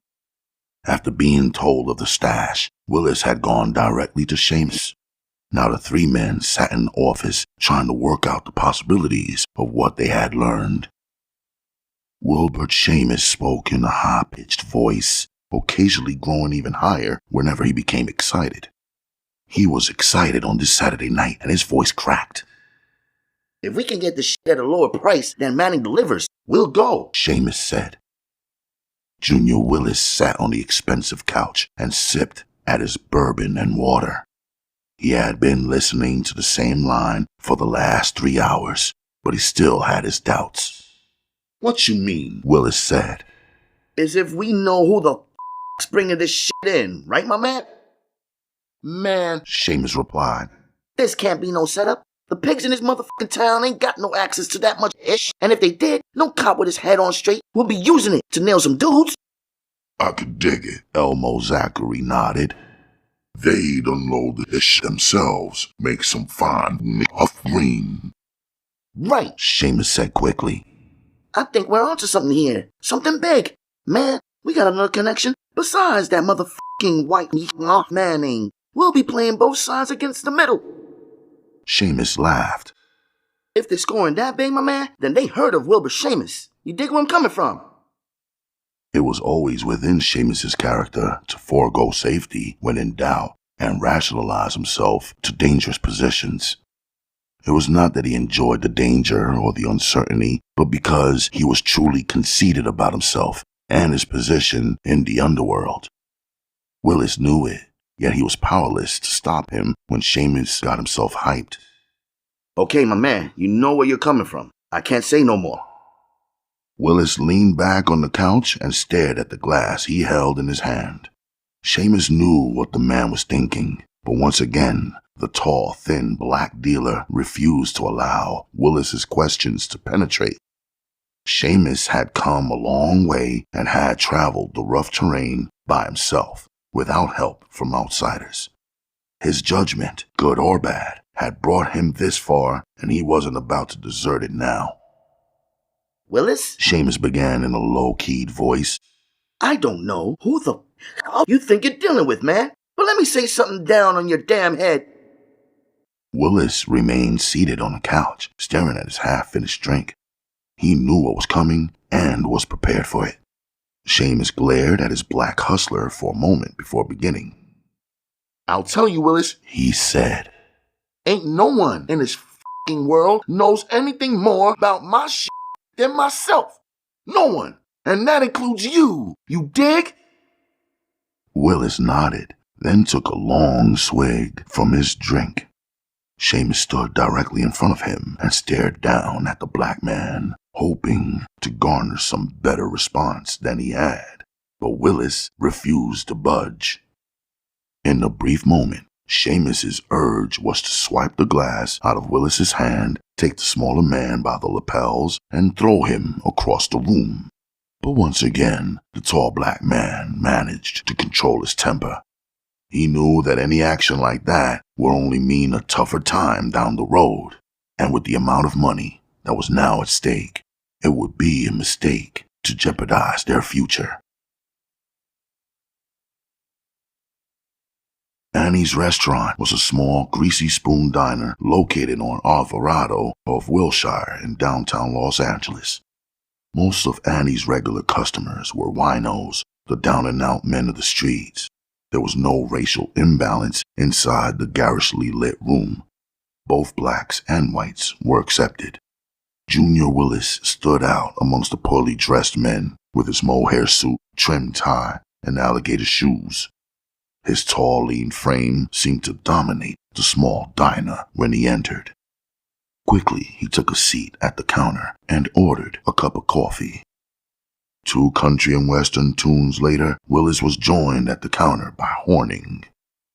A: After being told of the stash, Willis had gone directly to Seamus. Now the three men sat in the office trying to work out the possibilities of what they had learned. Wilbur Seamus spoke in a high-pitched voice, occasionally growing even higher whenever he became excited. He was excited on this Saturday night, and his voice cracked.
B: If we can get the shit at a lower price than Manning delivers, we'll go,
A: Seamus said. Junior Willis sat on the expensive couch and sipped at his bourbon and water. He had been listening to the same line for the last 3 hours, but he still had his doubts.
C: What you mean?
A: Willis said.
B: As if we know who the f***'s bringing this shit in, right, my man?
C: Man,
A: Seamus replied.
B: This can't be no setup. The pigs in this motherfucking town ain't got no access to that much ish, and if they did, no cop with his head on straight will be using it to nail some dudes.
C: I could dig it.
A: Elmo Zachary nodded.
C: They'd unload the ish themselves, make some fine off green.
B: Right,
A: Seamus said quickly.
B: I think we're onto something here. Something big. Man, we got another connection besides that motherfucking white off Manning. We'll be playing both sides against the middle.
A: Seamus laughed.
B: If they're scoring that big, my man, then they heard of Wilbur Seamus. You dig where I'm coming from?
A: It was always within Seamus's character to forego safety when in doubt and rationalize himself to dangerous positions. It was not that he enjoyed the danger or the uncertainty, but because he was truly conceited about himself and his position in the underworld. Willis knew it, yet he was powerless to stop him when Seamus got himself hyped.
B: Okay, my man, you know where you're coming from. I can't say no more.
A: Willis leaned back on the couch and stared at the glass he held in his hand. Seamus knew what the man was thinking, but once again, the tall, thin black dealer refused to allow Willis's questions to penetrate. Seamus had come a long way and had traveled the rough terrain by himself, without help from outsiders. His judgment, good or bad, had brought him this far, and he wasn't about to desert it now.
B: Willis?
A: Seamus began in a low-keyed voice.
B: I don't know who the hell you think you're dealing with, man. But let me say something down on your damn head.
A: Willis remained seated on the couch, staring at his half-finished drink. He knew what was coming and was prepared for it. Seamus glared at his black hustler for a moment before beginning.
C: I'll tell you, Willis,
A: He said.
C: ain't no one in this f***ing world knows anything more about my shit than myself. No one. And that includes you. You dig?
A: Willis nodded, then took a long swig from his drink. Seamus stood directly in front of him and stared down at the black man, hoping to garner some better response than he had. But Willis refused to budge. In the brief moment, Seamus's urge was to swipe the glass out of Willis's hand, take the smaller man by the lapels, and throw him across the room. But once again, the tall black man managed to control his temper. He knew that any action like that would only mean a tougher time down the road, and with the amount of money that was now at stake, it would be a mistake to jeopardize their future. Annie's restaurant was a small, greasy spoon diner located on Alvarado of Wilshire in downtown Los Angeles. Most of Annie's regular customers were winos, the down-and-out men of the streets. There was no racial imbalance inside the garishly lit room. Both blacks and whites were accepted. Junior Willis stood out amongst the poorly dressed men with his mohair suit, trimmed tie, and alligator shoes. His tall, lean frame seemed to dominate the small diner when he entered. Quickly, he took a seat at the counter and ordered a cup of coffee. 2 country and western tunes later, Willis was joined at the counter by Horning.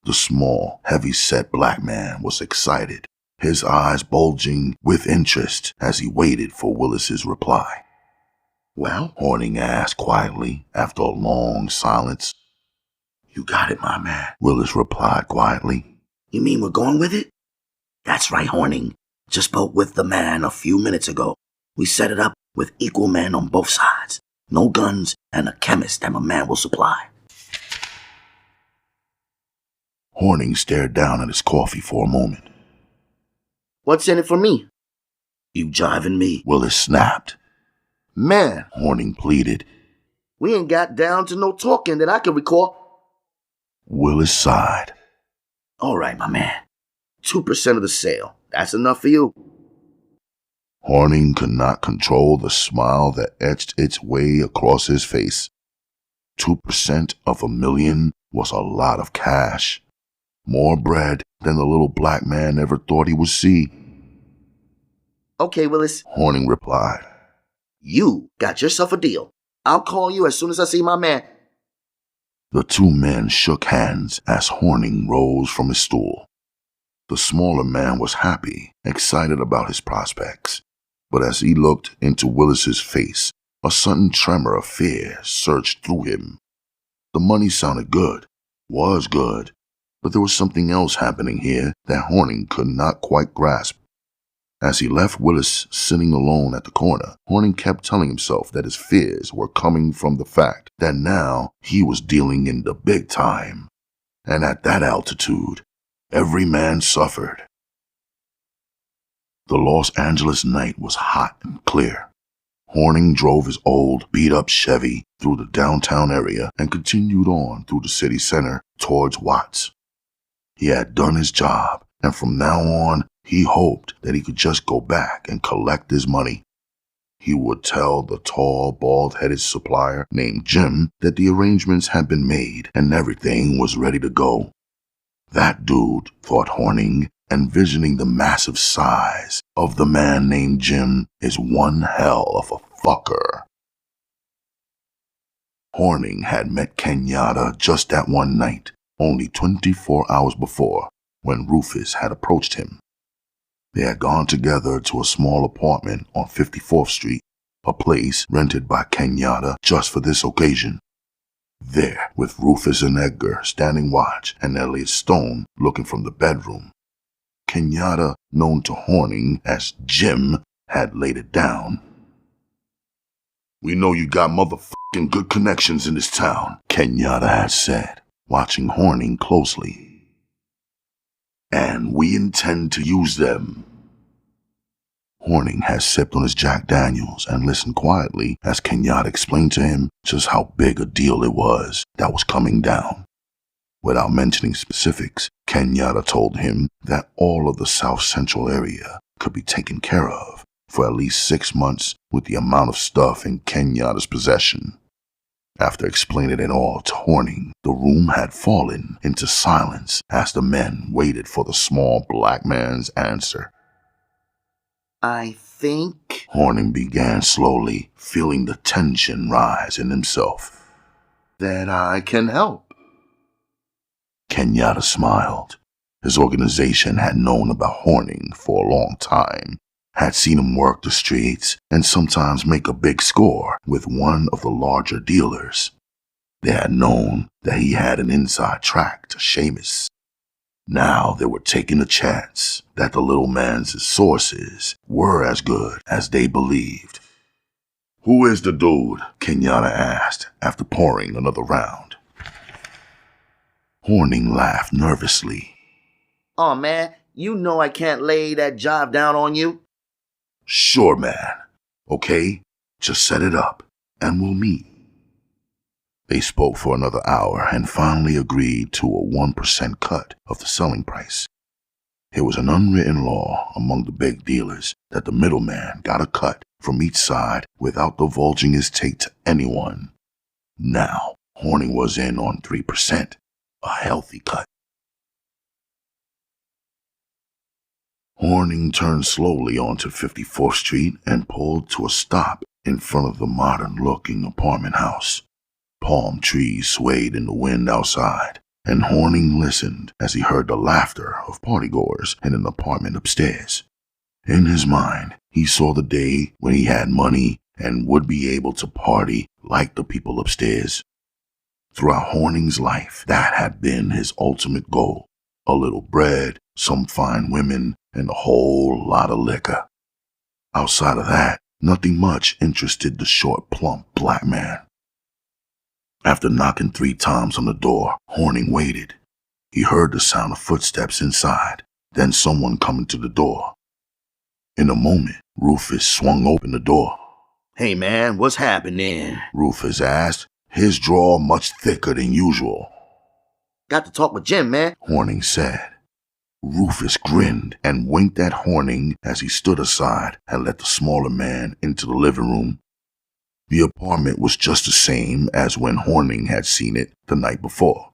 A: The small, heavy-set black man was excited, his eyes bulging with interest as he waited for Willis's reply. "Well?" Horning asked quietly after a long silence. "You got it, my man," Willis replied quietly.
E: "You mean we're going with it?" "That's right, Horning. Just spoke with the man a few minutes ago. We set it up with equal men on both sides. No guns and a chemist that my man will supply."
A: Horning stared down at his coffee for a moment.
B: What's in it for me?
E: "You jiving me?"
A: Willis snapped.
B: Man,
A: Horning pleaded.
B: we ain't got down to no talking that I can recall.
A: Willis sighed.
B: All right, my man. 2% of the sale. That's enough for you.
A: Horning could not control the smile that etched its way across his face. 2% of $1 million was a lot of cash. More bread than the little black man ever thought he would see.
B: Okay, Willis.
A: Horning replied.
B: You got yourself a deal. I'll call you as soon as I see my man.
A: The 2 men shook hands as Horning rose from his stool. The smaller man was happy, excited about his prospects. But as he looked into Willis's face, a sudden tremor of fear surged through him. The money sounded good, was good, but there was something else happening here that Horning could not quite grasp. As he left Willis sitting alone at the corner, Horning kept telling himself that his fears were coming from the fact that now he was dealing in the big time. And at that altitude, every man suffered. The Los Angeles night was hot and clear. Horning drove his old, beat-up Chevy through the downtown area and continued on through the city center towards Watts. He had done his job, and from now on, he hoped that he could just go back and collect his money. He would tell the tall, bald-headed supplier named Jim that the arrangements had been made and everything was ready to go. That dude, thought Horning, envisioning the massive size of the man named Jim, is one hell of a fucker. Horning had met Kenyatta just that one night, only 24 hours before, when Rufus had approached him. They had gone together to a small apartment on 54th Street, a place rented by Kenyatta just for this occasion. There, with Rufus and Edgar standing watch and Elliot Stone looking from the bedroom, Kenyatta, known to Horning as Jim, had laid it down. "We know you got motherfucking good connections in this town," Kenyatta had said, watching Horning closely. "And we intend to use them." Horning had sipped on his Jack Daniels and listened quietly as Kenyatta explained to him just how big a deal it was that was coming down. Without mentioning specifics, Kenyatta told him that all of the South Central area could be taken care of for at least 6 months with the amount of stuff in Kenyatta's possession. After explaining it all to Horning, the room had fallen into silence as the men waited for the small black man's answer.
B: I think...
A: Horning began slowly, feeling the tension rise in himself.
B: that I can help.
A: Kenyatta smiled. His organization had known about Horning for a long time, had seen him work the streets and sometimes make a big score with one of the larger dealers. They had known that he had an inside track to Seamus. Now they were taking a chance that the little man's sources were as good as they believed. "Who is the dude?" Kenyatta asked after pouring another round. Horning laughed nervously.
E: "Oh man, you know I can't lay that jive down on you."
A: "Sure, man. Okay, just set it up and we'll meet." They spoke for another hour and finally agreed to a 1% cut of the selling price. It was an unwritten law among the big dealers that the middleman got a cut from each side without divulging his take to anyone. Now, Horning was in on 3%, a healthy cut. Horning turned slowly onto 54th Street and pulled to a stop in front of the modern-looking apartment house. Palm trees swayed in the wind outside, and Horning listened as he heard the laughter of partygoers in an apartment upstairs. In his mind, he saw the day when he had money and would be able to party like the people upstairs. Throughout Horning's life, that had been his ultimate goal. A little bread, some fine women, and a whole lot of liquor. Outside of that, nothing much interested the short, plump black man. After knocking 3 times on the door, Horning waited. He heard the sound of footsteps inside, then someone coming to the door. In a moment, Rufus swung open the door.
E: "Hey man, what's happening?"
A: Rufus asked, his drawl much thicker than usual.
E: "Got to talk with Jim, man."
A: Horning said. Rufus grinned and winked at Horning as he stood aside and let the smaller man into the living room. The apartment was just the same as when Horning had seen it the night before.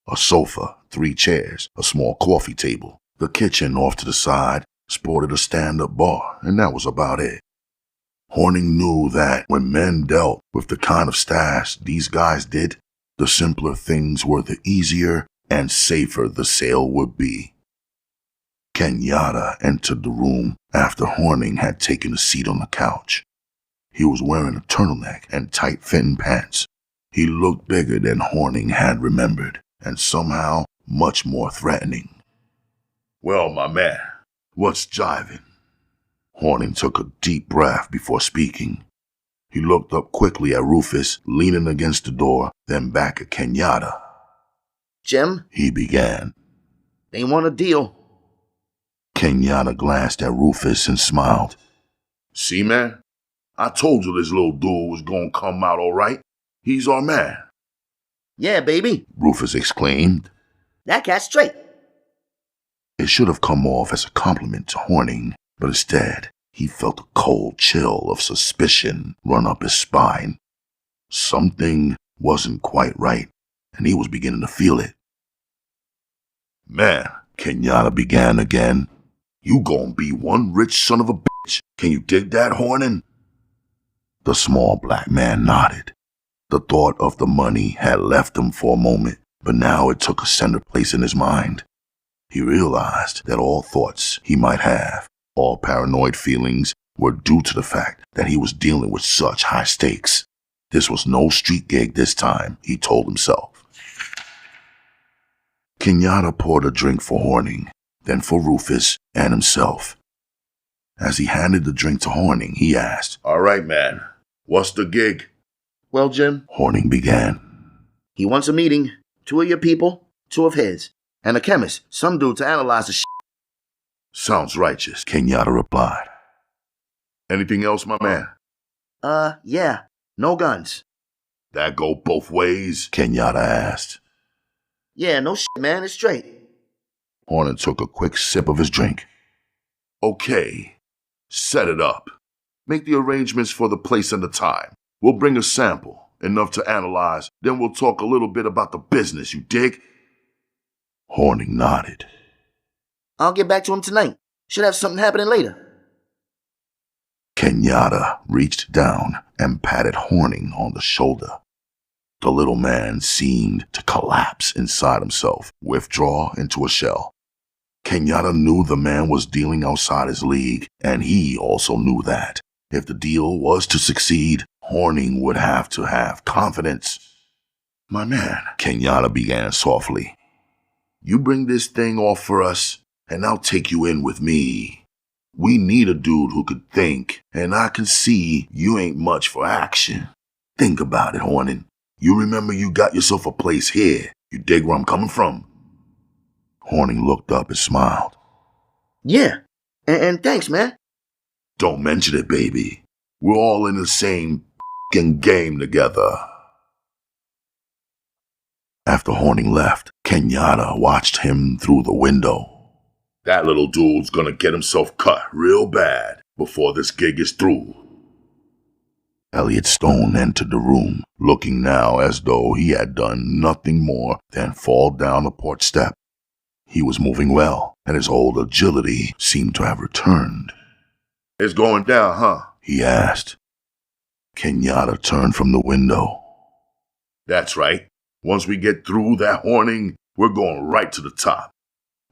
A: A sofa, 3 chairs, a small coffee table. The kitchen off to the side sported a stand-up bar, and that was about it. Horning knew that when men dealt with the kind of stash these guys did, the simpler things were the easier and safer the sale would be. Kenyatta entered the room after Horning had taken a seat on the couch. He was wearing a turtleneck and tight-fitting pants. He looked bigger than Horning had remembered, and somehow much more threatening. "Well, my man, what's jiving?" Horning took a deep breath before speaking. He looked up quickly at Rufus, leaning against the door, then back at Kenyatta.
E: "Jim,"
A: he began.
E: "they want a deal."
A: Kenyatta glanced at Rufus and smiled.
C: "See, man? I told you this little dude was gonna come out all right. He's our man."
E: "Yeah, baby,"
A: Rufus exclaimed.
D: That cat's straight.
A: It should have come off as a compliment to Horning, but instead, he felt a cold chill of suspicion run up his spine. Something wasn't quite right, and he was beginning to feel it. "Man," Kenyatta began again, "you gon' be one rich son of a bitch. Can you dig that, Horning?" The small black man nodded. The thought of the money had left him for a moment, but now it took a center place in his mind. He realized that all thoughts he might have, all paranoid feelings, were due to the fact that he was dealing with such high stakes. This was no street gig this time, he told himself. Kenyatta poured a drink for Horning, then for Rufus and himself. As he handed the drink to Horning, he asked,
C: "All right, man. What's the gig?"
E: "Well, Jim,"
A: Horning began.
E: "he wants a meeting. 2 of your people, 2 of his. And a chemist, some dude to analyze the shit."
A: "Sounds righteous," Kenyatta replied.
C: "Anything else, my man?"
E: Yeah. No guns."
C: "That go both ways?"
A: Kenyatta asked.
E: "Yeah, no shit, man. It's straight."
A: Horning took a quick sip of his drink.
C: "Okay. Set it up. Make the arrangements for the place and the time. We'll bring a sample, enough to analyze, then we'll talk a little bit about the business, you dig?"
A: Horning nodded.
E: "I'll get back to him tonight. Should have something happening later."
A: Kenyatta reached down and patted Horning on the shoulder. The little man seemed to collapse inside himself, withdraw into a shell. Kenyatta knew the man was dealing outside his league, and he also knew that. If the deal was to succeed, Horning would have to have confidence. My man, Kenyatta began softly. You bring this thing off for us, and I'll take you in with me. We need a dude who could think, and I can see you ain't much for action. Think about it, Horning. You remember you got yourself a place here. You dig where I'm coming from? Horning looked up and smiled.
B: Yeah, and thanks, man.
A: Don't mention it, baby. We're all in the same f***ing game together. After Horning left, Kenyatta watched him through the window. That little dude's gonna get himself cut real bad before this gig is through. Elliot Stone entered the room, looking now as though he had done nothing more than fall down the porch step. He was moving well, and his old agility seemed to have returned.
C: It's going down, huh?
A: He asked. Kenyatta turned from the window.
C: That's right. Once we get through that Horning, we're going right to the top.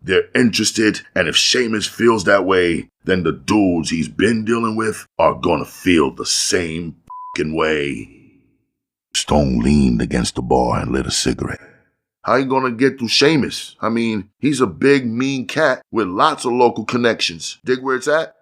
C: They're interested, and if Seamus feels that way, then the dudes he's been dealing with are gonna feel the same f***ing way.
A: Stone leaned against the bar and lit a cigarette.
C: How you gonna get through Seamus? I mean, he's a big, mean cat with lots of local connections. Dig where it's at?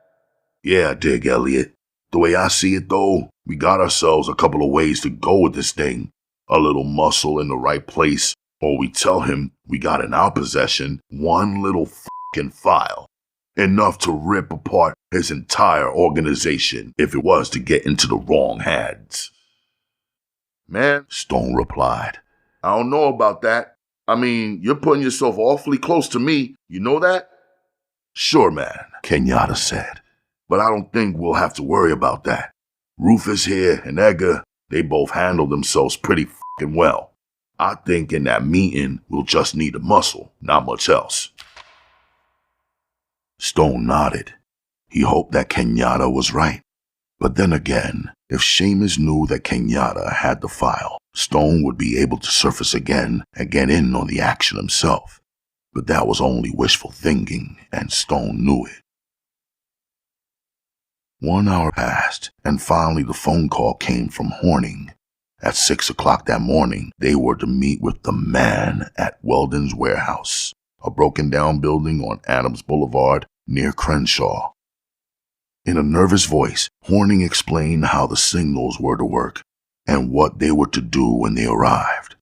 A: Yeah, I dig, Elliot. The way I see it, though, we got ourselves a couple of ways to go with this thing. A little muscle in the right place, or we tell him we got in our possession one little f***ing file. Enough to rip apart his entire organization if it was to get into the wrong hands.
C: Man,
A: Stone replied.
C: I don't know about that. I mean, you're putting yourself awfully close to me. You know that?
A: Sure, man, Kenyatta said. But I don't think we'll have to worry about that. Rufus here and Edgar, they both handle themselves pretty f***ing well. I think in that meeting, we'll just need a muscle, not much else. Stone nodded. He hoped that Kenyatta was right. But then again, if Seamus knew that Kenyatta had the file, Stone would be able to surface again and get in on the action himself. But that was only wishful thinking, and Stone knew it. 1 hour passed, and finally the phone call came from Horning. At 6 o'clock that morning, they were to meet with the man at Weldon's warehouse, a broken-down building on Adams Boulevard near Crenshaw. In a nervous voice, Horning explained how the signals were to work and what they were to do when they arrived.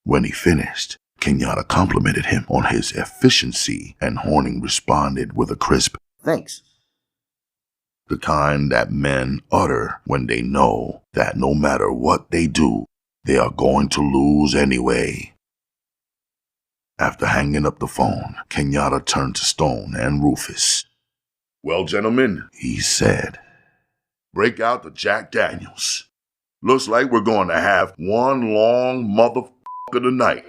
A: When he finished, Kenyatta complimented him on his efficiency, and Horning responded with a crisp,
B: Thanks.
A: the kind that men utter when they know that no matter what they do, they are going to lose anyway. After hanging up the phone, Kenyatta turned to Stone and Rufus.
C: Well, gentlemen,
A: He said,
C: break out the Jack Daniels. Looks like we're going to have one long motherfucker tonight.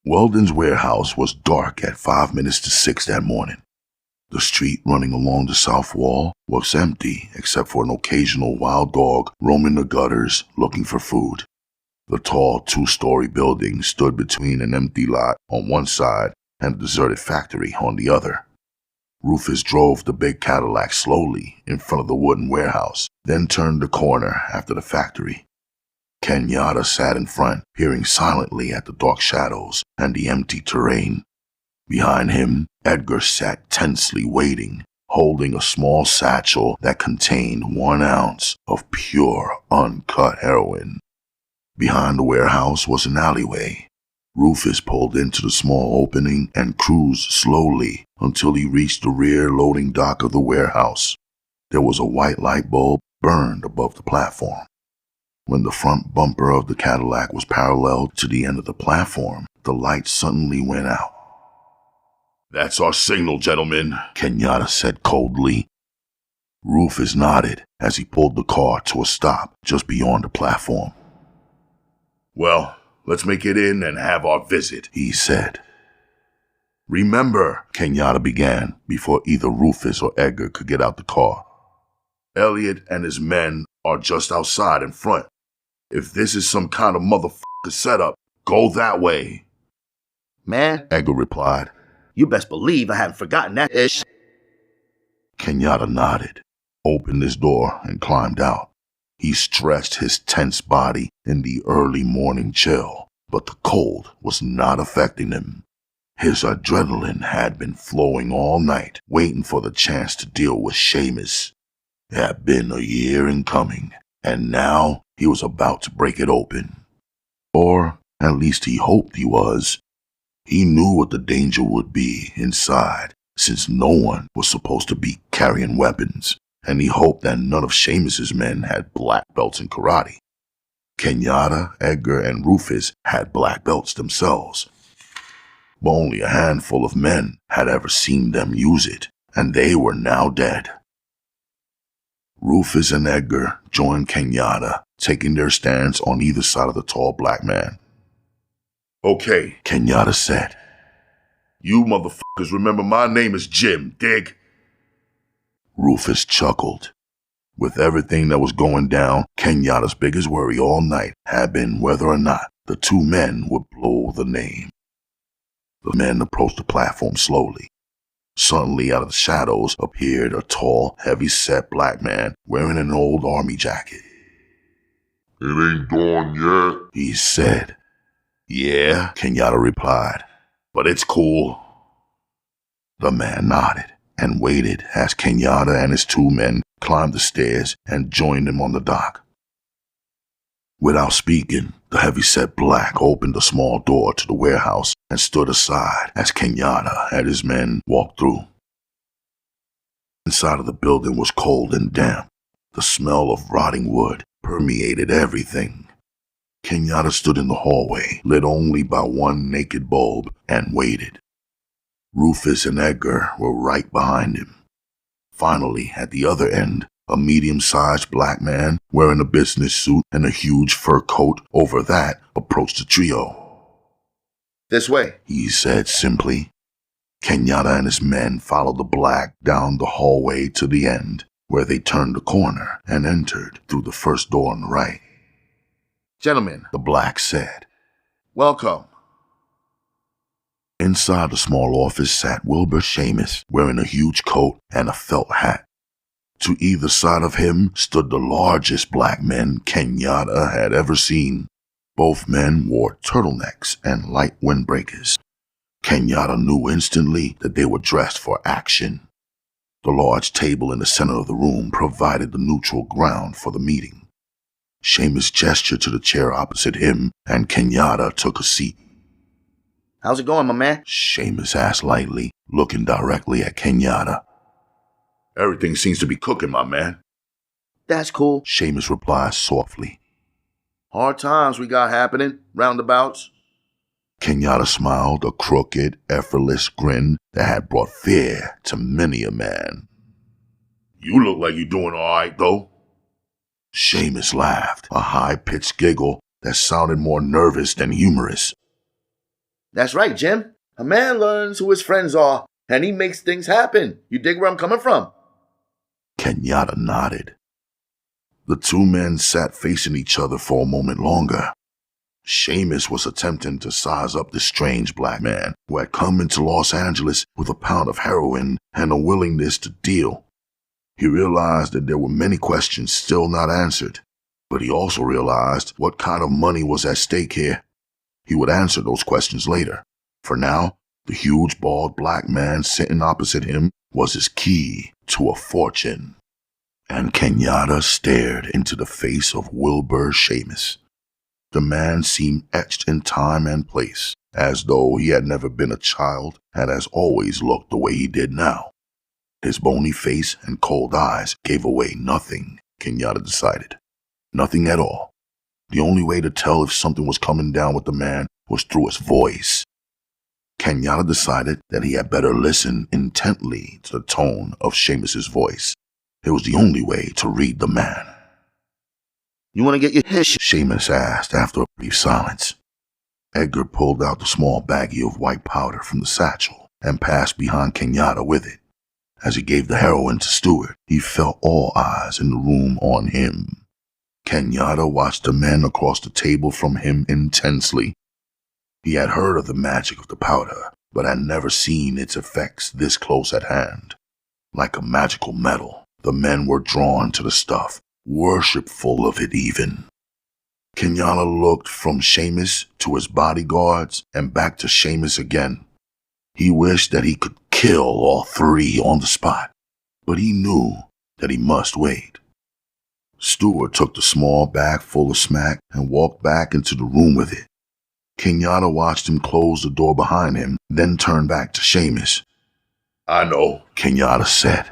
A: Weldon's warehouse was dark at 5 minutes to 6 that morning. The street running along the south wall was empty except for an occasional wild dog roaming the gutters looking for food. The tall 2-story building stood between an empty lot on one side and a deserted factory on the other. Rufus drove the big Cadillac slowly in front of the wooden warehouse, then turned the corner after the factory. Kenyatta sat in front, peering silently at the dark shadows and the empty terrain. Behind him, Edgar sat tensely waiting, holding a small satchel that contained 1 ounce of pure, uncut heroin. Behind the warehouse was an alleyway. Rufus pulled into the small opening and cruised slowly until he reached the rear loading dock of the warehouse. There was a white light bulb burned above the platform. When the front bumper of the Cadillac was parallel to the end of the platform, the light suddenly went out.
C: That's our signal, gentlemen,
A: Kenyatta said coldly. Rufus nodded as he pulled the car to a stop just beyond the platform.
C: Well, let's make it in and have our visit,
A: He said.
C: Remember,
A: Kenyatta began before either Rufus or Edgar could get out the car.
C: Elliot and his men are just outside in front. If this is some kind of motherfucker setup, go that way.
B: Man,
A: Edgar replied.
B: you best believe I haven't forgotten that ish.
A: Kenyatta nodded, opened his door, and climbed out. He stretched his tense body in the early morning chill, but the cold was not affecting him. His adrenaline had been flowing all night, waiting for the chance to deal with Seamus. It had been a year in coming, and now he was about to break it open. Or at least he hoped he was. He knew what the danger would be inside, since no one was supposed to be carrying weapons, and he hoped that none of Seamus's men had black belts in karate. Kenyatta, Edgar, and Rufus had black belts themselves, but only a handful of men had ever seen them use it, and they were now dead. Rufus and Edgar joined Kenyatta, taking their stance on either side of the tall black man.
C: Okay,
A: Kenyatta said,
C: you motherfuckers remember my name is Jim, dig?
A: Rufus chuckled. With everything that was going down, Kenyatta's biggest worry all night had been whether or not the two men would blow the name. The men approached the platform slowly. Suddenly, out of the shadows, appeared a tall, heavy-set black man wearing an old army jacket.
C: It ain't dawn yet,
A: He said. Yeah, Kenyatta replied, but it's cool. The man nodded and waited as Kenyatta and his two men climbed the stairs and joined him on the dock. Without speaking, the heavy-set black opened a small door to the warehouse and stood aside as Kenyatta and his men walked through. Inside of the building was cold and damp. The smell of rotting wood permeated everything. Kenyatta stood in the hallway, lit only by one naked bulb, and waited. Rufus and Edgar were right behind him. Finally, at the other end, a medium-sized black man wearing a business suit and a huge fur coat over that approached the trio.
B: This way.
A: He said simply. Kenyatta and his men followed the black down the hallway to the end, where they turned the corner and entered through the first door on the right.
B: Gentlemen,
A: The black said.
B: welcome.
A: Inside the small office sat Wilbur Seamus, wearing a huge coat and a felt hat. To either side of him stood the largest black men Kenyatta had ever seen. Both men wore turtlenecks and light windbreakers. Kenyatta knew instantly that they were dressed for action. The large table in the center of the room provided the neutral ground for the meeting. Seamus gestured to the chair opposite him, and Kenyatta took a seat.
B: How's it going, my man?
A: Seamus asked lightly, looking directly at Kenyatta.
C: everything seems to be cooking, my man.
B: That's cool.
A: Seamus replied softly.
B: Hard times we got happening, roundabouts.
A: Kenyatta smiled, a crooked, effortless grin that had brought fear to many a man.
C: You look like you're doing all right, though.
A: Seamus laughed, a high-pitched giggle that sounded more nervous than humorous.
B: That's right, Jim. A man learns who his friends are, and he makes things happen. You dig where I'm coming from?
A: Kenyatta nodded. The two men sat facing each other for a moment longer. Seamus was attempting to size up the strange black man who had come into Los Angeles with a pound of heroin and a willingness to deal. He realized that there were many questions still not answered, but he also realized what kind of money was at stake here. He would answer those questions later. For now, the huge bald black man sitting opposite him was his key to a fortune. And Kenyatta stared into the face of Wilbur Seamus. The man seemed etched in time and place, as though he had never been a child and has always looked the way he did now. His bony face and cold eyes gave away nothing, Kenyatta decided. Nothing at all. The only way to tell if something was coming down with the man was through his voice. Kenyatta decided that he had better listen intently to the tone of Seamus's voice. It was the only way to read the man.
B: You want to get your hish?
A: Seamus asked after a brief silence. Edgar pulled out the small baggie of white powder from the satchel and passed behind Kenyatta with it. As he gave the heroin to Stewart, he felt all eyes in the room on him. Kenyatta watched the men across the table from him intensely. He had heard of the magic of the powder, but had never seen its effects this close at hand. Like a magical metal, the men were drawn to the stuff, worshipful of it even. Kenyatta looked from Seamus to his bodyguards and back to Seamus again. He wished that he could kill all three on the spot, but he knew that he must wait. Stewart took the small bag full of smack and walked back into the room with it. Kenyatta watched him close the door behind him, then turned back to Seamus.
C: I know,
A: Kenyatta said,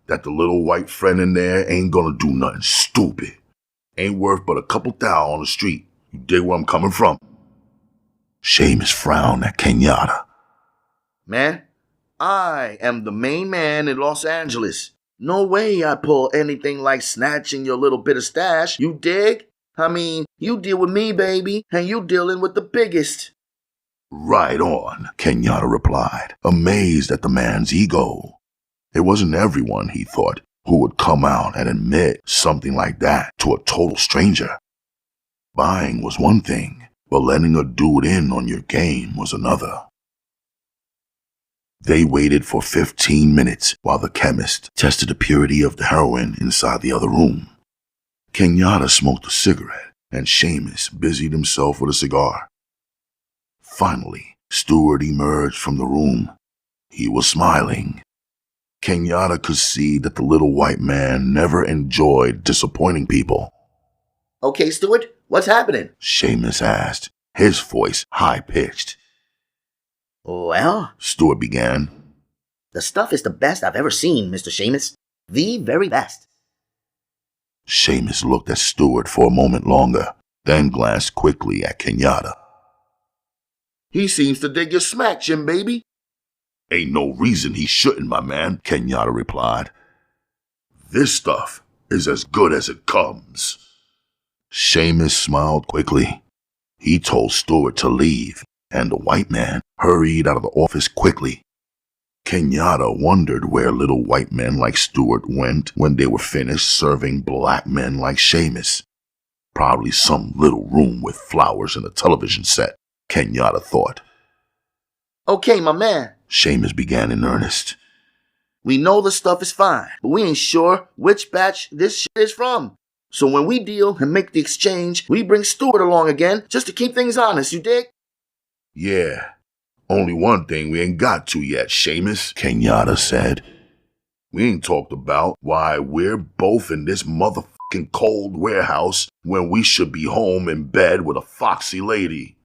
C: that the little white friend in there ain't gonna do nothing stupid. Ain't worth but a couple thou on the street. You dig where I'm coming from?
A: Seamus frowned at Kenyatta.
B: Man, I am the main man in Los Angeles. No way I pull anything like snatching your little bit of stash, you dig? I mean, you deal with me, baby, and you dealing with the biggest.
A: Right on, Kenyatta replied, amazed at the man's ego. It wasn't everyone, he thought, who would come out and admit something like that to a total stranger. Buying was one thing, but letting a dude in on your game was another. They waited for 15 minutes while the chemist tested the purity of the heroin inside the other room. Kenyatta smoked a cigarette, and Seamus busied himself with a cigar. Finally, Stewart emerged from the room. He was smiling. Kenyatta could see that the little white man never enjoyed disappointing people.
B: Okay, Stewart, what's happening?
A: Seamus asked, his voice high-pitched.
B: Well,
A: Stewart began.
B: the stuff is the best I've ever seen, Mr. Seamus. The very best.
A: Seamus looked at Stewart for a moment longer, then glanced quickly at Kenyatta.
C: He seems to dig your smack, Jim, baby.
A: Ain't no reason he shouldn't, my man, Kenyatta replied.
C: This stuff is as good as it comes.
A: Seamus smiled quickly. He told Stewart to leave, and the white man hurried out of the office quickly. Kenyatta wondered where little white men like Stewart went when they were finished serving black men like Seamus. Probably some little room with flowers and a television set, Kenyatta thought.
B: Okay, my man.
A: Seamus began in earnest.
B: We know the stuff is fine, but we ain't sure which batch this shit is from. So when we deal and make the exchange, we bring Stewart along again just to keep things honest, you dig?
C: Yeah, only one thing we ain't got to yet, Seamus,
A: Kenyatta said.
C: We ain't talked about why we're both in this motherfucking cold warehouse when we should be home in bed with a foxy lady.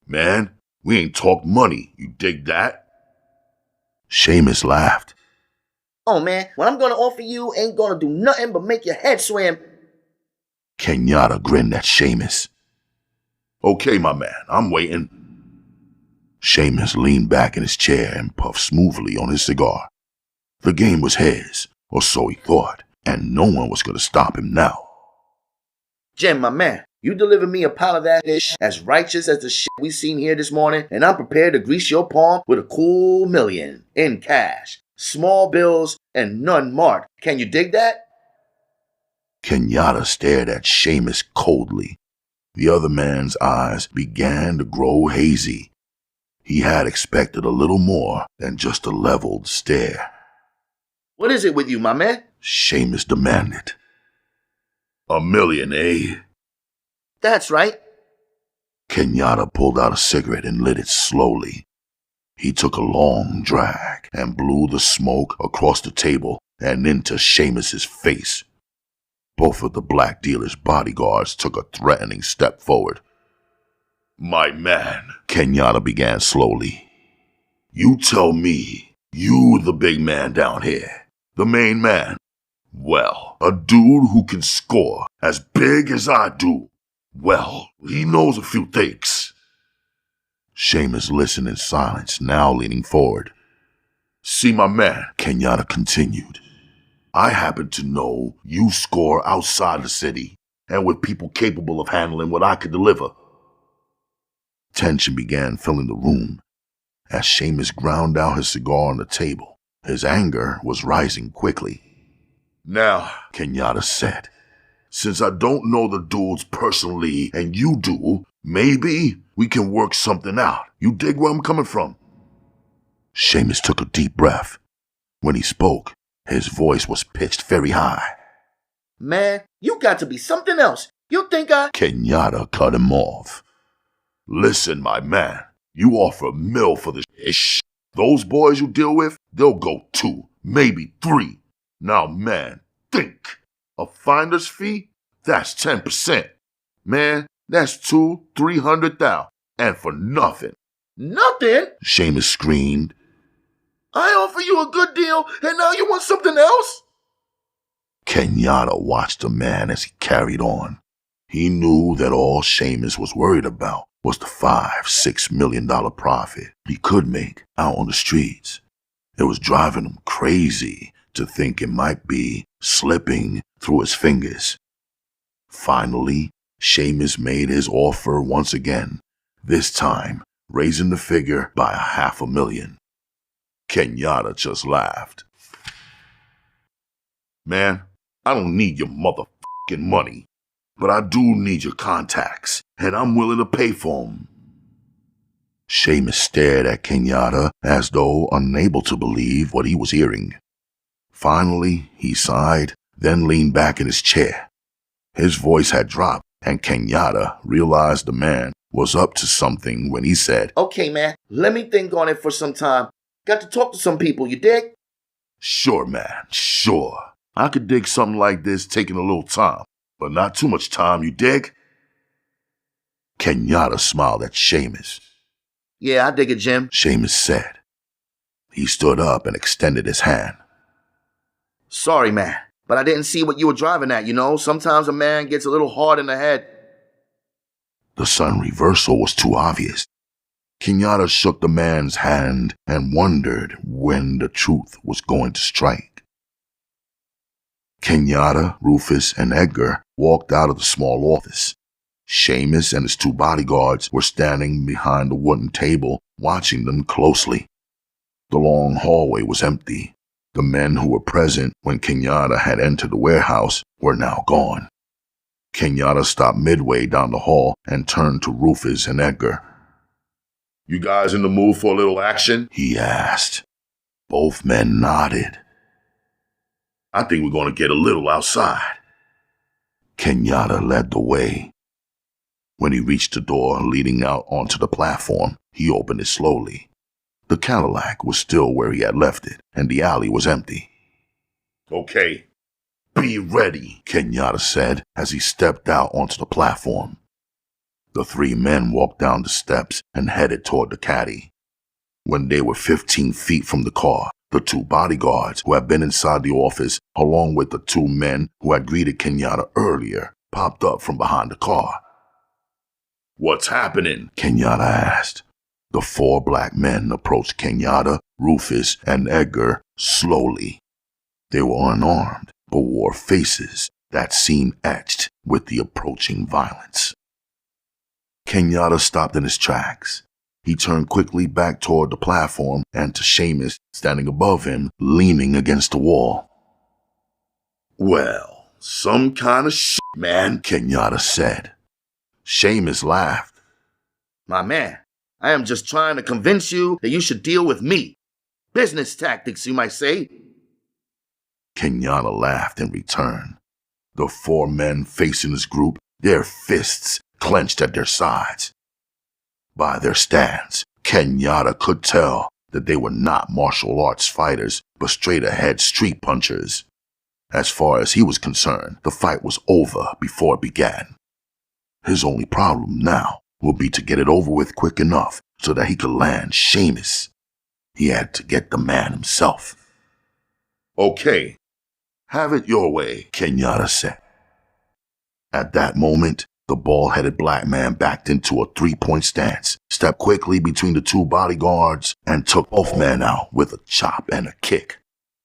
C: Man, we ain't talked money, you dig that?
A: Seamus laughed.
B: Oh man, what I'm gonna offer you ain't gonna do nothing but make your head swim.
A: Kenyatta grinned at Seamus.
C: Okay, my man, I'm waiting.
A: Seamus leaned back in his chair and puffed smoothly on his cigar. The game was his, or so he thought, and no one was going to stop him now.
B: Jim, my man, you deliver me a pound of that ish as righteous as the shit we seen here this morning, and I'm prepared to grease your palm with a cool $1 million in cash, small bills, and none marked. Can you dig that?
A: Kenyatta stared at Seamus coldly. The other man's eyes began to grow hazy. He had expected a little more than just a leveled stare.
B: What is it with you, my man?
A: Seamus demanded.
C: $1 million, eh?
B: That's right.
A: Kenyatta pulled out a cigarette and lit it slowly. He took a long drag and blew the smoke across the table and into Seamus's face. Both of the black dealer's bodyguards took a threatening step forward.
C: My man,
A: Kenyatta began slowly.
C: You tell me, you the big man down here, the main man. Well, a dude who can score as big as I do. Well, he knows a few things.
A: Seamus listened in silence, now leaning forward.
C: See, my man,
A: Kenyatta continued.
C: I happen to know you score outside the city and with people capable of handling what I could deliver.
A: Tension began filling the room. As Seamus ground out his cigar on the table, his anger was rising quickly.
C: Now,
A: Kenyatta said,
C: since I don't know the dudes personally and you do, maybe we can work something out. You dig where I'm coming from?
A: Seamus took a deep breath. When he spoke, his voice was pitched very high.
E: Man, you got to be something else. You think I...
A: Kenyatta cut him off.
C: Listen, my man, you offer a mill for this shit. Those boys you deal with, they'll go 2, maybe 3. Now, man, think. A finder's fee? That's 10%. Man, that's 200,000-300,000. And for nothing.
E: Nothing?
A: Seamus screamed.
E: I offer you a good deal, and now you want something else?
A: Kenyatta watched the man as he carried on. He knew that all Seamus was worried about was the $5-6 million profit he could make out on the streets. It was driving him crazy to think it might be slipping through his fingers. Finally, Seamus made his offer once again, this time raising the figure by $500,000. Kenyatta just laughed.
C: Man, I don't need your motherfucking money, but I do need your contacts, and I'm willing to pay for them.
A: Seamus stared at Kenyatta as though unable to believe what he was hearing. Finally, he sighed, then leaned back in his chair. His voice had dropped, and Kenyatta realized the man was up to something when he said,
E: Okay, man, let me think on it for some time. Got to talk to some people, you dig?
C: Sure, man, sure. I could dig something like this taking a little time, but not too much time, you dig?
A: Kenyatta smiled at Seamus.
E: Yeah, I dig it, Jim.
A: Seamus said. He stood up and extended his hand.
E: Sorry, man, but I didn't see what you were driving at, you know? Sometimes a man gets a little hard in the head.
A: The sudden reversal was too obvious. Kenyatta shook the man's hand and wondered when the truth was going to strike. Kenyatta, Rufus, and Edgar walked out of the small office. Seamus and his 2 bodyguards were standing behind the wooden table, watching them closely. The long hallway was empty. The men who were present when Kenyatta had entered the warehouse were now gone. Kenyatta stopped midway down the hall and turned to Rufus and Edgar.
C: You guys in the mood for a little action?
A: He asked. Both men nodded.
C: I think we're going to get a little outside.
A: Kenyatta led the way. When he reached the door leading out onto the platform, he opened it slowly. The Cadillac was still where he had left it, and the alley was empty.
C: Okay, be ready,
A: Kenyatta said as he stepped out onto the platform. The 3 men walked down the steps and headed toward the caddy. When they were 15 feet from the car, the 2 bodyguards who had been inside the office, along with the 2 men who had greeted Kenyatta earlier, popped up from behind the car.
C: What's happening?
A: Kenyatta asked. The 4 black men approached Kenyatta, Rufus, and Edgar slowly. They were unarmed, but wore faces that seemed etched with the approaching violence. Kenyatta stopped in his tracks. He turned quickly back toward the platform and to Seamus standing above him, leaning against the wall.
C: Well, some kind of shit, man,
A: Kenyatta said. Seamus laughed.
E: My man, I am just trying to convince you that you should deal with me. Business tactics, you might say.
A: Kenyatta laughed in return. The 4 men facing his group, their fists clenched at their sides. By their stance, Kenyatta could tell that they were not martial arts fighters, but straight-ahead street punchers. As far as he was concerned, the fight was over before it began. His only problem now would be to get it over with quick enough so that he could land Seamus. He had to get the man himself.
C: Okay, have it your way,
A: Kenyatta said. At that moment, the bald-headed black man backed into a 3-point stance, stepped quickly between the 2 bodyguards, and took both men out with a chop and a kick.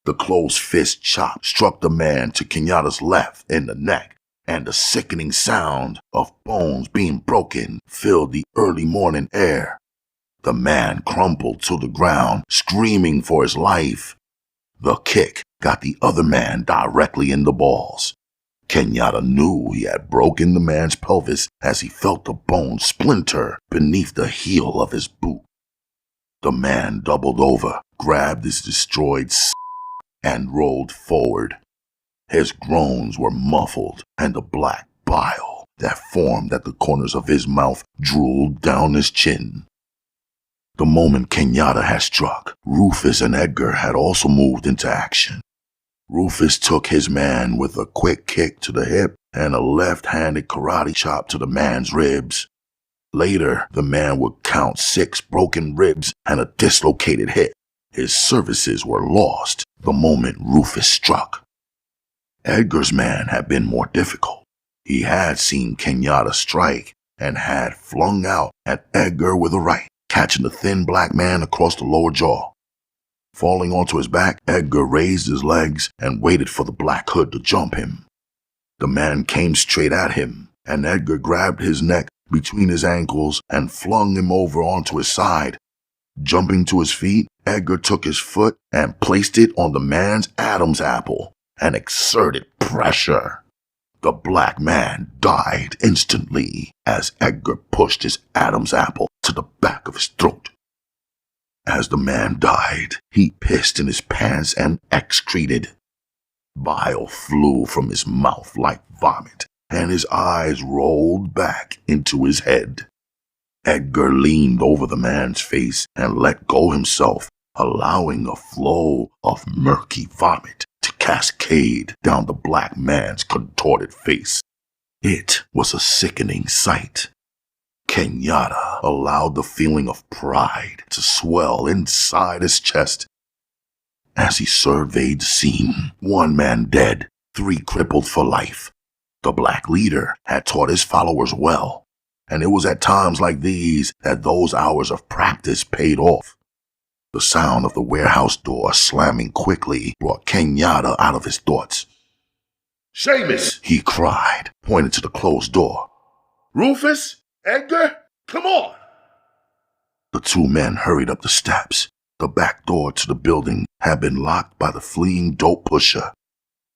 A: The closed fist chop struck the man to Kenyatta's left in the neck, and the sickening sound of bones being broken filled the early morning air. The man crumpled to the ground, screaming for his life. The kick got the other man directly in the balls. Kenyatta knew he had broken the man's pelvis as he felt the bone splinter beneath the heel of his boot. The man doubled over, grabbed his destroyed and rolled forward. His groans were muffled, and the black bile that formed at the corners of his mouth drooled down his chin. The moment Kenyatta had struck, Rufus and Edgar had also moved into action. Rufus took his man with a quick kick to the hip and a left-handed karate chop to the man's ribs. Later, the man would count 6 broken ribs and a dislocated hip. His services were lost the moment Rufus struck. Edgar's man had been more difficult. He had seen Kenyatta strike and had flung out at Edgar with a right, catching the thin black man across the lower jaw. Falling onto his back, Edgar raised his legs and waited for the Black Hood to jump him. The man came straight at him, and Edgar grabbed his neck between his ankles and flung him over onto his side. Jumping to his feet, Edgar took his foot and placed it on the man's Adam's apple and exerted pressure. The black man died instantly as Edgar pushed his Adam's apple to the back of his throat. As the man died, he pissed in his pants and excreted. Bile flew from his mouth like vomit, and his eyes rolled back into his head. Edgar leaned over the man's face and let go himself, allowing a flow of murky vomit to cascade down the black man's contorted face. It was a sickening sight. Kenyatta allowed the feeling of pride to swell inside his chest. As he surveyed the scene, 1 man dead, 3 crippled for life. The black leader had taught his followers well, and it was at times like these that those hours of practice paid off. The sound of the warehouse door slamming quickly brought Kenyatta out of his thoughts.
C: Seamus!
A: He cried, pointing to the closed door.
C: Rufus? Edgar? Come on!
A: The 2 men hurried up the steps. The back door to the building had been locked by the fleeing dope pusher.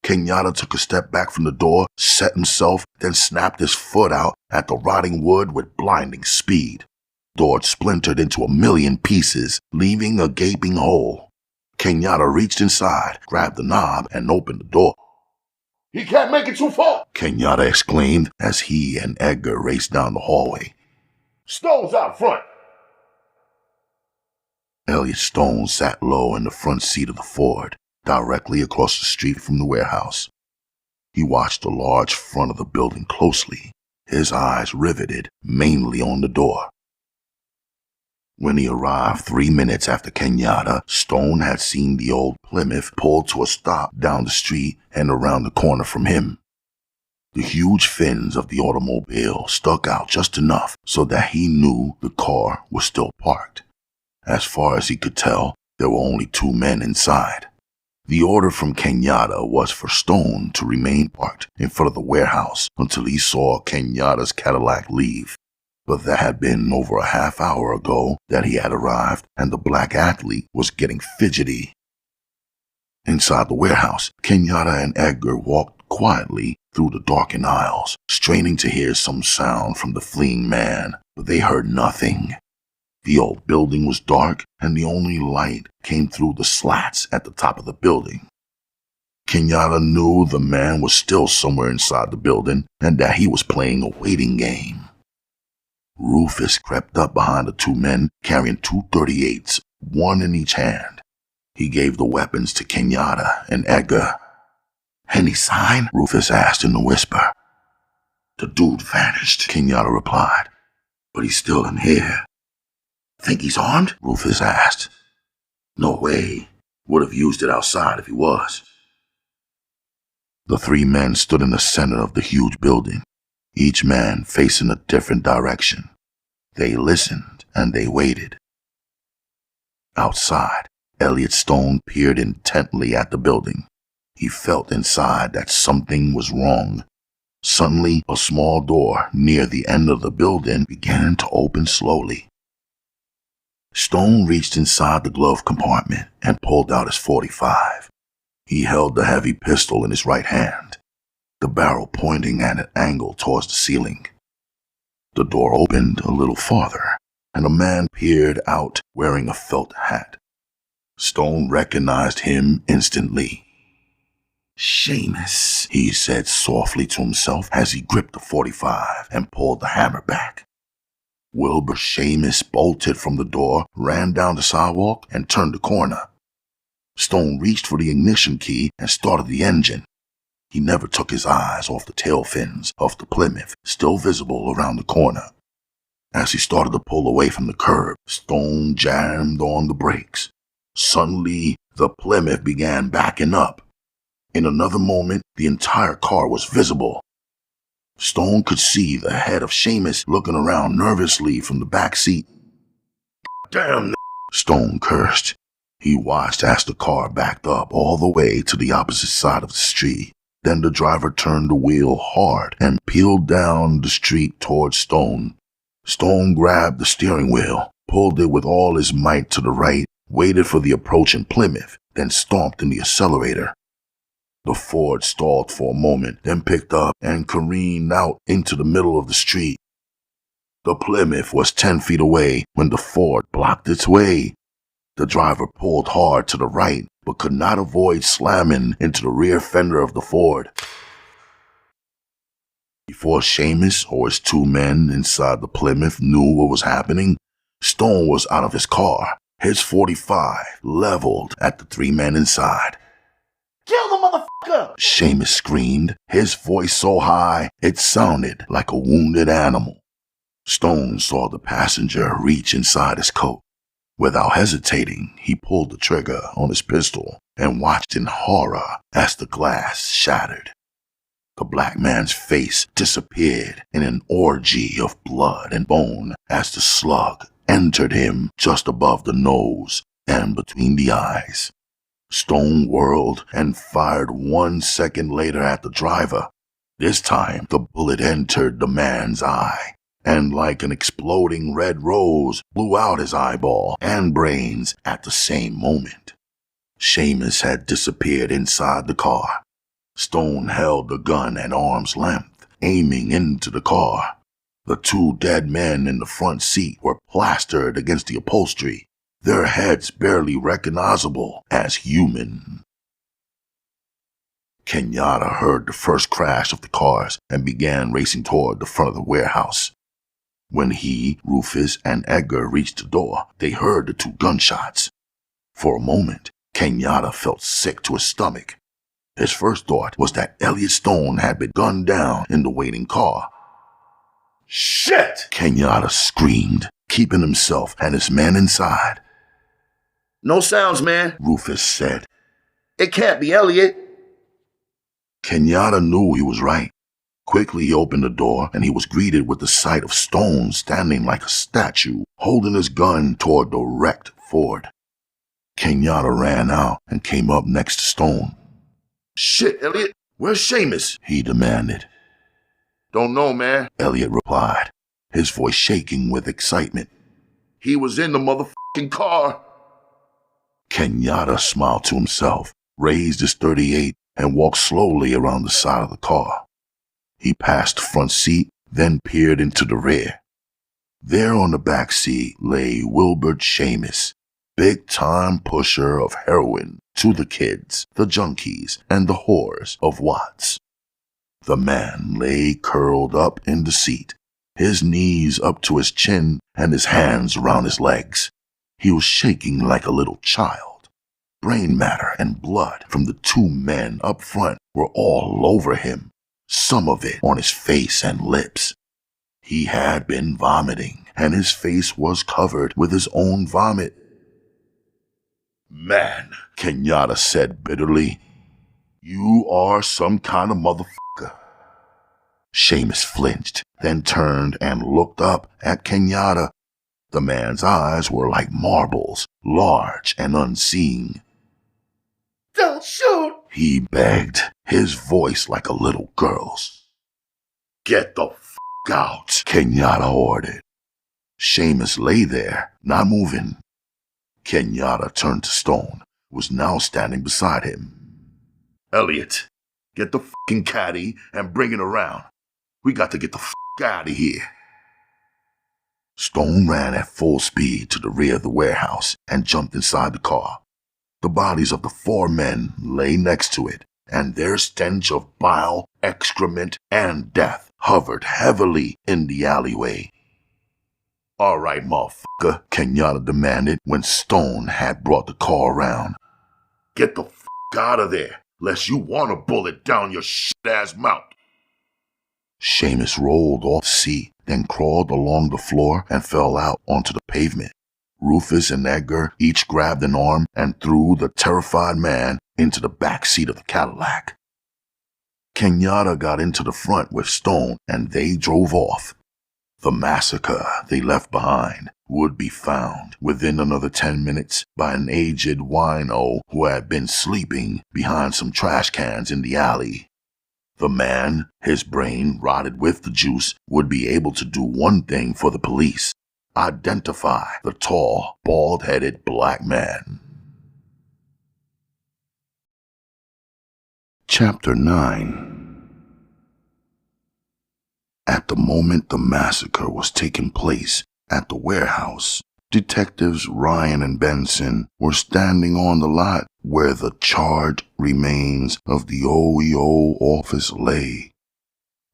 A: Kenyatta took a step back from the door, set himself, then snapped his foot out at the rotting wood with blinding speed. The door splintered into 1,000,000 pieces, leaving a gaping hole. Kenyatta reached inside, grabbed the knob, and opened the door.
C: He can't make it too far!
A: Kenyatta exclaimed as he and Edgar raced down the hallway.
C: Stone's out front!
A: Elliot Stone sat low in the front seat of the Ford, directly across the street from the warehouse. He watched the large front of the building closely, his eyes riveted mainly on the door. When he arrived 3 minutes after Kenyatta, Stone had seen the old Plymouth pull to a stop down the street and around the corner from him. The huge fins of the automobile stuck out just enough so that he knew the car was still parked. As far as he could tell, there were only 2 men inside. The order from Kenyatta was for Stone to remain parked in front of the warehouse until he saw Kenyatta's Cadillac leave. But that had been over a half hour ago that he had arrived, and the black athlete was getting fidgety. Inside the warehouse, Kenyatta and Edgar walked quietly through the darkened aisles, straining to hear some sound from the fleeing man, but they heard nothing. The old building was dark, and the only light came through the slats at the top of the building. Kenyatta knew the man was still somewhere inside the building, and that he was playing a waiting game. Rufus crept up behind the 2 men, carrying 2 .38s, 1 in each hand. He gave the weapons to Kenyatta and Edgar. "Any sign?" Rufus asked in a whisper. "The dude vanished," Kenyatta replied. "But he's still in here." "Think he's armed?" Rufus asked. "No way. Would have used it outside if he was." The 3 men stood in the center of the huge building, each man facing a different direction. They listened and they waited. Outside, Elliot Stone peered intently at the building. He felt inside that something was wrong. Suddenly, a small door near the end of the building began to open slowly. Stone reached inside the glove compartment and pulled out his .45. He held the heavy pistol in his right hand, the barrel pointing at an angle towards the ceiling. The door opened a little farther, and a man peered out wearing a felt hat. Stone recognized him instantly. "Seamus," he said softly to himself as he gripped the .45 and pulled the hammer back. Wilbur Seamus bolted from the door, ran down the sidewalk, and turned the corner. Stone reached for the ignition key and started the engine. He never took his eyes off the tail fins of the Plymouth, still visible around the corner. As he started to pull away from the curb, Stone jammed on the brakes. Suddenly, the Plymouth began backing up. In another moment, the entire car was visible. Stone could see the head of Seamus looking around nervously from the back seat.
C: Damn,
A: Stone cursed. He watched as the car backed up all the way to the opposite side of the street. Then the driver turned the wheel hard and peeled down the street towards Stone. Stone grabbed the steering wheel, pulled it with all his might to the right, waited for the approaching Plymouth, then stomped in the accelerator. The Ford stalled for a moment, then picked up and careened out into the middle of the street. The Plymouth was 10 feet away when the Ford blocked its way. The driver pulled hard to the right, but could not avoid slamming into the rear fender of the Ford. Before Seamus or his two men inside the Plymouth knew what was happening, Stone was out of his car, his .45 leveled at the three men inside.
B: Kill the motherfucker!
A: Seamus screamed, his voice so high it sounded like a wounded animal. Stone saw the passenger reach inside his coat. Without hesitating, he pulled the trigger on his pistol and watched in horror as the glass shattered. The black man's face disappeared in an orgy of blood and bone as the slug entered him just above the nose and between the eyes. Stone whirled and fired 1 second later at the driver. This time, the bullet entered the man's eye, and like an exploding red rose, blew out his eyeball and brains at the same moment. Seamus had disappeared inside the car. Stone held the gun at arm's length, aiming into the car. The two dead men in the front seat were plastered against the upholstery, their heads barely recognizable as human. Kenyatta heard the first crash of the cars and began racing toward the front of the warehouse. When he, Rufus, and Edgar reached the door, they heard the two gunshots. For a moment, Kenyatta felt sick to his stomach. His first thought was that Elliot Stone had been gunned down in the waiting car.
C: shit!
A: Kenyatta screamed, keeping himself and his men inside.
B: No sounds, man.
A: Rufus said.
B: It can't be Elliot.
A: Kenyatta knew he was right. Quickly he opened the door, and he was greeted with the sight of Stone standing like a statue, holding his gun toward the wrecked Ford. Kenyatta ran out and came up next to Stone.
C: Shit, Elliot, where's Seamus?
A: He demanded.
C: Don't know, man.
A: Elliot replied, his voice shaking with excitement.
C: He was in the motherfucking car.
A: Kenyatta smiled to himself, raised his .38, and walked slowly around the side of the car. He passed the front seat, then peered into the rear. There on the back seat lay Wilbur Seamus, big-time pusher of heroin to the kids, the junkies, and the whores of Watts. The man lay curled up in the seat, his knees up to his chin and his hands around his legs. He was shaking like a little child. Brain matter and blood from the two men up front were all over him, some of it on his face and lips. He had been vomiting, and his face was covered with his own vomit.
C: Man,
A: Kenyatta said bitterly, you are some kind of motherfucker. Seamus flinched, then turned and looked up at Kenyatta. The man's eyes were like marbles, large and unseeing.
B: Don't shoot!
A: He begged, his voice like a little girl's.
C: get the
A: Out, Kenyatta ordered. Seamus lay there, not moving. Kenyatta turned to Stone, who was now standing beside him.
C: Elliot, get the caddy and bring it around. We got to get the out of here.
A: Stone ran at full speed to the rear of the warehouse and jumped inside the car. The bodies of the 4 men lay next to it, and their stench of bile, excrement, and death hovered heavily in the alleyway. "All right, motherfucker," Kenyatta demanded when Stone had brought the car around.
C: Get the f*** out of there, lest you want a bullet down your shit-ass mouth.
A: Seamus rolled off the seat, then crawled along the floor and fell out onto the pavement. Rufus and Edgar each grabbed an arm and threw the terrified man into the back seat of the Cadillac. Kenyatta got into the front with Stone and they drove off. The massacre they left behind would be found within another 10 minutes by an aged wino who had been sleeping behind some trash cans in the alley. The man, his brain rotted with the juice, would be able to do one thing for the police: identify the tall, bald-headed black man. Chapter 9. At the moment the massacre was taking place at the warehouse, Detectives Ryan and Benson were standing on the lot where the charred remains of the OEO office lay.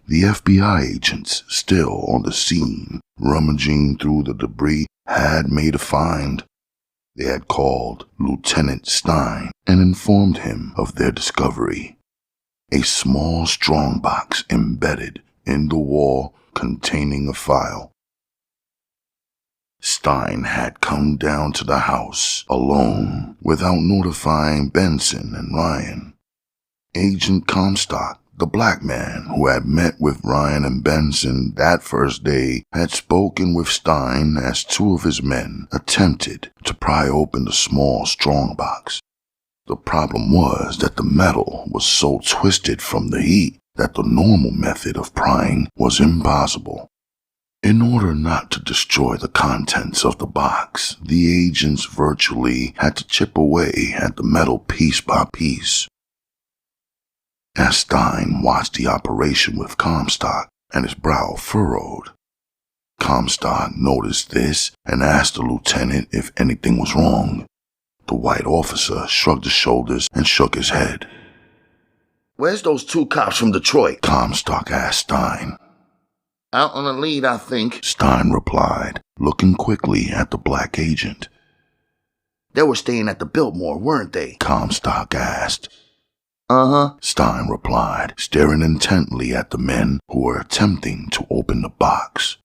A: The FBI agents, still on the scene, rummaging through the debris, had made a find. They had called Lieutenant Stein and informed him of their discovery. A small strongbox embedded in the wall containing a file. Stein had come down to the house alone without notifying Benson and Ryan. Agent Comstock, the black man who had met with Ryan and Benson that first day, had spoken with Stein as 2 of his men attempted to pry open the small strongbox. The problem was that the metal was so twisted from the heat that the normal method of prying was impossible. In order not to destroy the contents of the box, the agents virtually had to chip away at the metal piece by piece. As Stein watched the operation with Comstock and his brow furrowed, Comstock noticed this and asked the lieutenant if anything was wrong. The white officer shrugged his shoulders and shook his head.
B: "Where's those 2 cops from Detroit?"
A: Comstock asked Stein.
B: "Out on a lead, I think,"
A: Stein replied, looking quickly at the black agent.
B: "They were staying at the Biltmore, weren't they?"
A: Comstock asked.
B: "Uh-huh,"
A: Stein replied, staring intently at the men who were attempting to open the box.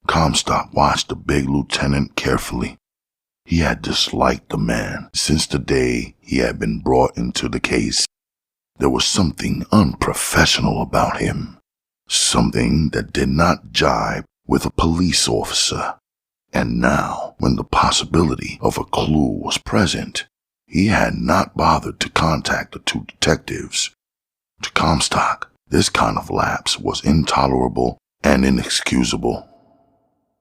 A: Comstock watched the big lieutenant carefully. He had disliked the man since the day he had been brought into the case. There was something unprofessional about him, something that did not jibe with a police officer. And now, when the possibility of a clue was present, he had not bothered to contact the 2 detectives. To Comstock, this kind of lapse was intolerable and inexcusable.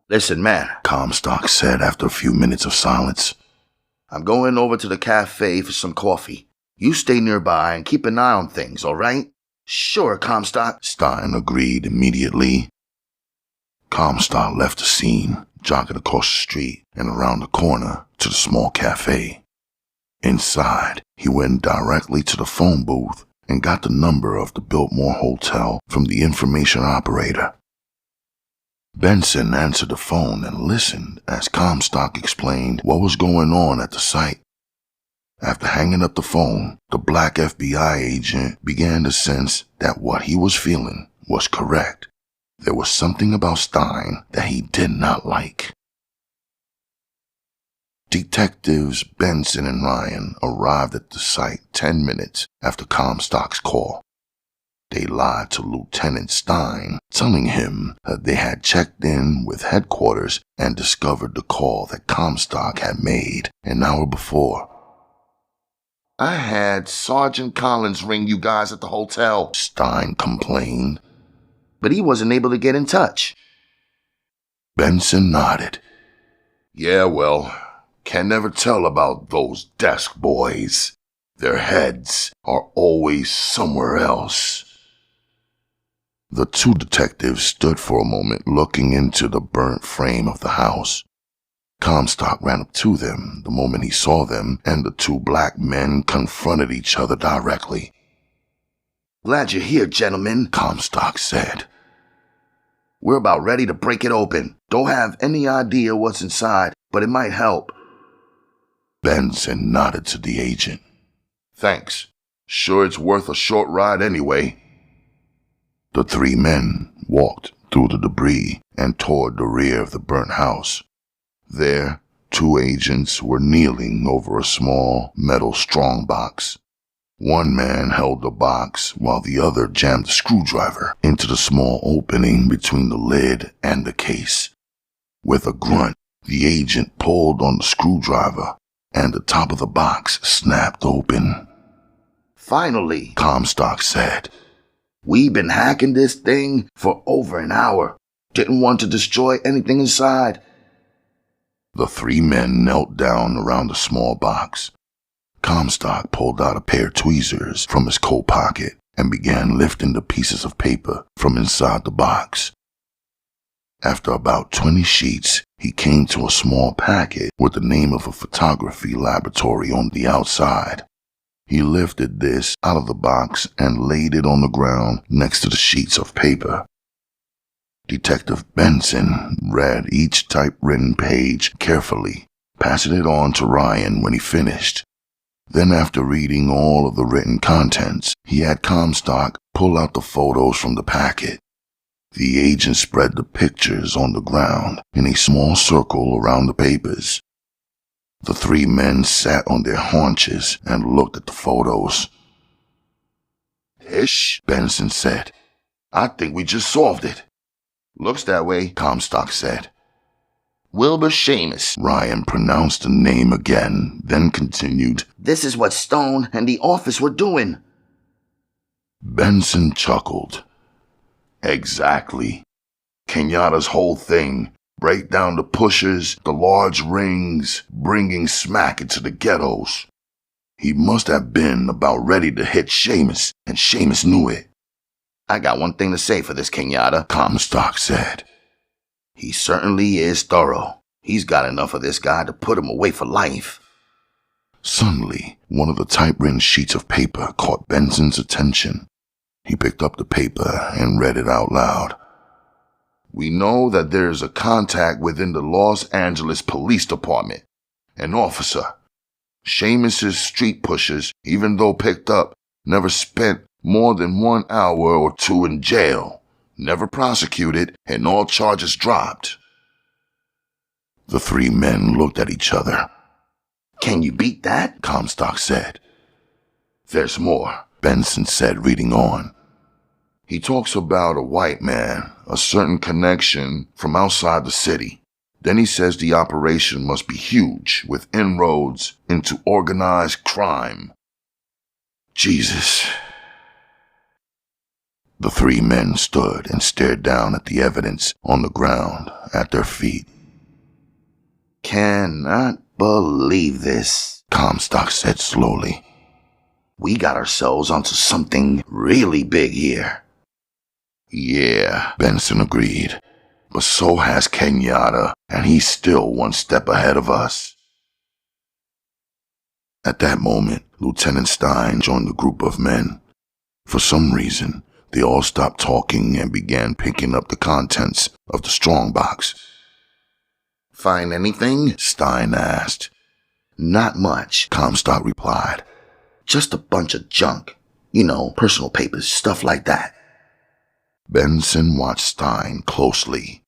B: "Listen, man,"
A: Comstock said after a few minutes of silence.
B: "I'm going over to the cafe for some coffee. You stay nearby and keep an eye on things, all right?" "Sure, Comstock,"
A: Stein agreed immediately. Comstock left the scene, jogging across the street and around the corner to the small cafe. Inside, he went directly to the phone booth and got the number of the Biltmore Hotel from the information operator. Benson answered the phone and listened as Comstock explained what was going on at the site. After hanging up the phone, the black FBI agent began to sense that what he was feeling was correct. There was something about Stein that he did not like. Detectives Benson and Ryan arrived at the site 10 minutes after Comstock's call. They lied to Lieutenant Stein, telling him that they had checked in with headquarters and discovered the call that Comstock had made an hour before.
C: I had Sergeant Collins ring you guys at the hotel,
A: Stein complained.
B: "But he wasn't able to get in touch."
A: Benson nodded.
C: Yeah, well, can never tell about those desk boys. Their heads are always somewhere else.
A: The two detectives stood for a moment looking into the burnt frame of the house. Comstock ran up to them the moment he saw them, and the two black men confronted each other directly.
B: "Glad you're here, gentlemen,"
A: Comstock said.
B: "We're about ready to break it open. Don't have any idea what's inside, but it might help."
A: Benson nodded to the agent.
C: Thanks. Sure it's worth a short ride anyway.
A: The three men walked through the debris and toward the rear of the burnt house. There, two agents were kneeling over a small metal strongbox. One man held the box while the other jammed a screwdriver into the small opening between the lid and the case. With a grunt, the agent pulled on the screwdriver, and the top of the box snapped open.
B: "Finally,"
A: Comstock said.
B: "We've been hacking this thing for over an hour. Didn't want to destroy anything inside."
A: The three men knelt down around the small box. Comstock pulled out a pair of tweezers from his coat pocket and began lifting the pieces of paper from inside the box. After about 20 sheets, he came to a small packet with the name of a photography laboratory on the outside. He lifted this out of the box and laid it on the ground next to the sheets of paper. Detective Benson read each typewritten page carefully, passing it on to Ryan when he finished. Then, after reading all of the written contents, he had Comstock pull out the photos from the packet. The agent spread the pictures on the ground in a small circle around the papers. The three men sat on their haunches and looked at the photos.
B: "Ish,"
A: Benson said.
B: "I think we just solved it." "Looks that way,"
A: Comstock said.
B: "Wilbur Seamus."
A: Ryan pronounced the name again, then continued.
B: "This is what Stone and the office were doing."
A: Benson chuckled. Exactly. Kenyatta's whole thing. Break down the pushers, the large rings, bringing smack into the ghettos. He must have been about ready to hit Seamus, and Seamus knew it.
B: "I got one thing to say for this Kenyatta,"
A: Comstock said.
B: "He certainly is thorough. He's got enough of this guy to put him away for life."
A: Suddenly, one of the typewritten sheets of paper caught Benson's attention. He picked up the paper and read it out loud.
C: We know that there is a contact within the Los Angeles Police Department. An officer. Seamus's street pushers, even though picked up, never spent more than 1 hour or 2 in jail. Never prosecuted, and all charges dropped.
A: The three men looked at each other.
B: "Can you beat that?"
A: Comstock said.
C: There's more.
A: Benson said, reading on.
C: He talks about a white man, a certain connection from outside the city. Then he says the operation must be huge, with inroads into organized crime.
A: Jesus. The three men stood and stared down at the evidence on the ground at their feet.
B: "Cannot believe this,"
A: Comstock said slowly.
B: "We got ourselves onto something really big here."
A: Yeah, Benson agreed. But so has Kenyatta, and he's still one step ahead of us. At that moment, Lieutenant Stein joined the group of men. For some reason, they all stopped talking and began picking up the contents of the strongbox.
B: "Find anything?"
A: Stein asked.
B: "Not much,"
A: Comstock replied.
B: "Just a bunch of junk. You know, personal papers, stuff like that."
A: Benson watched Stein closely.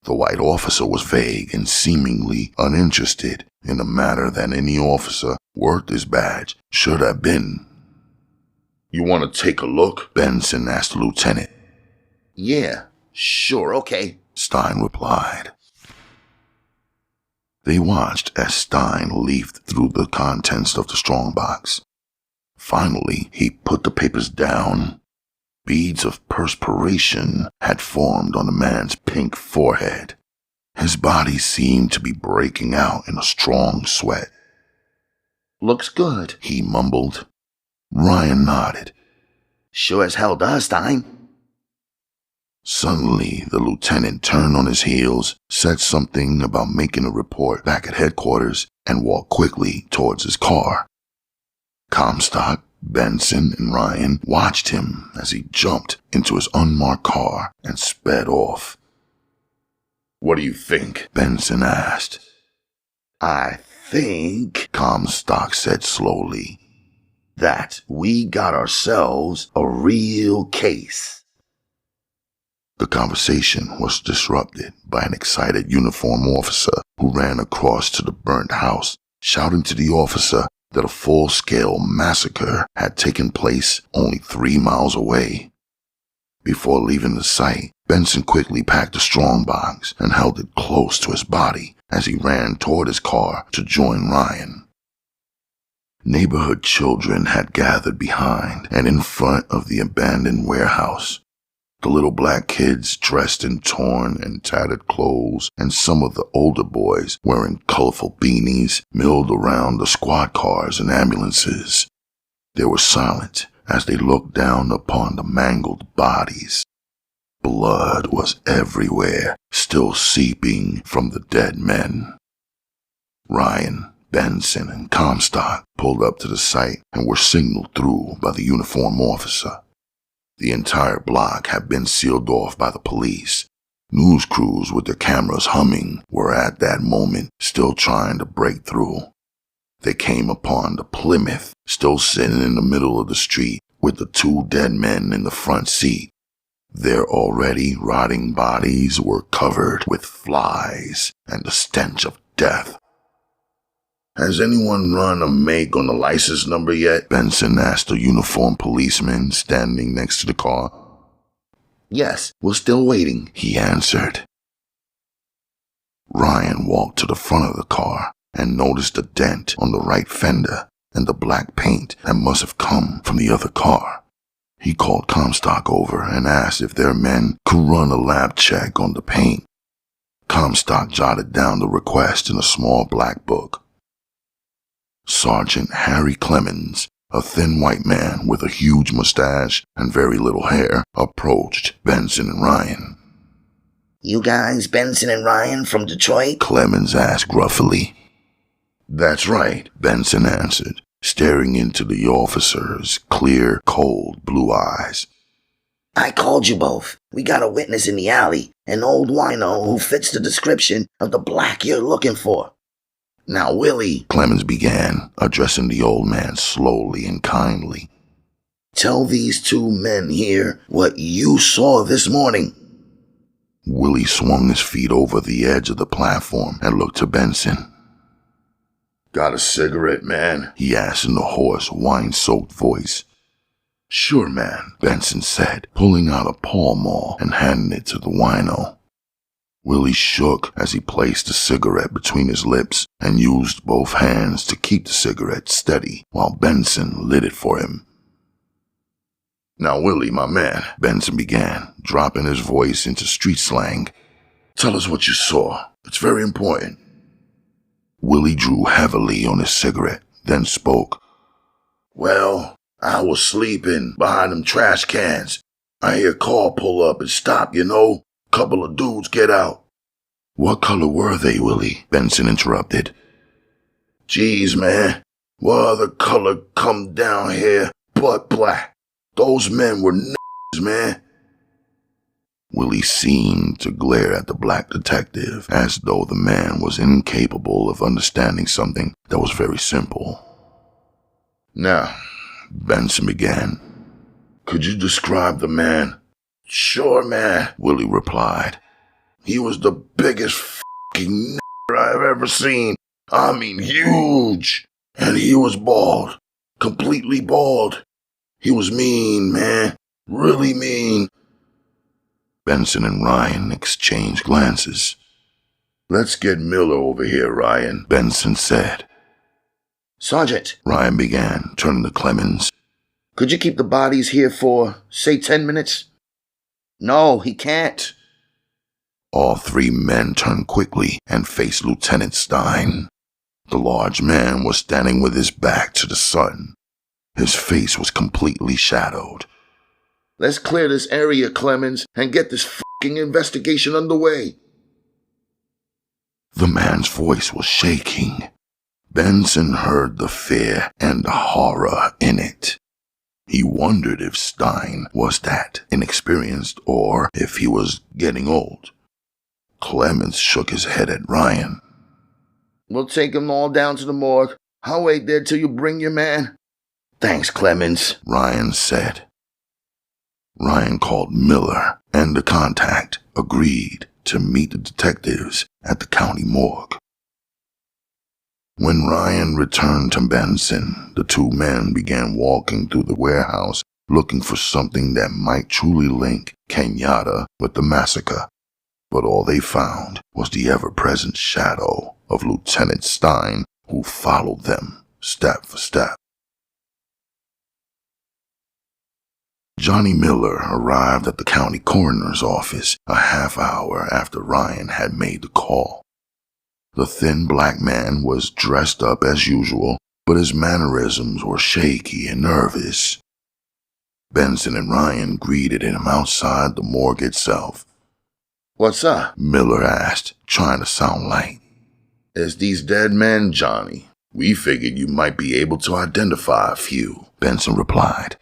A: The white officer was vague and seemingly uninterested in a matter that any officer worth his badge should have been.
C: You want to take a look?
A: Benson asked the lieutenant.
B: "Yeah, sure, okay,"
A: Stein replied. They watched as Stein leafed through the contents of the strongbox. Finally, he put the papers down. Beads of perspiration had formed on the man's pink forehead. His body seemed to be breaking out in a strong sweat.
B: "Looks good,"
A: he mumbled. Ryan nodded.
B: "Sure as hell does, Stein."
A: Suddenly, the lieutenant turned on his heels, said something about making a report back at headquarters, and walked quickly towards his car. Comstock, Benson, and Ryan watched him as he jumped into his unmarked car and sped off.
C: What do you think?
A: Benson asked.
E: I think, Comstock said slowly, that we got ourselves a real case.
A: The conversation was disrupted by an excited uniformed officer who ran across to the burnt house, shouting to the officer that a full-scale massacre had taken place only 3 miles away. Before leaving the site, Benson quickly packed a strongbox and held it close to his body as he ran toward his car to join Ryan. Neighborhood children had gathered behind and in front of the abandoned warehouse. The little black kids dressed in torn and tattered clothes, and some of the older boys wearing colorful beanies milled around the squad cars and ambulances. They were silent as they looked down upon the mangled bodies. Blood was everywhere, still seeping from the dead men. Ryan, Benson, and Comstock pulled up to the site and were signaled through by the uniformed officer. The entire block had been sealed off by the police. News crews with their cameras humming were at that moment still trying to break through. They came upon the Plymouth still sitting in the middle of the street with the 2 dead men in the front seat. Their already rotting bodies were covered with flies and the stench of death.
C: Has anyone run a make on the license number yet?
A: Benson asked a uniformed policeman standing next to the car.
E: Yes, we're still waiting,
A: he answered. Ryan walked to the front of the car and noticed a dent on the right fender and the black paint that must have come from the other car. He called Comstock over and asked if their men could run a lab check on the paint. Comstock jotted down the request in a small black book. Sergeant Harry Clemens, a thin white man with a huge mustache and very little hair, approached Benson and Ryan.
E: You guys, Benson and Ryan from Detroit?
A: Clemens asked gruffly.
C: That's right,
A: Benson answered, staring into the officer's clear, cold blue eyes.
E: I called you both. We got a witness in the alley, an old wino who fits the description of the black you're looking for. Now, Willie,
A: Clemens began, addressing the old man slowly and kindly.
E: Tell these 2 men here what you saw this morning.
A: Willie swung his feet over the edge of the platform and looked to Benson.
C: Got a cigarette, man?
A: He asked in a hoarse, wine-soaked voice.
C: Sure, man,
A: Benson said, pulling out a Pall Mall and handing it to the wino. Willie shook as he placed the cigarette between his lips and used both hands to keep the cigarette steady while Benson lit it for him.
C: Now, Willie, my man,
A: Benson began, dropping his voice into street slang.
C: Tell us what you saw. It's very important.
A: Willie drew heavily on his cigarette, then spoke.
C: Well, I was sleeping behind them trash cans. I hear a car pull up and stop, you know. Couple of dudes get out.
A: What color were they, Willie? Benson interrupted.
C: Jeez, man. What other color come down here but black? Those men were man.
A: Willie seemed to glare at the black detective as though the man was incapable of understanding something that was very simple.
C: Now,
A: Benson began.
C: Could you describe the man?
E: Sure, man,
A: Willie replied.
C: He was the biggest f***ing I've ever seen. I mean huge. And he was bald. Completely bald. He was mean, man. Really mean.
A: Benson and Ryan exchanged glances.
C: Let's get Miller over here, Ryan,
A: Benson said.
B: Sergeant,
A: Ryan began, turning to Clemens.
B: could you keep the bodies here for, say, 10 minutes? No, he can't.
A: All 3 men turned quickly and faced Lieutenant Stein. The large man was standing with his back to the sun. His face was completely shadowed.
C: Let's clear this area, Clemens, and get this fucking investigation underway.
A: The man's voice was shaking. Benson heard the fear and the horror in it. He wondered if Stein was that inexperienced or if he was getting old. Clemens shook his head at Ryan.
B: We'll take them all down to the morgue. I'll wait there till you bring your man. Thanks, Clemens,
A: Ryan said. Ryan called Miller, and the contact agreed to meet the detectives at the county morgue. When Ryan returned to Benson, the two men began walking through the warehouse looking for something that might truly link Kenyatta with the massacre. But all they found was the ever-present shadow of Lieutenant Stein, who followed them step for step. Johnny Miller arrived at the county coroner's office a half hour after Ryan had made the call. The thin black man was dressed up as usual, but his mannerisms were shaky and nervous. Benson and Ryan greeted him outside the morgue itself.
B: What's up?
A: Miller asked, trying to sound light.
C: It's these dead men, Johnny. We figured you might be able to identify a few,
A: Benson replied.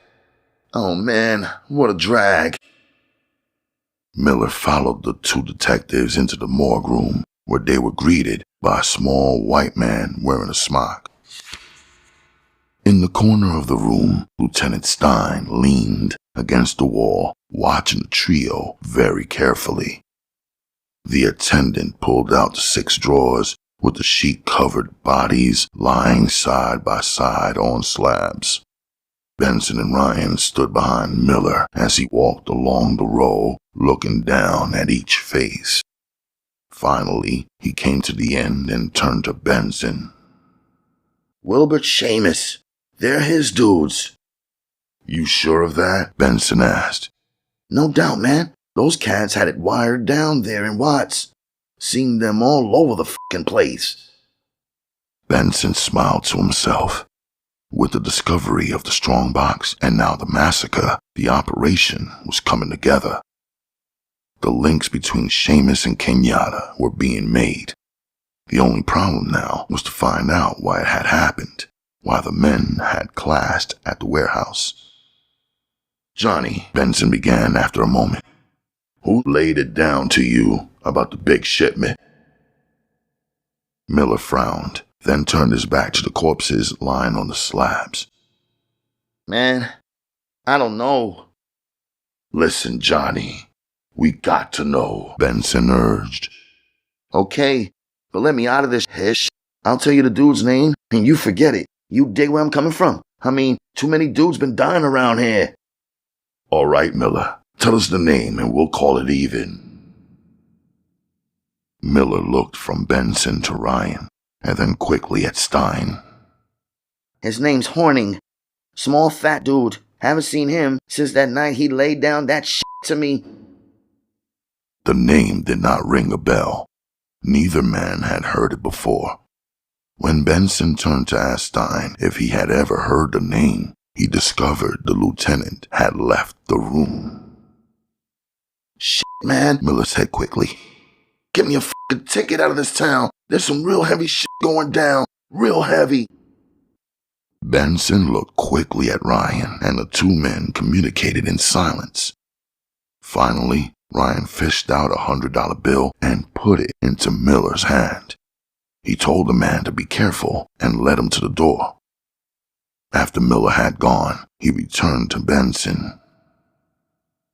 B: Oh man, what a drag.
A: Miller followed the two detectives into the morgue room, where they were greeted by a small white man wearing a smock. In the corner of the room, Lieutenant Stein leaned against the wall, watching the trio very carefully. The attendant pulled out the 6 drawers with the sheet-covered bodies lying side by side on slabs. Benson and Ryan stood behind Miller as he walked along the row, looking down at each face. Finally, he came to the end and turned to Benson.
B: Wilbert Seamus. They're his dudes.
A: You sure of that? Benson asked.
B: No doubt, man. Those cats had it wired down there in Watts. Seen them all over the fucking place.
A: Benson smiled to himself. With the discovery of the strongbox and now the massacre, the operation was coming together. The links between Seamus and Kenyatta were being made. The only problem now was to find out why it had happened, why the men had clashed at the warehouse.
C: Johnny,
A: Benson began after a moment.
C: Who laid it down to you about the big shipment?
A: Miller frowned, then turned his back to the corpses lying on the slabs.
B: Man, I don't know.
C: Listen, Johnny, we got to know,
A: Benson urged.
B: Okay, but let me out of this hish. I'll tell you the dude's name, and you forget it. You dig where I'm coming from. I mean, too many dudes been dying around here.
C: All right, Miller, tell us the name and we'll call it even.
A: Miller looked from Benson to Ryan, and then quickly at Stein.
B: His name's Horning. Small fat dude. Haven't seen him since that night he laid down that shit to me.
A: The name did not ring a bell. Neither man had heard it before. When Benson turned to ask Stein if he had ever heard the name, he discovered the lieutenant had left the room.
B: Shit, man,
A: Miller said quickly.
C: Get me a fucking ticket out of this town. There's some real heavy shit going down. Real heavy.
A: Benson looked quickly at Ryan, and the two men communicated in silence. Finally, Ryan fished out $100 bill and put it into Miller's hand. He told the man to be careful and led him to the door. After Miller had gone, he returned to Benson.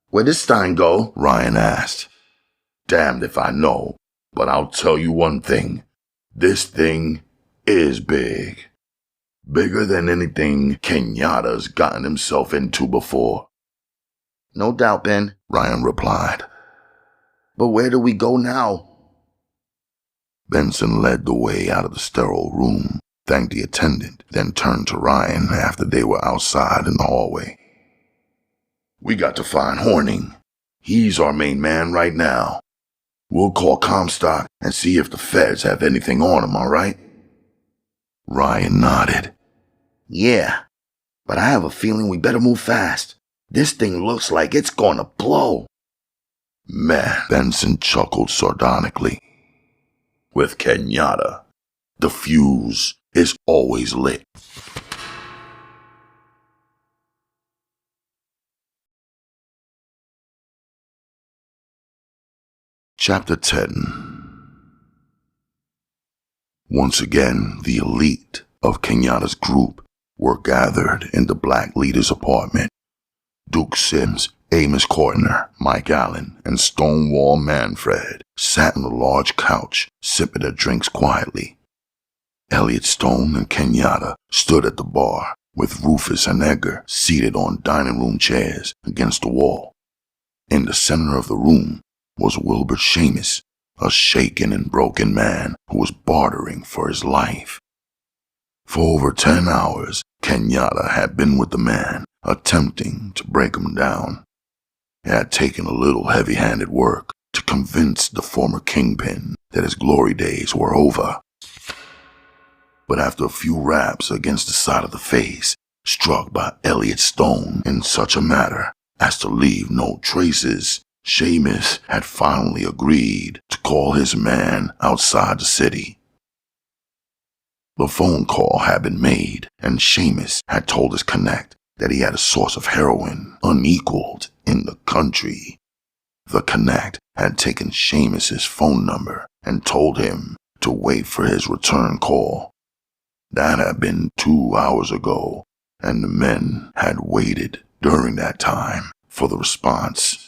B: Where did Stein go?
A: Ryan asked.
C: Damned if I know, but I'll tell you one thing. This thing is big. Bigger than anything Kenyatta's gotten himself into before.
B: No doubt, Ben,
A: Ryan replied.
B: But where do we go now?
A: Benson led the way out of the sterile room, thanked the attendant, then turned to Ryan after they were outside in the hallway.
C: We got to find Horning. He's our main man right now. We'll call Comstock and see if the feds have anything on him, all right?
A: Ryan nodded.
B: Yeah, but I have a feeling we better move fast. This thing looks like it's gonna blow.
A: Man, Benson chuckled sardonically. With Kenyatta, the fuse is always lit. Chapter 10. Once again, the elite of Kenyatta's group were gathered in the Black Leader's apartment. Duke Sims, Amos Cortner, Mike Allen, and Stonewall Manfred sat on a large couch, sipping their drinks quietly. Elliot Stone and Kenyatta stood at the bar, with Rufus and Edgar seated on dining room chairs against the wall. In the center of the room was Wilbert Seamus, a shaken and broken man who was bartering for his life. For over 10 hours, Kenyatta had been with the man, attempting to break him down. It had taken a little heavy-handed work to convince the former kingpin that his glory days were over. But after a few raps against the side of the face, struck by Elliot Stone in such a manner as to leave no traces, Seamus had finally agreed to call his man outside the city. The phone call had been made, and Seamus had told his connect that he had a source of heroin unequaled in the country. The connect had taken Seamus's phone number and told him to wait for his return call. That had been 2 hours ago, and the men had waited during that time for the response.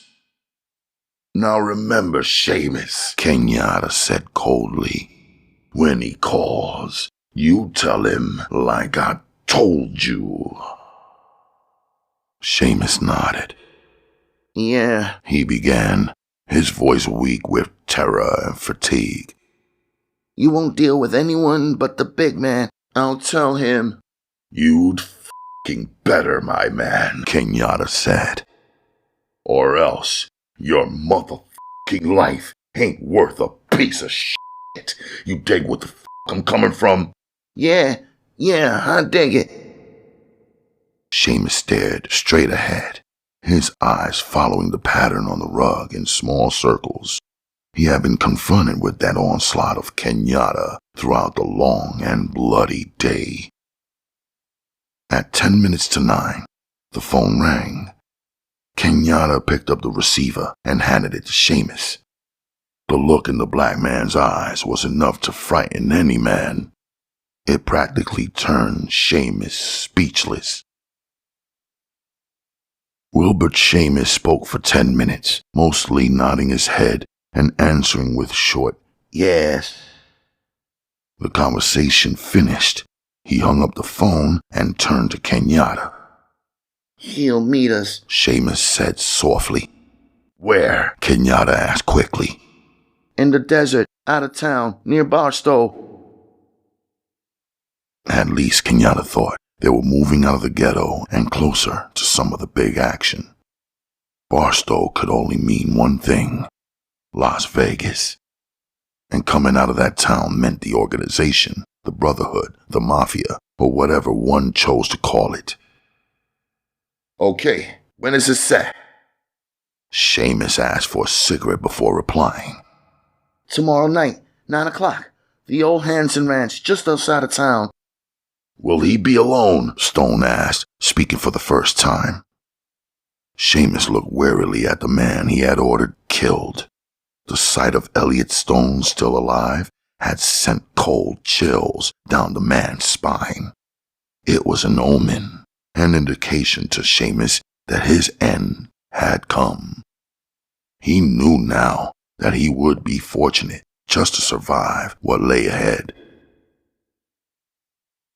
A: Now remember, Seamus, Kenyatta said coldly, when he calls, you tell him like I told you. Seamus nodded.
B: Yeah,
A: He began, his voice weak with terror and fatigue.
B: you won't deal with anyone but the big man. I'll tell him.
A: You'd f***ing better, my man, Kenyatta said. Or else your motherfucking life ain't worth a piece of shit. You dig what the f*** I'm coming from?
B: Yeah, I dig it.
A: Seamus stared straight ahead, his eyes following the pattern on the rug in small circles. He had been confronted with that onslaught of Kenyatta throughout the long and bloody day. At 10 minutes to 9, the phone rang. Kenyatta picked up the receiver and handed it to Seamus. The look in the black man's eyes was enough to frighten any man. It practically turned Seamus speechless. Wilbert Seamus spoke for 10 minutes, mostly nodding his head and answering with short,
B: Yes.
A: The conversation finished. He hung up the phone and turned to Kenyatta.
B: He'll meet us,
A: Seamus said softly. Where? Kenyatta asked quickly.
B: in the desert, out of town, near Barstow.
A: At least, Kenyatta thought, they were moving out of the ghetto and closer to some of the big action. Barstow could only mean one thing: Las Vegas. And coming out of that town meant the organization, the brotherhood, the mafia, or whatever one chose to call it.
C: Okay, when is it set?
A: Seamus asked for a cigarette before replying.
B: Tomorrow night, 9 o'clock. The old Hanson Ranch, just outside of town.
A: Will he be alone? Stone asked, speaking for the first time. Seamus looked warily at the man he had ordered killed. The sight of Elliot Stone still alive had sent cold chills down the man's spine. It was an omen, an indication to Seamus that his end had come. He knew now that he would be fortunate just to survive what lay ahead.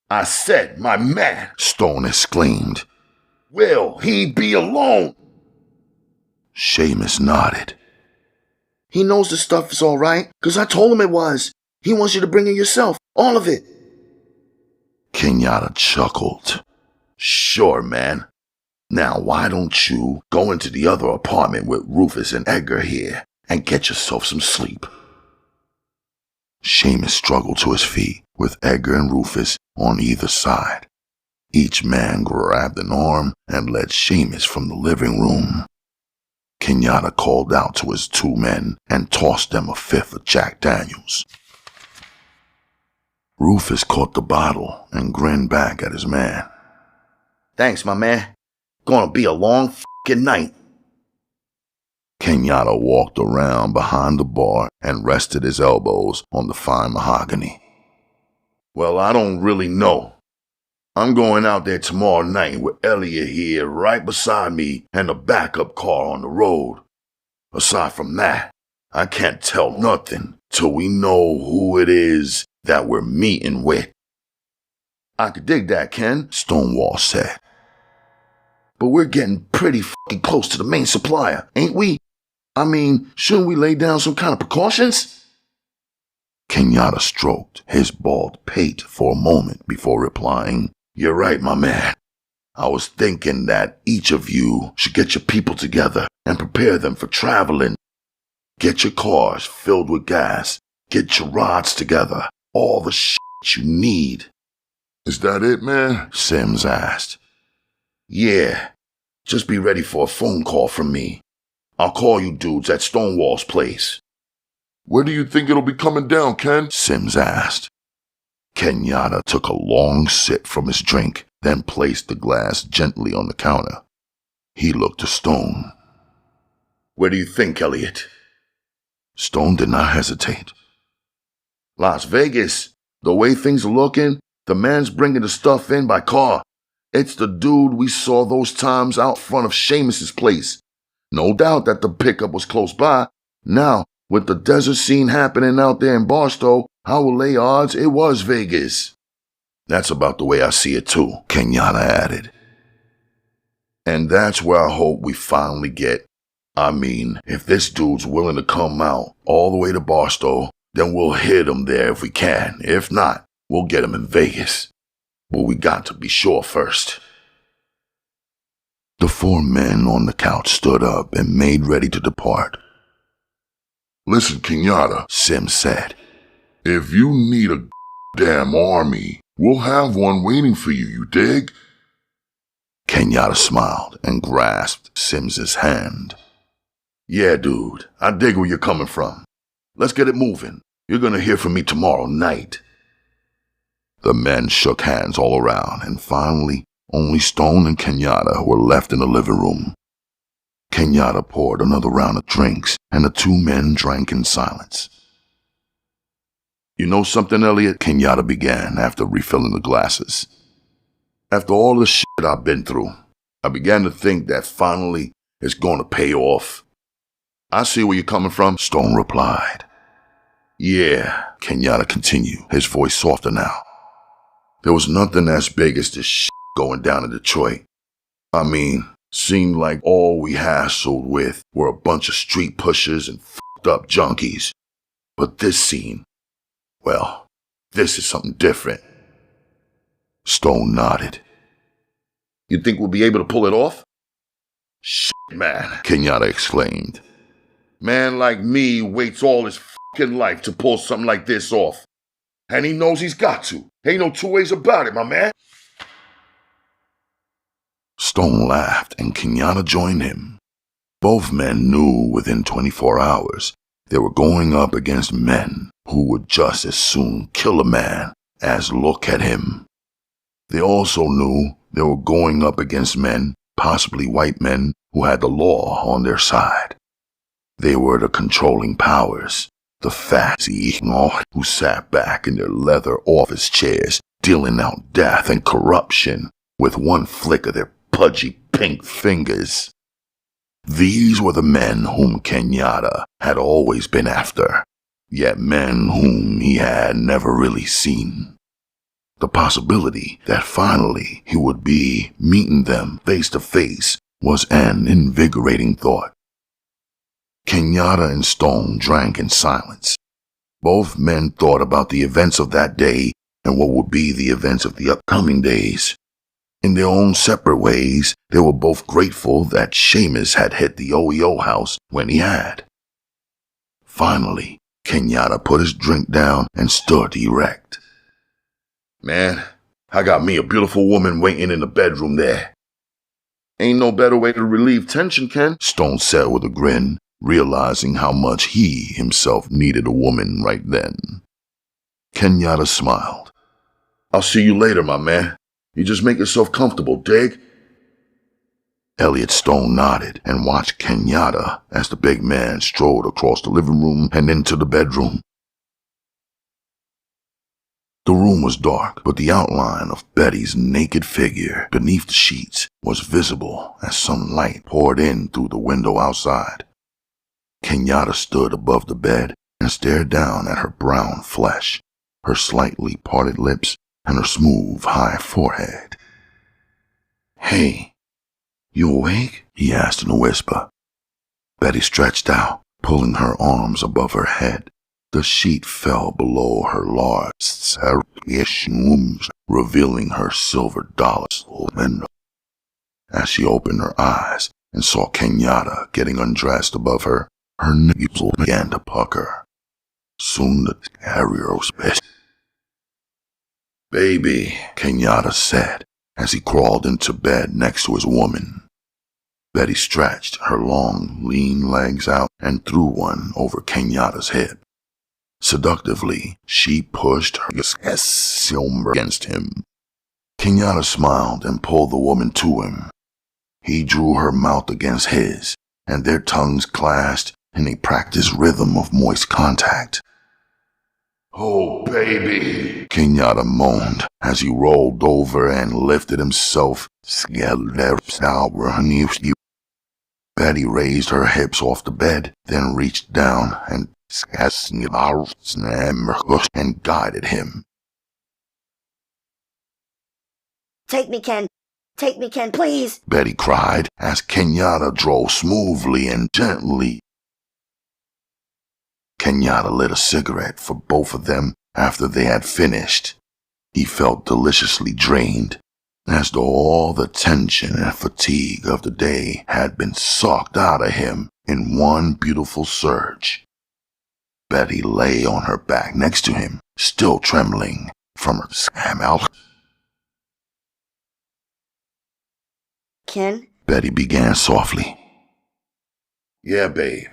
C: I said, my man,
A: Stone exclaimed.
C: will he be alone?
A: Seamus nodded.
B: He knows the stuff is all right, 'cause I told him it was. He wants you to bring it yourself, all of it.
A: Kenyatta chuckled.
C: Sure, man. Now, why don't you go into the other apartment with Rufus and Edgar here and get yourself some sleep?
A: Seamus struggled to his feet with Edgar and Rufus on either side. Each man grabbed an arm and led Seamus from the living room. Kenyatta called out to his 2 men and tossed them a 5th of Jack Daniels. Rufus caught the bottle and grinned back at his man.
B: Thanks, my man. Gonna be a long f***ing night.
A: Kenyatta walked around behind the bar and rested his elbows on the fine mahogany.
C: Well, I don't really know. I'm going out there tomorrow night with Elliot here right beside me and a backup car on the road. Aside from that, I can't tell nothing till we know who it is that we're meeting with.
B: I could dig that, Ken,
A: Stonewall said.
B: but we're getting pretty fucking close to the main supplier, ain't we? I mean, shouldn't we lay down some kind of precautions?
A: Kenyatta stroked his bald pate for a moment before replying,
C: You're right, my man. I was thinking that each of you should get your people together and prepare them for traveling. Get your cars filled with gas. Get your rods together. All the shit you need.
A: Is that it, man? Sims asked.
C: Yeah. Just be ready for a phone call from me. I'll call you dudes at Stonewall's place.
A: Where do you think it'll be coming down, Ken? Sims asked. Kenyatta took a long sip from his drink, then placed the glass gently on the counter. He looked to Stone.
C: Where do you think, Elliot?
A: Stone did not hesitate.
C: Las Vegas. The way things are looking, the man's bringing the stuff in by car. It's the dude we saw those times out front of Seamus's place. No doubt that the pickup was close by. Now, with the desert scene happening out there in Barstow, I will lay odds it was Vegas.
A: That's about the way I see it too, Kenyatta added.
C: And that's where I hope we finally get. I mean, if this dude's willing to come out all the way to Barstow, then we'll hit him there if we can. If not, we'll get him in Vegas. But we got to be sure first.
A: The 4 men on the couch stood up and made ready to depart.
F: Listen, Kenyatta,
A: Sims said.
F: If you need a damn army, we'll have one waiting for you, you dig?
A: Kenyatta smiled and grasped Sims's hand.
C: Yeah, dude, I dig where you're coming from. Let's get it moving. You're gonna hear from me tomorrow night.
A: The men shook hands all around, and finally, only Stone and Kenyatta were left in the living room. Kenyatta poured another round of drinks, and the 2 men drank in silence.
C: You know something, Elliot?
A: Kenyatta began after refilling the glasses.
C: After all the shit I've been through, I began to think that finally it's going to pay off. I see where you're coming from,
A: Stone replied.
C: Yeah,
A: Kenyatta continued, his voice softer now.
C: There was nothing as big as this shit going down in Detroit. I mean, seemed like all we hassled with were a bunch of street pushers and fucked up junkies. But this scene, well, this is something different.
A: Stone nodded.
C: You think we'll be able to pull it off? Shit, man,
A: Kenyatta exclaimed.
C: Man like me waits all his fucking life to pull something like this off. And he knows he's got to. Ain't no 2 ways about it, my man.
A: Stone laughed and Kenyatta joined him. Both men knew within 24 hours they were going up against men who would just as soon kill a man as look at him. They also knew they were going up against men, possibly white men, who had the law on their side. They were the controlling powers, the fatsy who sat back in their leather office chairs, dealing out death and corruption with one flick of their pudgy pink fingers. These were the men whom Kenyatta had always been after, yet men whom he had never really seen. The possibility that finally he would be meeting them face to face was an invigorating thought. Kenyatta and Stone drank in silence. Both men thought about the events of that day and what would be the events of the upcoming days. In their own separate ways, they were both grateful that Seamus had hit the OEO house when he had. Finally, Kenyatta put his drink down and stood erect.
C: Man, I got me a beautiful woman waiting in the bedroom there. Ain't no better way to relieve tension, Ken,
A: Stone said with a grin, realizing how much he himself needed a woman right then. Kenyatta smiled.
C: I'll see you later, my man. You just make yourself comfortable, dig?
A: Elliot Stone nodded and watched Kenyatta as the big man strode across the living room and into the bedroom. The room was dark, but the outline of Betty's naked figure beneath the sheets was visible as some light poured in through the window outside. Kenyatta stood above the bed and stared down at her brown flesh, her slightly parted lips, and her smooth, high forehead. "Hey, you awake?" he asked in a whisper. Betty stretched out, pulling her arms above her head. The sheet fell below her large, serious wombs, revealing her silver dollars. As she opened her eyes and saw Kenyatta getting undressed above her, her nipples began to pucker. Soon the carrier's best. "Baby," Kenyatta said as he crawled into bed next to his woman. Betty stretched her long, lean legs out and threw one over Kenyatta's hip. Seductively, she pushed her silver against him. Kenyatta smiled and pulled the woman to him. He drew her mouth against his, and their tongues clashed in a practiced rhythm of moist contact.
C: "Oh, baby,"
A: Kenyatta moaned as he rolled over and lifted himself. Betty raised her hips off the bed, then reached down and guided him.
D: Take me, Ken. Take me, Ken, please.
A: Betty cried as Kenyatta drove smoothly and gently. Kenyatta lit a cigarette for both of them after they had finished. He felt deliciously drained, as though all the tension and fatigue of the day had been sucked out of him in one beautiful surge. Betty lay on her back next to him, still trembling from her scam.
D: Ken?
A: Betty began softly.
C: "Yeah, babe."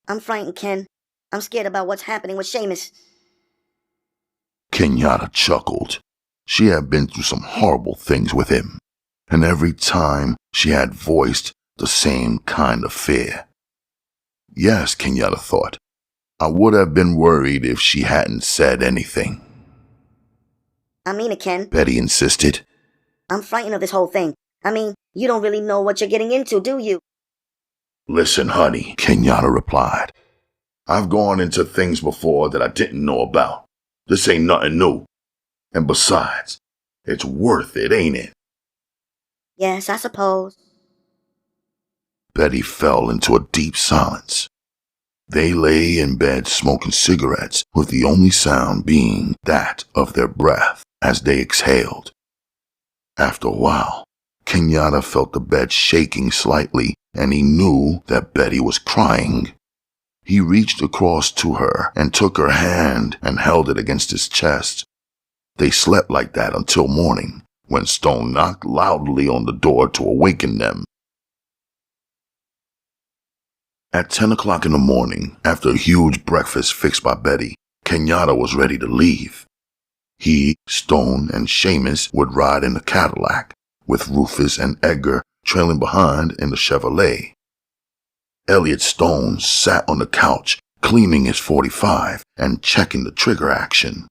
D: I'm frightened, Ken. I'm scared about what's happening with Seamus.
A: Kenyatta chuckled. She had been through some horrible things with him, and every time she had voiced the same kind of fear. Yes, Kenyatta thought, I would have been worried if she hadn't said anything.
D: I mean it, Ken.
A: Betty insisted.
D: I'm frightened of this whole thing. I mean, you don't really know what you're getting into, do you?
A: Listen, honey, Kenyatta replied. I've gone into things before that I didn't know about. This ain't nothing new. And besides, it's worth it, ain't it?
D: Yes, I suppose.
A: Betty fell into a deep silence. They lay in bed smoking cigarettes, with the only sound being that of their breath as they exhaled. After a while, Kenyatta felt the bed shaking slightly, and he knew that Betty was crying. He reached across to her and took her hand and held it against his chest. They slept like that until morning, when Stone knocked loudly on the door to awaken them. At 10 o'clock in the morning, after a huge breakfast fixed by Betty, Kenyatta was ready to leave. He, Stone, and Seamus would ride in the Cadillac, with Rufus and Edgar trailing behind in the Chevrolet. Elliot Stone sat on the couch, cleaning his .45 and checking the trigger action.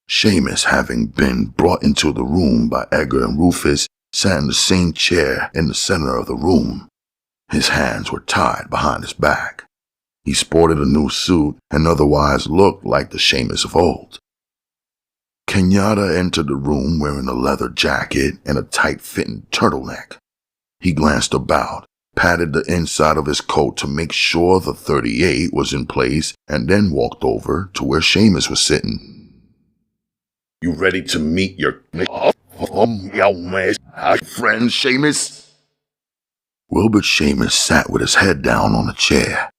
A: Seamus, having been brought into the room by Edgar and Rufus, sat in the same chair in the center of the room. His hands were tied behind his back. He sported a new suit and otherwise looked like the Seamus of old. Kenyatta entered the room wearing a leather jacket and a tight-fitting turtleneck. He glanced about, patted the inside of his coat to make sure the .38 was in place, and then walked over to where Seamus was sitting.
C: "You ready to meet your friend, Seamus?"
A: Wilbert Seamus sat with his head down on a chair.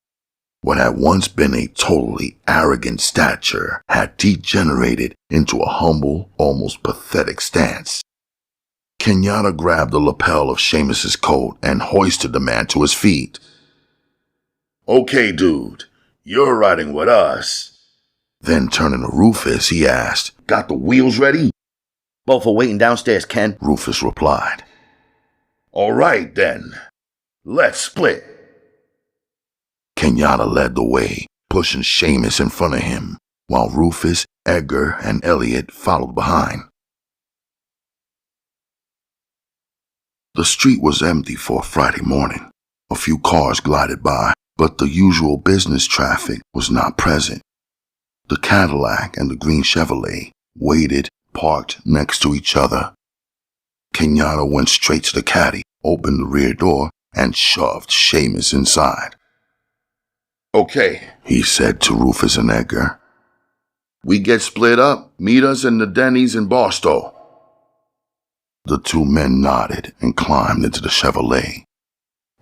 A: what had once been a totally arrogant stature had degenerated into a humble, almost pathetic stance. Kenyatta grabbed the lapel of Seamus's coat and hoisted the man to his feet.
C: Okay, dude, you're riding with us.
A: Then turning to Rufus, he asked,
B: Got the wheels ready? Both are waiting downstairs, Ken.
A: Rufus replied.
C: All right, then. Let's split.
A: Kenyatta led the way, pushing Seamus in front of him, while Rufus, Edgar, and Elliot followed behind. The street was empty for a Friday morning. A few cars glided by, but the usual business traffic was not present. The Cadillac and the green Chevrolet waited, parked next to each other. Kenyatta went straight to the caddy, opened the rear door, and shoved Seamus inside.
C: Okay,
A: He said to Rufus and Edgar.
C: we get split up. Meet us in the Denny's in Barstow.
A: The two men nodded and climbed into the Chevrolet.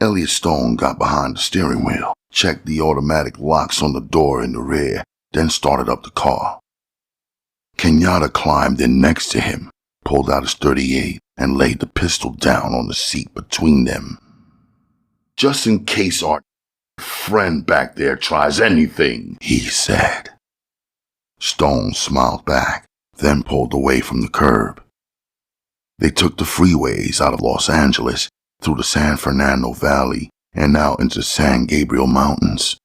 A: Elliot Stone got behind the steering wheel, checked the automatic locks on the door in the rear, then started up the car. Kenyatta climbed in next to him, pulled out his .38, and laid the pistol down on the seat between them.
C: Just in case our friend back there tries anything,
A: He said. Stone smiled back, then pulled away from the curb. They took the freeways out of Los Angeles, through the San Fernando Valley, and out into San Gabriel Mountains.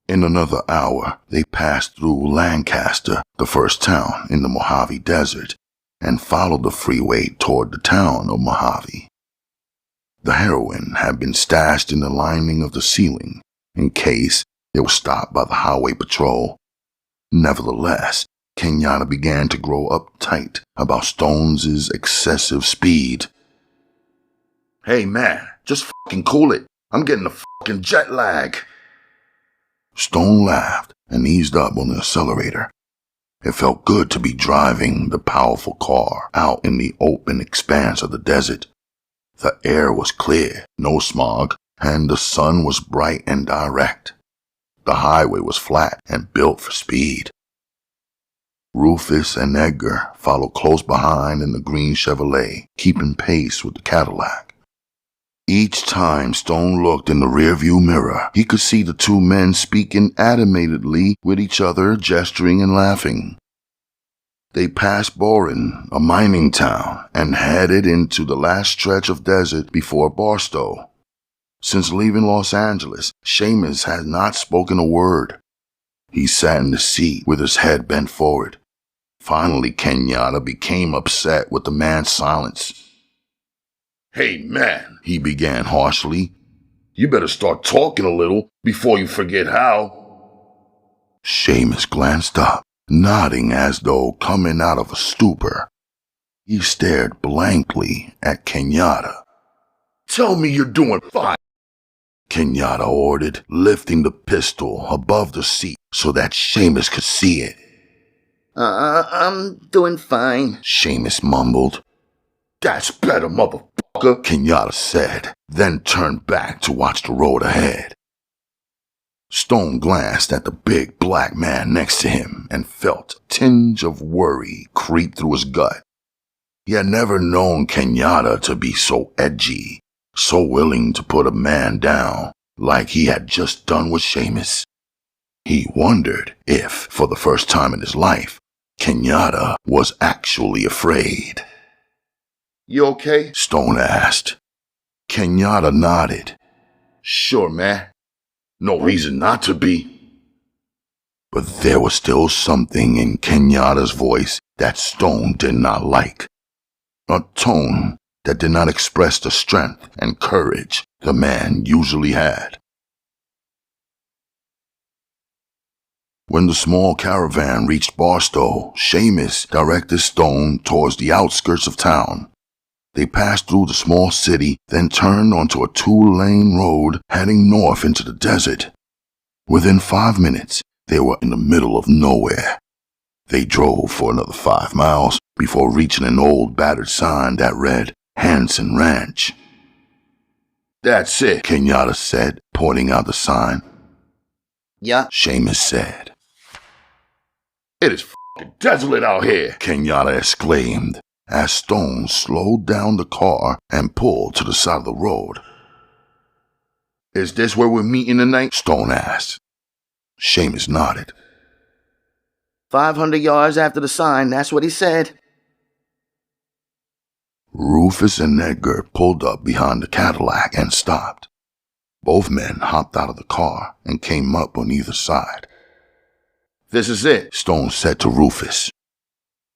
A: In another hour, they passed through Lancaster, the first town in the Mojave Desert, and followed the freeway toward the town of Mojave. The heroin had been stashed in the lining of the ceiling, in case they were stopped by the highway patrol. Nevertheless, Kenyatta began to grow uptight about Stone's excessive speed.
C: hey man, just fucking cool it. I'm getting a fucking jet lag.
A: Stone laughed and eased up on the accelerator. It felt good to be driving the powerful car out in the open expanse of the desert. The air was clear, no smog, and the sun was bright and direct. The highway was flat and built for speed. Rufus and Edgar followed close behind in the green Chevrolet, keeping pace with the Cadillac. Each time Stone looked in the rearview mirror, he could see the two men speaking animatedly with each other, gesturing and laughing. They passed Boren, a mining town, and headed into the last stretch of desert before Barstow. Since leaving Los Angeles, Seamus had not spoken a word. He sat in the seat with his head bent forward. Finally, Kenyatta became upset with the man's silence.
C: Hey man,
A: He began harshly.
C: you better start talking a little before you forget how.
A: Seamus glanced up, nodding as though coming out of a stupor. He stared blankly at Kenyatta.
C: Tell me you're doing fine.
A: Kenyatta ordered, lifting the pistol above the seat so that Seamus could see it.
B: I'm doing fine.
A: Seamus mumbled.
C: That's better, motherfucker.
A: Kenyatta said, then turned back to watch the road ahead. Stone glanced at the big black man next to him and felt a tinge of worry creep through his gut. He had never known Kenyatta to be so edgy, so willing to put a man down like he had just done with Seamus. He wondered if, for the first time in his life, Kenyatta was actually afraid.
C: You okay?
A: Stone asked. Kenyatta nodded.
C: Sure, man. No reason not to be.
A: But there was still something in Kenyatta's voice that Stone did not like. A tone that did not express the strength and courage the man usually had. When the small caravan reached Barstow, Seamus directed Stone towards the outskirts of town. They passed through the small city, then turned onto a 2-lane road heading north into the desert. Within 5 minutes, they were in the middle of nowhere. They drove for another 5 miles before reaching an old battered sign that read Hanson Ranch.
C: That's it,
A: Kenyatta said, pointing out the sign.
B: Yeah.
A: Seamus said.
C: It is f***ing desolate out here.
A: Kenyatta exclaimed as Stone slowed down the car and pulled to the side of the road.
C: Is this where we're meeting tonight?
A: Stone asked. Seamus nodded.
B: 500 yards after the sign, that's what he said.
A: Rufus and Edgar pulled up behind the Cadillac and stopped. Both men hopped out of the car and came up on either side.
C: This is it,
A: Stone said to Rufus.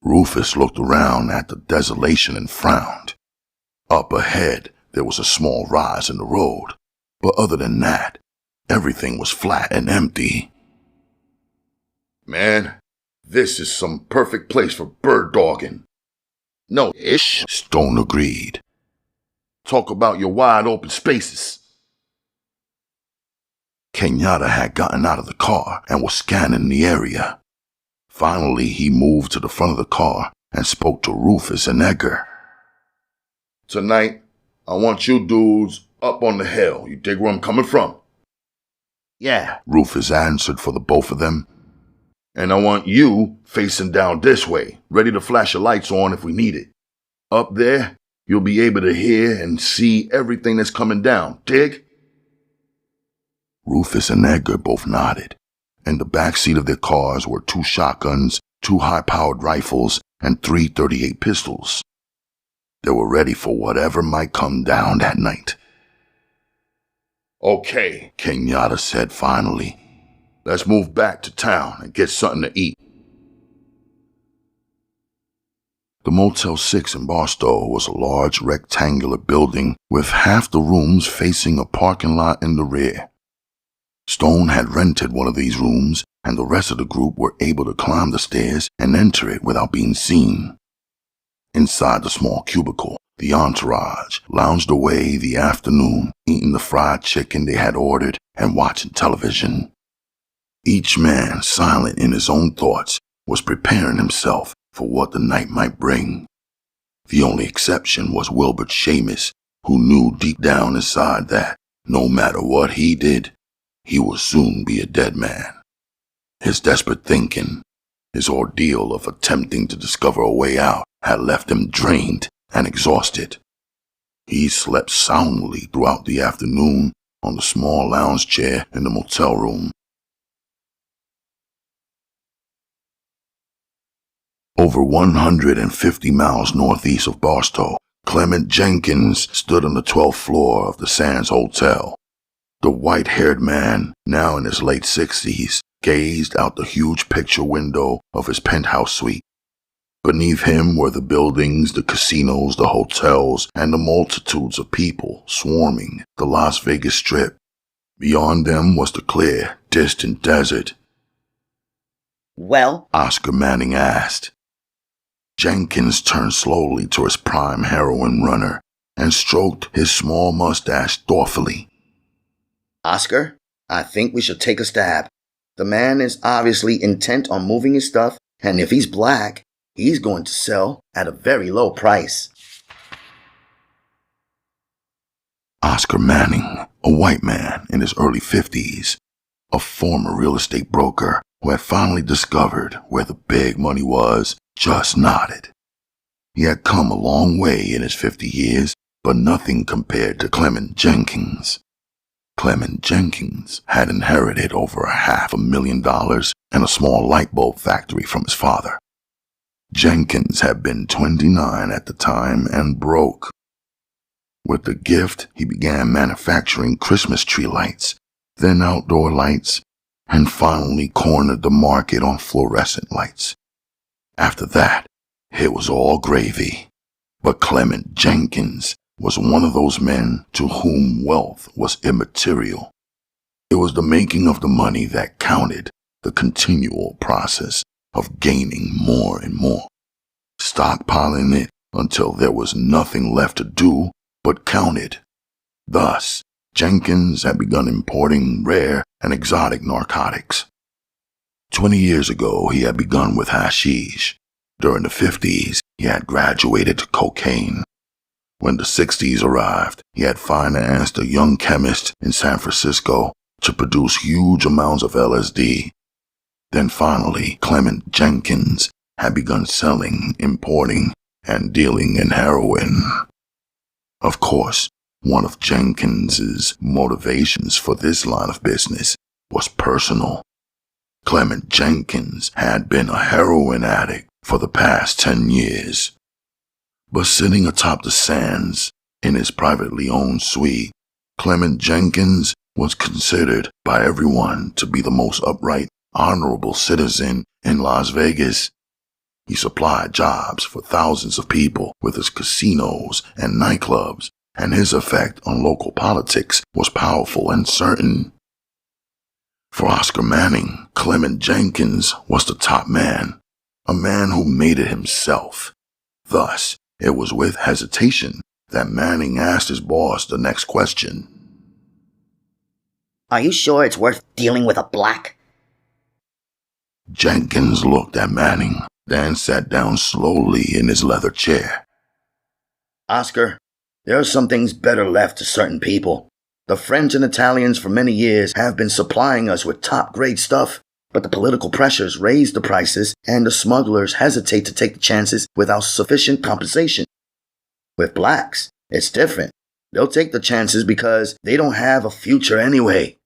A: Rufus looked around at the desolation and frowned. Up ahead, there was a small rise in the road, but other than that, everything was flat and empty.
C: Man, this is some perfect place for bird dogging. No ish,
A: Stone agreed.
C: Talk about your wide open spaces.
A: Kenyatta had gotten out of the car and was scanning the area. Finally, he moved to the front of the car and spoke to Rufus and Edgar.
C: Tonight, I want you dudes up on the hill. You dig where I'm coming from?
B: Yeah.
A: Rufus answered for the both of them.
C: And I want you facing down this way, ready to flash your lights on if we need it. Up there, you'll be able to hear and see everything that's coming down. Dig?
A: Rufus and Edgar both nodded. In the back seat of their cars were 2 shotguns, 2 high-powered rifles, and 3 .38 pistols. They were ready for whatever might come down that night.
C: Okay,
A: Kenyatta said finally.
C: Let's move back to town and get something to eat.
A: The Motel 6 in Barstow was a large rectangular building with half the rooms facing a parking lot in the rear. Stone had rented one of these rooms, and the rest of the group were able to climb the stairs and enter it without being seen. Inside the small cubicle, the entourage lounged away the afternoon, eating the fried chicken they had ordered and watching television. Each man, silent in his own thoughts, was preparing himself for what the night might bring. The only exception was Wilbert Seamus, who knew deep down inside that, no matter what he did, he would soon be a dead man. His desperate thinking, his ordeal of attempting to discover a way out, had left him drained and exhausted. He slept soundly throughout the afternoon on the small lounge chair in the motel room. Over 150 miles northeast of Barstow, Clement Jenkins stood on the 12th floor of the Sands Hotel. The white-haired man, now in his late 60s, gazed out the huge picture window of his penthouse suite. Beneath him were the buildings, the casinos, the hotels, and the multitudes of people swarming the Las Vegas Strip. Beyond them was the clear, distant desert.
E: Well,
A: Oscar Manning asked. Jenkins turned slowly to his prime heroin runner and stroked his small mustache thoughtfully.
B: Oscar, I think we should take a stab. The man is obviously intent on moving his stuff, and if he's black, he's going to sell at a very low price.
A: Oscar Manning, a white man in his early 50s, a former real estate broker who had finally discovered where the big money was, just nodded. He had come a long way in his 50 years, but nothing compared to Clement Jenkins. Clement Jenkins had inherited over $500,000 and a small light bulb factory from his father. Jenkins had been 29 at the time and broke. With the gift, he began manufacturing Christmas tree lights, then outdoor lights, and finally cornered the market on fluorescent lights. After that, it was all gravy. But Clement Jenkins was one of those men to whom wealth was immaterial. It was the making of the money that counted, the continual process of gaining more and more, stockpiling it until there was nothing left to do but count it. Thus, Jenkins had begun importing rare and exotic narcotics. 20 years ago, he had begun with hashish. During the 50s, he had graduated to cocaine. When the 60s arrived, he had financed a young chemist in San Francisco to produce huge amounts of LSD. Then finally, Clement Jenkins had begun selling, importing, and dealing in heroin. Of course, one of Jenkins's motivations for this line of business was personal. Clement Jenkins had been a heroin addict for the past 10 years. But sitting atop the sands in his privately owned suite, Clement Jenkins was considered by everyone to be the most upright, honorable citizen in Las Vegas. He supplied jobs for thousands of people with his casinos and nightclubs, and his effect on local politics was powerful and certain. For Oscar Manning, Clement Jenkins was the top man, a man who made it himself. Thus, it was with hesitation that Manning asked his boss the next question.
E: Are you sure it's worth dealing with a black?
A: Jenkins looked at Manning, then sat down slowly in his leather chair.
E: Oscar, there are some things better left to certain people. The French and Italians for many years have been supplying us with top-grade stuff, but the political pressures raise the prices and the smugglers hesitate to take the chances without sufficient compensation. With blacks, it's different. They'll take the chances because they don't have a future anyway.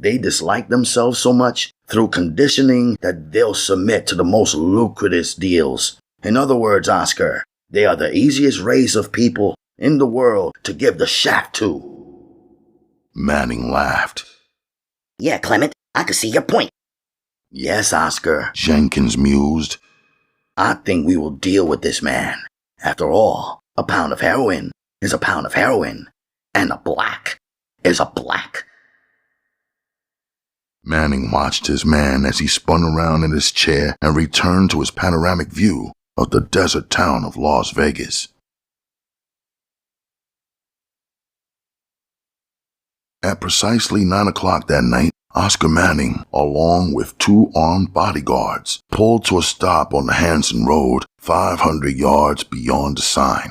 E: They dislike themselves so much through conditioning that they'll submit to the most lucrative deals. In other words, Oscar, they are the easiest race of people in the world to give the shaft to.
A: Manning laughed.
E: Yeah, Clement, I can see your point. Yes, Oscar,
A: Jenkins mused.
E: I think we will deal with this man. After all, a pound of heroin is a pound of heroin, and a black is a black.
A: Manning watched his man as he spun around in his chair and returned to his panoramic view of the desert town of Las Vegas. At precisely 9 o'clock that night, Oscar Manning, along with 2 armed bodyguards, pulled to a stop on the Hanson Road 500 yards beyond the sign.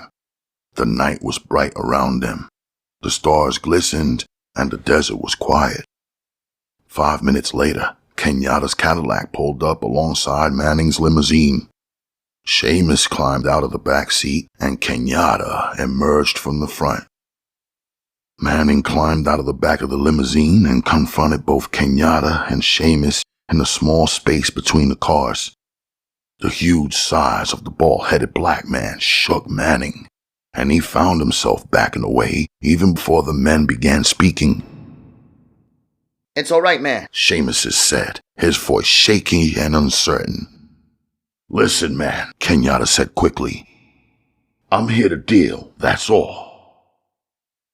A: The night was bright around them. The stars glistened and the desert was quiet. 5 minutes later, Kenyatta's Cadillac pulled up alongside Manning's limousine. Seamus climbed out of the back seat and Kenyatta emerged from the front. Manning climbed out of the back of the limousine and confronted both Kenyatta and Seamus in the small space between the cars. The huge size of the bald-headed black man shook Manning, and he found himself backing away even before the men began speaking.
E: It's all right, man,
A: Seamus said, his voice shaky and uncertain. Listen, man, Kenyatta said quickly. I'm here to deal, that's all.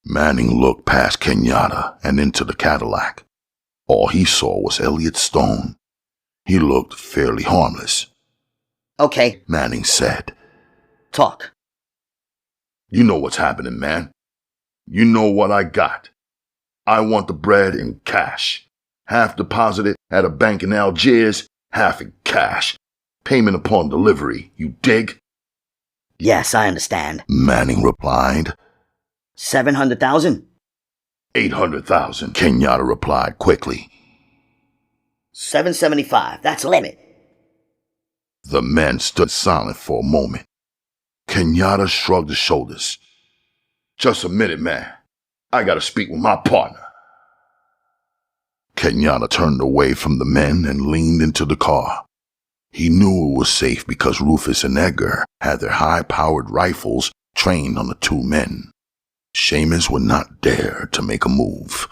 A: Manning looked past Kenyatta and into the Cadillac. All he saw was Elliot Stone. He looked fairly harmless.
E: Okay,
A: Manning said.
E: Talk.
C: You know what's happening, man. You know what I got. I want the bread in cash. Half deposited at a bank in Algiers, half in cash. Payment upon delivery, you dig?
E: Yes, I understand.
A: Manning replied.
E: 700,000?
C: 800,000,
A: Kenyatta replied quickly.
E: 775, that's the limit.
A: The men stood silent for a moment. Kenyatta shrugged his shoulders.
C: Just a minute, man. I gotta speak with my partner.
A: Kenyatta turned away from the men and leaned into the car. He knew it was safe because Rufus and Edgar had their high-powered rifles trained on the 2 men. Seamus would not dare to make a move.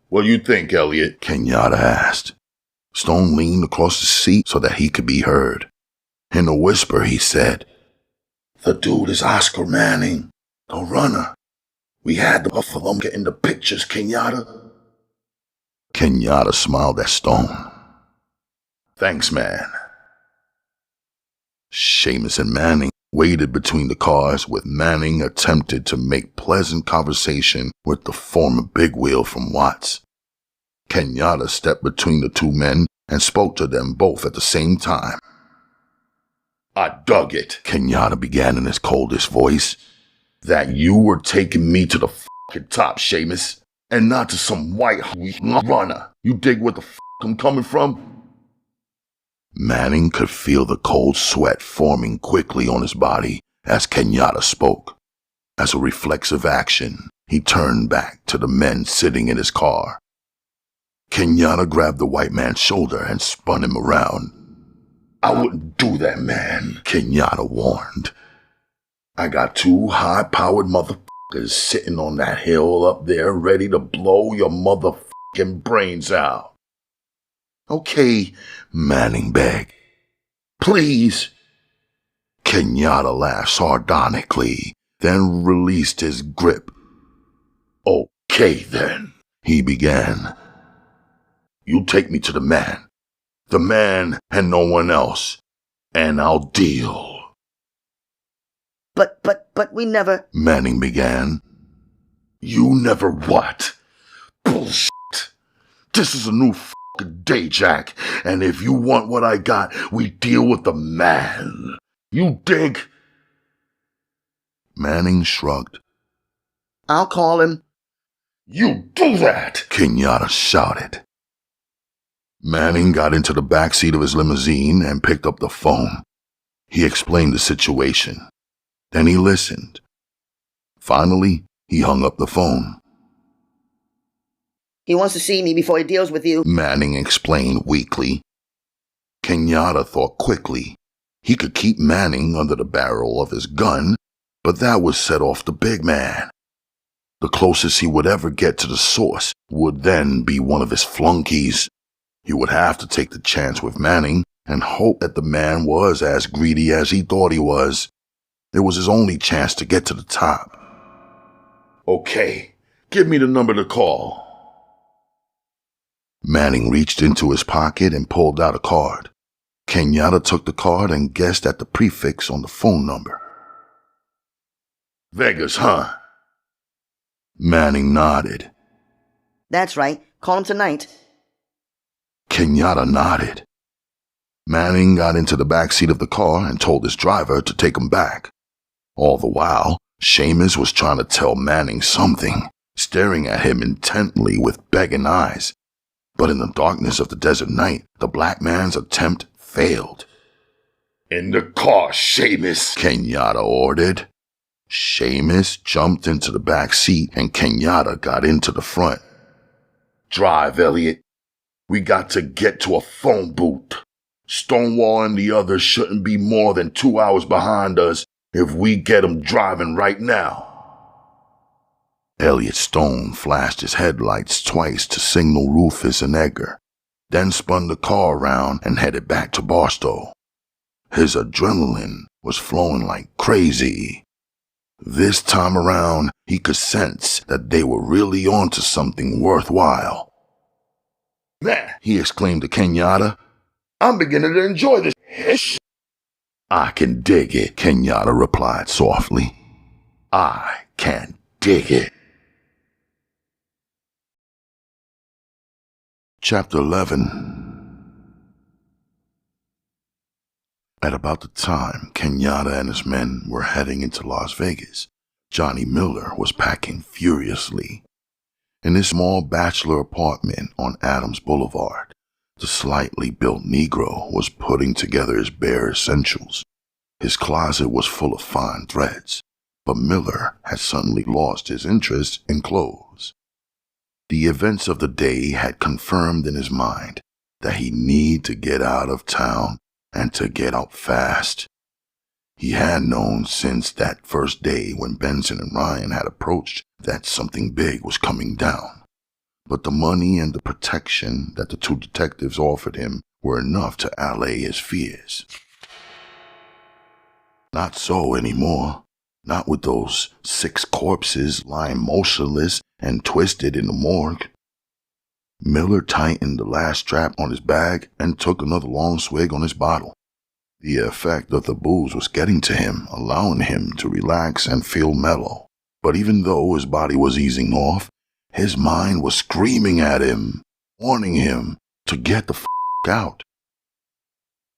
C: What do you think, Elliot?
A: Kenyatta asked. Stone leaned across the seat so that he could be heard. In a whisper, he said, The dude is Oscar Manning, the runner. We had the Buffalo get in the pictures, Kenyatta. Kenyatta smiled at Stone.
C: Thanks, man.
A: Seamus and Manning waited between the cars with Manning attempted to make pleasant conversation with the former big wheel from Watts. Kenyatta stepped between the 2 men and spoke to them both at the same time.
C: I dug it,
A: Kenyatta began in his coldest voice.
C: that you were taking me to the fucking top, Seamus, and not to some white runner. You dig where the fuck I'm coming from?
A: Manning could feel the cold sweat forming quickly on his body as Kenyatta spoke. As a reflexive action, he turned back to the men sitting in his car. Kenyatta grabbed the white man's shoulder and spun him around.
C: I wouldn't do that, man,
A: Kenyatta warned.
C: I got two high-powered motherfuckers sitting on that hill up there ready to blow your motherfucking brains out.
A: Okay, Manning begged.
C: Please.
A: Kenyatta laughed sardonically, then released his grip.
C: Okay, then,
A: he began.
C: You take me to the man and no one else, and I'll deal.
D: But we never...
A: Manning began.
C: You never what? Bullshit. This is a new fucking day, Jack, and if you want what I got, we deal with the man. You dig?
A: Manning shrugged.
D: I'll call him.
C: You do that!
A: Kenyatta shouted. Manning got into the back seat of his limousine and picked up the phone. He explained the situation. Then he listened. Finally, he hung up the phone.
D: He wants to see me before he deals with you,
A: Manning explained weakly. Kenyatta thought quickly. He could keep Manning under the barrel of his gun, but that would set off the big man. The closest he would ever get to the source would then be one of his flunkies. He would have to take the chance with Manning and hope that the man was as greedy as he thought he was. It was his only chance to get to the top.
C: Okay, give me the number to call.
A: Manning reached into his pocket and pulled out a card. Kenyatta took the card and guessed at the prefix on the phone number.
C: Vegas, huh?
A: Manning nodded.
D: That's right. Call him tonight.
A: Kenyatta nodded. Manning got into the back seat of the car and told his driver to take him back. All the while, Seamus was trying to tell Manning something, staring at him intently with begging eyes. But in the darkness of the desert night, the black man's attempt failed.
C: In the car, Seamus,
A: Kenyatta ordered. Seamus jumped into the back seat and Kenyatta got into the front.
C: Drive, Elliot. We got to get to a phone booth. Stonewall and the others shouldn't be more than 2 hours behind us if we get them driving right now.
A: Elliot Stone flashed his headlights twice to signal Rufus and Edgar, then spun the car around and headed back to Barstow. His adrenaline was flowing like crazy. This time around, he could sense that they were really onto something worthwhile.
C: Man,
A: He exclaimed to Kenyatta.
C: I'm beginning to enjoy this ish.
A: I can dig it, Kenyatta replied softly. I can dig it. Chapter 11. At about the time Kenyatta and his men were heading into Las Vegas, Johnny Miller was packing furiously. In his small bachelor apartment on Adams Boulevard, the slightly built Negro was putting together his bare essentials. His closet was full of fine threads, but Miller had suddenly lost his interest in clothes. The events of the day had confirmed in his mind that he needed to get out of town and to get out fast. He had known since that first day when Benson and Ryan had approached that something big was coming down. But the money and the protection that the two detectives offered him were enough to allay his fears. Not so anymore. Not with those 6 corpses lying motionless and twisted in the morgue. Miller tightened the last strap on his bag and took another long swig on his bottle. The effect of the booze was getting to him, allowing him to relax and feel mellow. But even though his body was easing off, his mind was screaming at him, warning him to get the f*** out.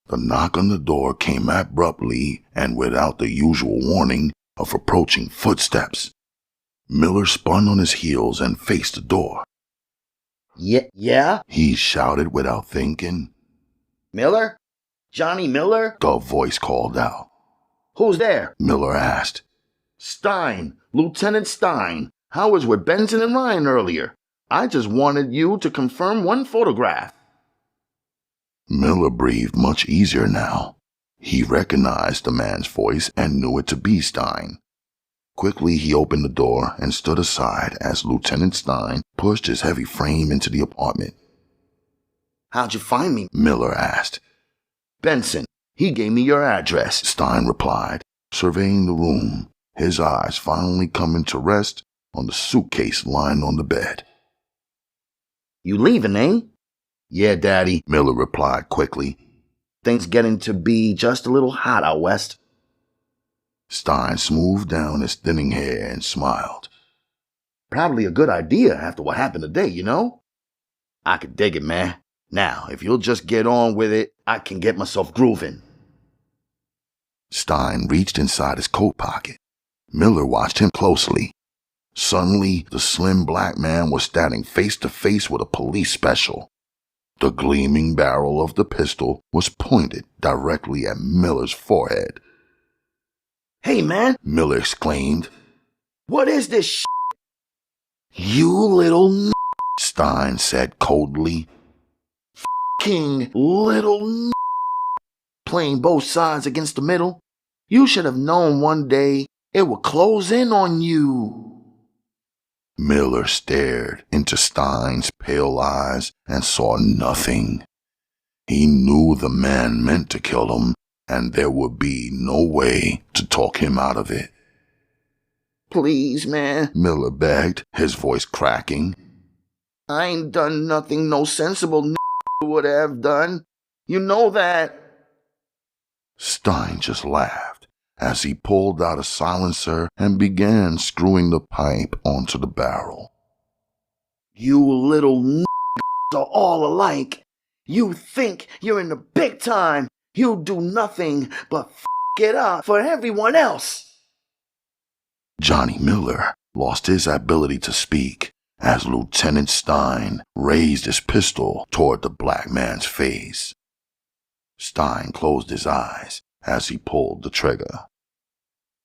A: The knock on the door came abruptly and without the usual warning. of approaching footsteps. Miller spun on his heels and faced the door.
E: Yeah?
A: He shouted without thinking.
E: Miller? Johnny Miller?
A: The voice called out.
E: Who's there?
A: Miller asked.
B: Stein, Lieutenant Stein. I was with Benson and Ryan earlier. I just wanted you to confirm one photograph.
A: Miller breathed much easier now. He recognized the man's voice and knew it to be Stein. Quickly, he opened the door and stood aside as Lieutenant Stein pushed his heavy frame into the apartment.
B: How'd you find me?
A: Miller asked.
B: Benson. He gave me your address.
A: Stein replied, surveying the room, his eyes finally coming to rest on the suitcase lying on the bed.
B: You leaving, eh?
E: Yeah, Daddy,
A: Miller replied quickly.
E: Things getting to be just a little hot out west.
A: Stein smoothed down his thinning hair and smiled.
B: Probably a good idea after what happened today, you know?
E: I could dig it, man. Now, if you'll just get on with it, I can get myself grooving.
A: Stein reached inside his coat pocket. Miller watched him closely. Suddenly, the slim black man was standing face to face with a police special. The gleaming barrel of the pistol was pointed directly at Miller's forehead.
E: Hey, man,
A: Miller exclaimed.
E: What is this shit?
A: You little n***, Stein said coldly.
E: King little n***, playing both sides against the middle. You should have known one day it would close in on you.
A: Miller stared into Stein's pale eyes and saw nothing. He knew the man meant to kill him, and there would be no way to talk him out of it.
E: Please, man,
A: Miller begged, his voice cracking.
E: I ain't done nothing no sensible n*** would have done. You know that.
A: Stein just laughed as he pulled out a silencer and began screwing the pipe onto the barrel.
E: You little n***s are all alike. You think you're in the big time. You do nothing but f*** it up for everyone else.
A: Johnny Miller lost his ability to speak as Lieutenant Stein raised his pistol toward the black man's face. Stein closed his eyes as he pulled the trigger.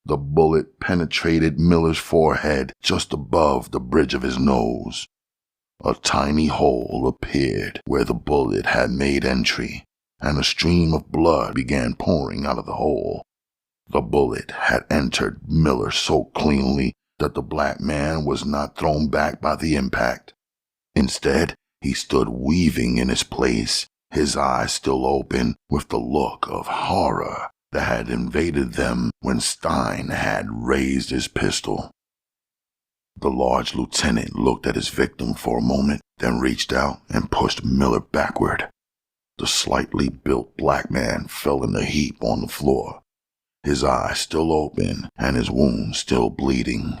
A: The bullet penetrated Miller's forehead just above the bridge of his nose. A tiny hole appeared where the bullet had made entry, and a stream of blood began pouring out of the hole. The bullet had entered Miller so cleanly that the black man was not thrown back by the impact. Instead, he stood weaving in his place, his eyes still open with the look of horror that had invaded them when Stein had raised his pistol. The large lieutenant looked at his victim for a moment, then reached out and pushed Miller backward. The slightly built black man fell in a heap on the floor, his eyes still open and his wound still bleeding.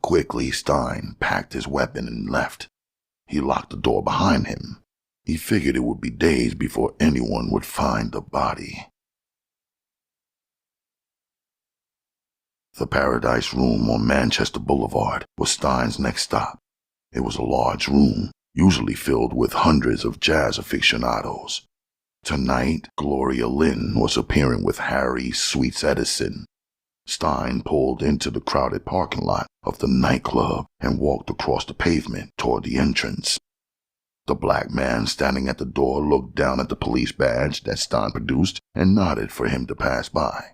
A: Quickly, Stein packed his weapon and left. He locked the door behind him. He figured it would be days before anyone would find the body. The Paradise Room on Manchester Boulevard was Stein's next stop. It was a large room, usually filled with hundreds of jazz aficionados. Tonight, Gloria Lynn was appearing with Harry Sweets Edison. Stein pulled into the crowded parking lot of the nightclub and walked across the pavement toward the entrance. The black man standing at the door looked down at the police badge that Stein produced and nodded for him to pass by.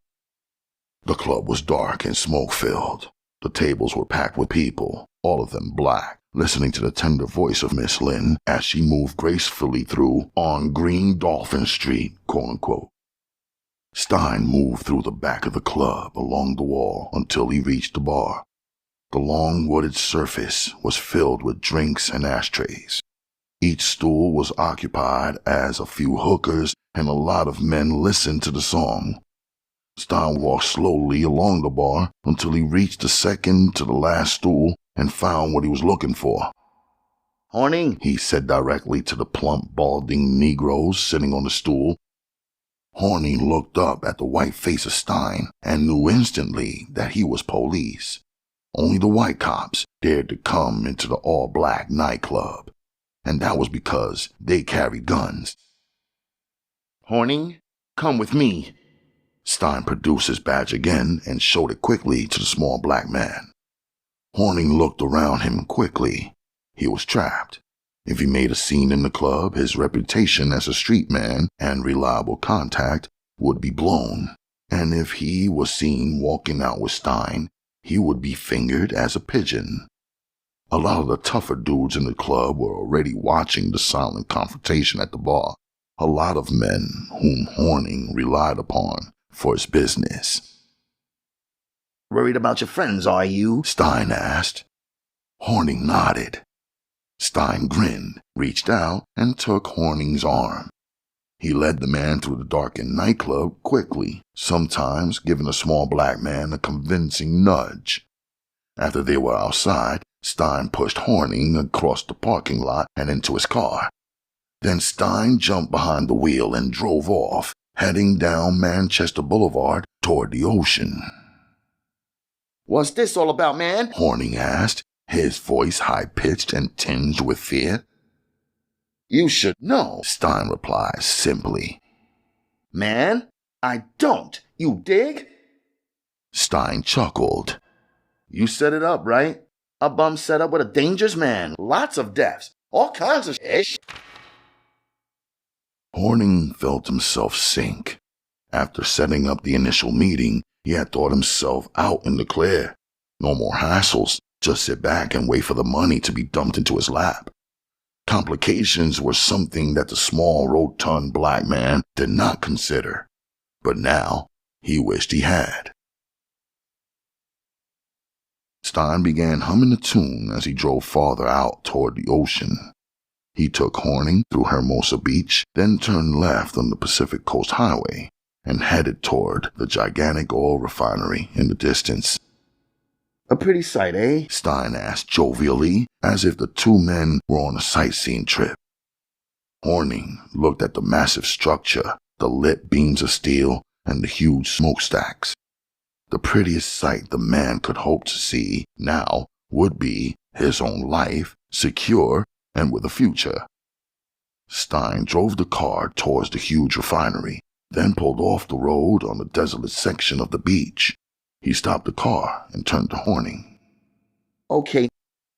A: The club was dark and smoke-filled. The tables were packed with people, all of them black, listening to the tender voice of Miss Lynn as she moved gracefully through on Green Dolphin Street, quote-unquote. Stein moved through the back of the club along the wall until he reached the bar. The long wooded surface was filled with drinks and ashtrays. Each stool was occupied as a few hookers and a lot of men listened to the song. Stein walked slowly along the bar until he reached the second to the last stool and found what he was looking for.
E: Horning,
A: He said directly to the plump, balding Negroes sitting on the stool. Horning looked up at the white face of Stein and knew instantly that he was police. Only the white cops dared to come into the all-black nightclub, and that was because they carried guns.
B: Horning, come with me.
A: Stein produced his badge again and showed it quickly to the small black man. Horning looked around him quickly. He was trapped. If he made a scene in the club, his reputation as a street man and reliable contact would be blown. And if he was seen walking out with Stein, he would be fingered as a pigeon. A lot of the tougher dudes in the club were already watching the silent confrontation at the bar. A lot of men whom Horning relied upon for his business.
E: Worried about your friends, are you?
A: Stein asked. Horning nodded. Stein grinned, reached out, and took Horning's arm. He led the man through the darkened nightclub quickly, sometimes giving the small black man a convincing nudge. After they were outside, Stein pushed Horning across the parking lot and into his car. Then Stein jumped behind the wheel and drove off, heading down Manchester Boulevard toward the ocean.
B: What's this all about, man?
A: Horning asked, his voice high-pitched and tinged with fear.
B: You should know,
A: Stein replied simply.
B: Man, I don't. You dig?
A: Stein chuckled.
B: You set it up, right? A bum set up with a dangerous man. Lots of deaths. All kinds of shit.
A: Horning felt himself sink. After setting up the initial meeting, he had thought himself out in the clear. No more hassles. Just sit back and wait for the money to be dumped into his lap. Complications were something that the small, rotund black man did not consider. But now, he wished he had. Stein began humming a tune as he drove farther out toward the ocean. He took Horning through Hermosa Beach, then turned left on the Pacific Coast Highway and headed toward the gigantic oil refinery in the distance.
B: A pretty sight, eh?
A: Stein asked jovially, as if the two men were on a sightseeing trip. Horning looked at the massive structure, the lit beams of steel, and the huge smokestacks. The prettiest sight the man could hope to see now would be his own life, secure and with a future. Stein drove the car towards the huge refinery, then pulled off the road on the desolate section of the beach. He stopped the car and turned to Horning.
B: Okay,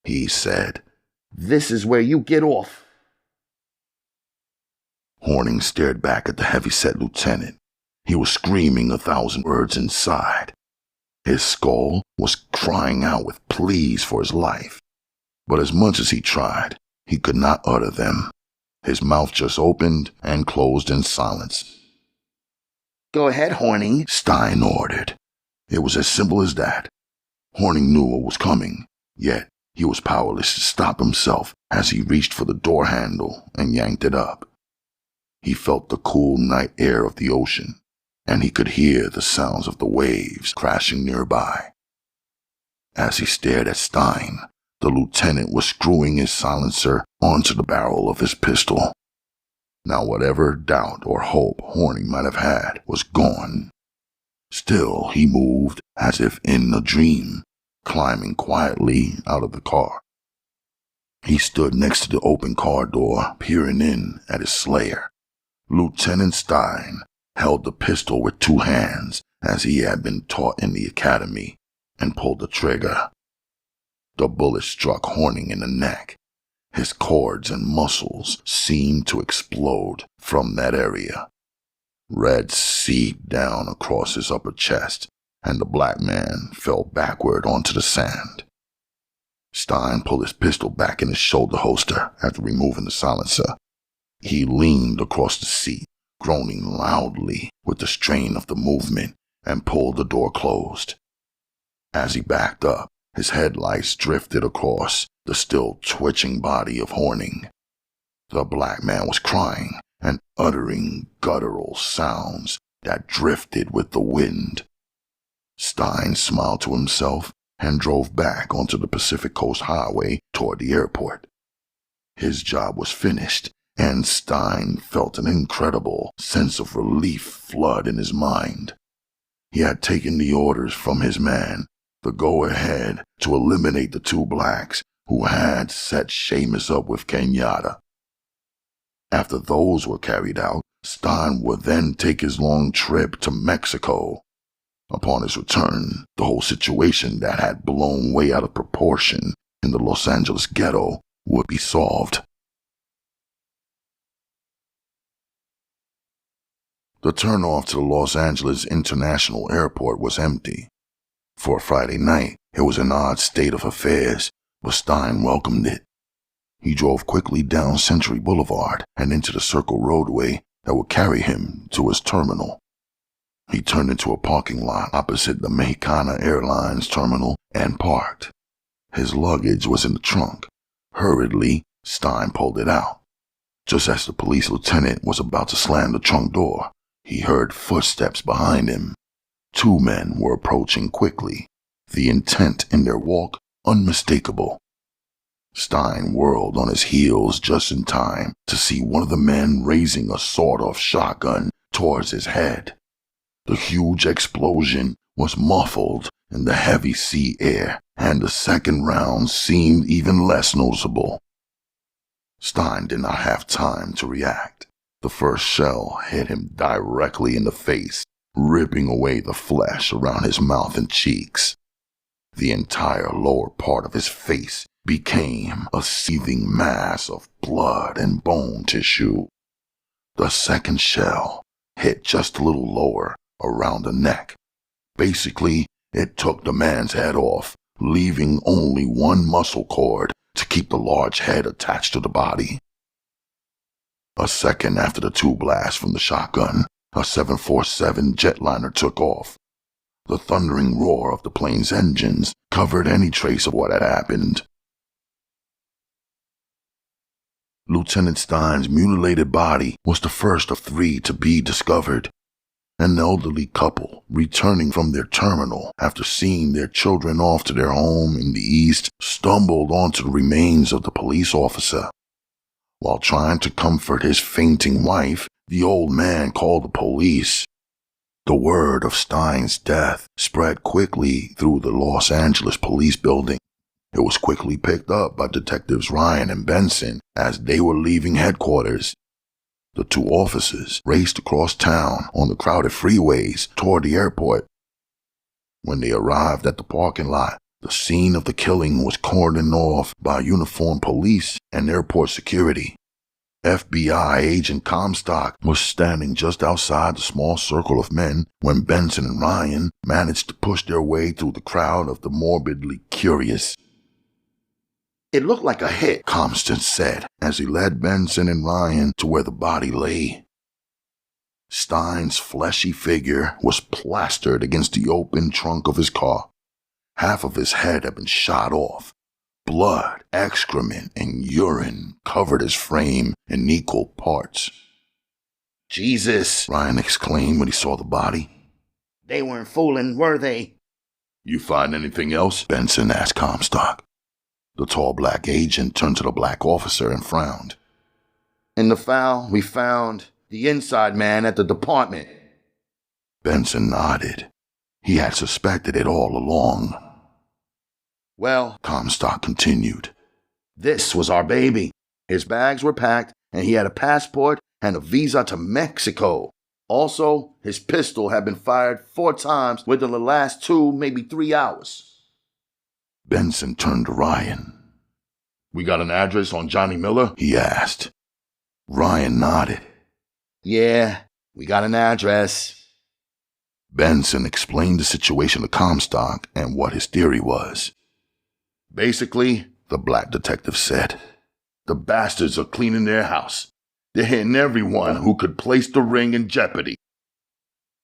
A: he said.
B: This is where you get off.
A: Horning stared back at the heavy-set lieutenant. He was screaming 1,000 words inside. His skull was crying out with pleas for his life. But as much as he tried, he could not utter them. His mouth just opened and closed in silence.
B: Go ahead, Horning,
A: Stein ordered. It was as simple as that. Horning knew what was coming, yet he was powerless to stop himself as he reached for the door handle and yanked it up. He felt the cool night air of the ocean, and he could hear the sounds of the waves crashing nearby. As he stared at Stein, the lieutenant was screwing his silencer onto the barrel of his pistol. Now whatever doubt or hope Horning might have had was gone. Still, he moved as if in a dream, climbing quietly out of the car. He stood next to the open car door, peering in at his slayer. Lieutenant Stein held the pistol with 2 hands, as he had been taught in the academy, and pulled the trigger. The bullet struck Horning in the neck. His cords and muscles seemed to explode from that area. Red seeped down across his upper chest, and the black man fell backward onto the sand. Stein pulled his pistol back in his shoulder holster after removing the silencer. He leaned across the seat, groaning loudly with the strain of the movement, and pulled the door closed. As he backed up, his headlights drifted across the still twitching body of Horning. The black man was crying and uttering guttural sounds that drifted with the wind. Stein smiled to himself and drove back onto the Pacific Coast Highway toward the airport. His job was finished,
F: and Stein felt an incredible sense of relief flood in his mind. He had taken the orders from his man, the go-ahead to eliminate the two blacks who had set Seamus up with Kenyatta. After those were carried out, Stein would then take his long trip to Mexico. Upon his return, the whole situation that had blown way out of proportion in the Los Angeles ghetto would be solved. The turnoff to the Los Angeles International Airport was empty. For a Friday night, it was an odd state of affairs, but Stein welcomed it. He drove quickly down Century Boulevard and into the circle roadway that would carry him to his terminal. He turned into a parking lot opposite the Mexicana Airlines terminal and parked. His luggage was in the trunk. Hurriedly, Stein pulled it out. Just as the police lieutenant was about to slam the trunk door, he heard footsteps behind him. Two men were approaching quickly, the intent in their walk unmistakable. Stein whirled on his heels just in time to see one of the men raising a sawed-off shotgun towards his head. The huge explosion was muffled in the heavy sea air, and the second round seemed even less noticeable. Stein did not have time to react. The first shell hit him directly in the face, ripping away the flesh around his mouth and cheeks. The entire lower part of his face became a seething mass of blood and bone tissue. The second shell hit just a little lower, around the neck. Basically, it took the man's head off, leaving only one muscle cord to keep the large head attached to the body. A second after the two blasts from the shotgun, a 747 jetliner took off. The thundering roar of the plane's engines covered any trace of what had happened. Lieutenant Stein's mutilated body was the first of three to be discovered. An elderly couple, returning from their terminal after seeing their children off to their home in the east, stumbled onto the remains of the police officer. While trying to comfort his fainting wife, the old man called the police. The word of Stein's death spread quickly through the Los Angeles police building. It was quickly picked up by Detectives Ryan and Benson as they were leaving headquarters. The two officers raced across town on the crowded freeways toward the airport. When they arrived at the parking lot, the scene of the killing was cordoned off by uniformed police and airport security. FBI agent Comstock was standing just outside the small circle of men when Benson and Ryan managed to push their way through the crowd of the morbidly curious.
B: It looked like a hit,
F: Comstock said as he led Benson and Ryan to where the body lay. Stein's fleshy figure was plastered against the open trunk of his car. Half of his head had been shot off. Blood, excrement, and urine covered his frame in equal parts.
B: Jesus,
F: Ryan exclaimed when he saw the body.
B: They weren't fooling, were they?
F: You find anything else? Benson asked Comstock. The tall black agent turned to the black officer and frowned.
B: In the file, we found the inside man at the department.
F: Benson nodded. He had suspected it all along.
B: Well,
F: Comstock continued,
B: this was our baby. His bags were packed, and he had a passport and a visa to Mexico. Also, his pistol had been fired 4 times within the last 2, maybe 3 hours.
F: Benson turned to Ryan.
C: We got an address on Johnny Miller?
F: He asked. Ryan nodded.
B: Yeah, we got an address.
F: Benson explained the situation to Comstock and what his theory was.
C: Basically,
F: the black detective said,
C: the bastards are cleaning their house. They're hitting everyone who could place the ring in jeopardy.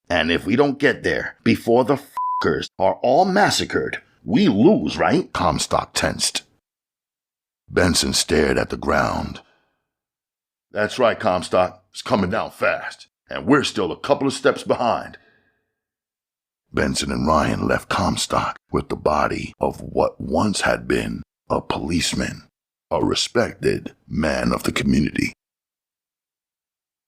B: And if we don't get there before the f***ers are all massacred, we lose, right?
F: Comstock tensed. Benson stared at the ground.
C: That's right, Comstock. It's coming down fast, and we're still a couple of steps behind.
F: Benson and Ryan left Comstock with the body of what once had been a policeman, a respected man of the community.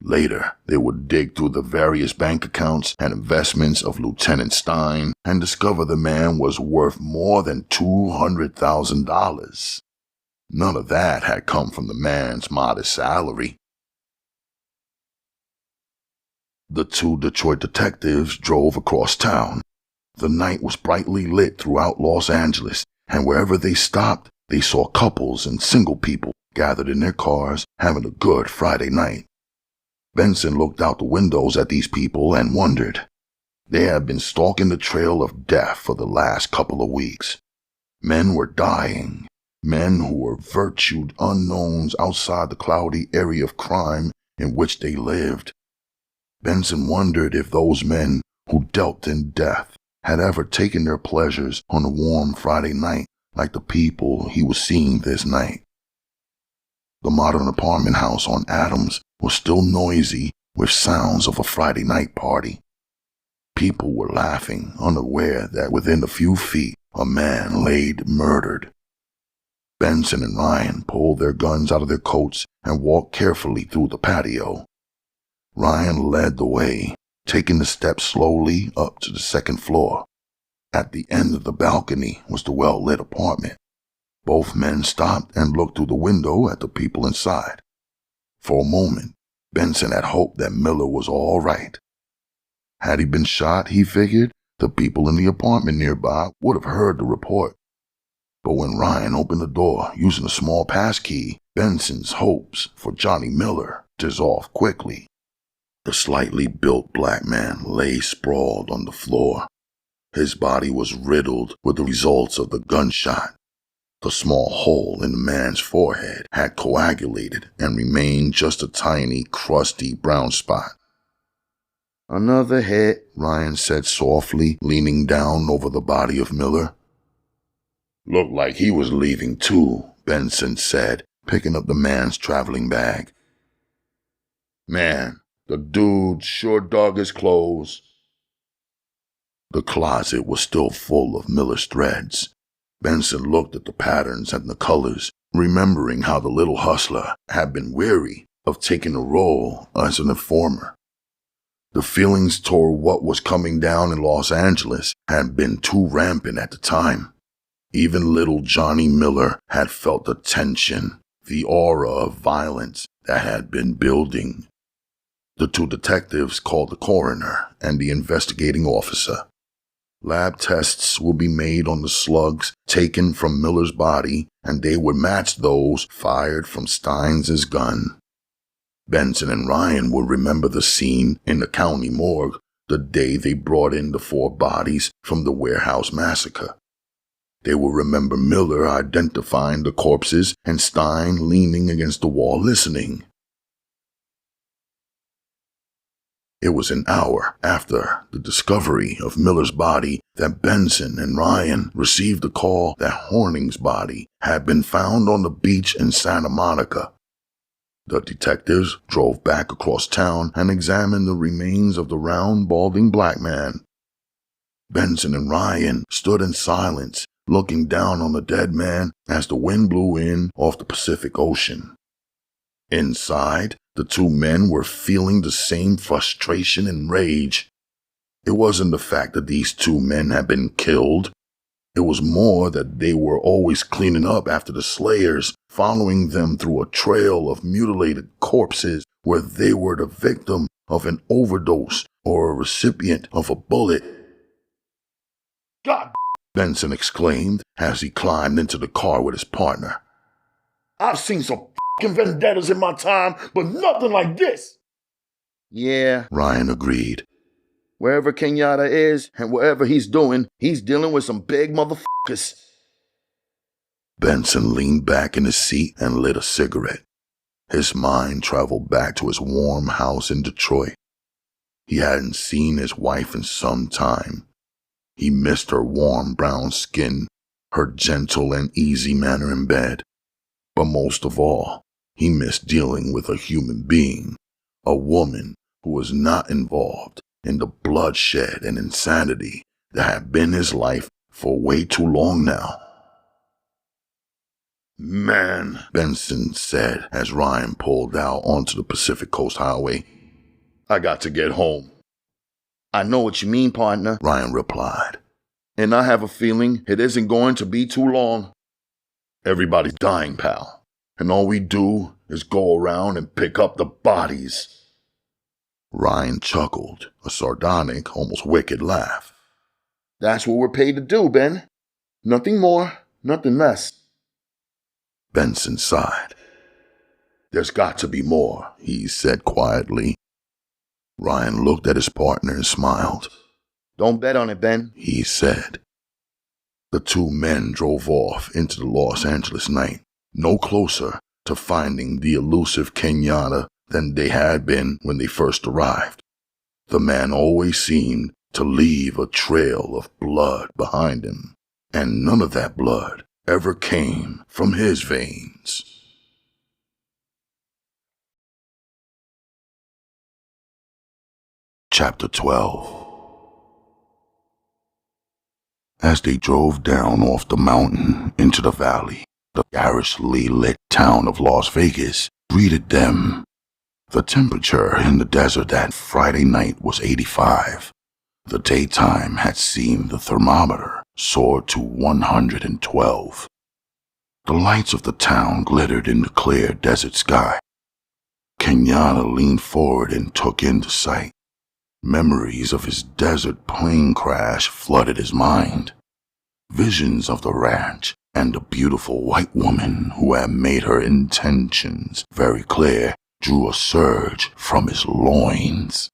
F: Later, they would dig through the various bank accounts and investments of Lieutenant Stein and discover the man was worth more than $200,000. None of that had come from the man's modest salary. The two Detroit detectives drove across town. The night was brightly lit throughout Los Angeles, and wherever they stopped, they saw couples and single people gathered in their cars having a good Friday night. Benson looked out the windows at these people and wondered. They had been stalking the trail of death for the last couple of weeks. Men were dying, men who were virtued unknowns outside the cloudy area of crime in which they lived. Benson wondered if those men who dealt in death had ever taken their pleasures on a warm Friday night like the people he was seeing this night. The modern apartment house on Adams was still noisy with sounds of a Friday night party. People were laughing, unaware that within a few feet a man laid murdered. Benson and Ryan pulled their guns out of their coats and walked carefully through the patio. Ryan led the way, taking the steps slowly up to the second floor. At the end of the balcony was the well-lit apartment. Both men stopped and looked through the window at the people inside. For a moment, Benson had hoped that Miller was all right. Had he been shot, he figured, the people in the apartment nearby would have heard the report. But when Ryan opened the door using a small passkey, Benson's hopes for Johnny Miller dissolved quickly. The slightly built black man lay sprawled on the floor. His body was riddled with the results of the gunshot. The small hole in the man's forehead had coagulated and remained just a tiny, crusty brown spot. "Another hit," Ryan said softly, leaning down over the body of Miller. "Looked like he was leaving too," Benson said, picking up the man's traveling bag. "Man, the dude sure dug his clothes." The closet was still full of Miller's threads. Benson looked at the patterns and the colors, remembering how the little hustler had been weary of taking a role as an informer. The feelings toward what was coming down in Los Angeles had been too rampant at the time. Even little Johnny Miller had felt the tension, the aura of violence that had been building. The two detectives called the coroner and the investigating officer. Lab tests would be made on the slugs taken from Miller's body, and they would match those fired from Stein's gun. Benson and Ryan would remember the scene in the county morgue the day they brought in the 4 bodies from the warehouse massacre. They would remember Miller identifying the corpses and Stein leaning against the wall listening. It was an hour after the discovery of Miller's body that Benson and Ryan received the call that Horning's body had been found on the beach in Santa Monica. The detectives drove back across town and examined the remains of the round, balding black man. Benson and Ryan stood in silence, looking down on the dead man as the wind blew in off the Pacific Ocean. Inside, the two men were feeling the same frustration and rage. It wasn't the fact that these 2 men had been killed. It was more that they were always cleaning up after the slayers, following them through a trail of mutilated corpses where they were the victim of an overdose or a recipient of a bullet.
C: God,
F: Benson exclaimed as he climbed into the car with his partner.
C: I've seen some f***ing vendettas in my time, but nothing like this.
B: Yeah,
F: Ryan agreed.
B: wherever Kenyatta is and whatever he's doing, he's dealing with some big motherfuckers.
F: Benson leaned back in his seat and lit a cigarette. His mind traveled back to his warm house in Detroit. He hadn't seen his wife in some time. He missed her warm brown skin, her gentle and easy manner in bed. But most of all, he missed dealing with a human being, a woman who was not involved in the bloodshed and insanity that had been his life for way too long now. Man, Benson said as Ryan pulled out onto the Pacific Coast Highway. I got to get home.
B: I know what you mean, partner,
F: Ryan replied.
C: And I have a feeling it isn't going to be too long.
F: Everybody's dying, pal. And all we do is go around and pick up the bodies. Ryan chuckled, a sardonic, almost wicked laugh.
C: That's what we're paid to do, Ben. Nothing more, nothing less.
F: Benson sighed. There's got to be more, he said quietly. Ryan looked at his partner and smiled.
B: Don't bet on it, Ben,
F: he said. The two men drove off into the Los Angeles night, no closer to finding the elusive Kenyatta than they had been when they first arrived. The man always seemed to leave a trail of blood behind him, and none of that blood ever came from his veins. Chapter 12. As they drove down off the mountain into the valley, the garishly lit town of Las Vegas greeted them. The temperature in the desert that Friday night was 85. The daytime had seen the thermometer soar to 112. The lights of the town glittered in the clear desert sky. Kenyatta leaned forward and took in the sight. Memories of his desert plane crash flooded his mind. Visions of the ranch and the beautiful white woman who had made her intentions very clear drew a surge from his loins.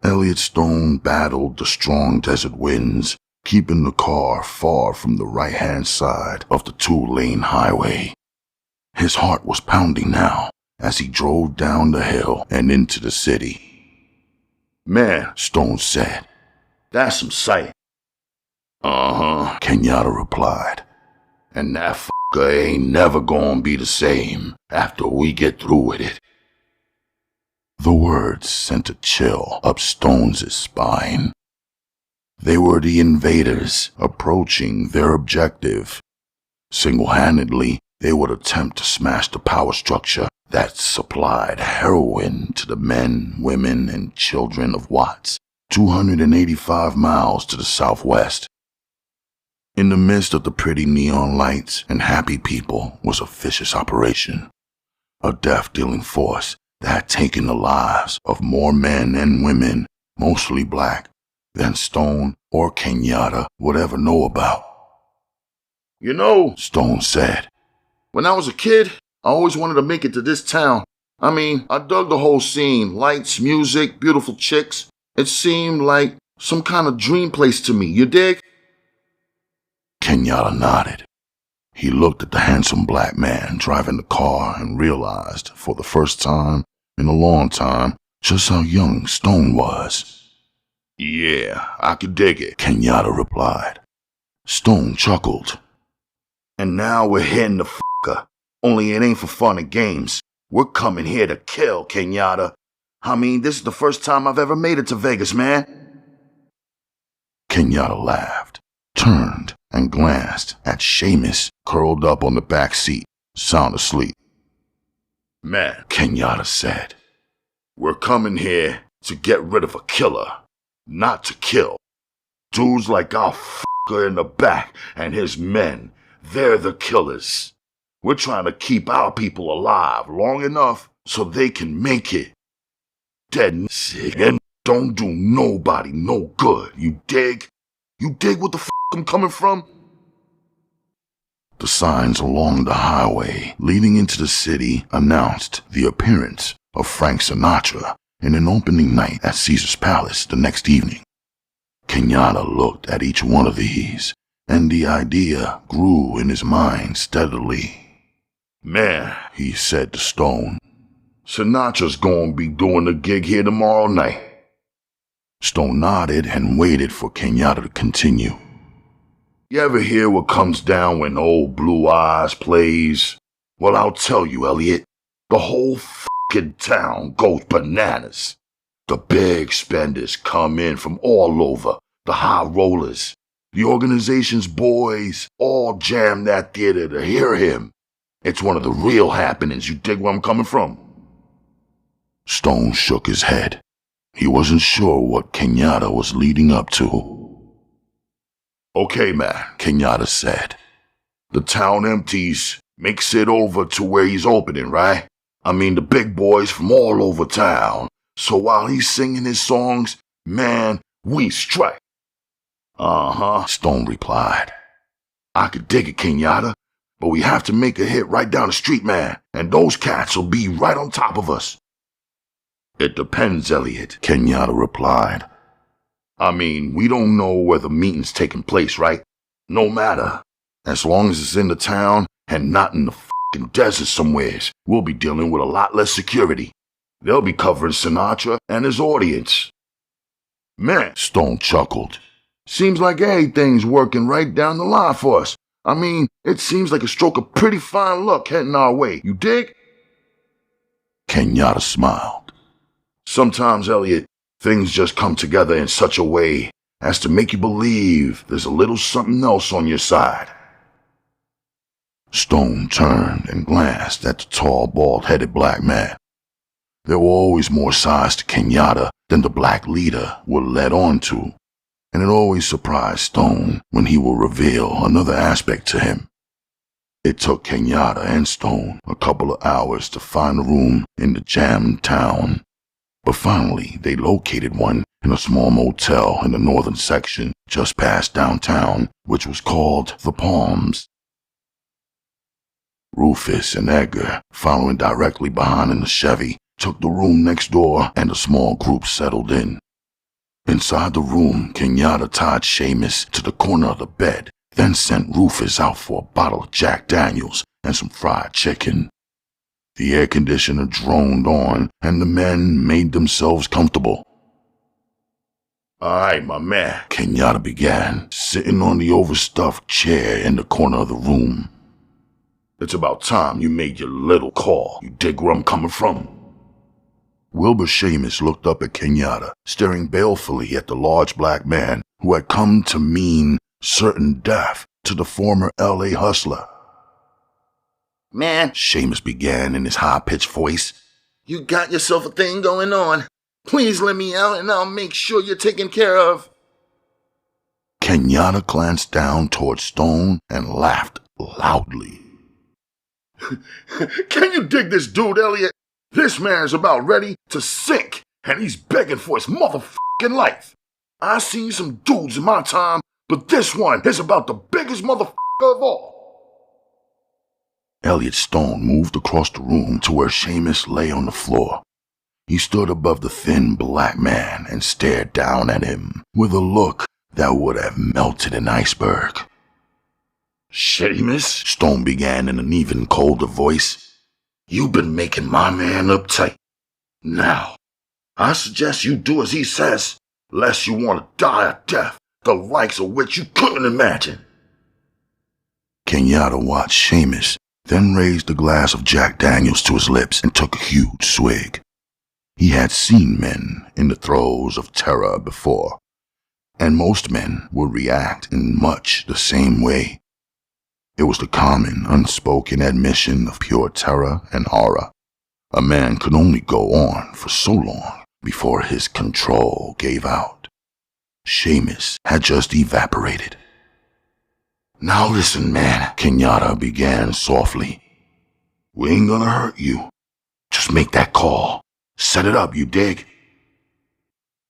F: Elliot Stone battled the strong desert winds, keeping the car far from the right-hand side of the two-lane highway. His heart was pounding now as he drove down the hill and into the city.
C: Man,
F: Stone said.
C: That's some sight.
F: Uh-huh, Kenyatta replied. And that fucker ain't never gonna be the same after we get through with it. The words sent a chill up Stone's spine. They were the invaders approaching their objective. Single-handedly, they would attempt to smash the power structure that supplied heroin to the men, women, and children of Watts, 285 miles to the southwest. In the midst of the pretty neon lights and happy people was a vicious operation, a death-dealing force that had taken the lives of more men and women, mostly black, than Stone or Kenyatta would ever know about.
C: You know,
F: Stone said,
C: when I was a kid, I always wanted to make it to this town. I mean, I dug the whole scene. Lights, music, beautiful chicks. It seemed like some kind of dream place to me, you dig?
F: Kenyatta nodded. He looked at the handsome black man driving the car and realized, for the first time in a long time, just how young Stone was.
C: Yeah, I could dig it,
F: Kenyatta replied. Stone chuckled.
B: And now we're hitting the fucker. Only it ain't for fun and games. We're coming here to kill, Kenyatta. I mean, this is the first time I've ever made it to Vegas, man.
F: Kenyatta laughed, turned, and glanced at Seamus curled up on the back seat, sound asleep.
C: Man,
F: Kenyatta said,
C: we're coming here to get rid of a killer, not to kill. Dudes like our fucker in the back and his men, they're the killers. We're trying to keep our people alive long enough so they can make it. Dead and sick and don't do nobody no good, you dig? You dig what the f*** I'm coming from?
F: The signs along the highway leading into the city announced the appearance of Frank Sinatra in an opening night at Caesar's Palace the next evening. Kenyatta looked at each one of these, and the idea grew in his mind steadily.
C: Man,
F: he said to Stone,
C: Sinatra's gonna be doing a gig here tomorrow night.
F: Stone nodded and waited for Kenyatta to continue.
C: You ever hear what comes down when Old Blue Eyes plays? Well, I'll tell you, Elliot. The whole f***ing town goes bananas. The big spenders come in from all over, the high rollers.
F: The organization's boys all jammed that theater to hear him. It's one of the real happenings, you dig where I'm coming from? Stone shook his head. He wasn't sure what Kenyatta was leading up to. Okay, man, Kenyatta said. The town empties, makes it over to where he's opening, right? I mean the big boys from all over town. So while he's singing his songs, man, we strike. Uh-huh, Stone replied. I could dig it, Kenyatta, but we have to make a hit right down the street, man, and those cats will be right on top of us. It depends, Elliot, Kenyatta replied. I mean, we don't know where the meeting's taking place, right? No matter. As long as it's in the town and not in the f***ing desert somewheres, we'll be dealing with a lot less security. They'll be covering Sinatra and his audience. Man, Stone chuckled. Seems like everything's working right down the line for us. I mean, it seems like a stroke of pretty fine luck heading our way. You dig? Kenyatta smiled. Sometimes, Elliot, things just come together in such a way as to make you believe there's a little something else on your side. Stone turned and glanced at the tall, bald-headed black man. There were always more sides to Kenyatta than the black leader were led on to, and it always surprised Stone when he would reveal another aspect to him. It took Kenyatta and Stone a couple of hours to find a room in the jammed town, but finally they located one in a small motel in the northern section just past downtown, which was called The Palms. Rufus and Edgar, following directly behind in the Chevy, took the room next door and a small group settled in. Inside the room, Kenyatta tied Seamus to the corner of the bed, then sent Rufus out for a bottle of Jack Daniels and some fried chicken. The air conditioner droned on, and the men made themselves comfortable. All right, my man, Kenyatta began, sitting on the overstuffed chair in the corner of the room. It's about time you made your little call. You dig where I'm coming from? Wilbur Seamus looked up at Kenyatta, staring balefully at the large black man who had come to mean certain death to the former L.A. hustler.
E: Man,
F: Seamus began in his high-pitched voice.
E: you got yourself a thing going on. Please let me out and I'll make sure you're taken care of.
F: Kenyatta glanced down toward Stone and laughed loudly. Can you dig this dude, Elliot? This man's about ready to sink, and he's begging for his motherfucking life. I've seen some dudes in my time, but this one is about the biggest motherfucker of all. Elliot Stone moved across the room to where Seamus lay on the floor. He stood above the thin black man and stared down at him with a look that would have melted an iceberg. Seamus, Stone began in an even colder voice, you've been making my man uptight. Now, I suggest you do as he says, lest you want to die a death, the likes of which you couldn't imagine. Kenyatta watched Seamus, then raised a glass of Jack Daniels to his lips and took a huge swig. He had seen men in the throes of terror before, and most men would react in much the same way. It was the common, unspoken admission of pure terror and horror. A man could only go on for so long before his control gave out. Seamus had just evaporated. Now listen, man, Kenyatta began softly. We ain't gonna hurt you. Just make that call. Set it up, you dig?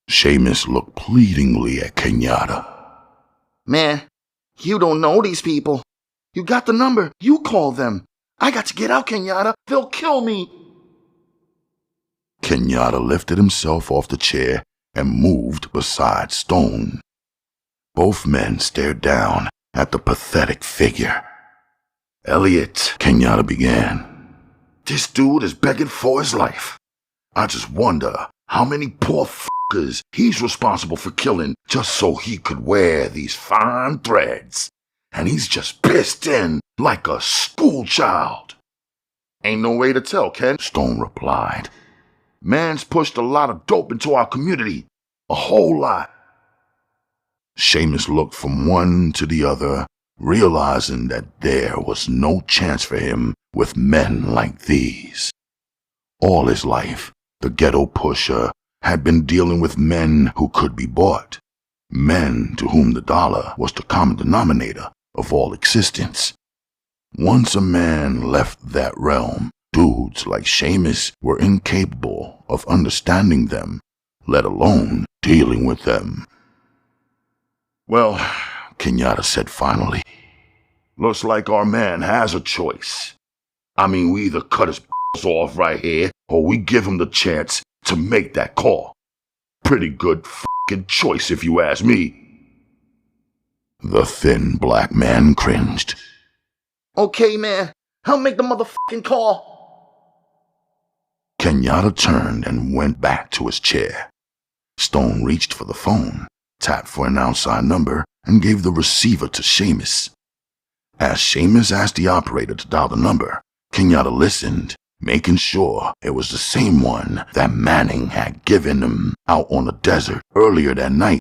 F: Seamus looked pleadingly at Kenyatta.
E: Man, you don't know these people. You got the number. You call them. I got to get out, Kenyatta. They'll kill me.
F: Kenyatta lifted himself off the chair and moved beside Stone. Both men stared down at the pathetic figure. Elliot, Kenyatta began. This dude is begging for his life. I just wonder how many poor fuckers he's responsible for killing just so he could wear these fine threads. And he's just pissed in like a schoolchild. Ain't no way to tell, Ken, Stone replied. Man's pushed a lot of dope into our community. A whole lot. Seamus looked from one to the other, realizing that there was no chance for him with men like these. All his life, the ghetto pusher had been dealing with men who could be bought, men to whom the dollar was the common denominator of all existence. Once a man left that realm, dudes like Seamus were incapable of understanding them, let alone dealing with them. "Well," Kenyatta said finally, "looks like our man has a choice. I mean, we either cut his off right here, or we give him the chance to make that call. Pretty good fucking choice if you ask me." The thin black man cringed.
E: Okay, man, I'll make the motherfucking call.
F: Kenyatta turned and went back to his chair. Stone reached for the phone, tapped for an outside number, and gave the receiver to Seamus. As Seamus asked the operator to dial the number, Kenyatta listened, making sure it was the same one that Manning had given him out on the desert earlier that night.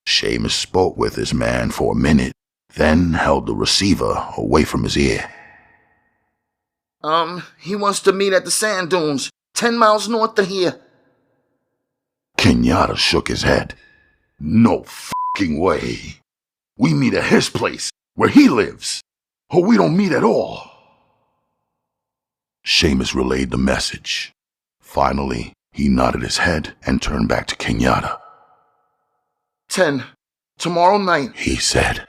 F: Seamus spoke with his man for a minute, then held the receiver away from his ear.
E: He wants to meet at the sand dunes, 10 miles north of here.
F: Kenyatta shook his head. "No fucking way. We meet at his place, where he lives, or we don't meet at all." Seamus relayed the message. Finally, he nodded his head and turned back to Kenyatta.
E: 10, tomorrow night,
F: he said.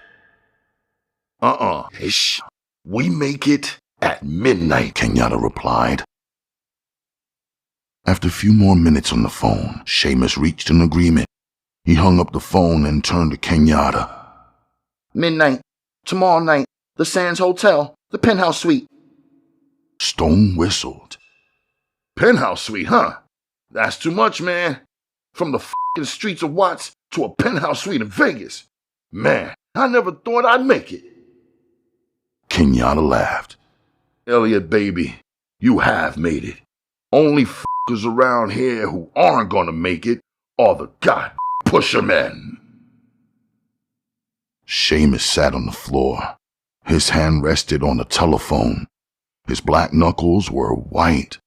F: Ish. We make it at midnight, Kenyatta replied. After a few more minutes on the phone, Seamus reached an agreement. He hung up the phone and turned to Kenyatta.
E: Midnight, tomorrow night, the Sands Hotel, the penthouse suite.
F: Stone whistled.
C: Penthouse suite, huh? That's too much, man. From the f***ing streets of Watts to a penthouse suite in Vegas. Man, I never thought I'd make it.
F: Kenyatta laughed.
C: Elliot, baby, you have made it. Only f***ers around here who aren't gonna make it are the god pusher men.
F: Seamus sat on the floor. His hand rested on the telephone. His black knuckles were white.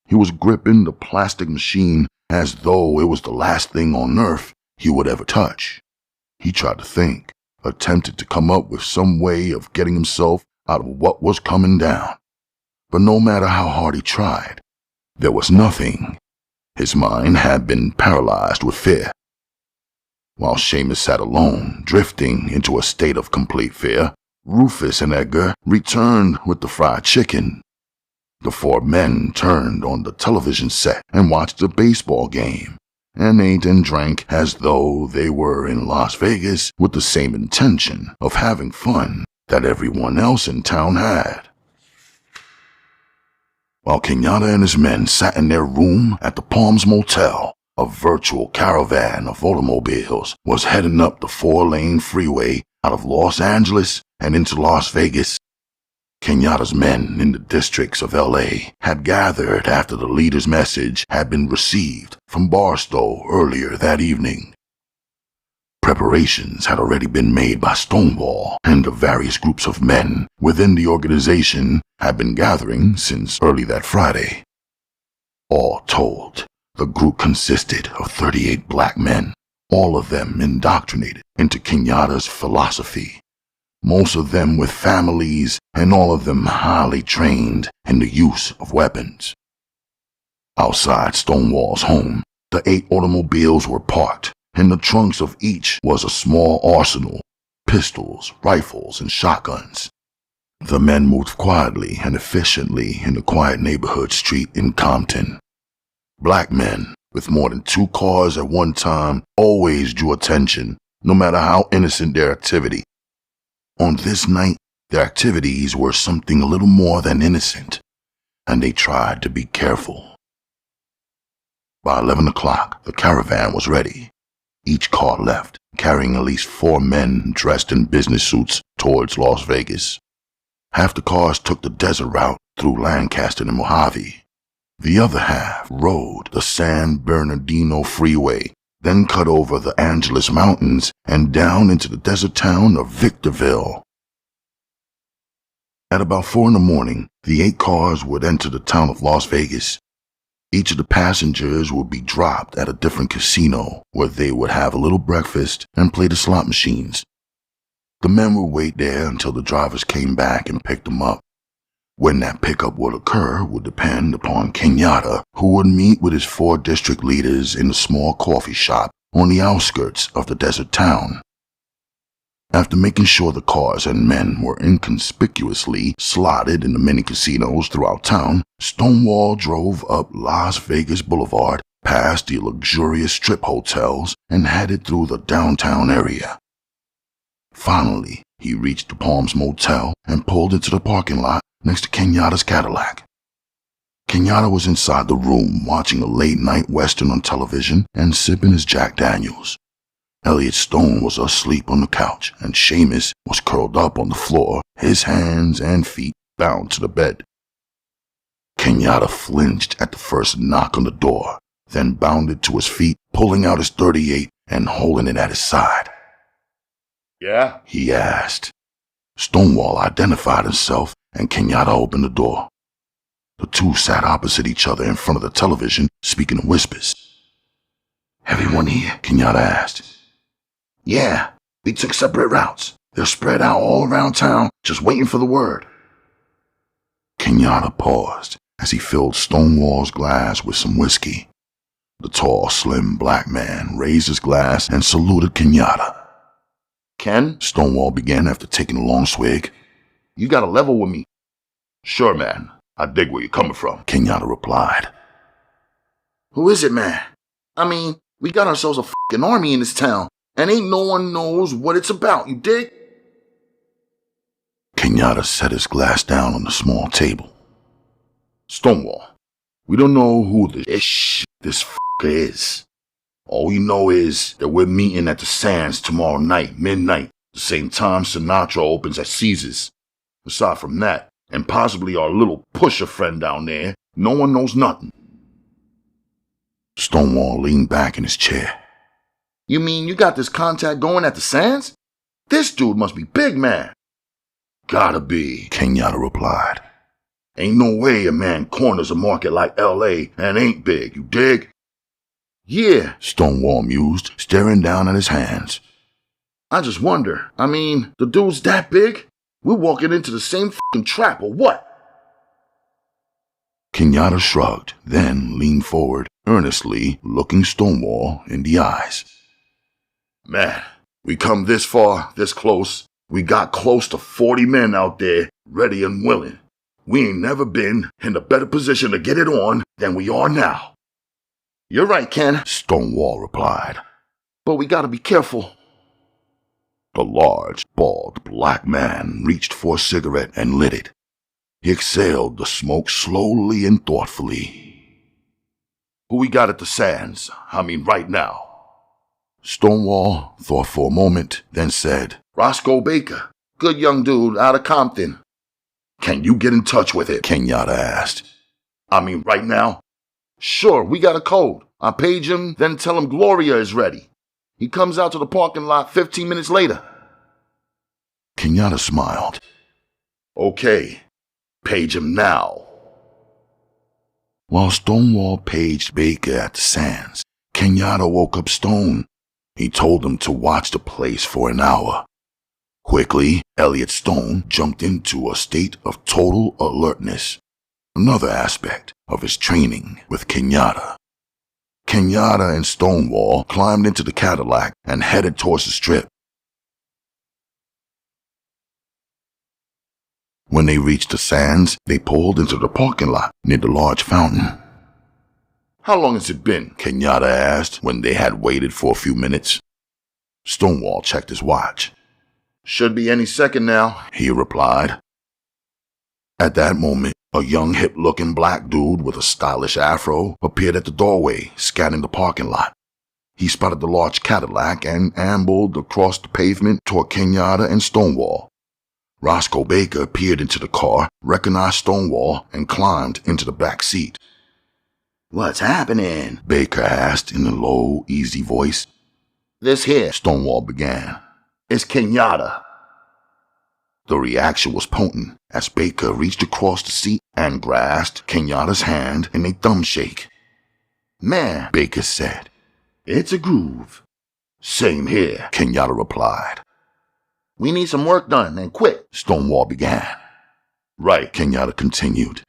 F: He was gripping the plastic machine as though it was the last thing on earth he would ever touch. He tried to think, attempted to come up with some way of getting himself out of what was coming down. But no matter how hard he tried, there was nothing. His mind had been paralyzed with fear. While Seamus sat alone, drifting into a state of complete fear, Rufus and Edgar returned with the fried chicken. The four men turned on the television set and watched a baseball game, and ate and drank as though they were in Las Vegas with the same intention of having fun that everyone else in town had. While Kenyatta and his men sat in their room at the Palms Motel, a virtual caravan of automobiles was heading up the 4-lane freeway out of Los Angeles and into Las Vegas. Kenyatta's men in the districts of L.A. had gathered after the leader's message had been received from Barstow earlier that evening. Preparations had already been made by Stonewall, and the various groups of men within the organization had been gathering since early that Friday. All told, the group consisted of 38 black men, all of them indoctrinated into Kenyatta's philosophy, most of them with families and all of them highly trained in the use of weapons. Outside Stonewall's home, the 8 automobiles were parked. In the trunks of each was a small arsenal, pistols, rifles, and shotguns. The men moved quietly and efficiently in the quiet neighborhood street in Compton. Black men with more than 2 cars at one time always drew attention, no matter how innocent their activity. On this night, their activities were something a little more than innocent, and they tried to be careful. By 11 o'clock, the caravan was ready. Each car left, carrying at least 4 men dressed in business suits towards Las Vegas. Half the cars took the desert route through Lancaster and Mojave. The other half rode the San Bernardino freeway then cut over the Angeles Mountains and down into the desert town of Victorville. At about 4 in the morning, the 8 cars would enter the town of Las Vegas. Each of the passengers would be dropped at a different casino where they would have a little breakfast and play the slot machines. The men would wait there until the drivers came back and picked them up. When that pickup would occur would depend upon Kenyatta, who would meet with his 4 district leaders in a small coffee shop on the outskirts of the desert town. After making sure the cars and men were inconspicuously slotted in the many casinos throughout town, Stonewall drove up Las Vegas Boulevard, past the luxurious strip hotels, and headed through the downtown area. Finally, he reached the Palms Motel and pulled into the parking lot next to Kenyatta's Cadillac. Kenyatta was inside the room watching a late-night Western on television and sipping his Jack Daniels. Elliot Stone was asleep on the couch, and Seamus was curled up on the floor, his hands and feet bound to the bed. Kenyatta flinched at the first knock on the door, then bounded to his feet, pulling out his .38 and holding it at his side.
C: Yeah?
F: He asked. Stonewall identified himself, and Kenyatta opened the door. The two sat opposite each other in front of the television, speaking in whispers. "Everyone here?" Kenyatta asked. "Yeah, we took separate routes. They're spread out all around town, just waiting for the word." Kenyatta paused as he filled Stonewall's glass with some whiskey. The tall, slim black man raised his glass and saluted Kenyatta.
C: Ken?
F: Stonewall began after taking a long swig.
C: You gotta level with me. Sure, man. I dig where you're coming from.
F: Kenyatta replied.
E: "Who is it, man? I mean, we got ourselves a f***ing army in this town, and ain't no one knows what it's about, you dig?"
F: Kenyatta set his glass down on the small table.
C: Stonewall, we don't know who this f***er is. All we know is that we're meeting at the Sands tomorrow night, midnight, the same time Sinatra opens at Caesars. Aside from that, and possibly our little pusher friend down there, no one knows nothing.
F: Stonewall leaned back in his chair.
E: "You mean you got this contact going at the Sands? This dude must be big, man."
C: Gotta be,
F: Kenyatta replied.
C: Ain't no way a man corners a market like L.A. and ain't big, you dig?
E: "Yeah,"
F: Stonewall mused, staring down at his hands.
E: "I just wonder, I mean, the dude's that big? We're walking into the same f***ing trap or what?"
F: Kenyatta shrugged, then leaned forward, earnestly looking Stonewall in the eyes.
C: Man, we come this far, this close. We got close to 40 men out there, ready and willing. We ain't never been in a better position to get it on than we are now.
E: "You're right, Ken,"
F: Stonewall replied.
E: "but we gotta be careful."
F: The large, bald, black man reached for a cigarette and lit it. He exhaled the smoke slowly and thoughtfully.
C: Who we got at the Sands? I mean, right now.
F: Stonewall thought for a moment, then said,
E: "Roscoe Baker. Good young dude out of Compton."
C: Can you get in touch with it?
F: Kenyatta asked.
C: I mean, right now?
E: "Sure, we got a code. I page him, then tell him Gloria is ready. He comes out to the parking lot 15 minutes later."
F: Kenyatta smiled.
C: Okay, page him now.
F: While Stonewall paged Baker at the Sands, Kenyatta woke up Stone. He told him to watch the place for an hour. Quickly, Elliot Stone jumped into a state of total alertness, another aspect of his training with Kenyatta. Kenyatta and Stonewall climbed into the Cadillac and headed towards the Strip. When they reached the Sands, they pulled into the parking lot near the large fountain.
C: How long has it been?
F: Kenyatta asked when they had waited for a few minutes. Stonewall checked his watch.
E: "Should be any second now,"
F: he replied. At that moment, a young hip-looking black dude with a stylish afro appeared at the doorway, scanning the parking lot. He spotted the large Cadillac and ambled across the pavement toward Kenyatta and Stonewall. Roscoe Baker peered into the car, recognized Stonewall, and climbed into the back seat.
E: What's happening?
F: Baker asked in a low, easy voice.
E: This here,
F: Stonewall began.
E: is Kenyatta.
F: The reaction was potent as Baker reached across the seat and grasped Kenyatta's hand in a thumb shake.
E: Man,
F: Baker said.
E: it's a groove.
F: Same here, Kenyatta replied.
E: We need some work done, and quick.
F: Stonewall began.
C: Right,
F: Kenyatta continued.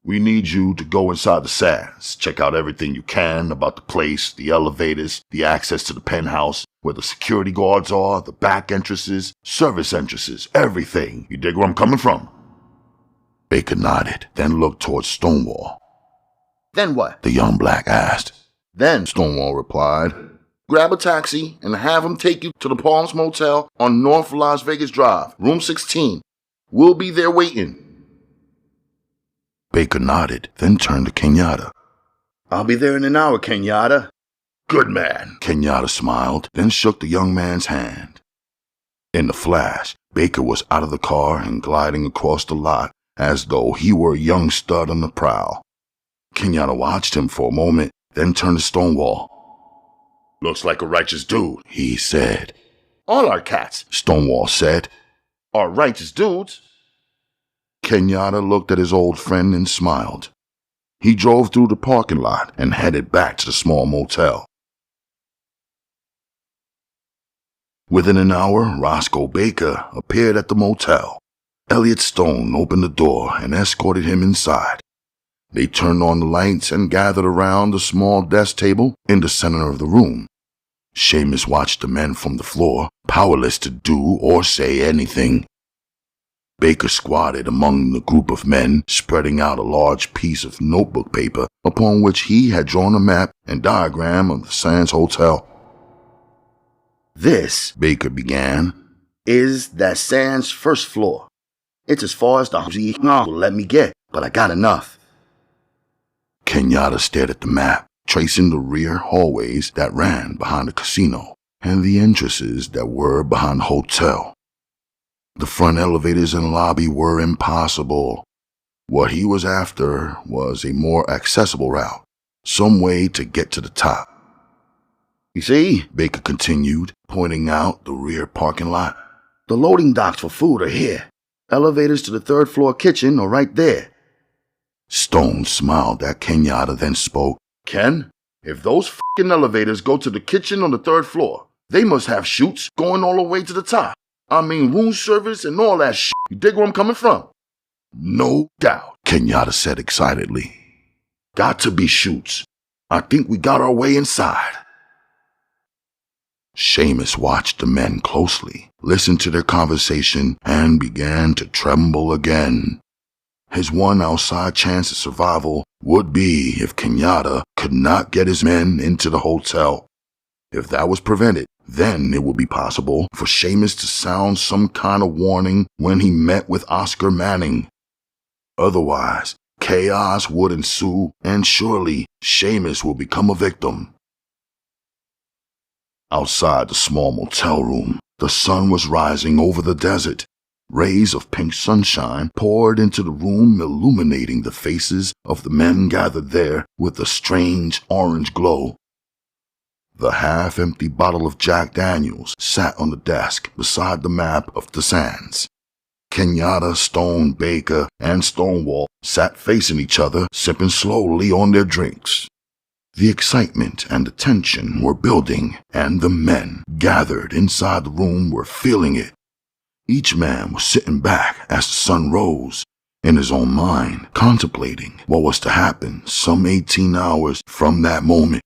C: we need you to go inside the sands, check out everything you can about the place, the elevators, the access to the penthouse, where the security guards are, the back entrances, service entrances, everything. You dig where I'm coming from?
F: Baker nodded, then looked towards Stonewall.
E: Then what?
F: The young black asked.
E: Then, Stonewall replied, grab a taxi and have him take you to the Palms Motel on North Las Vegas Drive, room 16. We'll be there waiting.
F: Baker nodded, then turned to Kenyatta.
E: I'll be there in an hour, Kenyatta.
C: Good man.
F: Kenyatta smiled, then shook the young man's hand. In the flash, Baker was out of the car and gliding across the lot as though he were a young stud on the prowl. Kenyatta watched him for a moment, then turned to Stonewall.
C: Looks like a righteous dude,
F: He said.
E: All our cats
F: Stonewall said.
E: are righteous dudes.
F: Kenyatta looked at his old friend and smiled. He drove through the parking lot and headed back to the small motel. Within an hour, Roscoe Baker appeared at the motel. Elliot Stone opened the door and escorted him inside. They turned on the lights and gathered around the small desk table in the center of the room. Seamus watched the men from the floor, powerless to do or say anything. Baker squatted among the group of men, spreading out a large piece of notebook paper upon which he had drawn a map and diagram of the Sands Hotel.
E: This
F: Baker began.
E: is that Sands first floor. It's as far as the will let me get, but I got enough.
F: Kenyatta stared at the map, tracing the rear hallways that ran behind the casino and the entrances that were behind the hotel. The front elevators and lobby were impossible. What he was after was a more accessible route, some way to get to the top.
E: You see,
F: Baker continued, pointing out the rear parking lot.
E: the loading docks for food are here. Elevators to the third floor kitchen are right there.
F: Stone smiled at Kenyatta, then spoke.
C: Ken, if those f***ing elevators go to the kitchen on the third floor, they must have chutes going all the way to the top. I mean room service and all that shit. You dig where I'm coming from?
F: No doubt, Kenyatta said excitedly.
C: Got to be chutes. I think we got our way inside.
F: Seamus watched the men closely, listened to their conversation, and began to tremble again. His one outside chance of survival would be if Kenyatta could not get his men into the hotel. If that was prevented, then it would be possible for Seamus to sound some kind of warning when he met with Oscar Manning. Otherwise, chaos would ensue, and surely Seamus will become a victim. Outside the small motel room, the sun was rising over the desert. Rays of pink sunshine poured into the room, illuminating the faces of the men gathered there with a strange orange glow. The half-empty bottle of Jack Daniels sat on the desk beside the map of the Sands. Kenyatta, Stone, Baker, and Stonewall sat facing each other, sipping slowly on their drinks. The excitement and the tension were building, and the men gathered inside the room were feeling it. Each man was sitting back as the sun rose, in his own mind, contemplating what was to happen some 18 hours from that moment.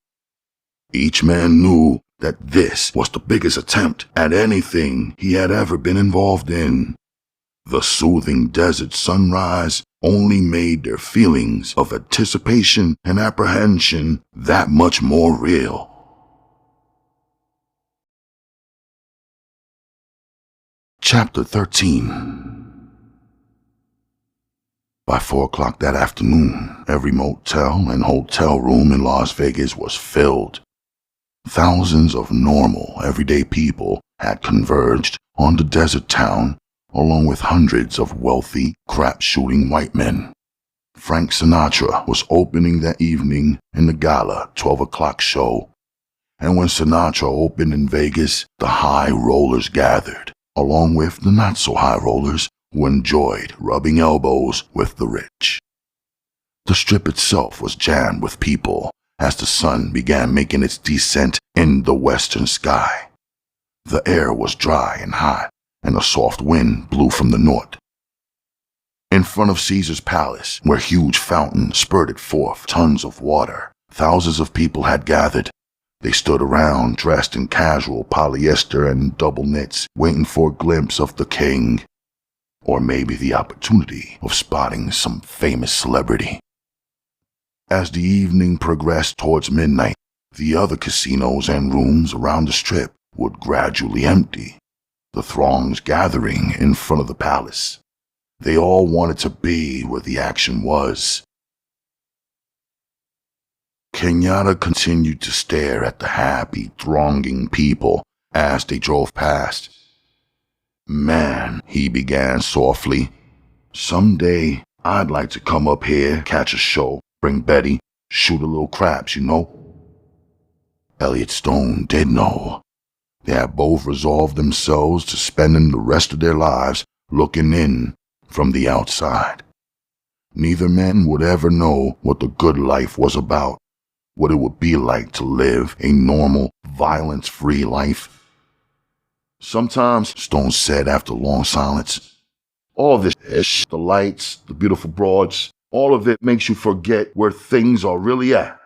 F: Each man knew that this was the biggest attempt at anything he had ever been involved in. The soothing desert sunrise only made their feelings of anticipation and apprehension that much more real. Chapter 13. By 4 o'clock that afternoon, every motel and hotel room in Las Vegas was filled. Thousands of normal, everyday people had converged on the desert town, along with hundreds of wealthy, crap-shooting white men. Frank Sinatra was opening that evening in the gala 12 o'clock show. And when Sinatra opened in Vegas, the high rollers gathered, along with the not-so-high rollers who enjoyed rubbing elbows with the rich. The strip itself was jammed with people as the sun began making its descent in the western sky. The air was dry and hot, and a soft wind blew from the north. In front of Caesar's palace, where huge fountains spurted forth tons of water, thousands of people had gathered. They stood around, dressed in casual polyester and double knits, waiting for a glimpse of the king, or maybe the opportunity of spotting some famous celebrity. As the evening progressed towards midnight, the other casinos and rooms around the strip would gradually empty, the throngs gathering in front of the palace. They all wanted to be where the action was. Kenyatta continued to stare at the happy, thronging people as they drove past. "Man," he began softly, "someday I'd like to come up here, catch a show, bring Betty, shoot a little craps, you know." Elliot Stone did know. They had both resolved themselves to spending the rest of their lives looking in from the outside. Neither man would ever know what the good life was about, what it would be like to live a normal, violence-free life. "Sometimes," Stone said after a long silence, "all this ish, the lights, the beautiful broads, all of it makes you forget where things are really at."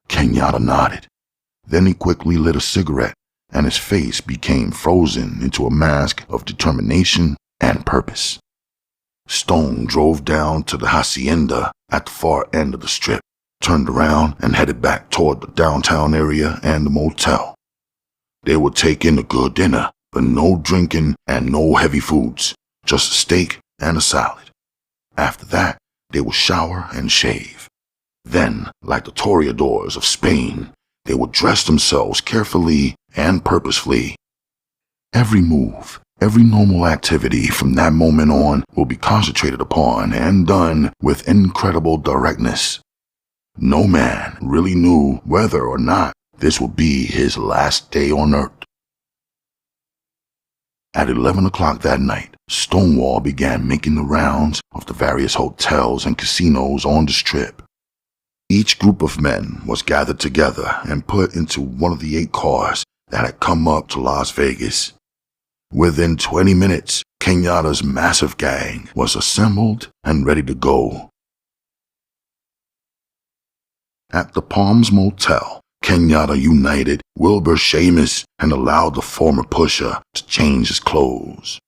F: Kenyatta nodded. Then he quickly lit a cigarette, and his face became frozen into a mask of determination and purpose. Stone drove down to the hacienda at the far end of the strip, turned around and headed back toward the downtown area and the motel. They would take in a good dinner, but no drinking and no heavy foods, just a steak and a salad. After that, they would shower and shave. Then, like the toreadors of Spain, they would dress themselves carefully and purposefully. Every move, every normal activity from that moment on will be concentrated upon and done with incredible directness. No man really knew whether or not this would be his last day on Earth. At 11 o'clock that night, Stonewall began making the rounds of the various hotels and casinos on the strip. Each group of men was gathered together and put into one of the 8 cars that had come up to Las Vegas. Within 20 minutes, Kenyatta's massive gang was assembled and ready to go. At the Palms Motel, Kenyatta united Wilbur Seamus and allowed the former pusher to change his clothes.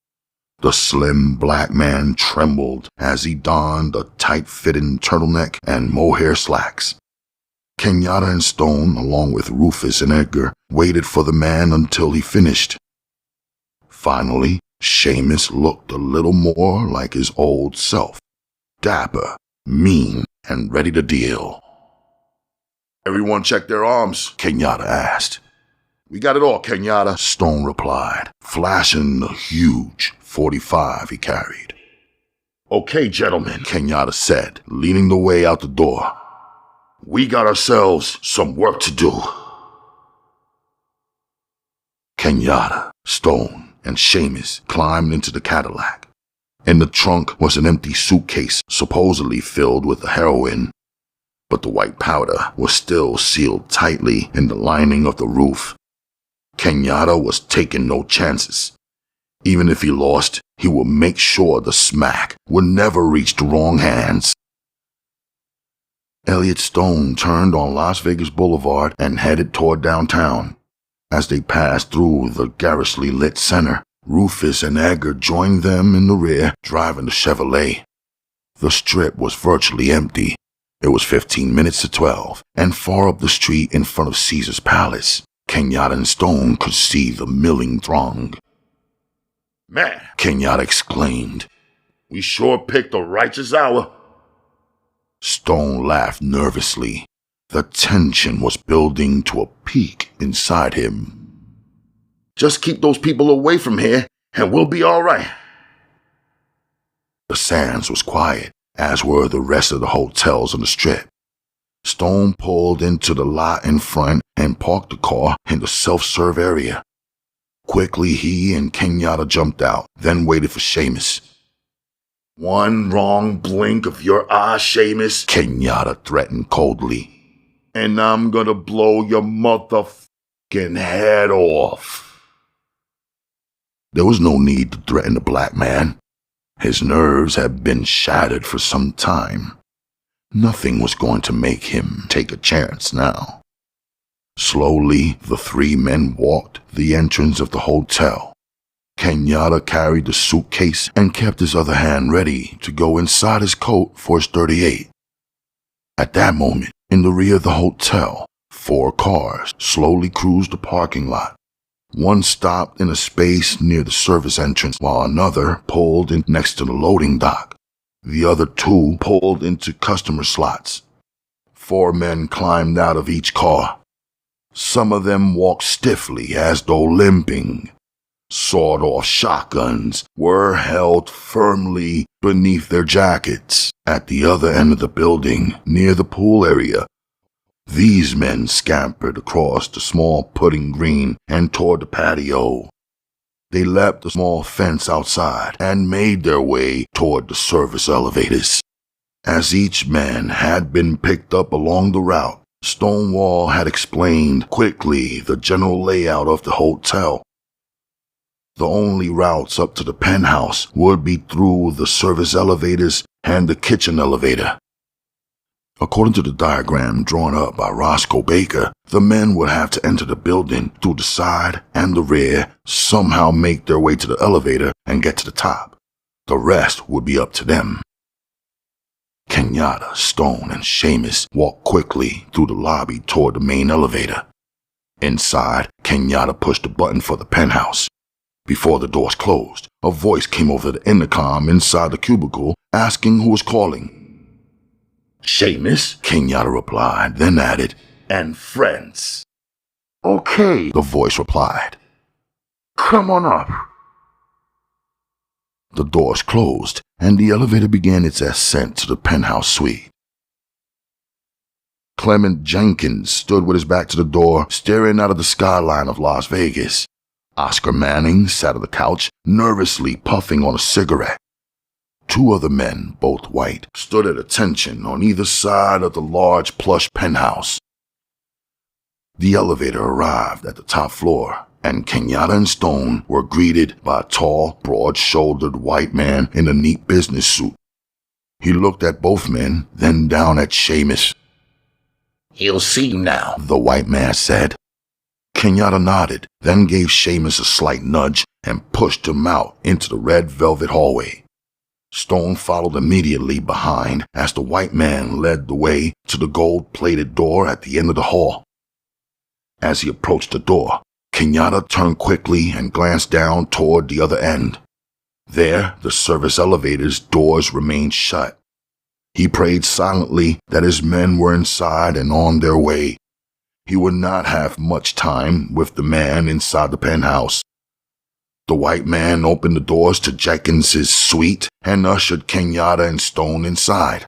F: The slim black man trembled as he donned a tight-fitting turtleneck and mohair slacks. Kenyatta and Stone, along with Rufus and Edgar, waited for the man until he finished. Finally, Seamus looked a little more like his old self, dapper, mean, and ready to deal. "Everyone check their arms?" Kenyatta asked. "We got it all, Kenyatta," Stone replied, flashing the huge .45 he carried. "Okay, gentlemen," Kenyatta said, leading the way out the door. "We got ourselves some work to do." Kenyatta, Stone, and Seamus climbed into the Cadillac. In the trunk was an empty suitcase supposedly filled with the heroin, but the white powder was still sealed tightly in the lining of the roof. Kenyatta was taking no chances. Even if he lost, he would make sure the smack would never reach the wrong hands. Elliot Stone turned on Las Vegas Boulevard and headed toward downtown. As they passed through the garishly lit center, Rufus and Edgar joined them in the rear, driving the Chevrolet. The strip was virtually empty. It was 15 minutes to 12, and far up the street in front of Caesar's Palace, Kenyatta and Stone could see the milling throng. "Man," Kenyatta exclaimed, "we sure picked a righteous hour." Stone laughed nervously. The tension was building to a peak inside him. "Just keep those people away from here, and we'll be all right." The Sands was quiet, as were the rest of the hotels on the strip. Stone pulled into the lot in front and parked the car in the self-serve area. Quickly, he and Kenyatta jumped out, then waited for Seamus. "One wrong blink of your eye, Seamus," Kenyatta threatened coldly, "and I'm gonna blow your motherfucking head off." There was no need to threaten the black man. His nerves had been shattered for some time. Nothing was going to make him take a chance now. Slowly, the three men walked the entrance of the hotel. Kenyatta carried the suitcase and kept his other hand ready to go inside his coat for his .38. At that moment, in the rear of the hotel, 4 cars slowly cruised the parking lot. One stopped in a space near the service entrance, while another pulled in next to the loading dock. The other 2 pulled into customer slots. 4 men climbed out of each car. Some of them walked stiffly as though limping. Sawed-off shotguns were held firmly beneath their jackets. At the other end of the building, near the pool area, these men scampered across the small putting green and toward the patio. They leapt the small fence outside and made their way toward the service elevators. As each man had been picked up along the route, Stonewall had explained quickly the general layout of the hotel. The only routes up to the penthouse would be through the service elevators and the kitchen elevator. According to the diagram drawn up by Roscoe Baker, the men would have to enter the building through the side and the rear, somehow make their way to the elevator and get to the top. The rest would be up to them. Kenyatta, Stone, and Seamus walked quickly through the lobby toward the main elevator. Inside, Kenyatta pushed the button for the penthouse. Before the doors closed, a voice came over the intercom inside the cubicle asking who was calling. "Seamus," Kenyatta replied, then added, "and friends."
C: Okay,
F: The voice replied.
C: come on up.
F: The doors closed, and the elevator began its ascent to the penthouse suite. Clement Jenkins stood with his back to the door, staring out of the skyline of Las Vegas. Oscar Manning sat on the couch, nervously puffing on a cigarette. 2 other men, both white, stood at attention on either side of the large plush penthouse. The elevator arrived at the top floor, and Kenyatta and Stone were greeted by a tall, broad-shouldered white man in a neat business suit. He looked at both men, then down at Seamus.
E: He'll see you now,
F: The white man said. Kenyatta nodded, then gave Seamus a slight nudge and pushed him out into the red velvet hallway. Stone followed immediately behind as the white man led the way to the gold-plated door at the end of the hall. As he approached the door, Kenyatta turned quickly and glanced down toward the other end. There, the service elevator's doors remained shut. He prayed silently that his men were inside and on their way. He would not have much time with the man inside the penthouse. The white man opened the doors to Jenkins's suite and ushered Kenyatta and Stone inside.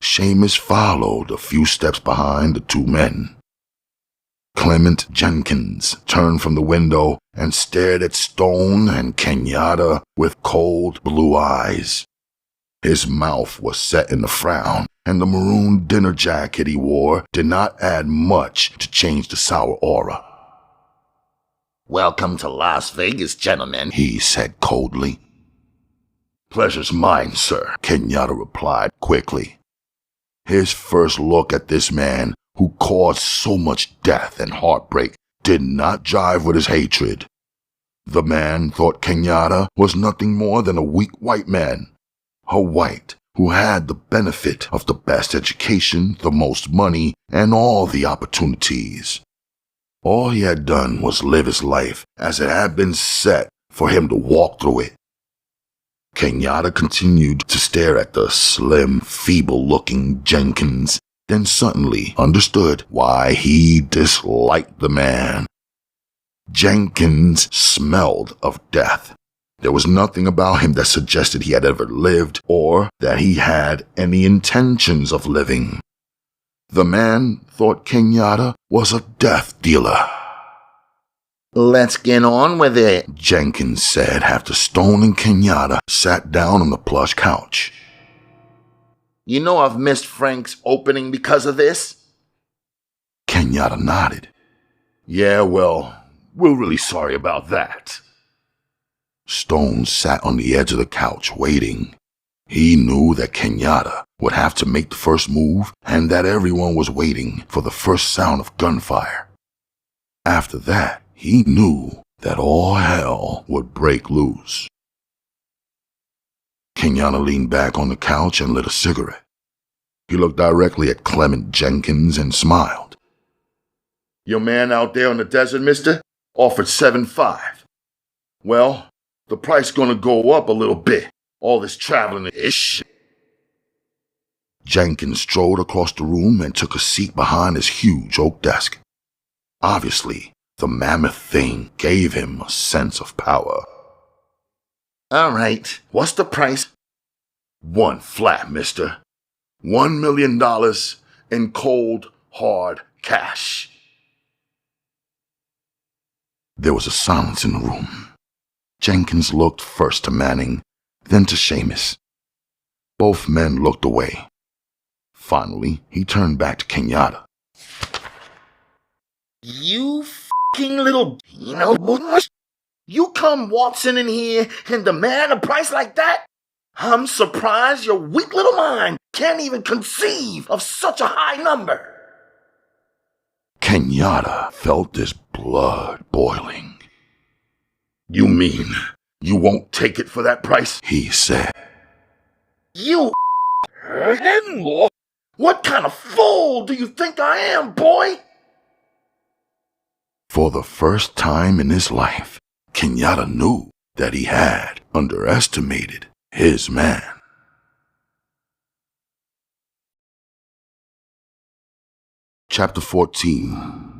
F: Seamus followed a few steps behind the 2 men. Clement Jenkins turned from the window and stared at Stone and Kenyatta with cold blue eyes. His mouth was set in a frown, and the maroon dinner jacket he wore did not add much to change the sour aura.
E: "Welcome to Las Vegas, gentlemen,"
F: He said coldly. "Pleasure's mine, sir," Kenyatta replied quickly. His first look at this man who caused so much death and heartbreak did not jive with his hatred. The man thought Kenyatta was nothing more than a weak white man, a white who had the benefit of the best education, the most money, and all the opportunities. All he had done was live his life as it had been set for him to walk through it. Kenyatta continued to stare at the slim, feeble-looking Jenkins, then suddenly understood why he disliked the man. Jenkins smelled of death. There was nothing about him that suggested he had ever lived or that he had any intentions of living. The man thought Kenyatta was a death dealer.
E: Let's get on with it,
F: Jenkins said after Stone and Kenyatta sat down on the plush couch.
E: You know I've missed Frank's opening because of this?
F: Kenyatta nodded.
C: Yeah, well, we're really sorry about that.
F: Stone sat on the edge of the couch waiting. He knew that Kenyatta would have to make the first move and that everyone was waiting for the first sound of gunfire. After that, he knew that all hell would break loose. Kenyatta leaned back on the couch and lit a cigarette. He looked directly at Clement Jenkins and smiled.
C: Your man out there in the desert, mister, offered 7.5. Well, the price gonna go up a little bit. All this traveling is shit.
F: Jenkins strode across the room and took a seat behind his huge oak desk. Obviously, the mammoth thing gave him a sense of power.
E: All right, what's the price?
C: 1 flat, mister. $1 million in cold, hard cash.
F: There was a silence in the room. Jenkins looked first to Manning, then to Seamus. Both men looked away. Finally, he turned back to Kenyatta.
E: You fucking little... You come waltzing in here and demand a price like that? I'm surprised your weak little mind can't even conceive of such a high number.
F: Kenyatta felt his blood boiling.
C: You mean you won't take it for that price?
F: He said.
E: You in-law? What kind of fool do you think I am, boy?
F: For the first time in his life, Kenyatta knew that he had underestimated his man. Chapter 14.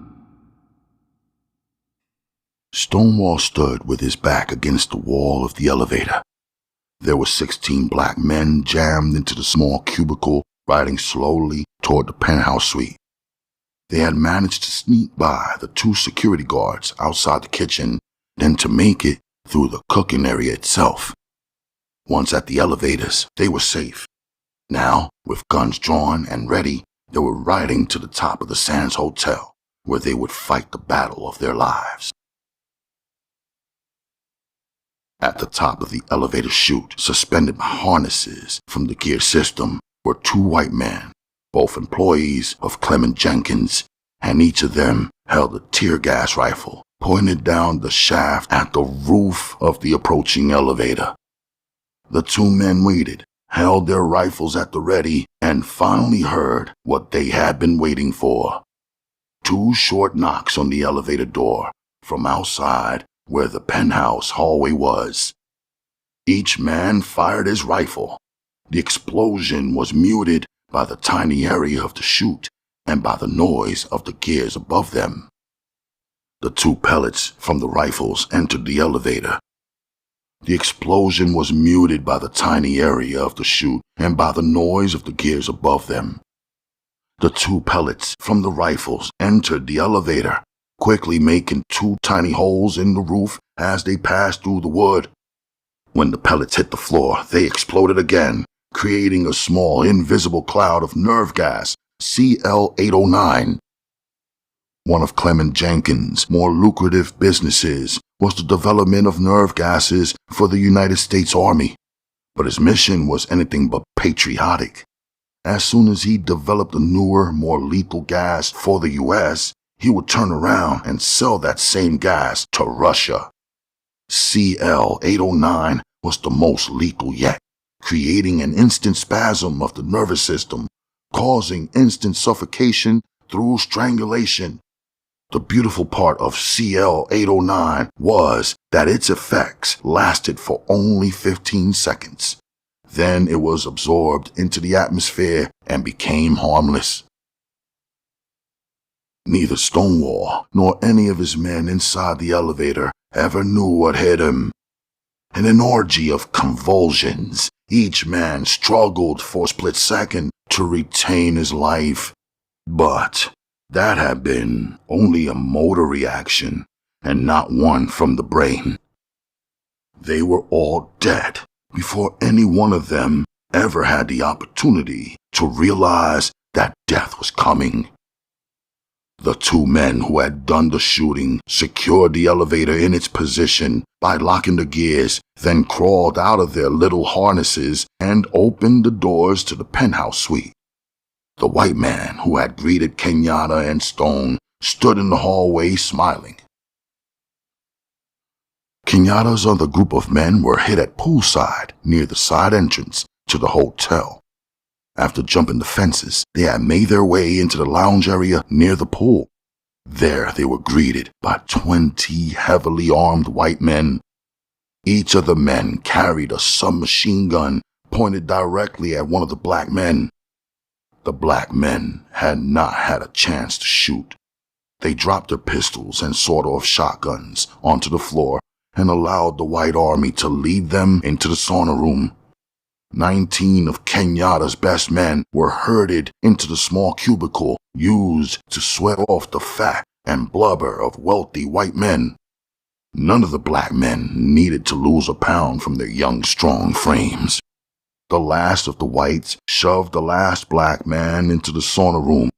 F: Stonewall stood with his back against the wall of the elevator. There were 16 black men jammed into the small cubicle, riding slowly toward the penthouse suite. They had managed to sneak by the 2 security guards outside the kitchen, then to make it through the cooking area itself. Once at the elevators, they were safe. Now, with guns drawn and ready, they were riding to the top of the Sands Hotel, where they would fight the battle of their lives. At the top of the elevator chute, suspended by harnesses from the gear system, were 2 white men, both employees of Clement Jenkins, and each of them held a tear gas rifle pointed down the shaft at the roof of the approaching elevator. The 2 men waited, held their rifles at the ready, and finally heard what they had been waiting for. 2 short knocks on the elevator door from outside where the penthouse hallway was. Each man fired his rifle. The explosion was muted by the tiny area of the chute and by the noise of the gears above them. The 2 pellets from the rifles entered the elevator. The explosion was muted by the tiny area of the chute and by the noise of the gears above them. The 2 pellets from the rifles entered the elevator, quickly making 2 tiny holes in the roof as they passed through the wood. When the pellets hit the floor, they exploded again, creating a small invisible cloud of nerve gas, CL-809. One of Clement Jenkins' more lucrative businesses was the development of nerve gases for the United States Army, but his mission was anything but patriotic. As soon as he developed a newer, more lethal gas for the U.S., he would turn around and sell that same gas to Russia. CL-809 was the most lethal yet, creating an instant spasm of the nervous system, causing instant suffocation through strangulation. The beautiful part of CL-809 was that its effects lasted for only 15 seconds. Then it was absorbed into the atmosphere and became harmless. Neither Stonewall nor any of his men inside the elevator ever knew what hit him. In an orgy of convulsions, each man struggled for a split second to retain his life. But that had been only a motor reaction and not one from the brain. They were all dead before any one of them ever had the opportunity to realize that death was coming. The two men who had done the shooting secured the elevator in its position by locking the gears, then crawled out of their little harnesses and opened the doors to the penthouse suite. The white man who had greeted Kenyatta and Stone stood in the hallway smiling. Kenyatta's other group of men were hid at poolside near the side entrance to the hotel. After jumping the fences, they had made their way into the lounge area near the pool. There they were greeted by 20 heavily armed white men. Each of the men carried a submachine gun pointed directly at one of the black men. The black men had not had a chance to shoot. They dropped their pistols and sawed-off shotguns onto the floor and allowed the white army to lead them into the sauna room. 19 of Kenyatta's best men were herded into the small cubicle used to sweat off the fat and blubber of wealthy white men. None of the black men needed to lose a pound from their young, strong frames. The last of the whites shoved the last black man into the sauna room.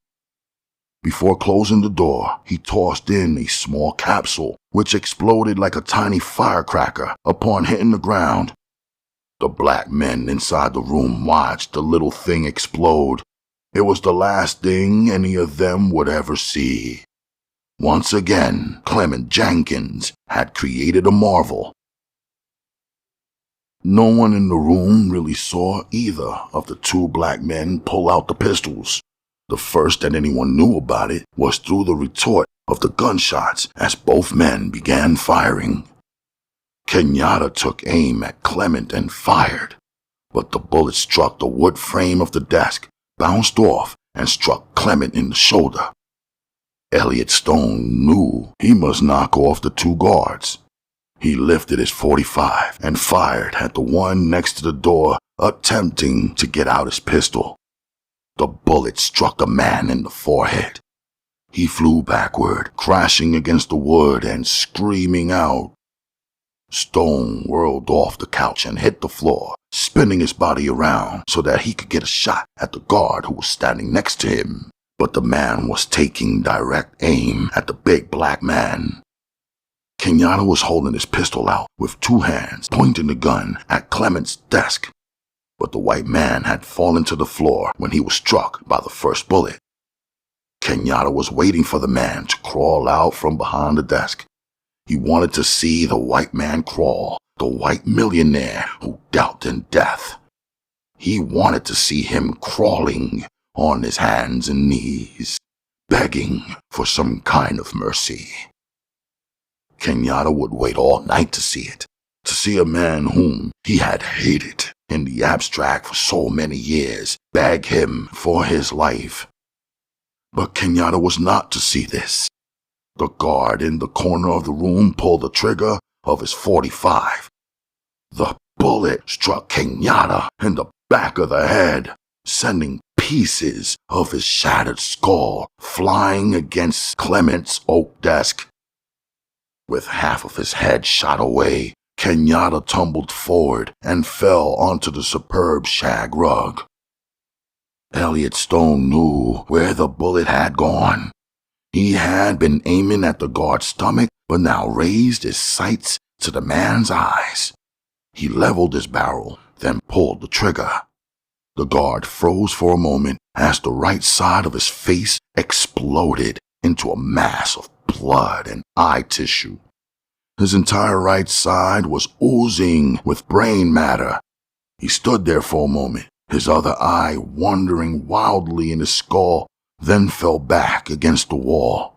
F: Before closing the door, he tossed in a small capsule, which exploded like a tiny firecracker upon hitting the ground. The black men inside the room watched the little thing explode. It was the last thing any of them would ever see. Once again, Clement Jenkins had created a marvel. No one in the room really saw either of the two black men pull out the pistols. The first that anyone knew about it was through the retort of the gunshots as both men began firing. Kenyatta took aim at Clement and fired, but the bullet struck the wood frame of the desk, bounced off, and struck Clement in the shoulder. Elliot Stone knew he must knock off the two guards. He lifted his .45 and fired at the one next to the door, attempting to get out his pistol. The bullet struck a man in the forehead. He flew backward, crashing against the wood and screaming out. Stone whirled off the couch and hit the floor, spinning his body around so that he could get a shot at the guard who was standing next to him. But the man was taking direct aim at the big black man. Kenyatta was holding his pistol out with two hands, pointing the gun at Clement's desk. But the white man had fallen to the floor when he was struck by the first bullet. Kenyatta was waiting for the man to crawl out from behind the desk. He wanted to see the white man crawl, the white millionaire who dealt in death. He wanted to see him crawling on his hands and knees, begging for some kind of mercy. Kenyatta would wait all night to see it, to see a man whom he had hated in the abstract for so many years beg him for his life. But Kenyatta was not to see this. The guard in the corner of the room pulled the trigger of his .45. The bullet struck Kenyatta in the back of the head, sending pieces of his shattered skull flying against Clement's oak desk. With half of his head shot away, Kenyatta tumbled forward and fell onto the superb shag rug. Elliot Stone knew where the bullet had gone. He had been aiming at the guard's stomach, but now raised his sights to the man's eyes. He leveled his barrel, then pulled the trigger. The guard froze for a moment as the right side of his face exploded into a mass of blood and eye tissue. His entire right side was oozing with brain matter. He stood there for a moment, his other eye wandering wildly in his skull, then fell back against the wall.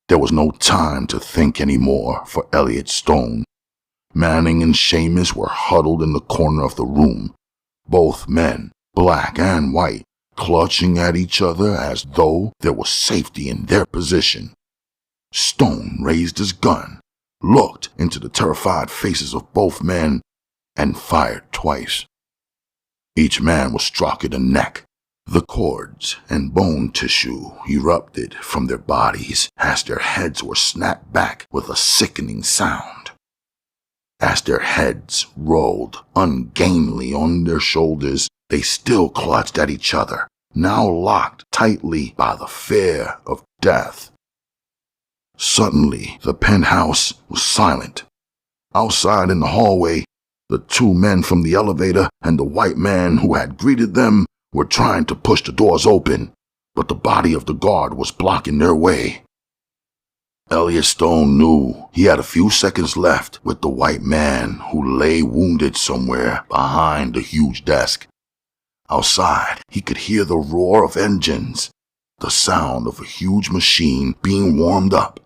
F: There was no time to think anymore for Elliot Stone. Manning and Seamus were huddled in the corner of the room, both men, black and white, clutching at each other as though there was safety in their position. Stone raised his gun, looked into the terrified faces of both men, and fired twice. Each man was struck in the neck. The cords and bone tissue erupted from their bodies as their heads were snapped back with a sickening sound. As their heads rolled ungainly on their shoulders, they still clutched at each other, now locked tightly by the fear of death. Suddenly, the penthouse was silent. Outside in the hallway, the two men from the elevator and the white man who had greeted them were trying to push the doors open, but the body of the guard was blocking their way. Elliot Stone knew he had a few seconds left with the white man who lay wounded somewhere behind the huge desk. Outside, he could hear the roar of engines, the sound of a huge machine being warmed up.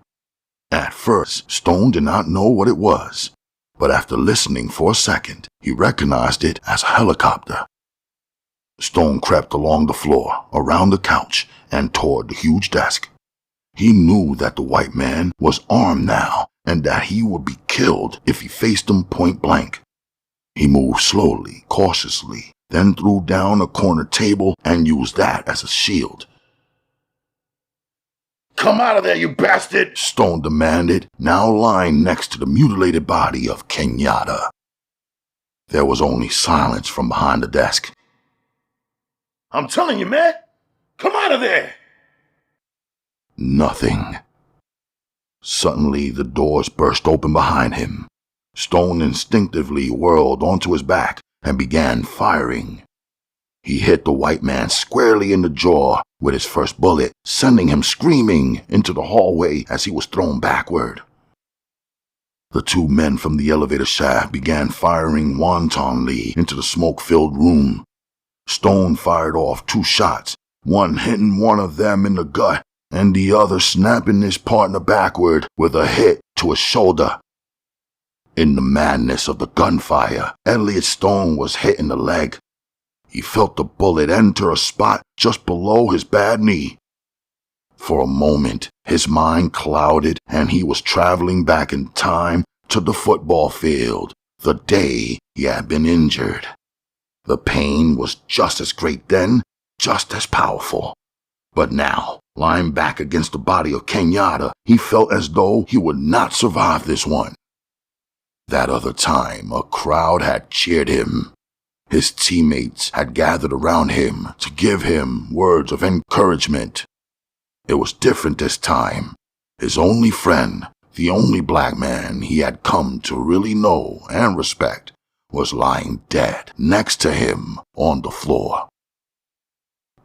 F: At first, Stone did not know what it was, but after listening for a second, he recognized it as a helicopter. Stone crept along the floor, around the couch, and toward the huge desk. He knew that the white man was armed now, and that he would be killed if he faced him point blank. He moved slowly, cautiously, then threw down a corner table and used that as a shield.
C: Come out of there, you bastard!
F: Stone demanded, now lying next to the mutilated body of Kenyatta. There was only silence from behind the desk.
C: I'm telling you, man! Come out of there!
F: Nothing. Suddenly, the doors burst open behind him. Stone instinctively whirled onto his back and began firing. He hit the white man squarely in the jaw with his first bullet, sending him screaming into the hallway as he was thrown backward. The two men from the elevator shaft began firing wantonly into the smoke-filled room. Stone fired off 2 shots, one hitting one of them in the gut and the other snapping his partner backward with a hit to his shoulder. In the madness of the gunfire, Elliot Stone was hit in the leg. He felt the bullet enter a spot just below his bad knee. For a moment, his mind clouded and he was traveling back in time to the football field, the day he had been injured. The pain was just as great then, just as powerful. But now, lying back against the body of Kenyatta, he felt as though he would not survive this one. That other time, a crowd had cheered him. His teammates had gathered around him to give him words of encouragement. It was different this time. His only friend, the only black man he had come to really know and respect, was lying dead next to him on the floor.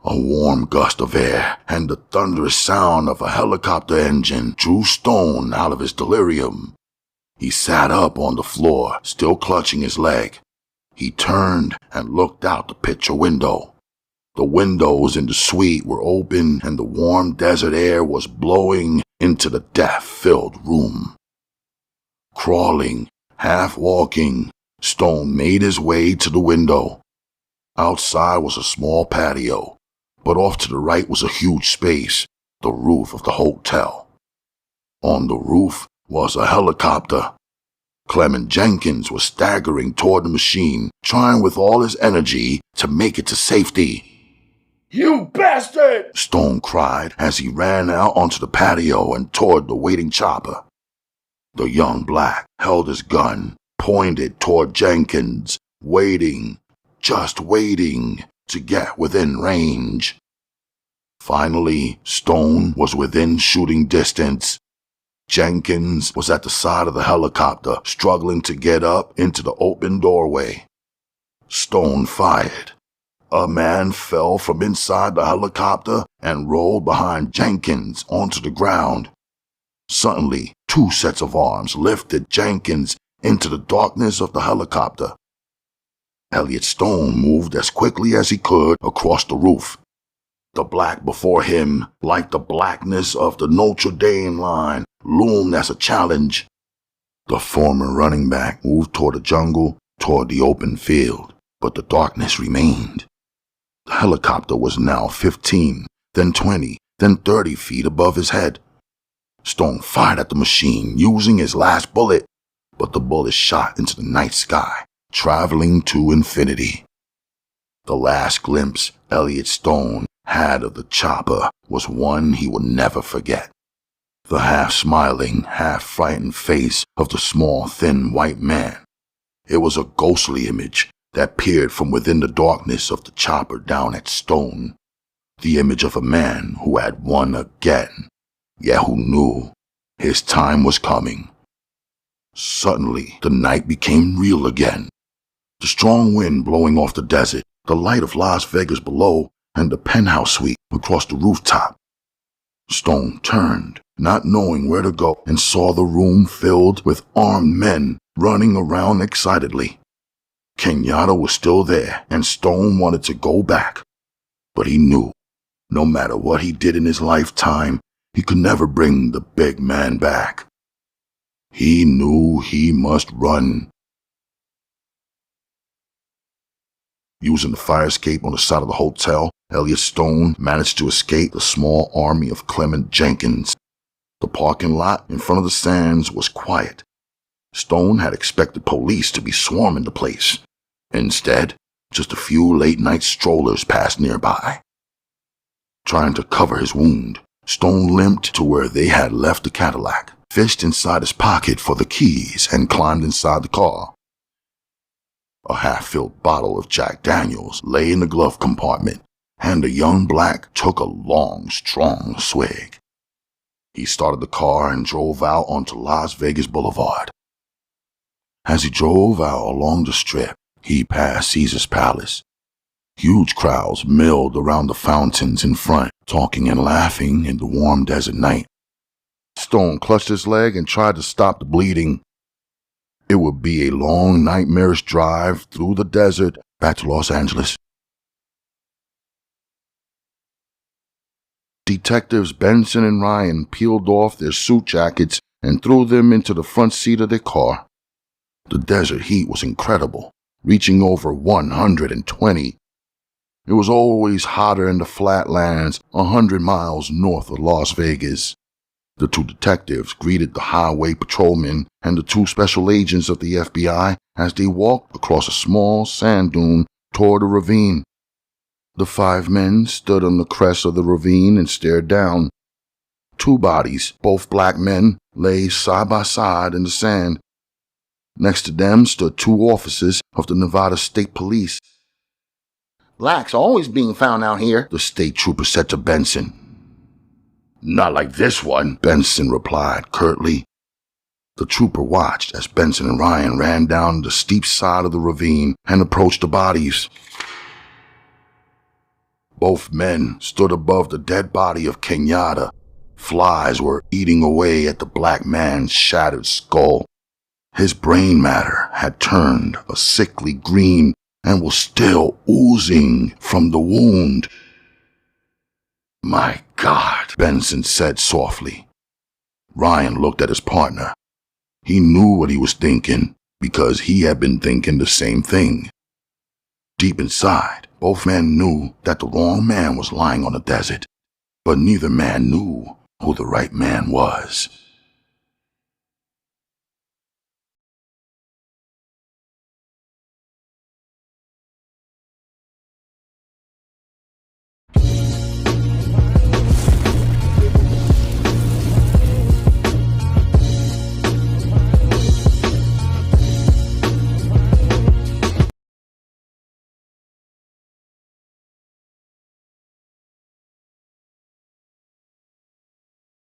F: A warm gust of air and the thunderous sound of a helicopter engine drew Stone out of his delirium. He sat up on the floor, still clutching his leg. He turned and looked out the picture window. The windows in the suite were open and the warm desert air was blowing into the death-filled room. Crawling, half walking, Stone made his way to the window. Outside was a small patio, but off to the right was a huge space, the roof of the hotel. On the roof was a helicopter. Clement Jenkins was staggering toward the machine, trying with all his energy to make it to safety.
C: You bastard!
F: Stone cried as he ran out onto the patio and toward the waiting chopper. The young black held his gun, pointed toward Jenkins, waiting, just waiting to get within range. Finally, Stone was within shooting distance. Jenkins was at the side of the helicopter, struggling to get up into the open doorway. Stone fired. A man fell from inside the helicopter and rolled behind Jenkins onto the ground. Suddenly, 2 sets of arms lifted Jenkins into the darkness of the helicopter. Elliot Stone moved as quickly as he could across the roof. The black before him, like the blackness of the Notre Dame line, loomed as a challenge. The former running back moved toward the jungle, toward the open field, but the darkness remained. The helicopter was now 15, then 20, then 30 feet above his head. Stone fired at the machine, using his last bullet, but the bullet shot into the night sky, traveling to infinity. The last glimpse Elliot Stone had of the chopper was one he would never forget. The half-smiling, half-frightened face of the small, thin white man. It was a ghostly image that peered from within the darkness of the chopper down at Stone. The image of a man who had won again, yet who knew his time was coming. Suddenly, the night became real again. The strong wind blowing off the desert, the light of Las Vegas below, and the penthouse suite across the rooftop. Stone turned, not knowing where to go, and saw the room filled with armed men running around excitedly. Kenyatta was still there, and Stone wanted to go back. But he knew, no matter what he did in his lifetime, he could never bring the big man back. He knew he must run. Using the fire escape on the side of the hotel, Elliot Stone managed to escape the small army of Clement Jenkins. The parking lot in front of the Sands was quiet. Stone had expected police to be swarming the place. Instead, just a few late-night strollers passed nearby. Trying to cover his wound, Stone limped to where they had left the Cadillac, fished inside his pocket for the keys, and climbed inside the car. A half-filled bottle of Jack Daniels lay in the glove compartment, and the young black took a long, strong swig. He started the car and drove out onto Las Vegas Boulevard. As he drove out along the strip, he passed Caesar's Palace. Huge crowds milled around the fountains in front, talking and laughing in the warm desert night. Stone clutched his leg and tried to stop the bleeding. It would be a long, nightmarish drive through the desert back to Los Angeles. Detectives Benson and Ryan peeled off their suit jackets and threw them into the front seat of their car. The desert heat was incredible, reaching over 120. It was always hotter in the flatlands 100 miles north of Las Vegas. The two detectives greeted the highway patrolmen and the two special agents of the FBI as they walked across a small sand dune toward a ravine. The five men stood on the crest of the ravine and stared down. Two bodies, both black men, lay side by side in the sand. Next to them stood two officers of the Nevada State Police. "Blacks always being found out here," the state trooper said to Benson. "Not like this one," Benson replied curtly. The trooper watched as Benson and Ryan ran down the steep side of the ravine and approached the bodies. Both men stood above the dead body of Kenyatta. Flies were eating away at the black man's shattered skull. His brain matter had turned a sickly green and was still oozing from the wound. "My God," Benson said softly. Ryan looked at his partner. He knew what he was thinking because he had been thinking the same thing. Deep inside, both men knew that the wrong man was lying on the desert, but neither man knew who the right man was.